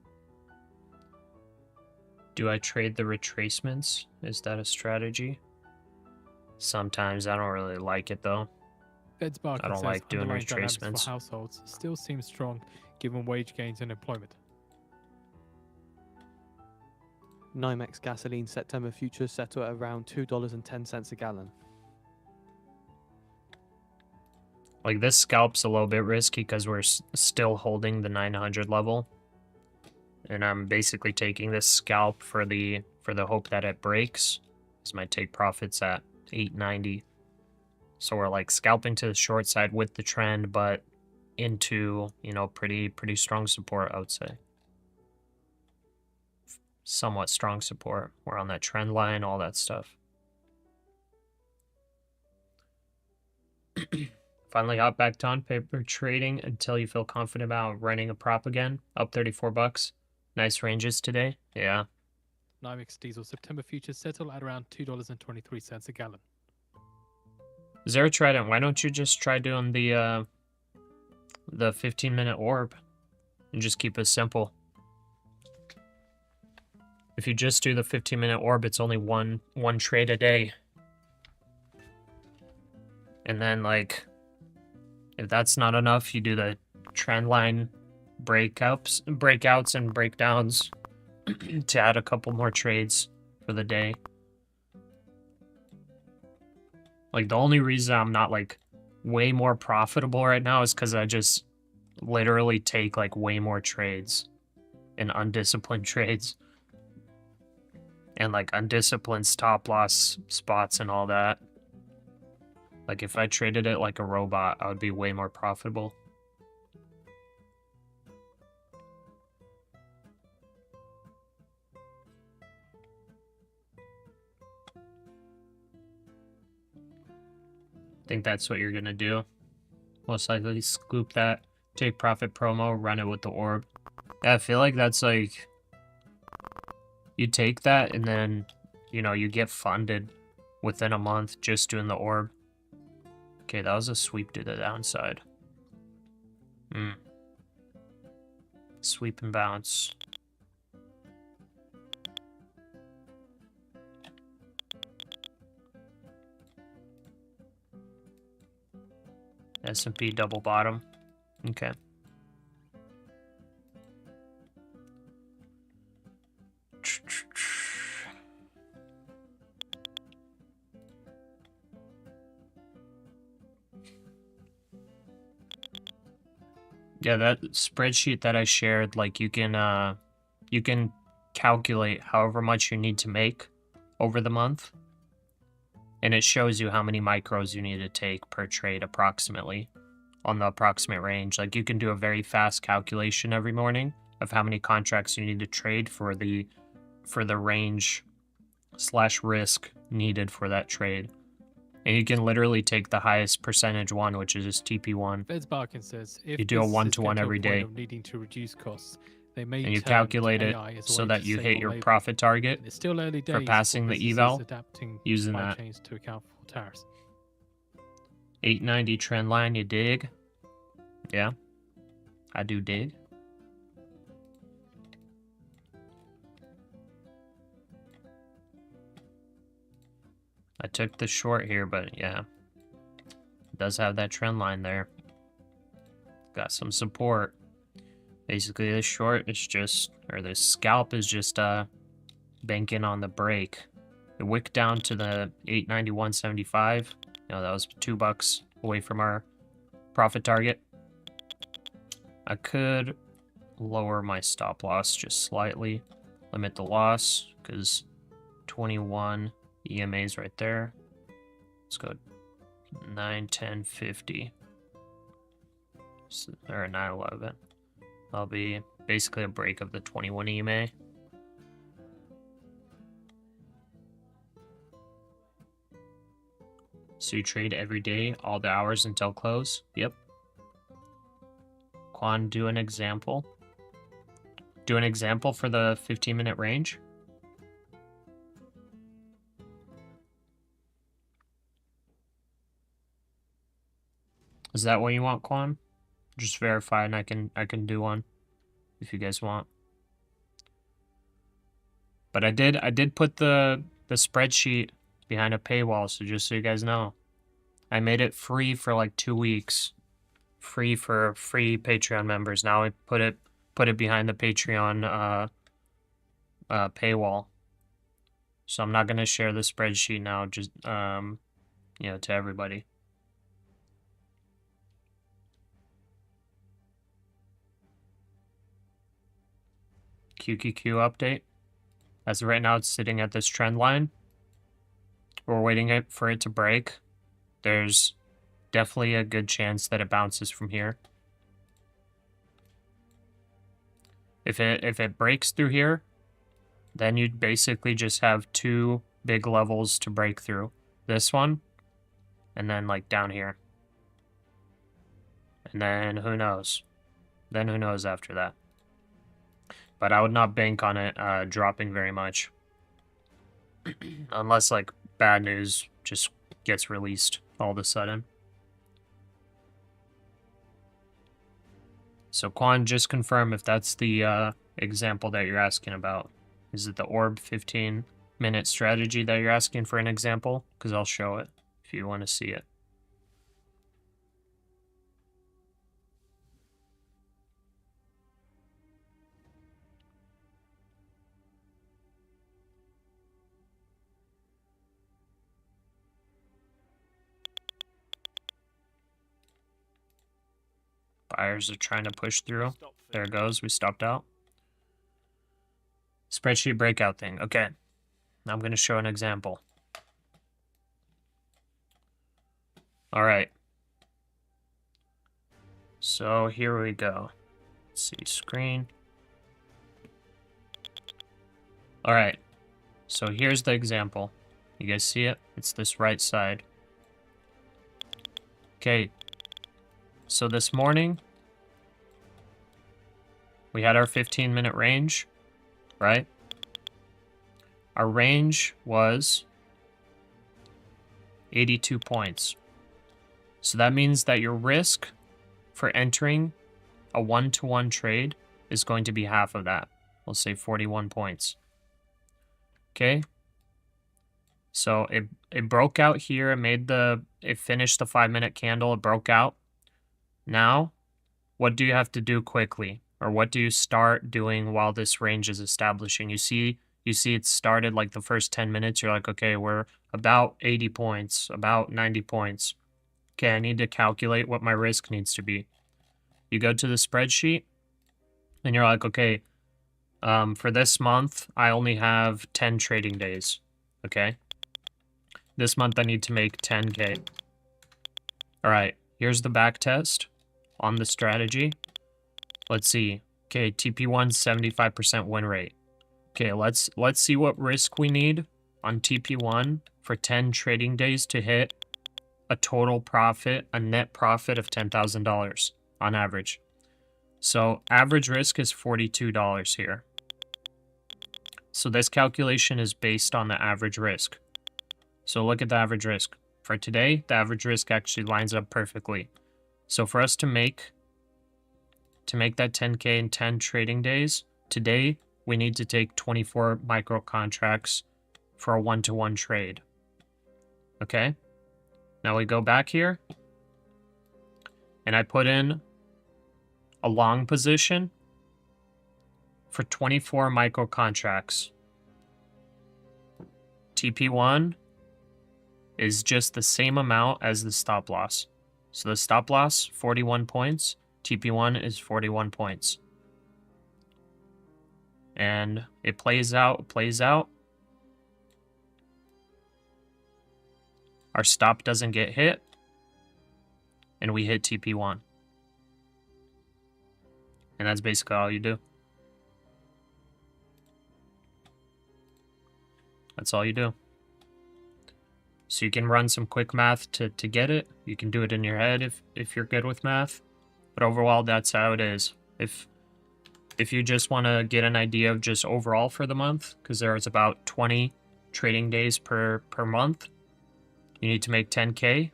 Do I trade the retracements? Is that a strategy? Sometimes. I don't really like it though. Fed's market I don't says like doing underlying dynamics retracements. for households still seems strong given wage gains and employment. NYMEX gasoline September futures settle at around $2.10 a gallon. Like this scalp's a little bit risky because we're still holding the 900 level. And I'm basically taking this scalp for the hope that it breaks. This might take profits at 890. So we're like scalping to the short side with the trend, but into, you know, pretty strong support, I would say. Somewhat strong support. We're on that trend line, all that stuff. Finally hop back to on paper trading until you feel confident about running a prop again. Up 34 bucks. Nice ranges today. Yeah. NYMEX diesel September futures settle at around $2.23 a gallon. Zero Trident, why don't you just try doing the 15-minute orb and just keep it simple? If you just do the 15-minute orb, it's only one trade a day. And then, like, if that's not enough, you do the trend line breakouts and breakdowns to add a couple more trades for the day. Like, the only reason I'm not, like, way more profitable right now is because I just literally take, like, way more trades and undisciplined trades. And, like, undisciplined stop-loss spots and all that. Like, if I traded it like a robot, I would be way more profitable. think that's what you're gonna do. Most likely scoop that, take profit promo, run it with the orb. Yeah, I feel like that's like, you take that and then, you know, you get funded within a month just doing the orb. Okay, that was a sweep to the downside. Sweep and bounce. S&P double bottom. Okay. Yeah, that spreadsheet that I shared, like you can calculate however much you need to make over the month. And it shows you how many micros you need to take per trade approximately on the approximate range. Like you can do a very fast calculation every morning of how many contracts you need to trade for the range / risk needed for that trade. And you can literally take the highest percentage one, which is just TP1. Feds Barkin says if You do a businesses 1-to-1 get to a every point day. of needing to reduce costs, they may And you turn to calculate it AI as a so way that to you save hit on your labor. profit target And it's still early days for passing the businesses eval adapting using supply that. chains to account for tariffs. 890 trend line, you dig? Yeah, I do dig. I took the short here, but yeah, it does have that trend line there. Got some support. Basically, this short is just, or this scalp is just banking on the break. It wicked down to the 891.75. No, that was $2 away from our profit target. I could lower my stop loss just slightly, limit the loss, because 21 EMA's right there. Let's go 9, 10, 50. Or 9, 11. That'll be basically a break of the 21 EMA. So you trade every day, all the hours until close? Yep. Quan, do an example. Do an example for the 15-minute range. Is that what you want, Quan? Just verify and I can do one if you guys want. But I did put the spreadsheet behind a paywall, so just so you guys know. I made it free for like 2 weeks. Free for free Patreon members. Now I put it behind the Patreon paywall. So I'm not gonna share the spreadsheet now, just you know, to everybody. QQQ update. As of right now, it's sitting at this trend line. We're waiting for it to break. There's definitely a good chance that it bounces from here. If it breaks through here, then you'd basically just have 2 big levels to break through. This one, and then like down here. And then who knows? Then who knows after that? But I would not bank on it dropping very much. Unless like bad news just gets released all of a sudden. So Quan, just confirm if that's the example that you're asking about. Is it the orb 15-minute strategy that you're asking for an example? Because I'll show it if you want to see it. Buyers are trying to push through. There it goes. We stopped out. Spreadsheet breakout thing. Okay. Now I'm going to show an example. All right. So here we go. Let's see screen. All right. So here's the example. You guys see it? It's this right side. Okay, so this morning, we had our 15-minute range, right? Our range was 82 points. So that means that your risk for entering a one-to-one trade is going to be half of that. We'll say 41 points. Okay. So it broke out here. It finished the 5-minute candle. It broke out. Now, what do you have to do quickly? Or what do you start doing while this range is establishing? You see it started like the first 10 minutes. You're like, okay, we're about 80 points, about 90 points. Okay, I need to calculate what my risk needs to be. You go to the spreadsheet and you're like, okay, for this month, I only have 10 trading days. Okay. This month I need to make 10K. All right, here's the back test on the strategy. Let's see. Okay, TP1 75% win rate. Okay, let's see what risk we need on TP1 for 10 trading days to hit a total profit, a net profit of $10,000 on average. So average risk is $42 here. So this calculation is based on the average risk. So look at the average risk. For today, the average risk actually lines up perfectly. So for us to make that 10K in 10 trading days, today we need to take 24 micro contracts for a one-to-one trade. Okay? Now we go back here and I put in a long position for 24 micro contracts. TP1 is just the same amount as the stop loss. So the stop loss, 41 points. TP1 is 41 points. And it plays out. Our stop doesn't get hit. And we hit TP1. And that's basically all you do. That's all you do. So you can run some quick math to get it. You can do it in your head if you're good with math. But overall, that's how it is. If you just want to get an idea of just overall for the month, because there's about 20 trading days per month, you need to make 10K.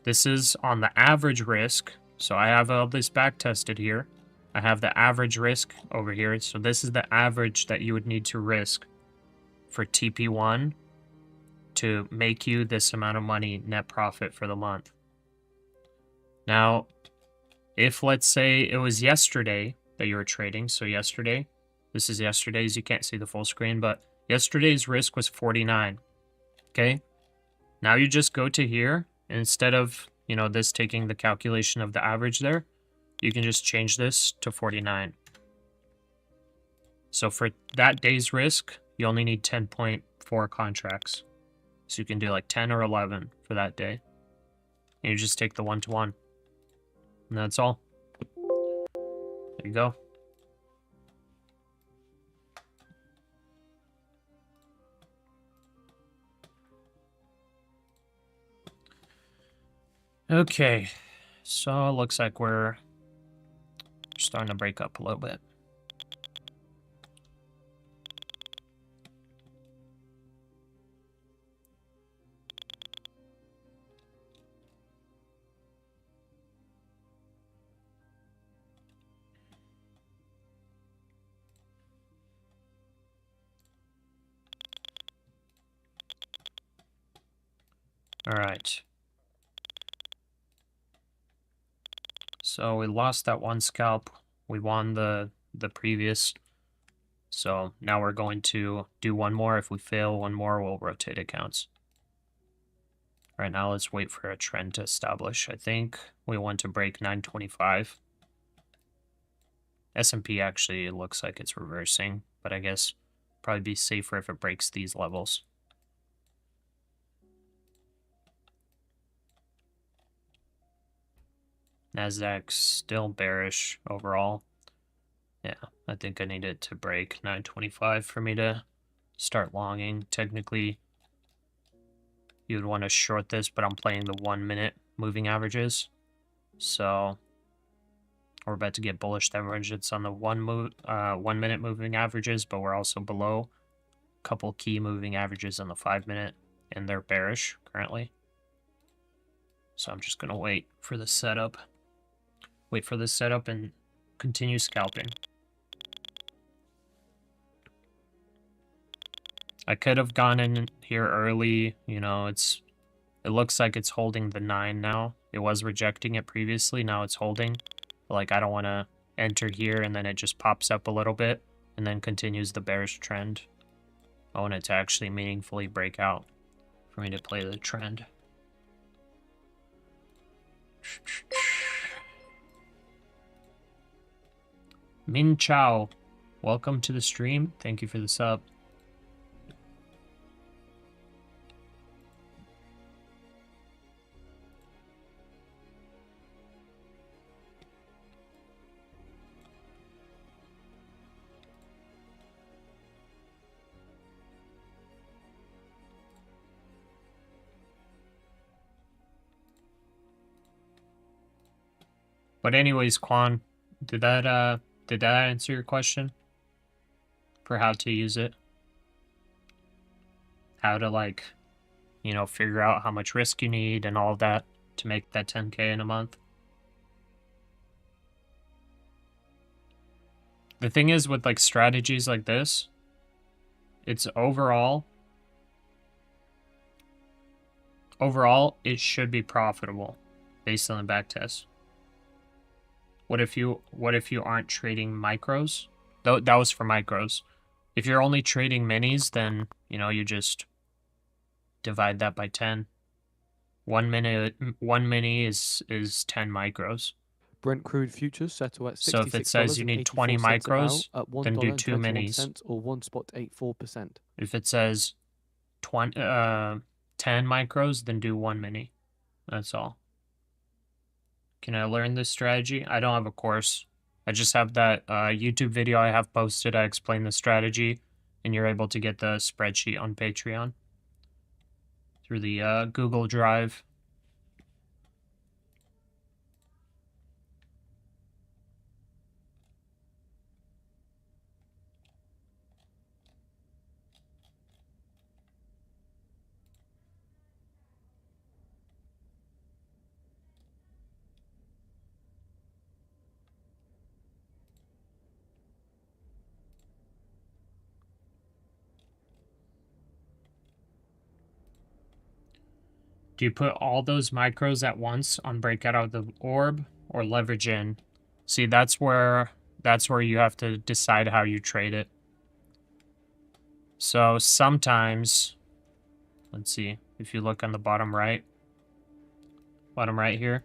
This is on the average risk. So I have all this back tested here. I have the average risk over here. So this is the average that you would need to risk for TP1 to make you this amount of money net profit for the month. Now, if let's say it was yesterday that you were trading, so yesterday, this is yesterday's, you can't see the full screen, but yesterday's risk was 49. Okay. Now you just go to here, and instead of, this taking the calculation of the average there, you can just change this to 49. So for that day's risk, you only need 10.4 contracts. So you can do like 10 or 11 for that day. And you just take the one-to-one. And that's all. There you go. Okay. So it looks like we're starting to break up a little bit. All right. So we lost that one scalp. We won the previous. So now we're going to do one more. If we fail one more, we'll rotate accounts. Right now, let's wait for a trend to establish. I think we want to break 925. S&P actually looks like it's reversing, but I guess probably be safer if it breaks these levels. NASDAQ's still bearish overall. Yeah, I think I need it to break 925 for me to start longing. Technically, you'd want to short this, but I'm playing the 1 minute moving averages. So we're about to get bullish divergence on the 1 minute moving averages, but we're also below a couple key moving averages on the 5 minute, and they're bearish currently. So I'm just gonna wait for the setup. Wait for the setup and continue scalping. I could have gone in here early, you know, it looks like it's holding the 9 now. It was rejecting it previously, now it's holding. But like, I don't want to enter here and then it just pops up a little bit and then continues the bearish trend. I want it to actually meaningfully break out for me to play the trend. Min Chao, welcome to the stream. Thank you for the sub. But anyways, Quan, did that answer your question for how to use it? How to, like, you know, figure out how much risk you need and all of that to make that 10K in a month? The thing is with like strategies like this, it's overall it should be profitable based on the back test. What if you aren't trading micros? That was for micros. If you're only trading minis, then, you know, you just divide that by 10. One mini is 10 micros. Brent crude futures settle at $66. So if it says you need 20 micros, then do 2 minis. Or 1.84%. If it says 10 micros, then do 1 mini. That's all. Can I learn this strategy? I don't have a course. I just have that YouTube video I have posted. I explain the strategy, and you're able to get the spreadsheet on Patreon through the Google Drive. Do you put all those micros at once on breakout of the orb or leverage in? See, that's where you have to decide how you trade it. So sometimes, let's see, if you look on the bottom right here,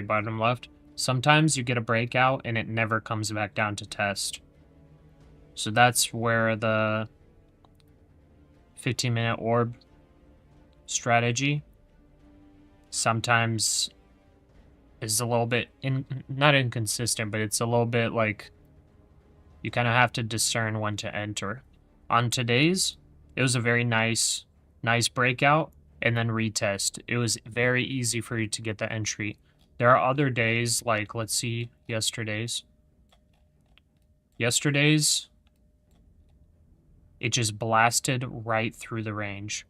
bottom left, sometimes you get a breakout and it never comes back down to test. So that's where the 15-minute orb strategy sometimes is a little bit not inconsistent, but it's a little bit like you kind of have to discern when to enter. On today's, it was a very nice breakout and then retest. It was very easy for you to get the entry. There are other days, like, let's see, yesterday's, it just blasted right through the range.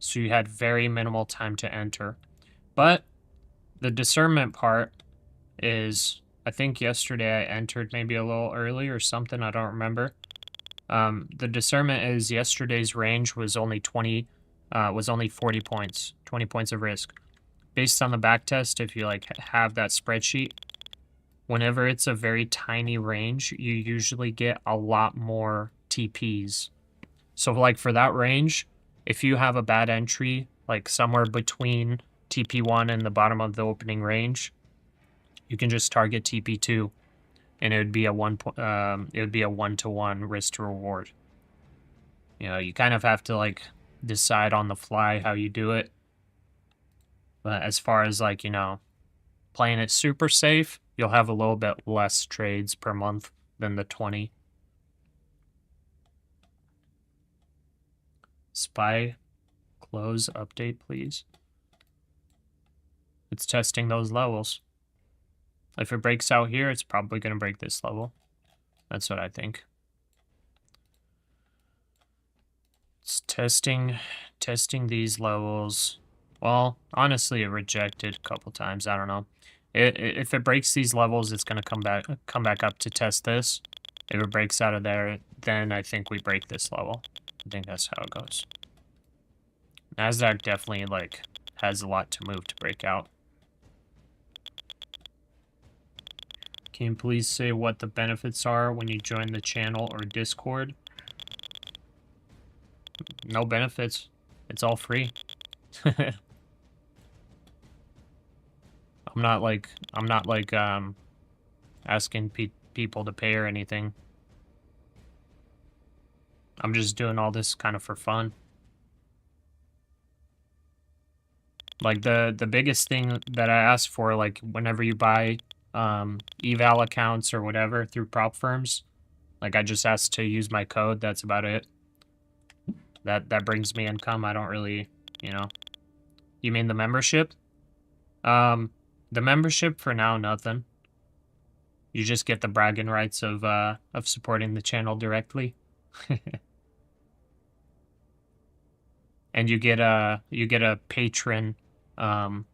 So you had very minimal time to enter. But the discernment part is, I think yesterday I entered maybe a little early or something, I don't remember. The discernment is yesterday's range was only 40 points, 20 points of risk. Based on the back test, if you like have that spreadsheet, whenever it's a very tiny range, you usually get a lot more TPs. So like for that range, if you have a bad entry, like somewhere between TP1 and the bottom of the opening range, you can just target TP2, and it would be a 1-to-1 risk to reward. You know, you kind of have to like decide on the fly how you do it. But as far as like, you know, playing it super safe, you'll have a little bit less trades per month than the 20. SPY close update, please. It's testing those levels. If it breaks out here, it's probably going to break this level. That's what I think. It's testing these levels. Well, honestly, it rejected a couple times. I don't know. If it breaks these levels, it's going to come back up to test this. If it breaks out of there, then I think we break this level. I think that's how it goes. NASDAQ definitely like has a lot to move to break out. Can you please say what the benefits are when you join the channel or Discord? No benefits. It's all free. I'm not like asking people to pay or anything. I'm just doing all this kind of for fun. Like the biggest thing that I ask for, like whenever you buy eval accounts or whatever through prop firms, like I just ask to use my code. That's about it. That brings me income. I don't really, you know. You mean the membership? The membership for now, nothing. You just get the bragging rights of supporting the channel directly. And you get a patron. I'll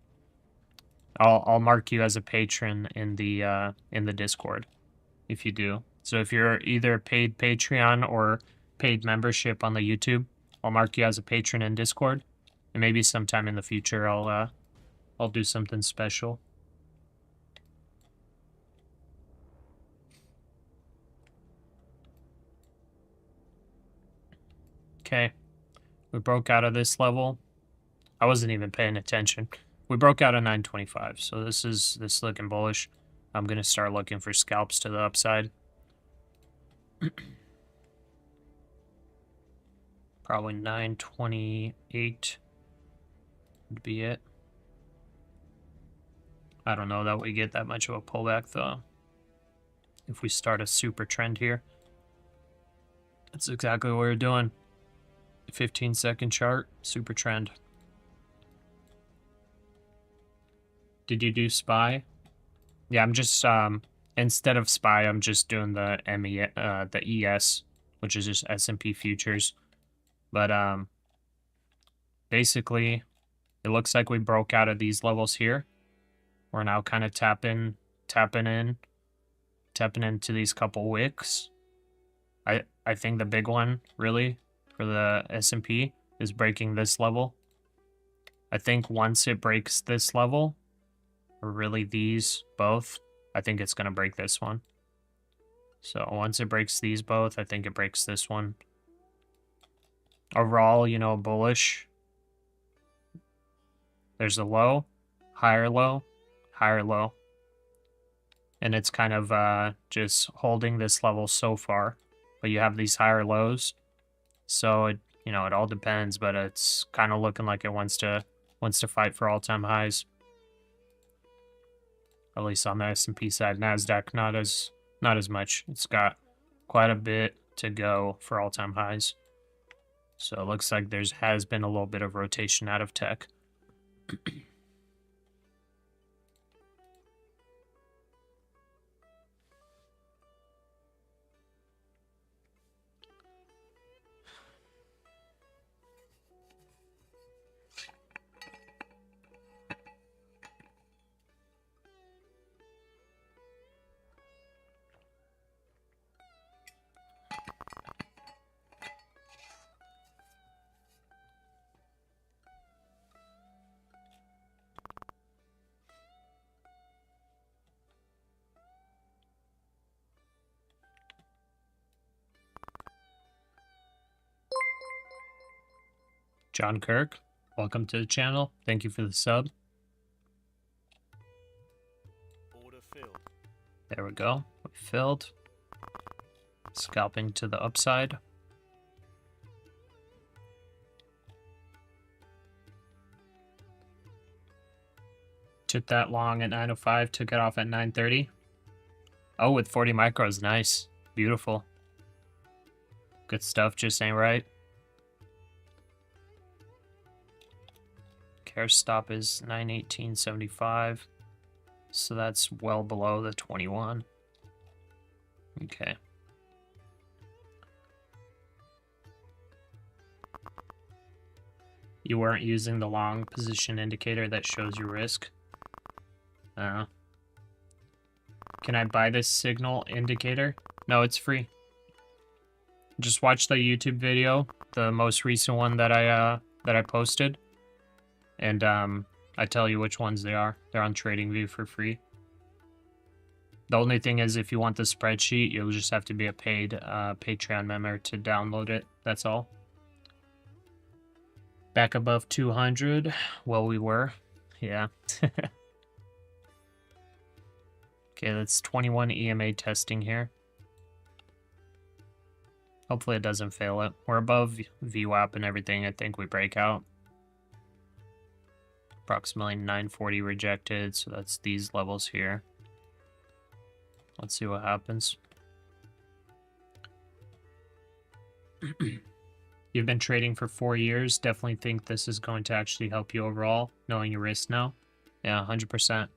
mark you as a patron in the Discord if you do. So if you're either paid Patreon or paid membership on the YouTube, I'll mark you as a patron in Discord. And maybe sometime in the future I'll do something special. Okay. We broke out of this level. I wasn't even paying attention. We broke out of 925, so this is looking bullish. I'm gonna start looking for scalps to the upside. Probably 928 would be it. I don't know that we get that much of a pullback though. If we start a super trend here. That's exactly what we're doing. 15-second chart, super trend. Did you do SPY? Yeah, I'm just instead of SPY, I'm just doing the ES, which is just S&P futures. But basically, it looks like we broke out of these levels here. We're now kind of tapping into these couple wicks. I think the big one really for the S&P is breaking this level. I think once it breaks this level, or really these both, I think it's going to break this one. So once it breaks these both, I think it breaks this one. Overall, you know, bullish. There's a low, higher low, higher low. And it's kind of just holding this level so far. But you have these higher lows. So it, you know, it all depends, but it's kind of looking like it wants to fight for all-time highs. At least on the S&P side. NASDAQ not as much. It's got quite a bit to go for all-time highs. So it looks like has been a little bit of rotation out of tech. John Kirk, welcome to the channel. Thank you for the sub. Order filled. There we go. We filled. Scalping to the upside. Took that long at 9:05, took it off at 9:30. Oh, with 40 micros, nice. Beautiful. Good stuff, just ain't right. Okay, our stop is 918.75. So that's well below the 21. Okay. You weren't using the long position indicator that shows your risk? Can I buy this signal indicator? No, it's free. Just watch the YouTube video, the most recent one that I posted, and I tell you which ones they are. They're on TradingView for free. The only thing is, if you want the spreadsheet, you'll just have to be a paid Patreon member to download it. That's all. Back above 200. Well, we were. Yeah. Okay, that's 21 EMA testing here. Hopefully it doesn't fail it. We're above VWAP and everything. I think we break out. Approximately 940 rejected, so that's these levels here. Let's see what happens. You've been trading for 4 years. Definitely think this is going to actually help you overall, knowing your risk now. Yeah, 100%.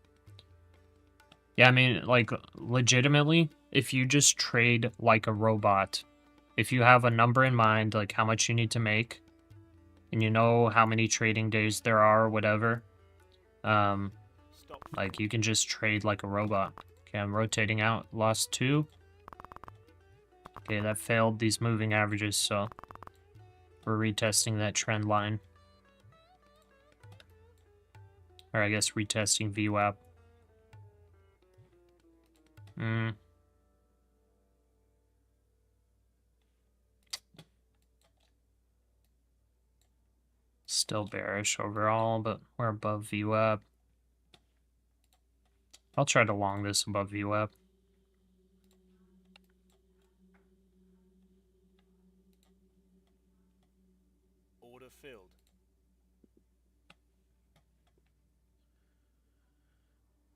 Yeah, I mean, like, legitimately, if you just trade like a robot, if you have a number in mind, like how much you need to make, and you know how many trading days there are or whatever, like, you can just trade like a robot. Okay, I'm rotating out. Lost 2. Okay, that failed these moving averages, so we're retesting that trend line. Or I guess retesting VWAP. Still bearish overall, but we're above VWAP. I'll try to long this above VWAP. Order filled.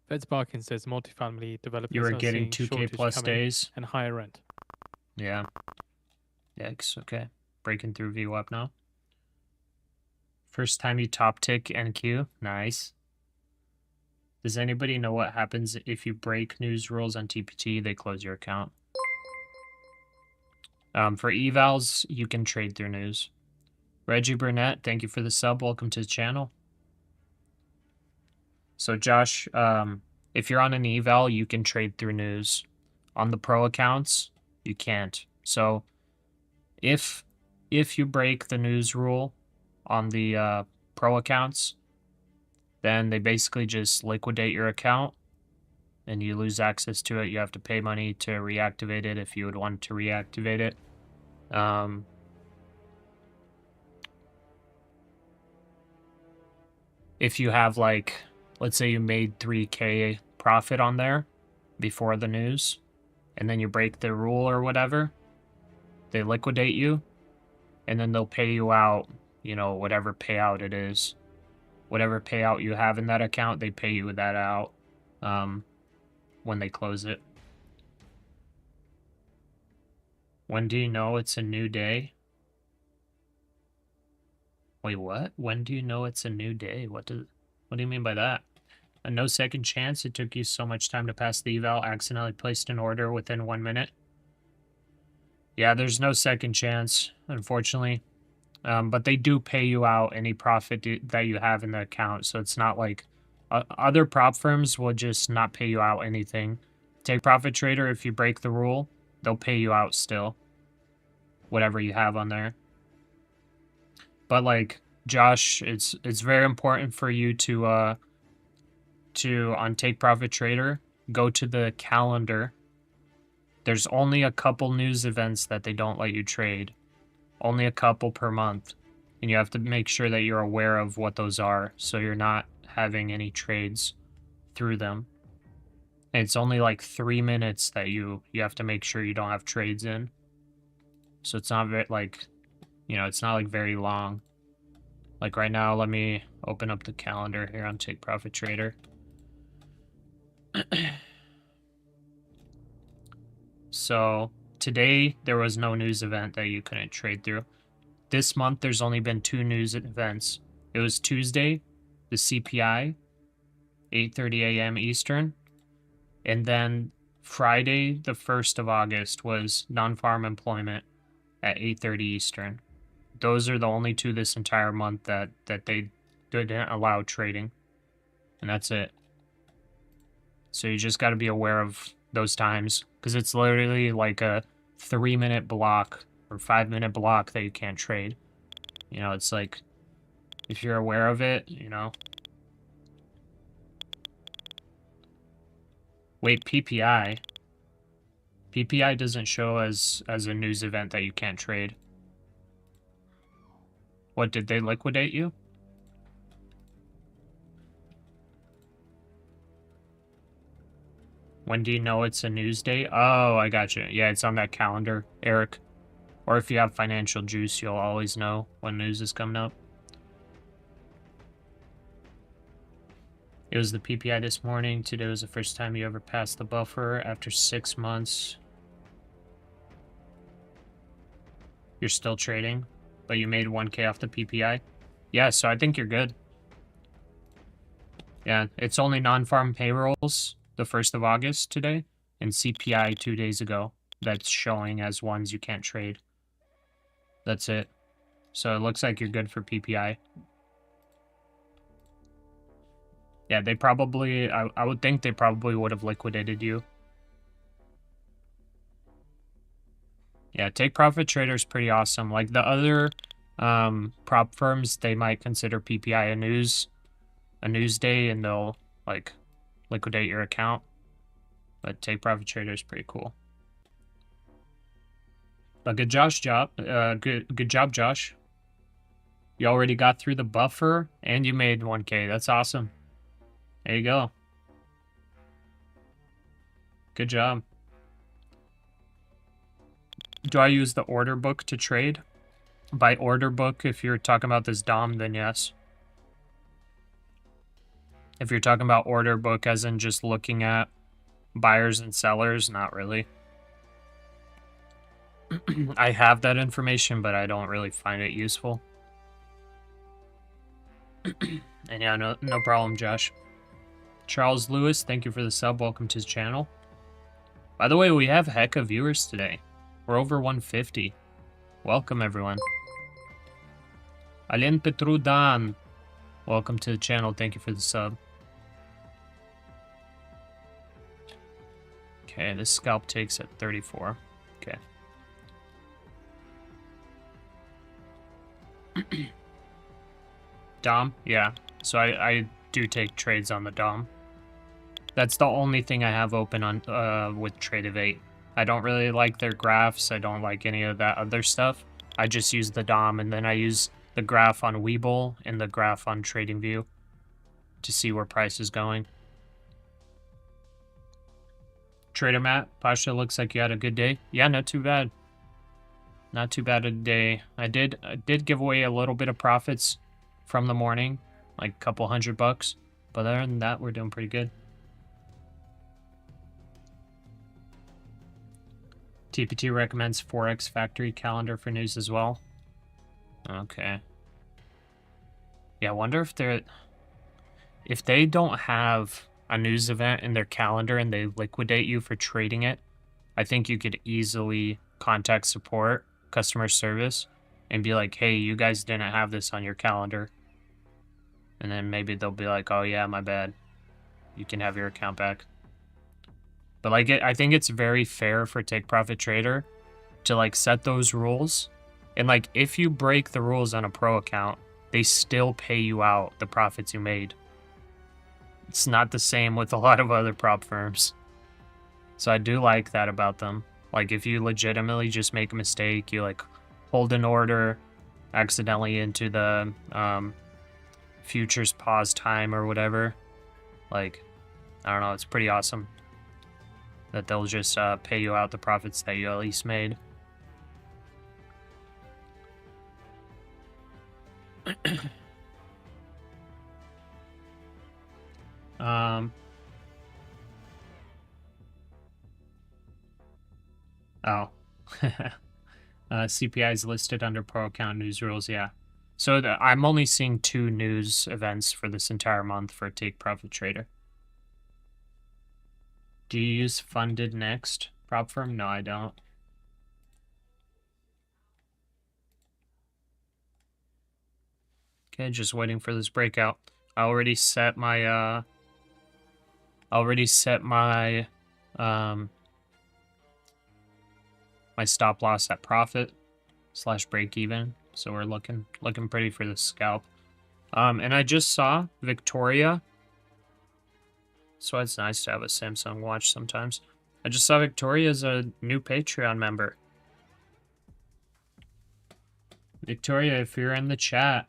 Feds Barkin says multifamily developers You were are getting seeing 2K shortage plus coming days. and higher rent. Yeah. Yikes, okay. Breaking through VWAP now. First time you top tick NQ. Nice. Does anybody know what happens if you break news rules on TPT? They close your account. For evals, you can trade through news. Reggie Burnett, thank you for the sub. Welcome to the channel. So Josh, if you're on an eval, you can trade through news. On the pro accounts, you can't. So if you break the news rule on the pro accounts, then they basically just liquidate your account and you lose access to it. You have to pay money to reactivate it if you would want to reactivate it. If you have, like, let's say you made 3K profit on there before the news, and then you break the rule or whatever, they liquidate you, and then they'll pay you out, you know, whatever payout it is. Whatever payout you have in that account, they pay you that out when they close it. When do you know it's a new day? Wait, what? When do you know it's a new day? What do you mean by that? A no second chance? It took you so much time to pass the eval, accidentally placed an order within 1 minute? Yeah, there's no second chance, unfortunately. But they do pay you out any profit that you have in the account. So it's not like other prop firms will just not pay you out anything. Take Profit Trader, if you break the rule, they'll pay you out still. Whatever you have on there. But like, Josh, it's very important for you to on Take Profit Trader, go to the calendar. There's only a couple news events that they don't let you trade. Only a couple per month. And you have to make sure that you're aware of what those are, so you're not having any trades through them. And it's only like 3 minutes that you have to make sure you don't have trades in. So it's not very, like, you know, it's not like very long. Like right now, let me open up the calendar here on Take Profit Trader. So today there was no news event that you couldn't trade through. This month there's only been 2 news events. It was Tuesday the CPI, 8:30 a.m. Eastern. And then Friday, the 1st of August, was non-farm employment at 8:30 Eastern. Those are the only two this entire month that they didn't allow trading. And that's it. So you just got to be aware of those times, because it's literally like a 3-minute block or 5-minute block that you can't trade. You know, it's like, if you're aware of it, you know. Wait, PPI. PPI doesn't show as a news event that you can't trade. What, did they liquidate you? When do you know it's a news day? Oh, I got you. Yeah, it's on that calendar, Eric. Or if you have financial juice, you'll always know when news is coming up. It was the PPI this morning. Today was the first time you ever passed the buffer after 6 months. You're still trading, but you made 1K off the PPI. Yeah, so I think you're good. Yeah, it's only non-farm payrolls the 1st of August today, and CPI 2 days ago that's showing as ones you can't trade. That's it. So it looks like you're good for PPI. Yeah, they probably, I would think they probably would have liquidated you. Yeah, take profit trader is pretty awesome. Like the other prop firms, they might consider PPI a news day, and they'll like liquidate your account. But take profit trader is pretty cool. But good job, Josh. You already got through the buffer and you made 1K. That's awesome. There you go. Good job. Do I use the order book to trade? By order book, if you're talking about this DOM, then yes. If you're talking about order book as in just looking at buyers and sellers, not really. I have that information, but I don't really find it useful. And yeah, no problem, Josh. Charles Lewis, thank you for the sub. Welcome to the channel. By the way, we have heck of viewers today. We're over 150. Welcome, everyone. Alen Petrudan, welcome to the channel. Thank you for the sub. Okay, this scalp takes at 34. Okay. DOM? Yeah. So I do take trades on the DOM. That's the only thing I have open on with Trade of 8. I don't really like their graphs. I don't like any of that other stuff. I just use the DOM, and then I use the graph on Webull and the graph on TradingView to see where price is going. Trader Matt, Pasha, looks like you had a good day. Yeah, not too bad. Not too bad a day. I did give away a little bit of profits from the morning, like a couple $100. But other than that, we're doing pretty good. TPT recommends Forex Factory calendar for news as well. Okay. Yeah, I wonder if they don't have a news event in their calendar and they liquidate you for trading it, I think you could easily contact support, customer service, and be like, hey, you guys didn't have this on your calendar. And then maybe they'll be like, oh yeah, my bad. You can have your account back. But like, I think it's very fair for Take Profit Trader to like set those rules. And like, if you break the rules on a pro account, they still pay you out the profits you made. It's not the same with a lot of other prop firms. So I do like that about them. Like, if you legitimately just make a mistake, you like hold an order accidentally into the futures pause time or whatever. Like, I don't know, it's pretty awesome that they'll just pay you out the profits that you at least made. CPI is listed under pro account news rules, yeah. So I'm only seeing 2 news events for this entire month for Take Profit Trader. Do you use Funded Next prop firm? No, I don't. Okay, just waiting for this breakout. I already set my my stop loss at profit / break even. So we're looking pretty for the scalp. And I just saw Victoria. So it's nice to have a Samsung watch sometimes. I just saw Victoria is a new Patreon member. Victoria, if you're in the chat,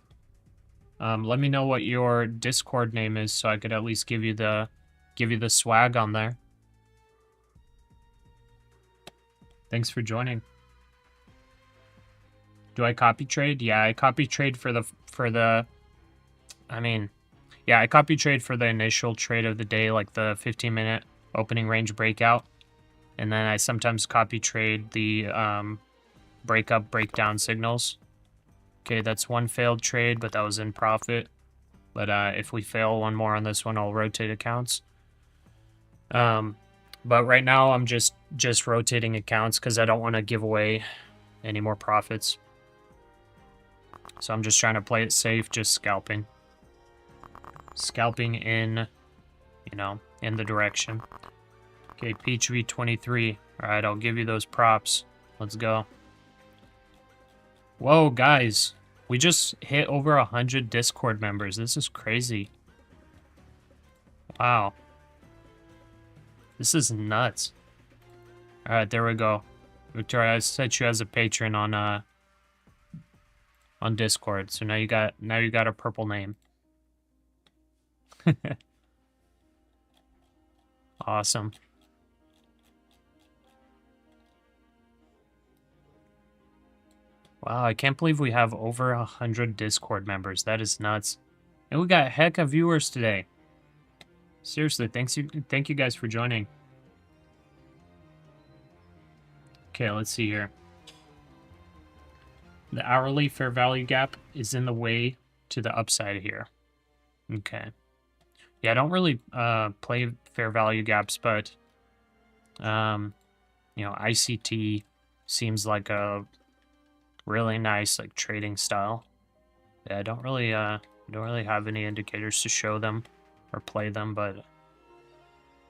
let me know what your Discord name is so I could at least give you the swag on there. Thanks for joining. Do I copy trade? Yeah, I copy trade for the I copy trade for the initial trade of the day, like the 15-minute opening range breakout. And then I sometimes copy trade the breakup, breakdown signals. Okay, that's one failed trade, but that was in profit. But if we fail one more on this one, I'll rotate accounts. But right now I'm just rotating accounts because I don't want to give away any more profits. So I'm just trying to play it safe, just scalping. Scalping in, in the direction. Okay, Peach V23. Alright, I'll give you those props. Let's go. Whoa, guys. We just hit over 100 Discord members. This is crazy. Wow. This is nuts. Alright, there we go. Victoria, I set you as a patron on Discord. So now you got a purple name. Awesome. Wow, I can't believe we have over 100 Discord members. That is nuts. And we got heck of viewers today. Seriously, thank you guys for joining. Okay, let's see here. The hourly fair value gap is in the way to the upside here. Okay. Yeah, I don't really play fair value gaps, but ICT seems like a really nice trading style. Yeah, I don't really have any indicators to show them or play them, but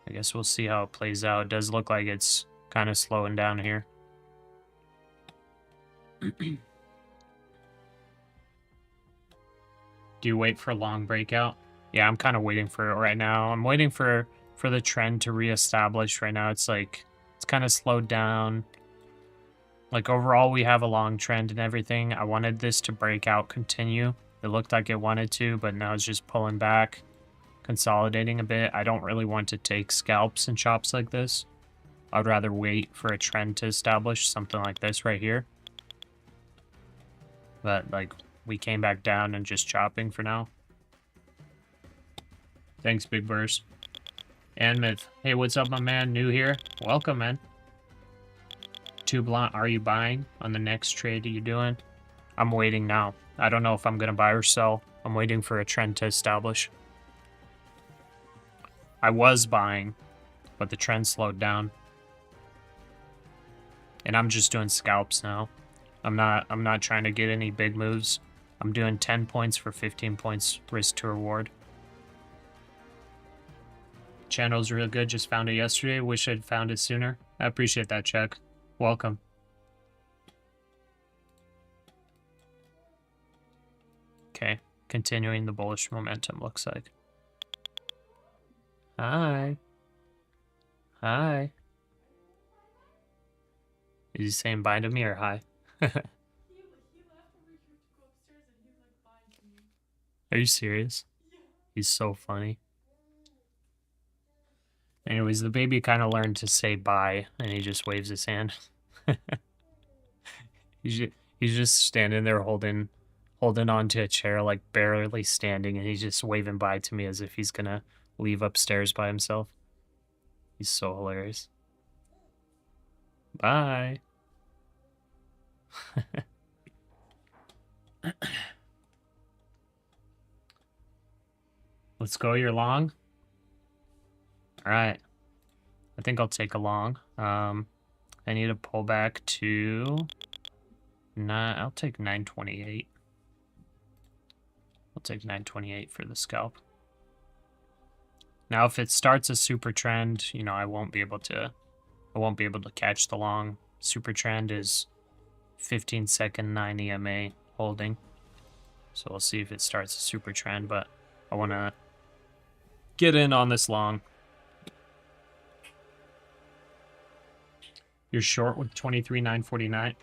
I guess we'll see how it plays out. It does look like it's kind of slowing down here. Do you wait for a long breakout? Yeah, I'm kind of waiting for it right now. I'm waiting for the trend to reestablish right now. It's kind of slowed down. Like overall, we have a long trend and everything. I wanted this to break out, continue. It looked like it wanted to, but now it's just pulling back, consolidating a bit. I don't really want to take scalps and chops like this. I'd rather wait for a trend to establish, something like this right here. But we came back down and just chopping for now. Thanks, Big Burst. And Myth. Hey, what's up, my man? New here? Welcome, man. Too blunt. Are you buying on the next trade you're doing? I'm waiting now. I don't know if I'm going to buy or sell. I'm waiting for a trend to establish. I was buying, but the trend slowed down. And I'm just doing scalps now. I'm not trying to get any big moves. I'm doing 10 points for 15 points risk to reward. Channel's real good. Just found it yesterday. Wish I'd found it sooner. I appreciate that, Chuck. Welcome. Okay, continuing the bullish momentum, looks like. Hi. Hi. Is he saying bye to me or hi? Are you serious? He's so funny. Anyways, the baby kind of learned to say bye, and he just waves his hand. He's just standing there holding onto a chair, like barely standing, and he's just waving bye to me as if he's gonna leave upstairs by himself. He's so hilarious. Bye. Let's go. You're long. All right. I think I'll take a long. I need to pull back to. I'll take 928. I'll take 928 for the scalp. Now, if it starts a super trend, you know, I won't be able to catch the long. Super trend is 15-second 9 EMA holding. So we'll see if it starts a super trend, but I want to get in on this long. You're short with 23,949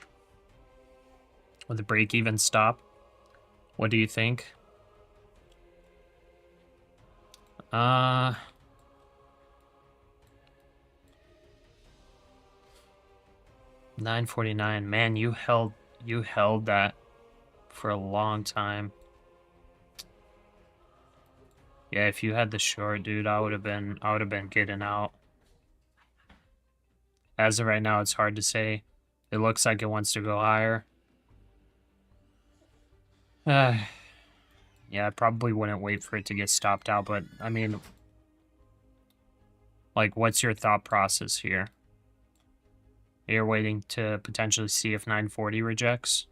with a break-even stop. What do you think? 949. Man, you held that for a long time. Yeah, if you had the short, dude, I would have been getting out. As of right now, it's hard to say. It looks like it wants to go higher. Yeah, I probably wouldn't wait for it to get stopped out, but I mean, like, what's your thought process here? You're waiting to potentially see if 940 rejects?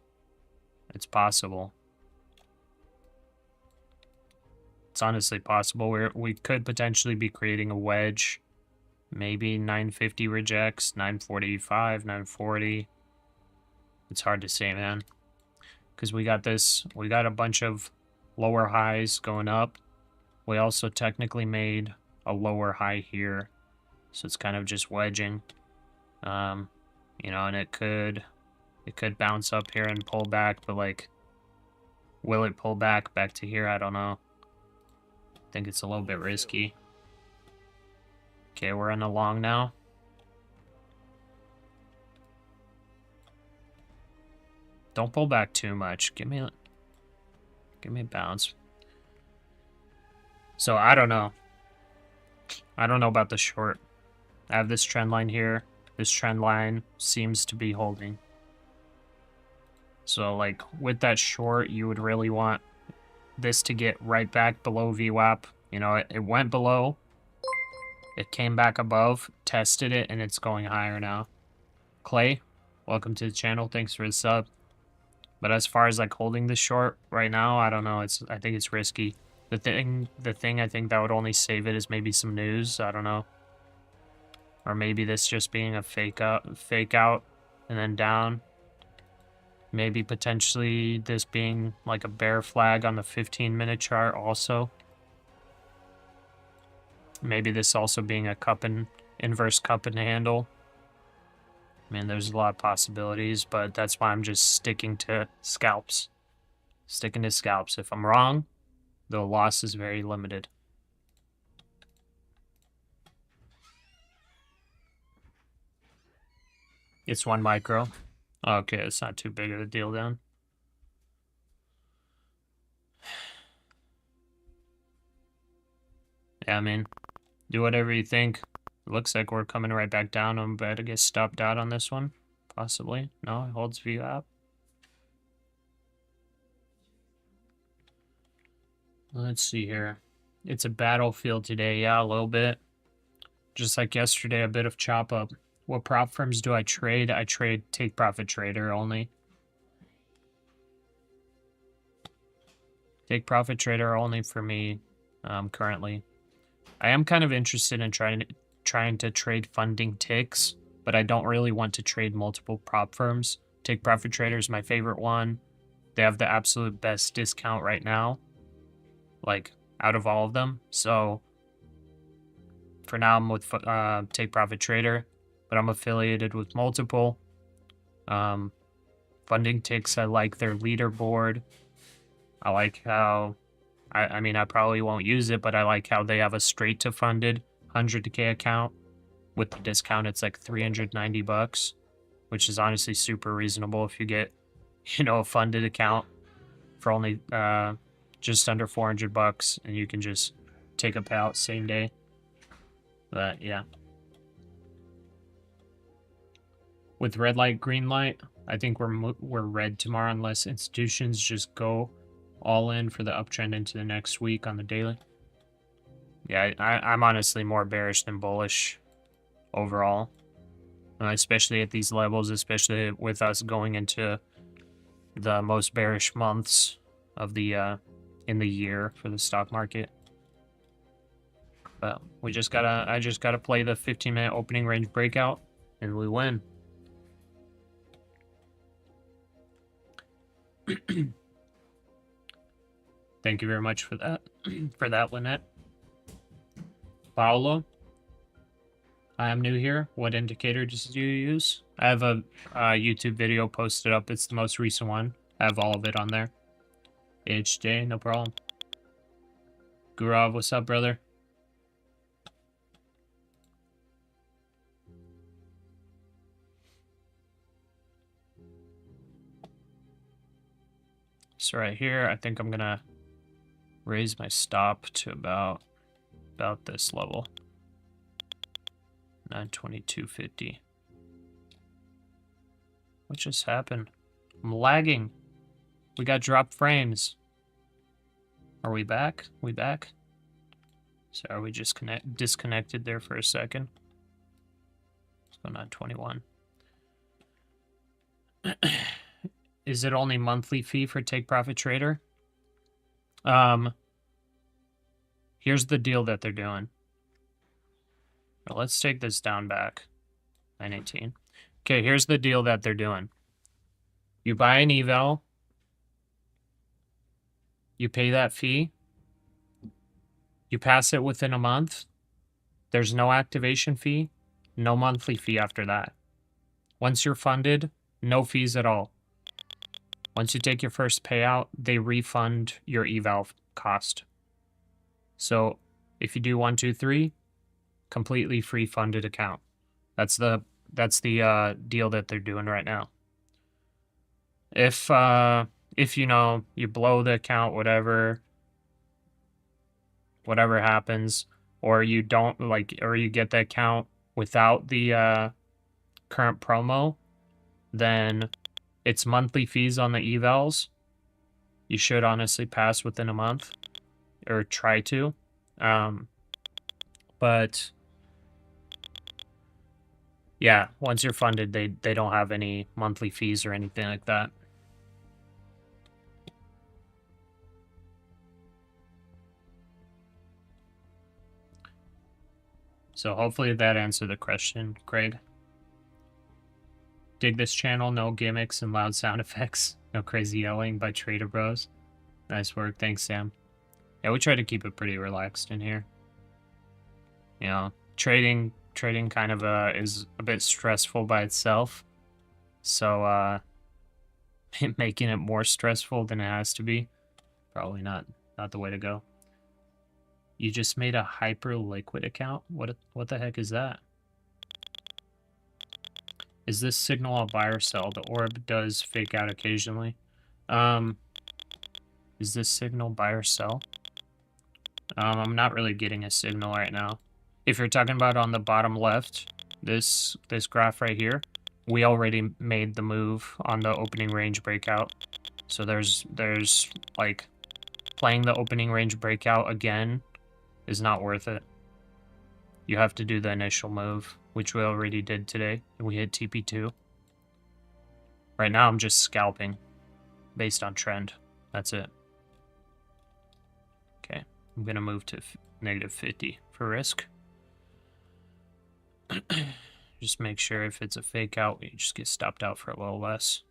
It's possible. It's honestly possible. We could potentially be creating a wedge. Maybe 950 rejects, 945, 940. It's hard to say, man. Because we got a bunch of lower highs going up. We also technically made a lower high here. So it's kind of just wedging. You know, and it could bounce up here and pull back, but like, will it pull back to here? I don't know. I think it's a little bit risky. Okay, we're in a long now. Don't pull back too much. Give me a bounce. So I don't know. I don't know about the short. I have this trend line here. This trend line seems to be holding. So like with that short, you would really want this to get right back below VWAP. You know, it went below. It came back above, tested it, and it's going higher now. Clay, welcome to the channel. Thanks for the sub. But as far as like holding this short right now, I don't know. I think it's risky. The thing I think that would only save it is maybe some news. I don't know. Or maybe this just being a fake out and then down. Maybe potentially this being like a bear flag on the 15-minute chart also. Maybe this also being a inverse cup and handle. I mean, there's a lot of possibilities, but that's why I'm just sticking to scalps. Sticking to scalps. If I'm wrong, the loss is very limited. It's 1 micro. Okay, it's not too big of a deal then. Yeah, I mean, do whatever you think. It looks like we're coming right back down. I'm about to get stopped out on this one. Possibly. No, it holds view up. Let's see here. It's a battlefield today. Yeah, a little bit. Just like yesterday, a bit of chop up. What prop firms do I trade? I trade take profit trader only. Take profit trader only for me currently. I am kind of interested in trying to trade funding ticks, but I don't really want to trade multiple prop firms. Take profit trader is my favorite one. They have the absolute best discount right now, like out of all of them. So for now, I'm with take profit trader, but I'm affiliated with multiple. Funding ticks, I like their leaderboard. I like how, I mean, I probably won't use it, but I like how they have a straight to funded 100K account. With the discount, it's like $390, which is honestly super reasonable if you get, you know, a funded account for only just under $400, and you can just take a payout same day. But yeah. With red light, green light, I think we're red tomorrow unless institutions just go all in for the uptrend into the next week on the daily. Yeah, I'm honestly more bearish than bullish overall, especially at these levels, especially with us going into the most bearish months of the in the year for the stock market. But I just gotta play the 15-minute opening range breakout, and we win. Thank you very much for that, Lynette. Paolo, I am new here. What indicators do you use? I have a YouTube video posted up. It's the most recent one. I have all of it on there. HJ, no problem. Gurav, what's up, brother? So right here, I think I'm gonna raise my stop to about this level. 922.50. What just happened? I'm lagging. We got dropped frames. Are we back? We back? So are we just disconnected there for a second? Let's go 921. Is it only monthly fee for Take Profit Trader? Here's the deal that they're doing. Well, let's take this down back. 918. Okay, here's the deal that they're doing. You buy an eval. You pay that fee. You pass it within a month. There's no activation fee. No monthly fee after that. Once you're funded, no fees at all. Once you take your first payout, they refund your eval cost. So if you do 1, 2, 3, completely free funded account. That's the deal that they're doing right now. If you know you blow the account, whatever happens, or you don't or you get the account without the current promo, then it's monthly fees on the evals. You should honestly pass within a month, or try to. But yeah, once you're funded, they don't have any monthly fees or anything like that. So hopefully that answered the question, Craig. Dig this channel, no gimmicks and loud sound effects. No crazy yelling by Trader Bros. Nice work, thanks, Sam. Yeah, we try to keep it pretty relaxed in here. You know, trading kind of is a bit stressful by itself. So making it more stressful than it has to be, probably not the way to go. You just made a hyper liquid account? What the heck is that? Is this signal a buy or sell? The orb does fake out occasionally. Is this signal buy or sell? I'm not really getting a signal right now. If you're talking about on the bottom left, this graph right here, we already made the move on the opening range breakout. So there's like playing the opening range breakout again is not worth it. You have to do the initial move, which we already did today. We hit TP2. Right now I'm just scalping based on trend. That's it. Okay, I'm gonna move to -50 for risk. Just make sure if it's a fake out, we just get stopped out for a little less.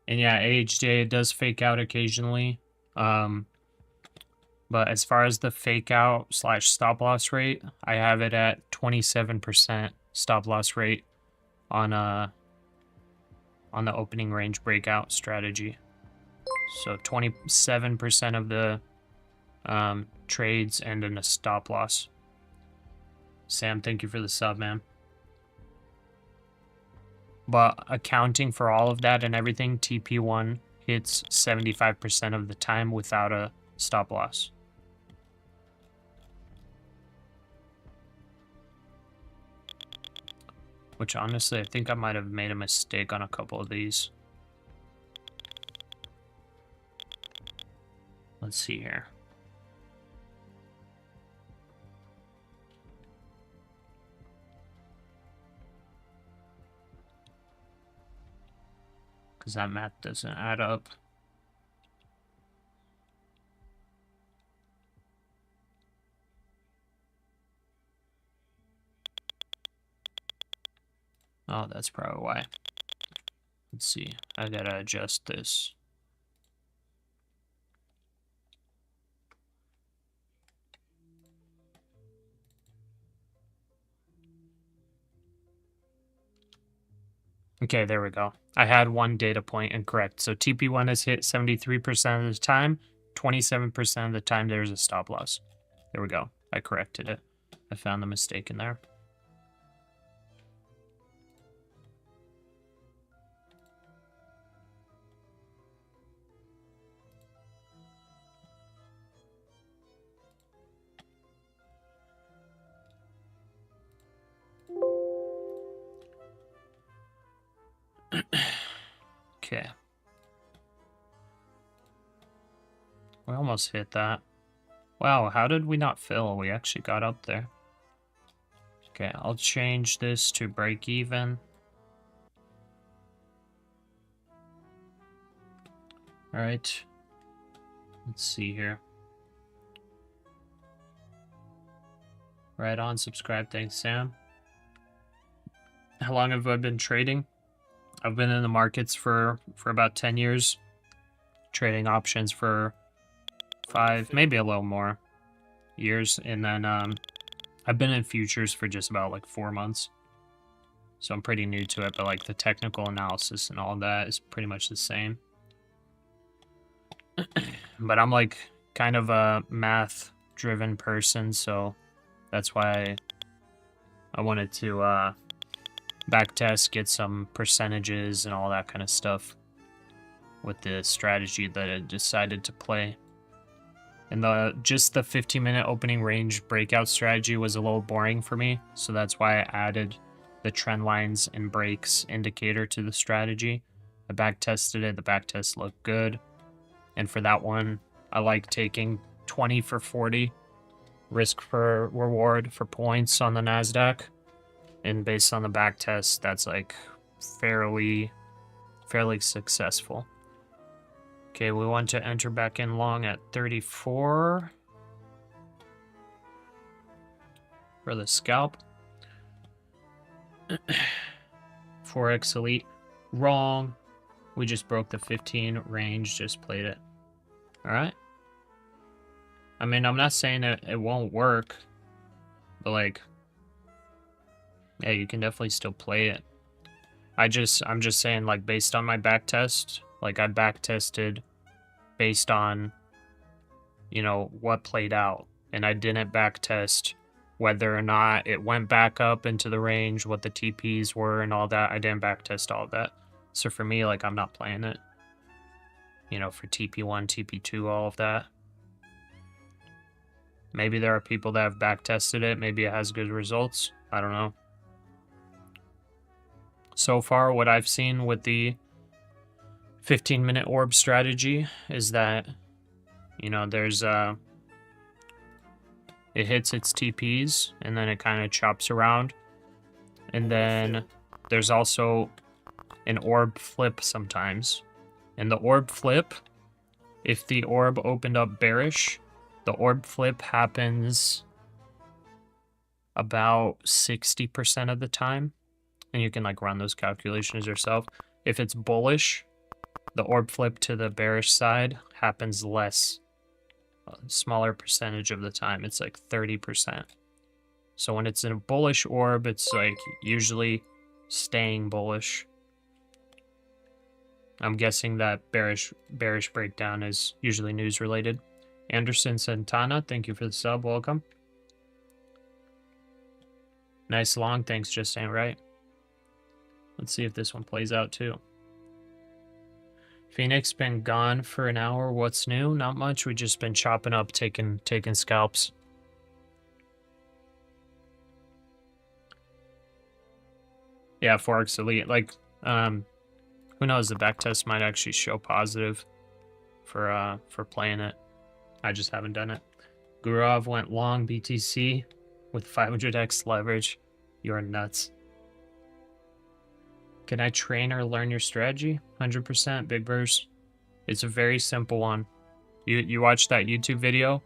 And yeah, AHJ, it does fake out occasionally. But as far as the fake out / stop loss rate, I have it at 27% stop loss rate on the opening range breakout strategy. So 27% of the trades end in a stop loss. Sam, thank you for the sub, man. But accounting for all of that and everything, TP1 hits 75% of the time without a stop loss. Which honestly, I think I might have made a mistake on a couple of these. Let's see here. Because that math doesn't add up. Oh, that's probably why. Let's see. I gotta adjust this. Okay, there we go. I had one data point incorrect. So TP1 is hit 73% of the time. 27% of the time there's a stop loss. There we go. I corrected it. I found the mistake in there. Okay. We almost hit that. Wow, how did we not fill? We actually got up there. Okay, I'll change this to break even. Alright. Let's see here. Right on, subscribe. Thanks, Sam. How long have I been trading? I've been in the markets for about 10 years. Trading options for 5, maybe a little more years. And then I've been in futures for just about like 4 months. So I'm pretty new to it, but like the technical analysis and all that is pretty much the same. But I'm like kind of a math driven person, so that's why I wanted to backtest, get some percentages and all that kind of stuff with the strategy that I decided to play. And just the 15-minute opening range breakout strategy was a little boring for me, so that's why I added the trend lines and breaks indicator to the strategy. I backtested it. The backtest looked good. And for that one, I like taking 20 for 40 risk for reward for points on the NASDAQ. And based on the backtest, that's like fairly successful. Okay, we want to enter back in long at 34 for the scalp. Forex Elite. Wrong. We just broke the 15 range, just played it. Alright. I mean, I'm not saying it won't work, but like, yeah, you can definitely still play it. I'm just saying, like, based on my back test, like I back tested based on, you know, what played out, and I didn't back test whether or not it went back up into the range, what the TPs were and all that. I didn't back test all of that. So for me, like, I'm not playing it. You know, for TP1, TP2, all of that. Maybe there are people that have back tested it. Maybe it has good results. I don't know. So far, what I've seen with the 15-minute orb strategy is that, you know, there's it hits its TPs and then it kind of chops around. And then there's also an orb flip sometimes. And the orb flip, if the orb opened up bearish, the orb flip happens about 60% of the time. And you can like run those calculations yourself. If it's bullish, the orb flip to the bearish side happens less, a smaller percentage of the time. It's like 30%. So when it's in a bullish orb, it's like usually staying bullish. I'm guessing that bearish breakdown is usually news related. Anderson Santana, thank you for the sub. Welcome. Nice long. Thanks, just ain't right. Let's see if this one plays out too. Phoenix been gone for an hour. What's new? Not much. We just been chopping up, taking scalps. Yeah, Forex Elite. Like, who knows? The backtest might actually show positive for playing it. I just haven't done it. Gurov went long BTC with 500x leverage. You're nuts. Can I train or learn your strategy? 100% Big Burst. It's a very simple one. You watch that YouTube video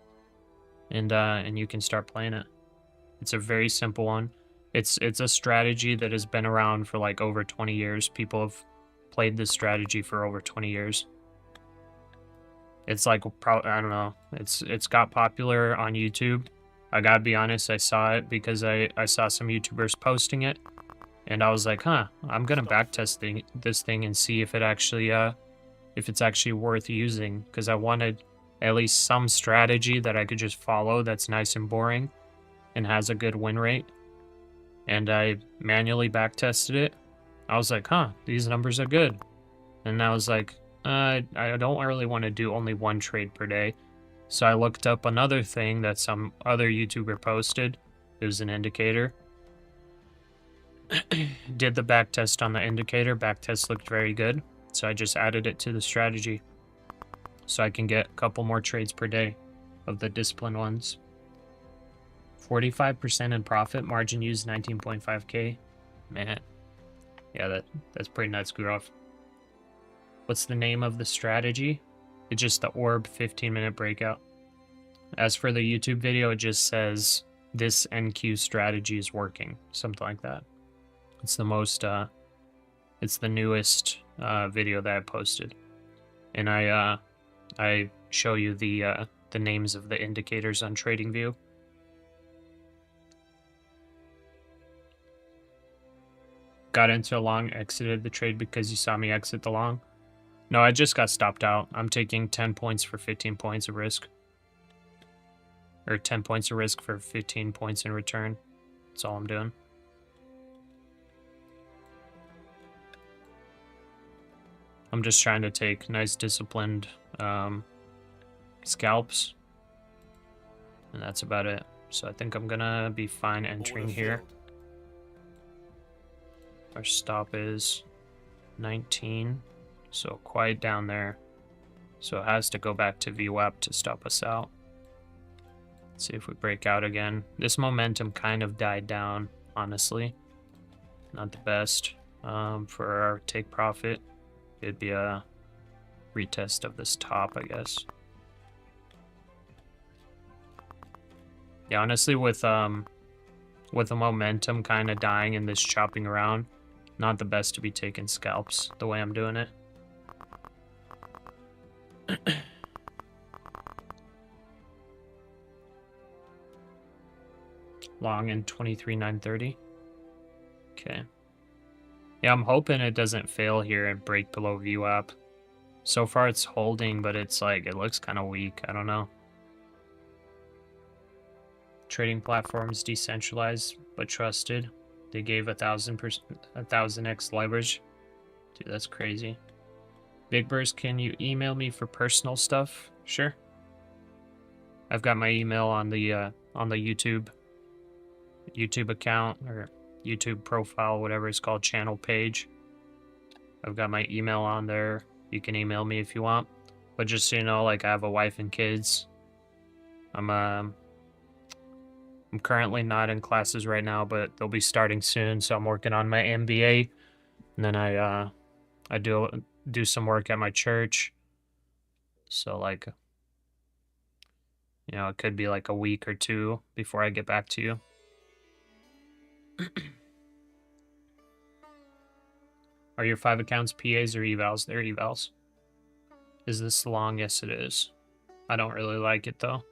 and you can start playing it. It's a very simple one. It's a strategy that has been around for like over 20 years. People have played this strategy for over 20 years. It's like, I don't know. It's got popular on YouTube. I gotta be honest, I saw it because I saw some YouTubers posting it, and I was like, huh, I'm gonna backtest this thing and see if it actually if it's actually worth using, because I wanted at least some strategy that I could just follow that's nice and boring and has a good win rate. And I manually backtested it. I was like, huh, these numbers are good. And I was like, I don't really want to do only one trade per day. So I looked up another thing that some other YouTuber posted. It was an indicator. Did the backtest on the indicator. Backtest looked very good. So I just added it to the strategy. So I can get a couple more trades per day of the disciplined ones. 45% in profit. Margin used 19.5k. Man. Yeah, that's pretty nuts, Gurov. What's the name of the strategy? It's just the orb 15-minute breakout. As for the YouTube video, it just says this NQ strategy is working. Something like that. It's the newest video that I posted. And I show you the names of the indicators on TradingView. Got into a long, exited the trade because you saw me exit the long. No, I just got stopped out. I'm taking 10 points for 15 points of risk. Or 10 points of risk for 15 points in return. That's all I'm doing. I'm just trying to take nice disciplined scalps. And that's about it. So I think I'm gonna be fine entering here. Our stop is 19. So quite down there. So it has to go back to VWAP to stop us out. Let's see if we break out again. This momentum kind of died down, honestly. Not the best for our take profit. It'd be a retest of this top, I guess. Yeah, honestly, with the momentum kind of dying and this chopping around, not the best to be taking scalps the way I'm doing it. Long in 23,930. Okay. Yeah, I'm hoping it doesn't fail here and break below VWAP. So far it's holding, but it's like, it looks kind of weak. I don't know. Trading platforms decentralized but trusted. They gave 1,000x leverage. Dude, that's crazy. Big Burst, can you email me for personal stuff? Sure. I've got my email on the YouTube account or YouTube profile, whatever it's called, channel page. I've got my email on there. You can email me if you want. But just so you know, like, I have a wife and kids. I'm currently not in classes right now, but they'll be starting soon, so I'm working on my MBA. And then I do some work at my church. So, like, you know, it could be like a week or two before I get back to you. Are your 5 accounts PAs or evals? They're evals. Is this long? Yes, it is. I don't really like it, though.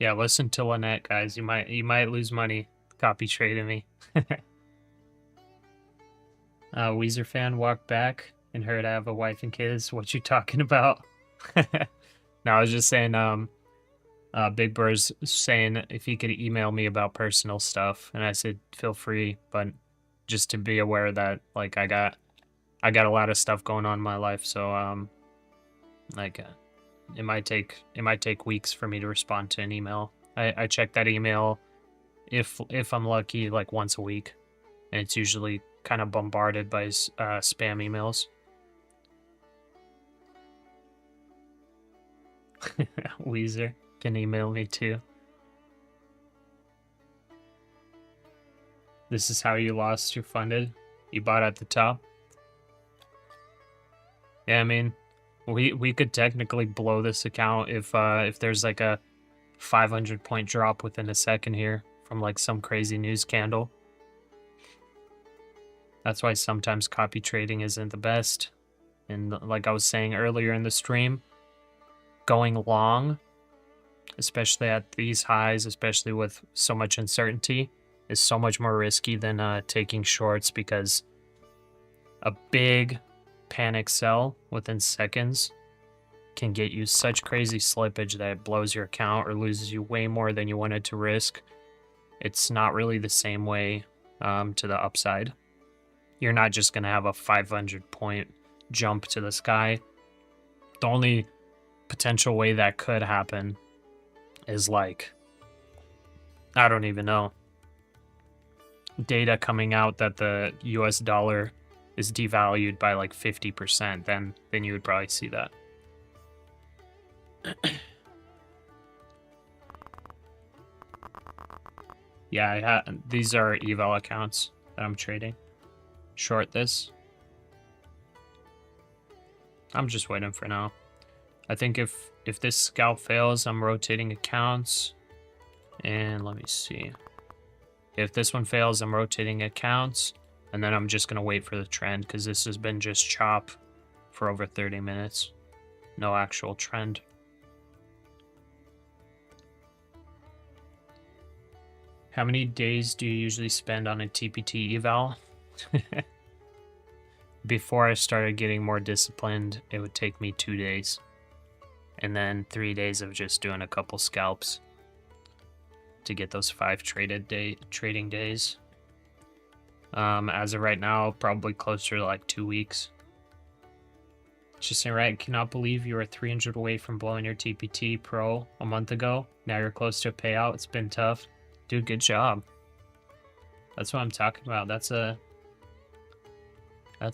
Yeah, listen to Lynette, guys. You might lose money copy trading me. Weezer fan walked back and heard I have a wife and kids. What you talking about? No, I was just saying, Big Bird's saying if he could email me about personal stuff, and I said feel free, but just to be aware that, like, I got a lot of stuff going on in my life, so like it might take weeks for me to respond to an email. I check that email if I'm lucky, like once a week, and it's usually kind of bombarded by spam emails. Weezer can email me too. This is how you lost your funded. You bought at the top. Yeah, I mean, we could technically blow this account if there's like a 500 point drop within a second here from like some crazy news candle. That's why sometimes copy trading isn't the best. And like I was saying earlier in the stream, going long, especially at these highs, especially with so much uncertainty, is so much more risky than taking shorts, because a big panic sell within seconds can get you such crazy slippage that it blows your account or loses you way more than you wanted to risk. It's not really the same way to the upside. You're not just going to have a 500 point jump to the sky. The only potential way that could happen is like, I don't even know, data coming out that the US dollar is devalued by like 50%, then you would probably see that. Yeah, these are eval accounts that I'm trading. Short this. I'm just waiting for now. I think if this scalp fails, I'm rotating accounts. And let me see. If this one fails, I'm rotating accounts. And then I'm just going to wait for the trend, because this has been just chop for over 30 minutes. No actual trend. How many days do you usually spend on a TPT eval? Before I started getting more disciplined, it would take me 2 days. And then 3 days of just doing a couple scalps to get those 5 trading days. As of right now, probably closer to like 2 weeks. Just saying, right? Cannot believe you were 300 away from blowing your TPT Pro a month ago. Now you're close to a payout. It's been tough. Dude, good job. That's what I'm talking about. That's a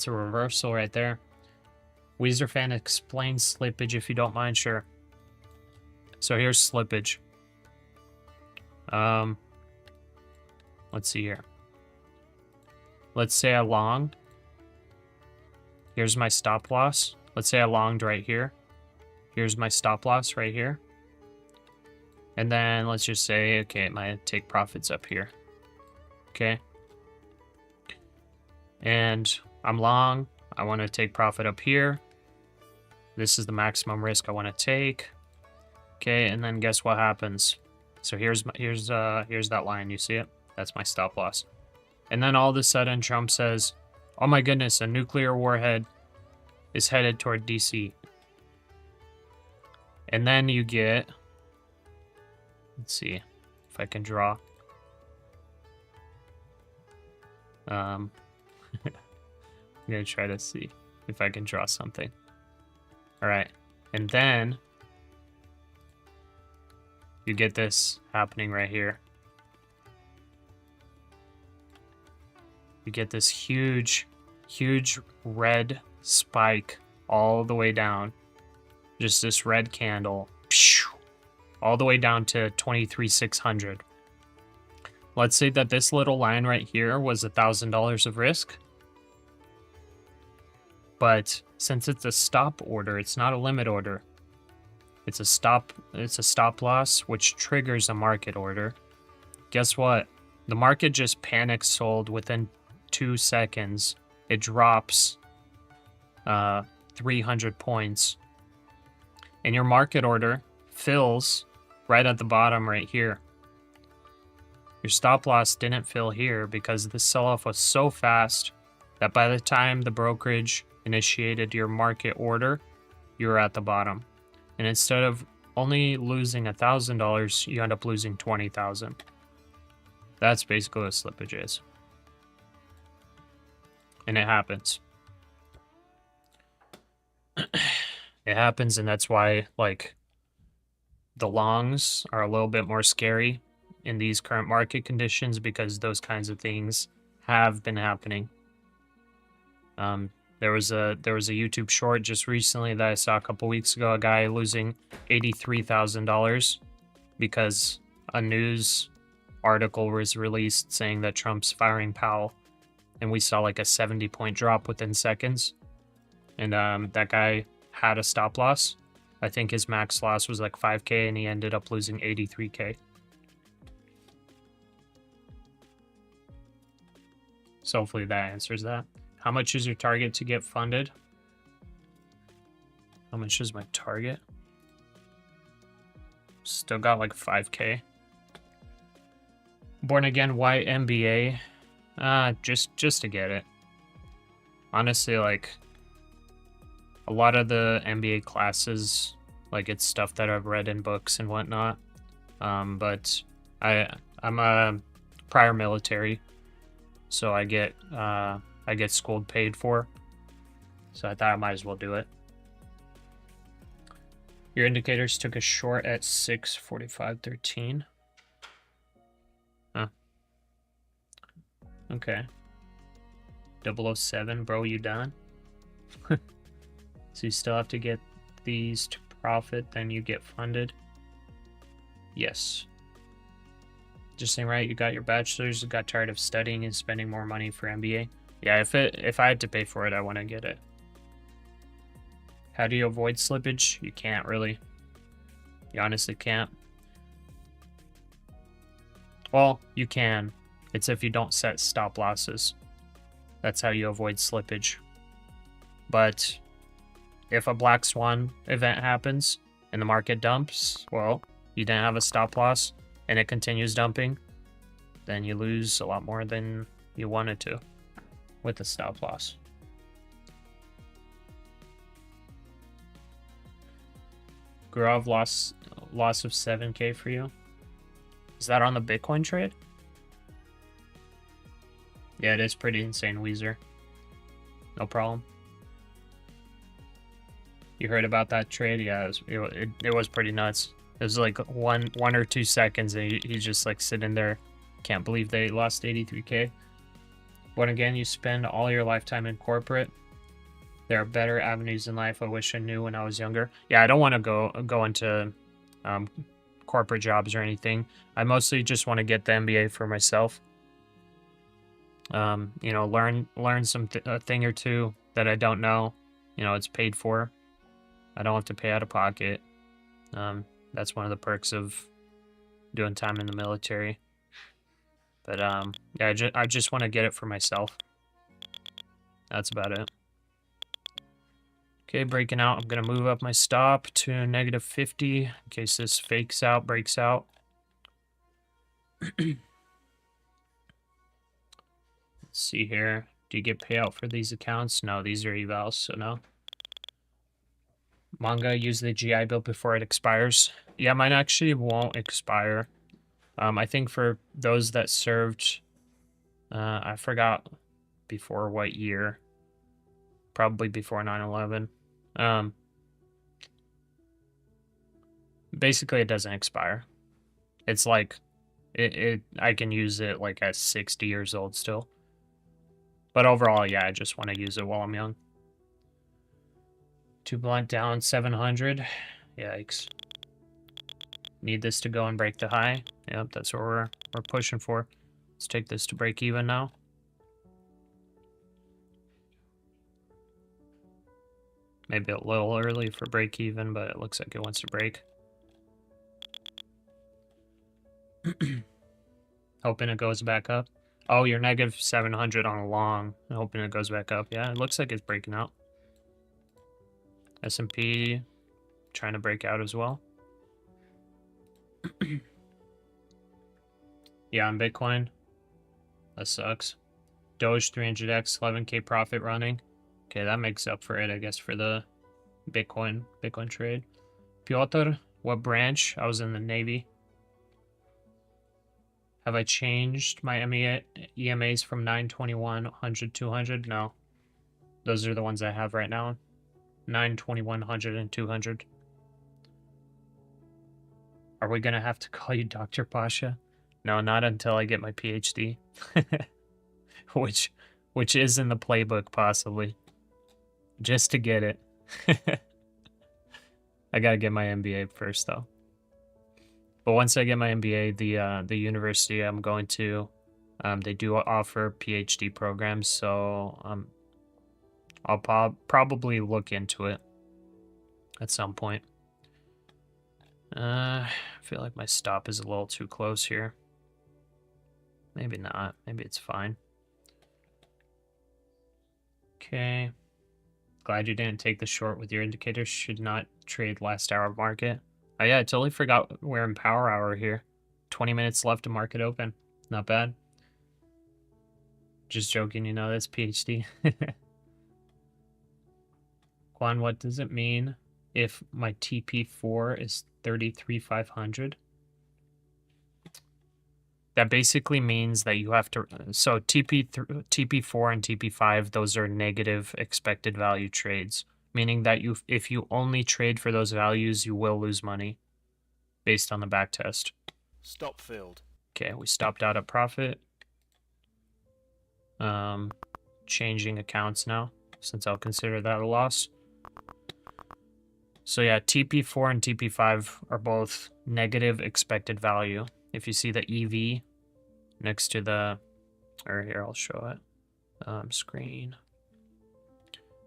reversal right there. Weezer fan, explain slippage if you don't mind. Sure. So here's slippage. Let's see here. Let's say I longed. Here's my stop loss. Let's say I longed right here. Here's my stop loss right here. And then let's just say, okay, my take profit's up here. Okay. And I'm long. I want to take profit up here. This is the maximum risk I want to take. Okay, and then guess what happens? So here's that line. You see it? That's my stop loss. And then all of a sudden, Trump says, "Oh my goodness, a nuclear warhead is headed toward DC." And then you get, let's see if I can draw. I'm gonna try to see if I can draw something. All right, and then you get this happening right here. You get this huge red spike all the way down. Just this red candle, all the way down to 23,600. Let's say that this little line right here was $1,000 of risk. But since it's a stop order, it's not a limit order. It's a stop loss, which triggers a market order. Guess what? The market just panic sold within 2 seconds. It drops 300 points. And your market order fills right at the bottom right here. Your stop loss didn't fill here because the sell-off was so fast that by the time the brokerage initiated your market order, you were at the bottom. And instead of only losing $1,000, you end up losing 20,000. That's basically what slippage is. And it happens. It happens, and that's why, like, the longs are a little bit more scary in these current market conditions, because those kinds of things have been happening. There was a YouTube short just recently that I saw a couple weeks ago. A guy losing $83,000 because a news article was released saying that Trump's firing Powell, and we saw like a 70-point drop within seconds. And that guy had a stop loss. I think his max loss was like 5K, and he ended up losing 83K. So hopefully that answers that. How much is your target to get funded? How much is my target? Still got like 5K. Born again, why MBA? Just to get it. Honestly, like a lot of the MBA classes, like it's stuff that I've read in books and whatnot. But I'm a prior military, so I get schooled paid for. So I thought I might as well do it. Your indicators took a short at 6:45.13. Huh. Okay. 007, bro, you done? So you still have to get these to profit, then you get funded. Yes. Just saying, right? You got your bachelor's, got tired of studying and spending more money for MBA. Yeah, if I had to pay for it, I want to get it. How do you avoid slippage? You can't really. You honestly can't. Well, you can. It's if you don't set stop losses. That's how you avoid slippage. But if a black swan event happens and the market dumps, well, you didn't have a stop loss and it continues dumping, then you lose a lot more than you wanted to with the stop loss. Grov loss of 7K for you. Is that on the Bitcoin trade? Yeah, it is pretty insane, Weezer. No problem. You heard about that trade? Yeah, it was pretty nuts. It was like one or 2 seconds, and he's just like sitting there. Can't believe they lost 83K. But again, you spend all your lifetime in corporate. There are better avenues in life I wish I knew when I was younger. Yeah, I don't want to go into corporate jobs or anything. I mostly just want to get the MBA for myself. You know, learn a thing or two that I don't know. You know, it's paid for. I don't have to pay out of pocket. That's one of the perks of doing time in the military. But yeah, I just want to get it for myself. That's about it. Okay, breaking out. I'm gonna move up my stop to -50 in case this breaks out. Let's see here. Do you get payout for these accounts? No, these are evals, so no. Manga, use the GI Bill before it expires. Yeah, mine actually won't expire. I think for those that served, I forgot before what year. Probably before 9/11. Basically, it doesn't expire. It's like, I can use it like at 60 years old still. But overall, yeah, I just want to use it while I'm young. 2 blunt down, 700. Yikes. Need this to go and break the high. Yep, that's what we're pushing for. Let's take this to break even now. Maybe a little early for break even, but it looks like it wants to break. Hoping it goes back up. Oh, you're -700 on a long. I'm hoping it goes back up. Yeah, it looks like it's breaking out. S&P trying to break out as well. Yeah, on Bitcoin. That sucks. Doge 300x, 11K profit running. Okay, that makes up for it, I guess, for the Bitcoin trade. Piotr, what branch? I was in the Navy. Have I changed my EMAs from 921, 100, 200? No. Those are the ones I have right now. 921, 100, and 200. Are we going to have to call you Dr. Pasha? No, not until I get my PhD. Which which is in the playbook possibly, just to get it. I gotta get my MBA first though. But once I get my MBA, the university I'm going to, they do offer PhD programs, so I'll probably look into it at some point. I feel like my stop is a little too close here. Maybe not. Maybe it's fine. Okay. Glad you didn't take the short with your indicators. Should not trade last hour market. Oh yeah, I totally forgot we're in power hour here. 20 minutes left to market open. Not bad. Just joking, you know, that's PhD. Quan, what does it mean if my TP4 is 33,500? That basically means that you have to, so TP4 and TP5, those are negative expected value trades, meaning that if you only trade for those values, you will lose money based on the back test. Stop filled. Okay, we stopped out at profit. Changing accounts now, since I'll consider that a loss. So yeah, TP4 and TP5 are both negative expected value. If you see the EV next to the, or here, I'll show it, screen.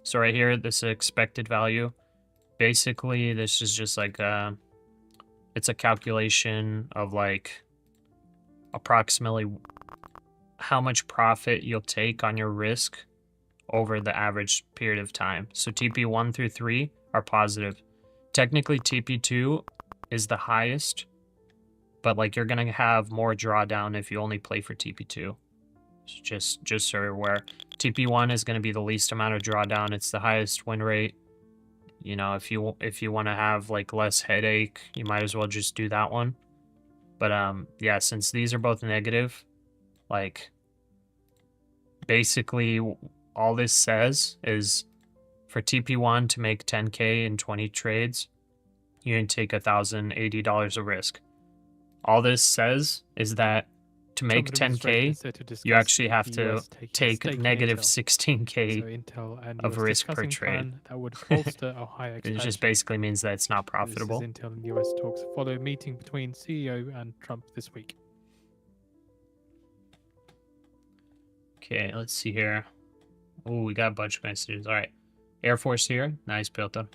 So right here, this is expected value. Basically, this is just like it's a calculation of like approximately how much profit you'll take on your risk over the average period of time. So TP1 through 3 are positive. Technically, TP2 is the highest, but like you're gonna have more drawdown if you only play for TP2. Just so you're aware. TP1 is gonna be the least amount of drawdown. It's the highest win rate. You know, if you want to have like less headache, you might as well just do that one. But yeah, since these are both negative, like basically all this says is for TP1 to make 10K in 20 trades, you're gonna take $1,080 of risk. All this says is that to make 10K, you actually have to take negative 16K of risk per trade. That would bolster Ohio It expansion. just basically means that it's not profitable. This is Intel and US talks follow a meeting between CEO and Trump this week. Okay, let's see here. Oh, we got a bunch of messages. All right. Air Force here. Nice, Pilton.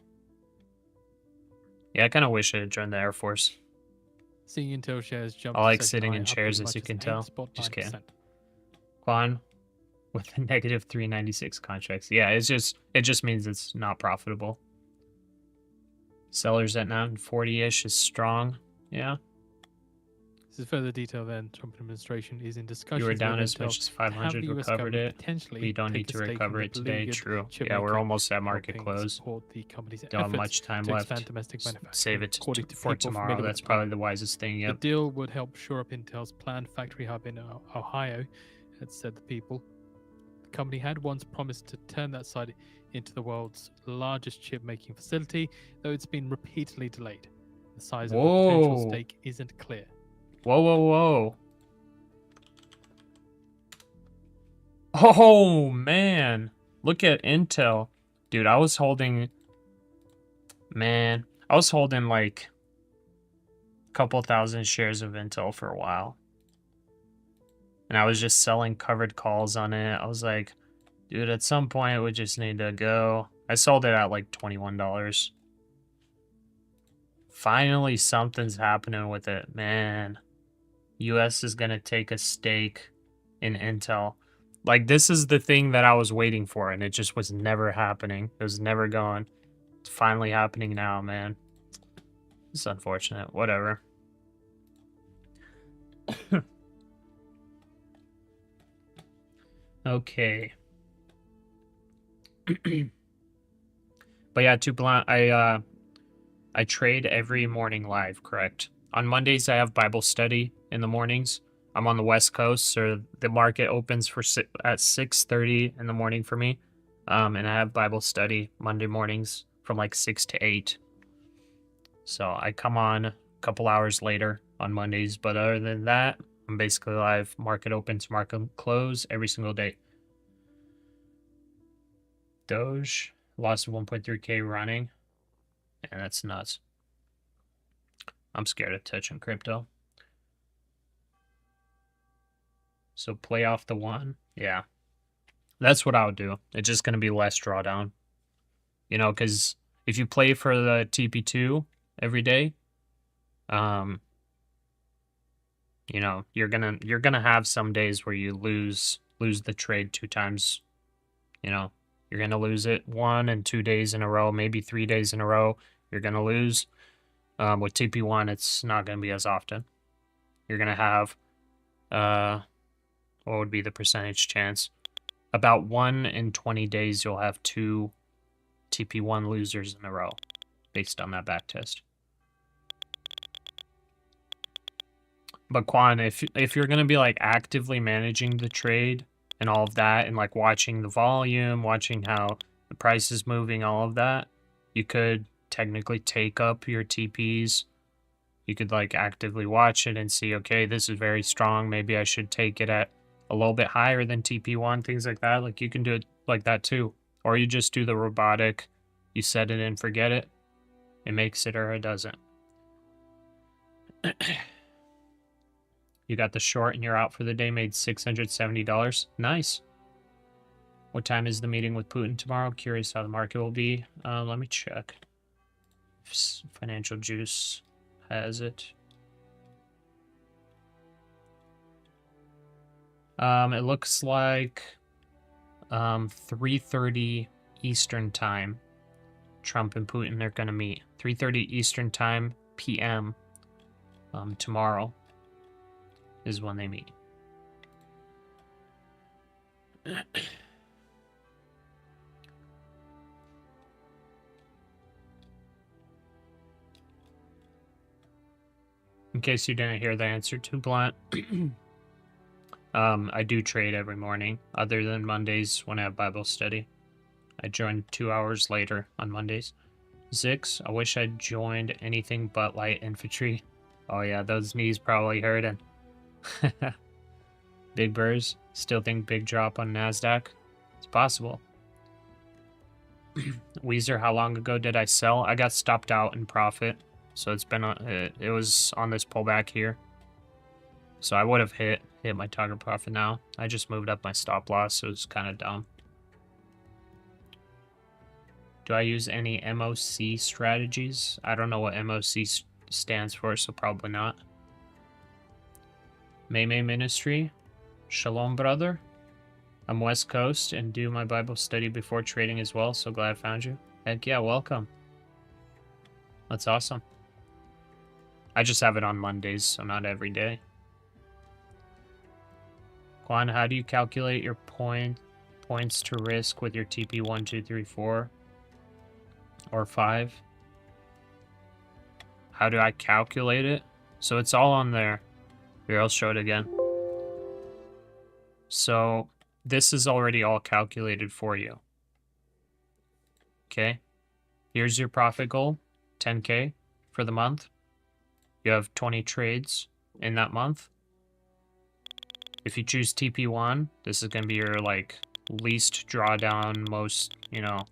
Yeah, I kind of wish I had joined the Air Force. Seeing Intel shares jump. I like sitting in chairs, as you can tell. Just kidding. Quan with the negative 396 contracts. Yeah, it just means it's not profitable. Sellers at 940-ish is strong. Yeah. This is further detail then. Trump administration is in discussions. You were down with as Intel much as 500, to have the US recovered government it. potentially We don't take need to a stake in recover the it today. beleaguered True. chip Yeah, we're maker, almost at market helping close. support the company's Don't have efforts much time to left. expand domestic manufacturing. Save it According to for people tomorrow. familiar with That's the plan. probably the wisest thing. The Yep. deal would help shore up Intel's planned factory hub in Ohio, had said the people. The company had once promised to turn that site into the world's largest chip-making facility, though it's been repeatedly delayed. The size of the potential Whoa. stake isn't clear. Whoa, whoa, whoa. Oh, man. Look at Intel. Dude, I was holding like a couple thousand shares of Intel for a while. And I was just selling covered calls on it. I was like, dude, at some point we just need to go. I sold it at like $21. Finally, something's happening with it, man. US is going to take a stake in Intel. Like, this is the thing that I was waiting for, and it just was never happening. It was never going. It's finally happening now, man. It's unfortunate. Whatever. Okay. But yeah, I trade every morning live, correct? On Mondays, I have Bible study in the mornings. I'm on the West Coast, so the market opens at 6:30 in the morning for me. And I have Bible study Monday mornings from like 6 to 8. So I come on a couple hours later on Mondays, but other than that, I'm basically live market open to market close every single day. Doge, loss of 1.3K running. And that's nuts. I'm scared of touching crypto. So play off the one. Yeah. That's what I would do. It's just going to be less drawdown. You know, because if you play for the TP2 every day, you know, you're gonna have some days where you lose the trade 2 times. You know, you're gonna lose it 1 and 2 days in a row, maybe 3 days in a row. You're gonna lose. With TP1, it's not gonna be as often. You're gonna have what would be the percentage chance? About 1 in 20 days, you'll have 2 TP1 losers in a row, based on that back test. But Quan, if you're gonna be like actively managing the trade and all of that, and like watching the volume, watching how the price is moving, all of that, you could technically take up your TPs. You could like actively watch it and see, okay, this is very strong. Maybe I should take it at a little bit higher than TP1, things like that. Like you can do it like that too. Or you just do the robotic, you set it and forget it. It makes it or it doesn't. You got the short and you're out for the day, made $670. Nice. What time is the meeting with Putin tomorrow? Curious how the market will be. Let me check. If Financial Juice has it. It looks like 3:30 Eastern time. Trump and Putin are gonna meet. 3:30 Eastern time PM tomorrow is when they meet. In case you didn't hear the answer to Blunt, I do trade every morning, other than Mondays when I have Bible study. I join 2 hours later on Mondays. Zix, I wish I'd joined anything but light infantry. Oh yeah, those knees probably hurting. Big Burrs, still think big drop on NASDAQ? It's possible. Weezer, how long ago did I sell? I got stopped out in profit. So it's been it was on this pullback here. So I would have hit my target profit now. I just moved up my stop loss, so it's kind of dumb. Do I use any MOC strategies? I don't know what MOC stands for, so probably not. May Ministry. Shalom, brother. I'm West Coast and do my Bible study before trading as well, so glad I found you. Heck yeah, welcome. That's awesome. I just have it on Mondays, so not every day. Quan, how do you calculate your points to risk with your TP 1, 2, 3, 4 or 5? How do I calculate it? So it's all on there. Here, I'll show it again. So this is already all calculated for you. Okay. Here's your profit goal, 10K for the month. You have 20 trades in that month. If you choose TP1, this is going to be your like least drawdown, most, you know,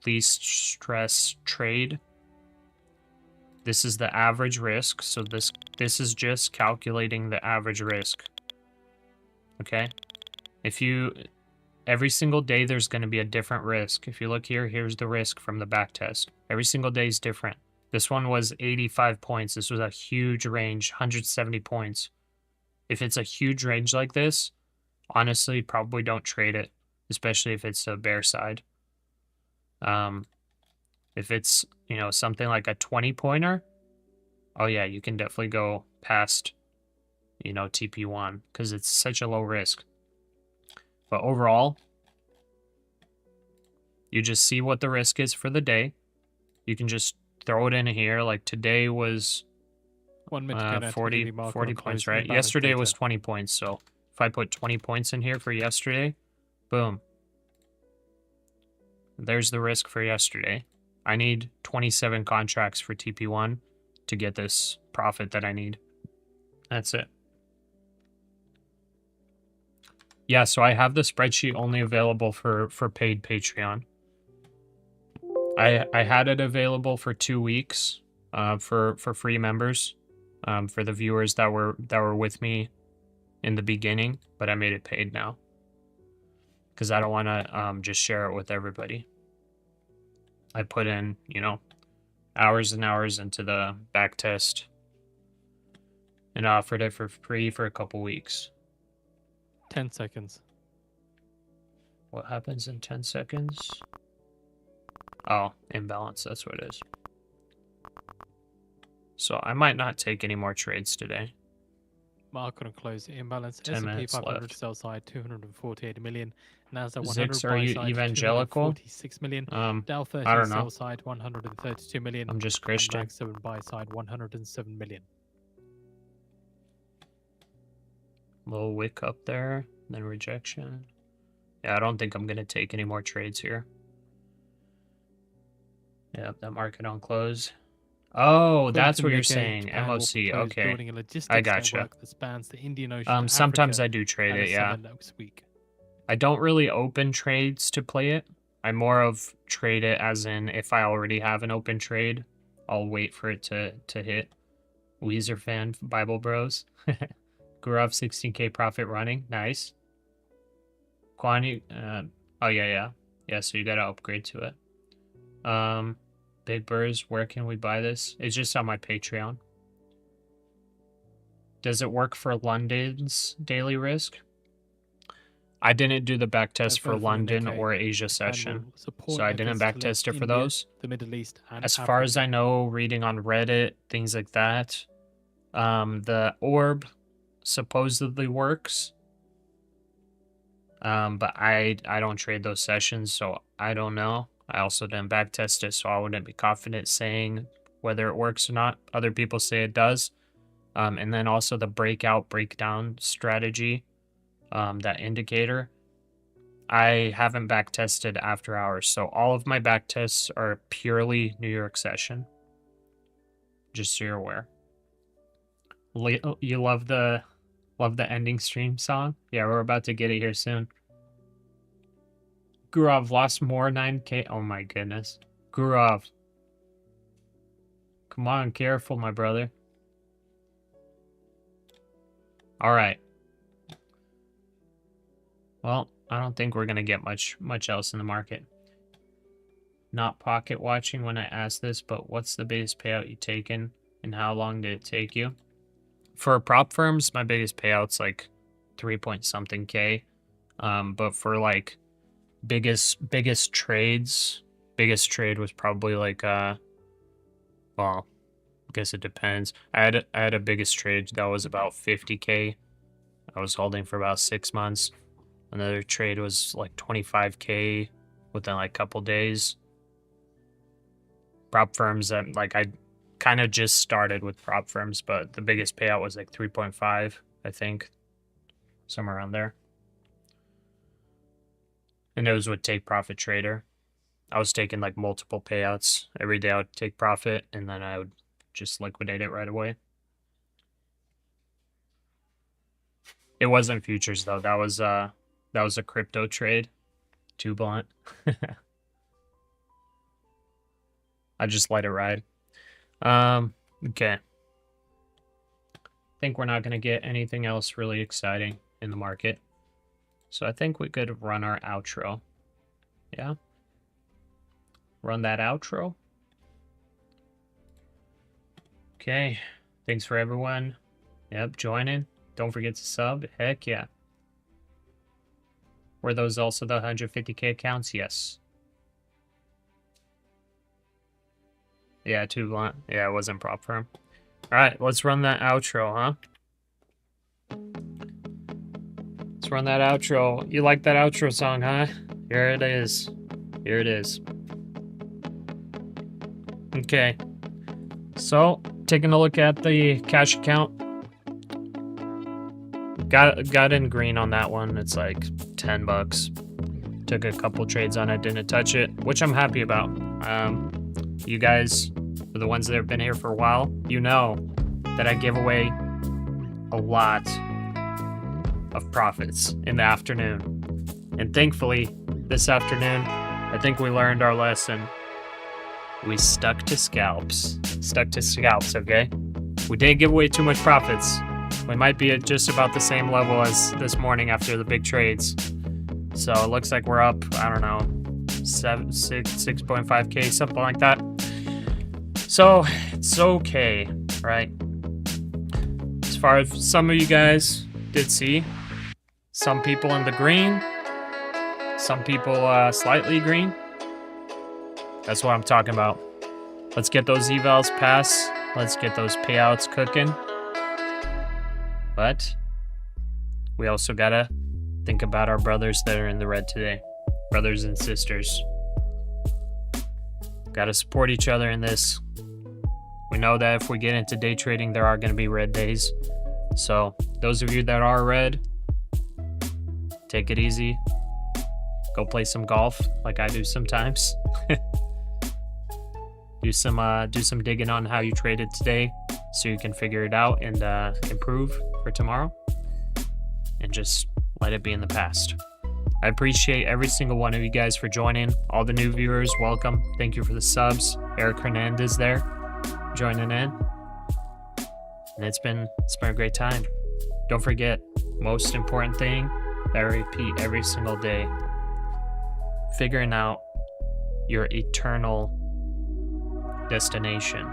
least stress trade. This is the average risk. So this is just calculating the average risk. Okay? If you every single day there's going to be a different risk. If you look here, here's the risk from the back test. Every single day is different. This one was 85 points. This was a huge range, 170 points. If it's a huge range like this, honestly, probably don't trade it, especially if it's a bear side. If it's, you know, something like a 20-pointer, oh yeah, you can definitely go past, you know, TP1 because it's such a low risk. But overall, you just see what the risk is for the day. You can just throw it in here. Like today was 1 minute 40 points, right? Yesterday was 20 points. So if I put 20 points in here for yesterday, boom. There's the risk for yesterday. I need 27 contracts for TP1 to get this profit that I need. That's it. Yeah, so I have the spreadsheet only available for paid Patreon. I had it available for 2 weeks for free members, for the viewers that were with me in the beginning, but I made it paid now because I don't want to just share it with everybody. I put in, hours and hours into the back test and offered it for free for a couple weeks. 10 seconds. What happens in 10 seconds? Oh, imbalance, that's what it is. So I might not take any more trades today. Market on close imbalance. 10 S&P minutes 500 left. sell side 248 million. NASDAQ 100 Zix, are buy you side evangelical? 246 million. I Dow 30 don't know. sell side 132 million. I'm just And Christian. Mag 7 buy side 107 million. Little wick up there, then rejection. Yeah, I don't think I'm gonna take any more trades here. Yep, that market on close. Oh, that's what you're saying. MOC. Okay, Building a logistics I gotcha. network that spans the Indian Ocean, Sometimes Africa, I do trade and it. the Yeah, Summit next week. I don't really open trades to play it. I more of trade it as in if I already have an open trade, I'll wait for it to hit. Weezer fan, Bible Bros. Grew up 16K profit running. Nice. Quantity. Oh yeah. So you gotta upgrade to it. Big Birds. Where can we buy this? It's just on my Patreon. Does it work for London's daily risk? I didn't do the back test for both in the London Nikkei or Asia and session, will support so I didn't efforts back to test link it for India, those. the Middle East, and As far as I Africa. know, reading on Reddit, things like that, the orb supposedly works. But I don't trade those sessions, so I don't know. I also didn't back test it, so I wouldn't be confident saying whether it works or not. Other people say it does. And then also the breakdown strategy, that indicator. I haven't back tested after hours, so all of my back tests are purely New York session. Just so you're aware. You love the ending stream song? Yeah, we're about to get it here soon. Gurov lost more 9K. Oh my goodness. Gurov. Come on, careful, my brother. Alright. Well, I don't think we're gonna get much else in the market. Not pocket watching when I asked this, but what's the biggest payout you taken and how long did it take you? For prop firms, my biggest payout's like 3-point-something K. But for like biggest trades, biggest trade was probably like well, I guess it depends. I had a biggest trade that was about 50K. I was holding for about 6 months. Another trade was like 25K within like a couple days. Prop firms that like I kind of just started with prop firms, but the biggest payout was like 3.5, I think, somewhere around there. And it was with Take Profit Trader. I was taking like multiple payouts. Every day I would take profit and then I would just liquidate it right away. It wasn't futures though. That was a crypto trade. Too blunt. I just let it ride. Okay. I think we're not going to get anything else really exciting in the market. So I think we could run our outro. Yeah? Run that outro. Okay. Thanks for everyone. Yep, joining. Don't forget to sub. Heck yeah. Were those also the 150K accounts? Yes. Yeah, too blunt. Yeah, it wasn't prop firm. Alright, let's run that outro, huh? Let's run that outro. You like that outro song, huh? Here it is. Here it is. Okay. So, taking a look at the cash account. Got in green on that one. It's like $10. Took a couple trades on it, didn't touch it, which I'm happy about. You guys, for the ones that have been here for a while, you know that I give away a lot of profits in the afternoon. And thankfully, this afternoon, I think we learned our lesson. We stuck to scalps. Stuck to scalps, okay? We didn't give away too much profits. We might be at just about the same level as this morning after the big trades. So it looks like we're up, I don't know, 6.5K, something like that. So it's okay, right? As far as some of you guys did see, some people in the green, some people slightly green. That's what I'm talking about. Let's get those evals passed. Let's get those payouts cooking. But we also gotta think about our brothers that are in the red today. Brothers and sisters. Gotta support each other in this. We know that if we get into day trading, there are gonna be red days. So those of you that are red, take it easy. Go play some golf like I do sometimes. Do some digging on how you traded today so you can figure it out and improve for tomorrow. And just let it be in the past. I appreciate every single one of you guys for joining. All the new viewers, welcome. Thank you for the subs. Eric Hernandez there, joining in. And it's been a great time. Don't forget, most important thing that I repeat every single day, figuring out your eternal destination.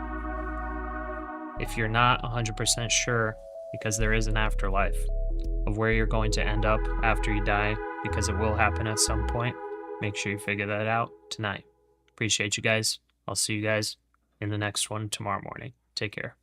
If you're not 100% sure, because there is an afterlife, of where you're going to end up after you die, because it will happen at some point, make sure you figure that out tonight. Appreciate you guys. I'll see you guys in the next one tomorrow morning. Take care.